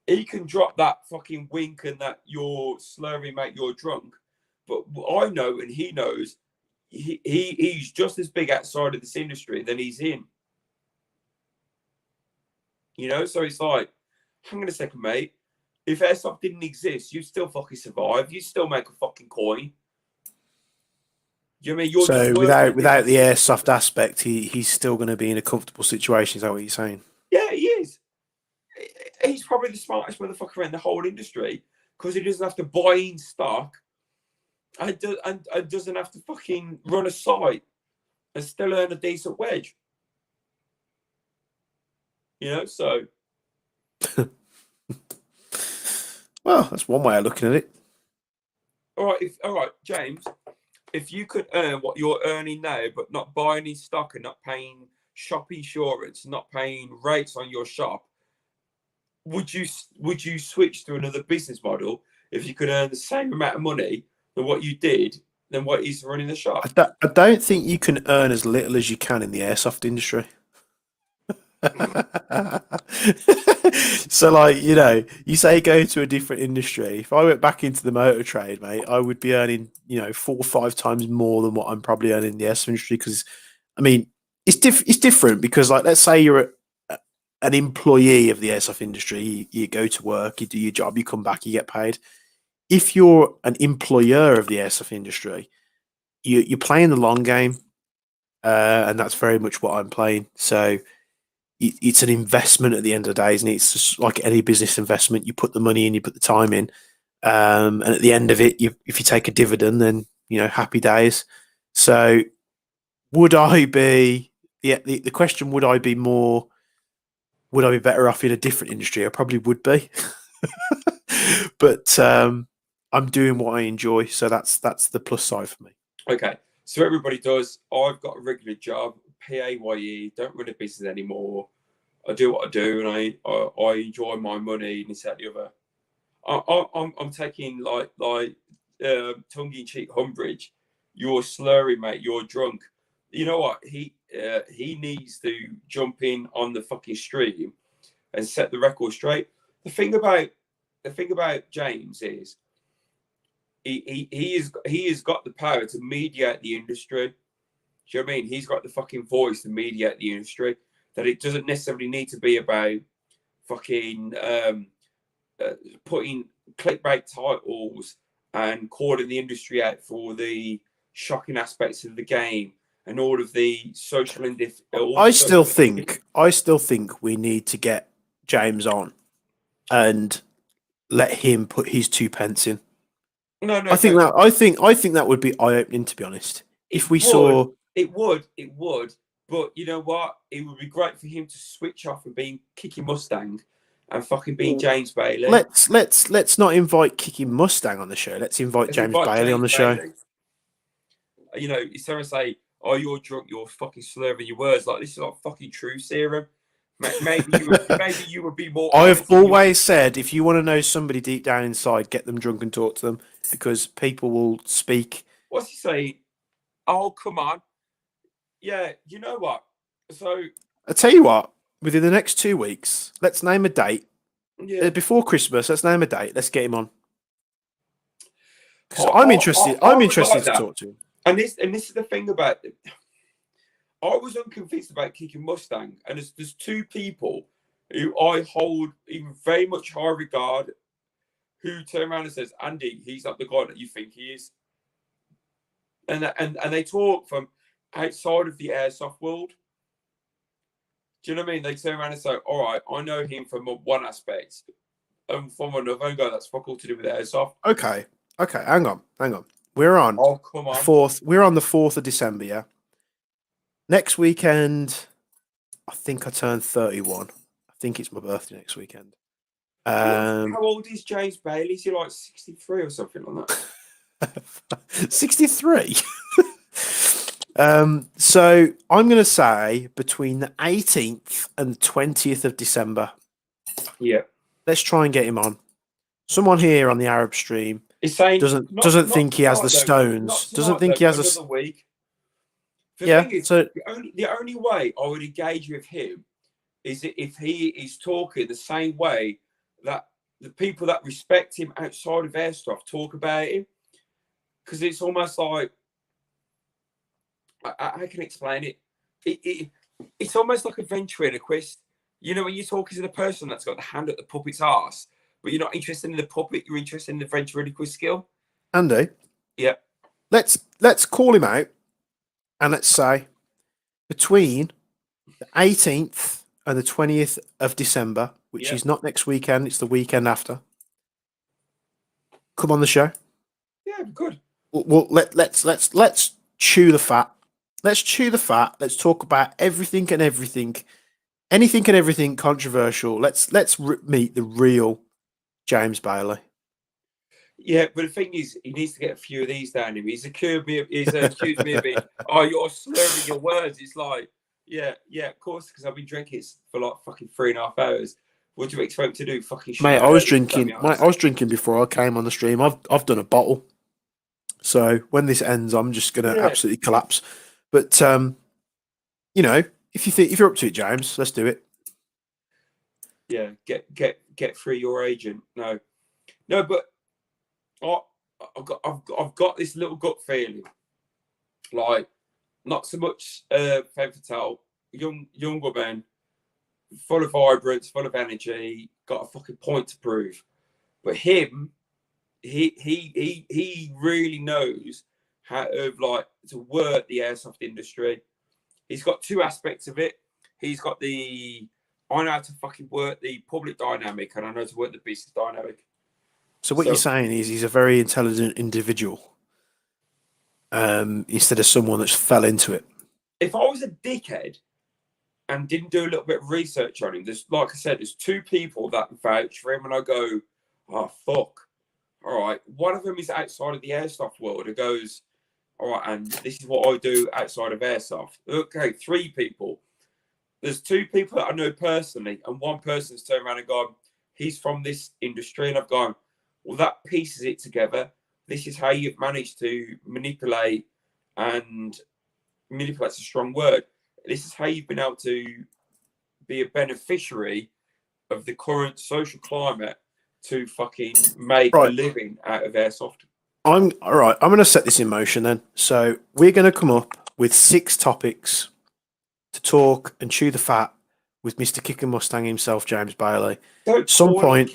Speaker 2: He can drop that fucking wink and that you're slurring, mate, you're drunk. But I know, and he knows, he's just as big outside of this industry than he's in. You know, so it's like, hang on a second, mate. If airsoft didn't exist, you'd still fucking survive. You'd still make a fucking coin. You know what I mean? You're
Speaker 1: so without the airsoft aspect, he's still going to be in a comfortable situation. Is that what you're saying?
Speaker 2: Yeah, he is. he's probably the smartest motherfucker in the whole industry because he doesn't have to buy in stock and doesn't have to fucking run a site and still earn a decent wage. So.
Speaker 1: Well, that's one way of looking at it.
Speaker 2: All right, James. If you could earn what you're earning now, but not buy any stock and not paying shop insurance, not paying rates on your shop, would you switch to another business model if you could earn the same amount of money than what you did than what is running the shop?
Speaker 1: I don't think you can earn as little as you can in the airsoft industry. So, like, you say go to a different industry. If I went back into the motor trade, mate, I would be earning, 4 or 5 times more than what I'm probably earning in the airsoft industry. Because, I mean, it's different because, like, let's say you're an employee of the airsoft industry. You go to work, you do your job, you come back, you get paid. If you're an employer of the airsoft industry, you're playing the long game, and that's very much what I'm playing. So it's an investment at the end of the day, isn't it? It's just like any business investment. You put the money in, you put the time in, and at the end of it, if you take a dividend, then happy days. So would I be? Yeah, the question, would I be more? Would I be better off in a different industry? I probably would be, but I'm doing what I enjoy, so that's the plus side for me.
Speaker 2: Okay, so everybody does. I've got a regular job, PAYE. Don't run a business anymore. I do what I do, and I enjoy my money and this, that, the other. I'm taking like tongue in cheek umbrage. You're slurry, mate. You're drunk. You know what? He needs to jump in on the fucking stream and set the record straight. The thing about James is he has got the power to mediate the industry. Do you know what I mean? He's got the fucking voice to mediate the industry. That it doesn't necessarily need to be about fucking putting clickbait titles and calling the industry out for the shocking aspects of the game and all of the social
Speaker 1: I still think we need to get James on and let him put his 2 pence in.
Speaker 2: No,
Speaker 1: I think that would be eye opening, to be honest. If we saw
Speaker 2: it would, but you know what? It would be great for him to switch off and being Kicking Mustang and fucking being James Bailey.
Speaker 1: Let's not invite Kicking Mustang on the show. Let's invite James Bailey on the show.
Speaker 2: Instead of say, "Oh, you're drunk, you're fucking slurring your words," like this is like fucking true serum. Maybe you would be more.
Speaker 1: I've always said, if you want to know somebody deep down inside, get them drunk and talk to them, because people will speak.
Speaker 2: What's he saying? Oh, come on. Yeah, you know what? So
Speaker 1: I tell you what, within the next 2 weeks, let's name a date.
Speaker 2: Yeah.
Speaker 1: Before Christmas, let's name a date. Let's get him on. Because I'm interested. I'm interested to talk to him.
Speaker 2: And this is the thing about it. I was unconvinced about Kicking Mustang, and there's 2 people who I hold in very much high regard who turn around and says, "Andy, he's not the guy that you think he is." And they talk from outside of the airsoft world. Do you know what I mean? They turn around and say, "All right, I know him from one aspect, and from another, and go, that's fuck all to do with airsoft."
Speaker 1: Okay, hang on. We're on.
Speaker 2: Oh, come on.
Speaker 1: 4th. We're on the 4th of December. Yeah. Next weekend, I think I turn 31. I think it's my birthday next weekend.
Speaker 2: How old is James Bailey? Is he like 63 or something like that?
Speaker 1: 63. So I'm going to say between the 18th and the 20th of December.
Speaker 2: Yeah.
Speaker 1: Let's try and get him on. Someone here on the Arab stream doesn't think he has the stones. Doesn't think he has
Speaker 2: another week. The thing is,
Speaker 1: so
Speaker 2: the only way I would engage with him is if he is talking the same way that the people that respect him outside of Airsoft talk about him. Because it's almost like, I can explain it. It's almost like a ventriloquist. You know, when you're talking to the person that's got the hand at the puppet's arse, but you're not interested in the puppet, you're interested in the ventriloquist skill.
Speaker 1: Andy,
Speaker 2: yeah,
Speaker 1: let's call him out, and let's say between the 18th and the 20th of December, which is not next weekend, it's the weekend after, come on the show.
Speaker 2: Yeah, good.
Speaker 1: Well, let's chew the fat. Let's chew the fat. Let's talk about anything and everything controversial. Let's meet the real James Bailey.
Speaker 2: Yeah, but the thing is, he needs to get a few of these down him. He's accused me of being, oh, you're slurring your words. It's like, yeah, of course, because I've been drinking for like fucking 3.5 hours. What do you expect to do? Fucking shit.
Speaker 1: Mate, I was drinking before I came on the stream. I've done a bottle. So when this ends, I'm just gonna absolutely collapse. But you know, if you're up to it, James, let's do it.
Speaker 2: Yeah, get through your agent. No, but I've got this little gut feeling, like not so much femme fatale, younger men, full of vibrance, full of energy, got a fucking point to prove. But him, he really knows how to work the airsoft industry. He's got two aspects of it. He's got I know how to fucking work the public dynamic, and I know to work the business dynamic.
Speaker 1: So what you're saying is he's a very intelligent individual, instead of someone that's fell into it.
Speaker 2: If I was a dickhead and didn't do a little bit of research on him, like I said, there's two people that vouch for him, and I go, oh fuck. All right. One of them is outside of the airsoft world. It goes, all right, and this is what I do outside of airsoft. Okay, 3 people. There's 2 people that I know personally, and one person's turned around and gone, he's from this industry. And I've gone, well, that pieces it together. This is how you've managed to manipulate, and manipulate's a strong word. This is how you've been able to be a beneficiary of the current social climate to fucking make a living out of airsoft.
Speaker 1: All right. I'm going to set this in motion then. So we're going to come up with 6 topics to talk and chew the fat with Mr. Kick and Mustang himself, James Bailey. Some point,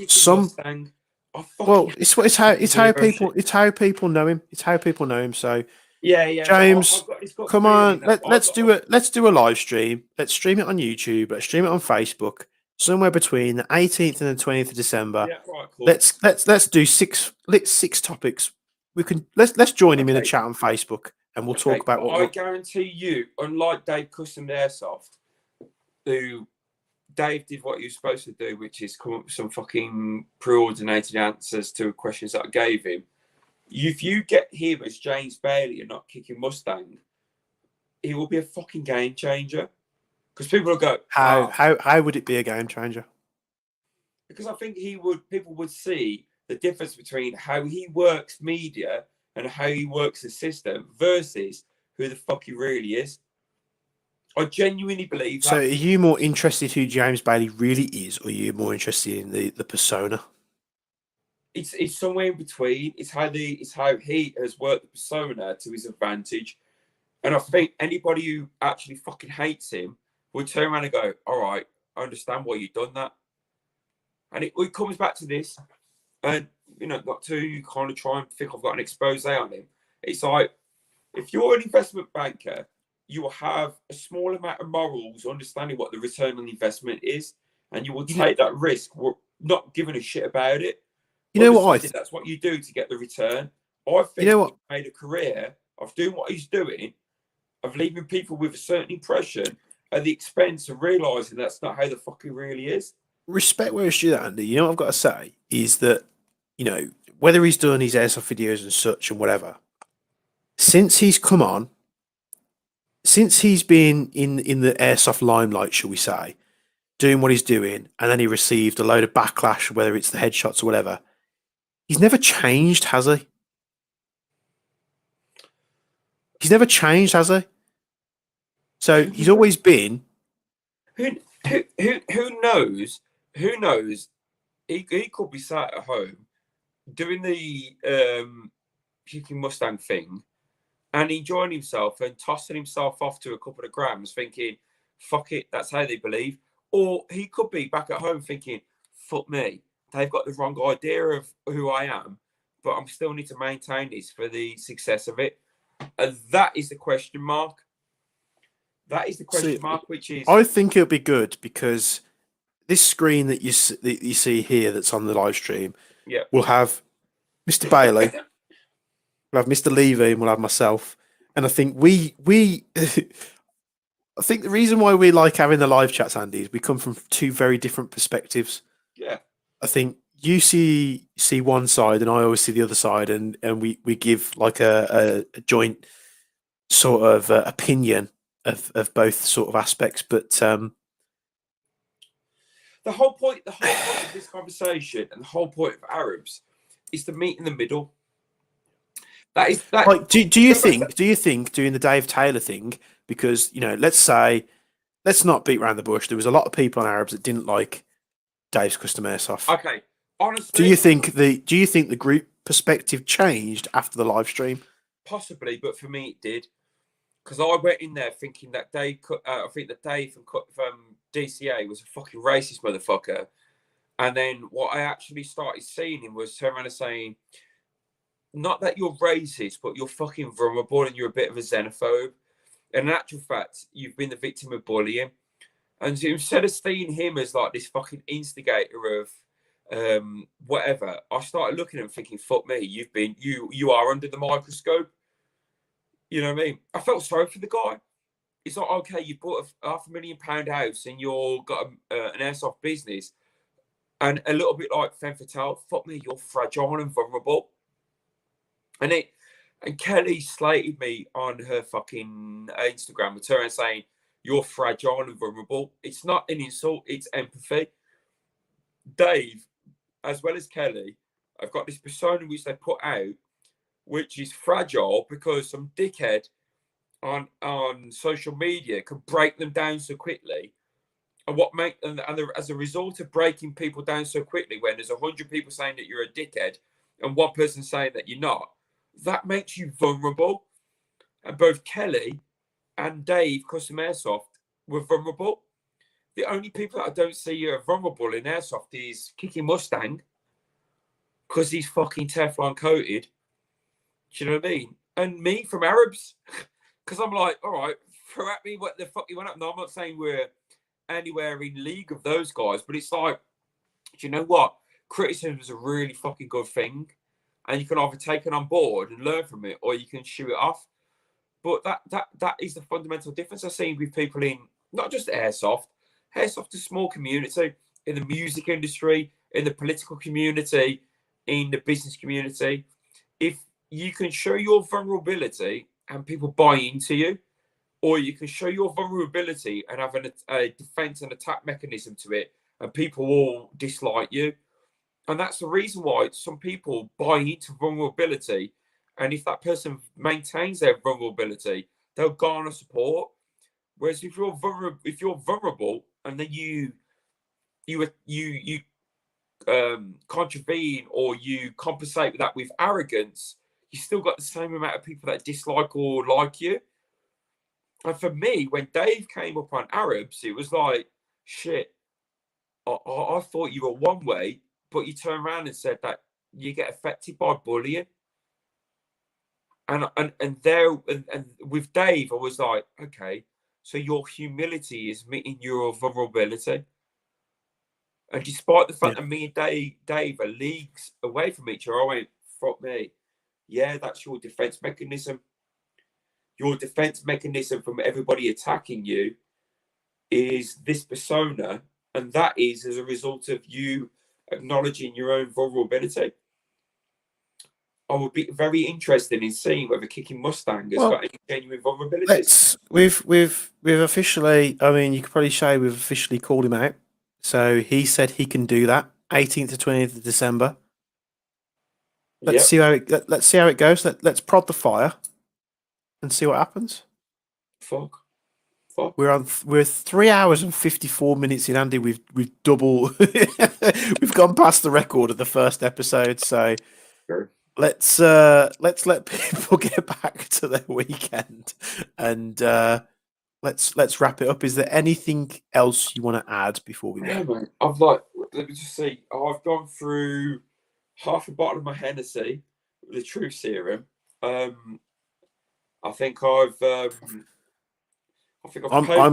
Speaker 1: well, it's how people know him. It's how people know him. So
Speaker 2: yeah.
Speaker 1: James, come on, let's do a live stream. Let's stream it on YouTube. Let's stream it on Facebook. Somewhere between the 18th and the 20th of December.
Speaker 2: Yeah, right, cool.
Speaker 1: Let's do 6 topics. We can let's join him in a chat on Facebook, and we'll talk about what.
Speaker 2: I guarantee you, unlike Dave Custom Airsoft, who Dave did what he was supposed to do, which is come up with some fucking preordinated answers to questions that I gave him. If you get him as James Bailey and not Kicking Mustang, he will be a fucking game changer. Because people will go,
Speaker 1: how would it be a game changer?
Speaker 2: Because I think people would see the difference between how he works media and how he works the system versus who the fuck he really is. I genuinely believe that.
Speaker 1: So are you more interested who James Bailey really is, or are you more interested in the persona?
Speaker 2: It's somewhere in between. It's how he has worked the persona to his advantage. And I think anybody who actually fucking hates him would turn around and go, all right, I understand why you've done that. And it comes back to this, and not to kind of try and think I've got an expose on him. It's like, if you're an investment banker, you will have a small amount of morals, understanding what the return on investment is, and you will take that risk, not giving a shit about it.
Speaker 1: You know what?
Speaker 2: That's what you do to get the return. I think he made a career of doing what he's doing, of leaving people with a certain impression at the expense of realising that's not how the fuck he really is.
Speaker 1: Respect where it's due, that, Andy. You know what I've got to say is that, whether he's done his airsoft videos and such and whatever, since he's come on, since he's been in the airsoft limelight, shall we say, doing what he's doing, and then he received a load of backlash, whether it's the headshots or whatever, he's never changed, has he? He's never changed, has he? So he's always been.
Speaker 2: Who knows? Who knows? He could be sat at home doing the Kicking Mustang thing and enjoying himself and tossing himself off to a couple of grams, thinking, "Fuck it, that's how they believe." Or he could be back at home thinking, "Fuck me, they've got the wrong idea of who I am, but I'm still need to maintain this for the success of it." And that is the question mark. That is the question mark, which is...
Speaker 1: I think it'll be good because this screen that you see here that's on the live stream
Speaker 2: Yeah.
Speaker 1: will have Mr. Bailey, we'll have Mr. Levy, and we'll have myself. And I think I think the reason why we like having the live chats, Andy, is we come from two very different perspectives.
Speaker 2: Yeah.
Speaker 1: I think you see one side, and I always see the other side, and we give like a joint sort of opinion of both sort of aspects. But
Speaker 2: the whole point of this conversation and the whole point of Arabs is to meet in the middle. That is that.
Speaker 1: like, do you think doing the Dave Taylor thing, because let's not beat around the bush. There was a lot of people on Arabs that didn't like Dave's custom airsoft.
Speaker 2: Okay, honestly,
Speaker 1: do you think the group perspective changed after the live stream?
Speaker 2: Possibly, but for me it did, because I went in there thinking that Dave, I think that Dave from DCA was a fucking racist motherfucker, and then what I actually started seeing him was turn around and saying, not that you're racist, but you're fucking vulnerable and you're a bit of a xenophobe. And in actual fact, you've been the victim of bullying. And so instead of seeing him as like this fucking instigator of whatever, I started looking at him thinking, fuck me, you are under the microscope. You know what I mean? I felt sorry for the guy. It's like, okay, you bought a £500,000 house and you're got an airsoft business. And a little bit like Femme Fatale, fuck me, you're fragile and vulnerable. And Kelly slated me on her fucking Instagram with her and saying, you're fragile and vulnerable. It's not an insult, it's empathy. Dave, as well as Kelly, I've got this persona which they put out, which is fragile because some dickhead on social media can break them down so quickly. And as a result of breaking people down so quickly, when there's 100 people saying that you're a dickhead and one person saying that you're not, that makes you vulnerable. And both Kelly and Dave Custom Airsoft were vulnerable. The only people that I don't see are vulnerable in Airsoft is Kiki Mustang, because he's fucking Teflon coated. Do you know what I mean? And me from Arabs, because I'm like, all right, throw at me what the fuck you went up. No, I'm not saying we're anywhere in league of those guys, but it's like, do you know what? Criticism is a really fucking good thing. And you can either take it on board and learn from it, or you can shoot it off. But that is the fundamental difference I've seen with people in not just Airsoft. Airsoft is a small community in the music industry, in the political community, in the business community. If you can show your vulnerability and people buy into you, or you can show your vulnerability and have a defense and attack mechanism to it, and people all dislike you. And that's the reason why some people buy into vulnerability. And if that person maintains their vulnerability, they'll garner support. Whereas if you're vulnerable and then you contravene or you compensate that with arrogance, you still got the same amount of people that dislike or like you. And for me, when Dave came up on Arabs, it was like, shit, I thought you were one way, but you turn around and said that you get affected by bullying. And with Dave, I was like, okay, so your humility is meeting your vulnerability. And despite the fact that me and Dave are leagues away from each other, I went, fuck me. Yeah, that's your defense mechanism. Your defense mechanism from everybody attacking you is this persona. And that is as a result of you acknowledging your own vulnerability. I would be very interested in seeing whether Kicking Mustang has got any genuine vulnerabilities.
Speaker 1: We've officially, I mean, you could probably say we've officially called him out. So he said he can do that, 18th to 20th of December. Let's see how it goes. Let's prod the fire and see what happens.
Speaker 2: Fuck.
Speaker 1: We're 3 hours and 54 minutes in, Andy. We've double we've gone past the record of the first episode. So
Speaker 2: sure.
Speaker 1: Let's let people get back to their weekend and let's wrap it up. Is there anything else you want to add before we go?
Speaker 2: Yeah, mate. Let me just see. I've gone through half a bottle of my Hennessy, the Truth Serum. I think
Speaker 1: I'm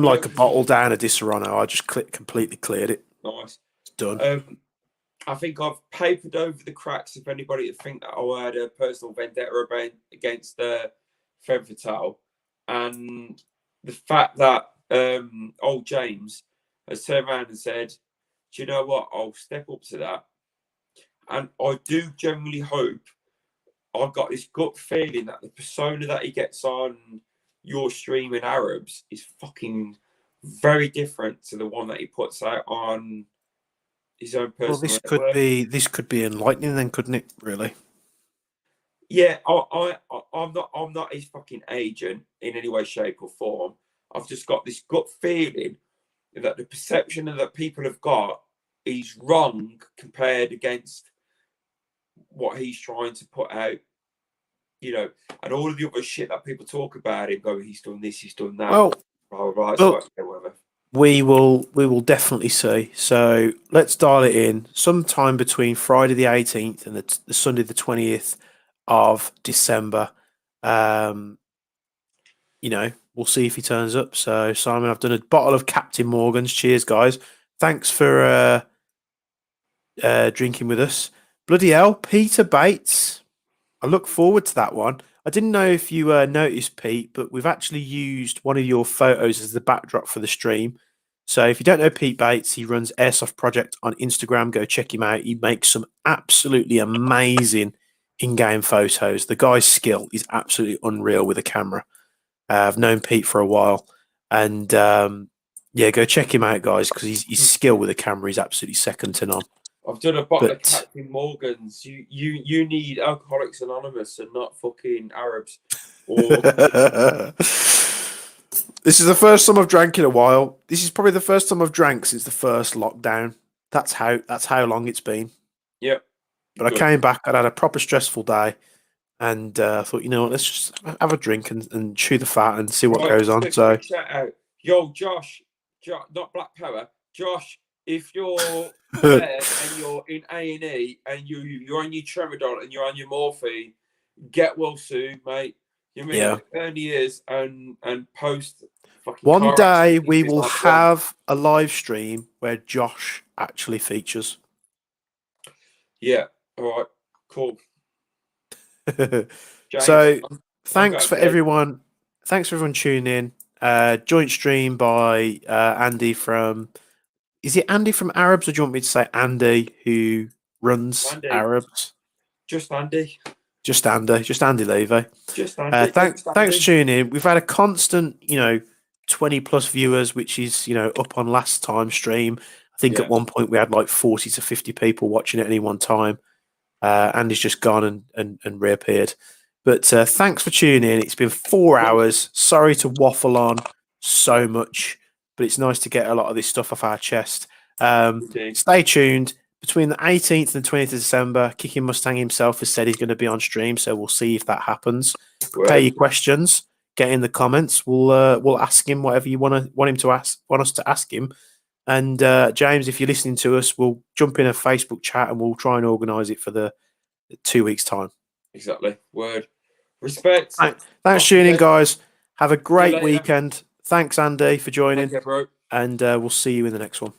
Speaker 1: like a bottle down a Disaronno. I just completely cleared it.
Speaker 2: Nice.
Speaker 1: It's done.
Speaker 2: I think I've papered over the cracks if anybody to think that I had a personal vendetta against Femme and the fact that old James has turned around and said, "Do you know what? I'll step up to that." And I do genuinely hope. I've got this gut feeling that the persona that he gets on your stream in Arabs is fucking very different to the one that he puts out on his own personal network.
Speaker 1: This could be enlightening, then, couldn't it? Really?
Speaker 2: Yeah, I'm not his fucking agent in any way, shape, or form. I've just got this gut feeling that the perception that people have got is wrong compared against what he's trying to put out, and all of the other shit that people talk about him, going, he's done this, he's done that.
Speaker 1: Well,
Speaker 2: whatever.
Speaker 1: We will definitely see. So let's dial it in. Sometime between Friday the 18th and the Sunday the 20th of December. We'll see if he turns up. So Simon, I've done a bottle of Captain Morgan's. Cheers, guys. Thanks for drinking with us. Bloody hell, Peter Bates. I look forward to that one. I didn't know if you noticed, Pete, but we've actually used one of your photos as the backdrop for the stream. So if you don't know Pete Bates, he runs Airsoft Project on Instagram. Go check him out. He makes some absolutely amazing in-game photos. The guy's skill is absolutely unreal with a camera. I've known Pete for a while, and go check him out, guys, because his skill with a camera is absolutely second to none.
Speaker 2: I've done a bottle of Captain Morgan's. You need Alcoholics Anonymous and not fucking Arabs.
Speaker 1: This is the first time I've drank in a while. This is probably the first time I've drank since the first lockdown. That's how long it's been.
Speaker 2: Yep.
Speaker 1: But I came back. I'd had a proper stressful day, and I thought, let's just have a drink and chew the fat and see what goes on. So,
Speaker 2: shout out, yo, Josh, not Black Power, Josh. If you're there and you're in A&E and you're on your tramadol and you're on your morphine, get well soon, mate. You mean early years and post fucking.
Speaker 1: One day we will have a live stream where Josh actually features.
Speaker 2: Yeah. All right. Cool.
Speaker 1: So thanks for everyone. Thanks for everyone tuning in. Joint stream by Andy from. Is it Andy from Arabs, or do you want me to say Andy who runs Arabs?
Speaker 2: Just Andy.
Speaker 1: Just Andy Levy.
Speaker 2: Just Andy.
Speaker 1: Thanks for tuning in. We've had a constant, 20 plus viewers, which is, up on last time's stream. I think at one point we had like 40 to 50 people watching at any one time. Andy's just gone and reappeared. But thanks for tuning in. It's been 4 hours. Sorry to waffle on so much, but it's nice to get a lot of this stuff off our chest. Stay tuned. Between the 18th and 20th of December, Kicking Mustang himself has said he's going to be on stream, so we'll see if that happens. Prepare your questions. Get in the comments. We'll ask him whatever you want us to ask him. And James, if you're listening to us, we'll jump in a Facebook chat and we'll try and organise it for the 2 weeks' time.
Speaker 2: Exactly. Word. Respect.
Speaker 1: Thanks for tuning in, guys. Have a great weekend. Thanks, Andy, for joining.
Speaker 2: Okay, bro.
Speaker 1: And we'll see you in the next one.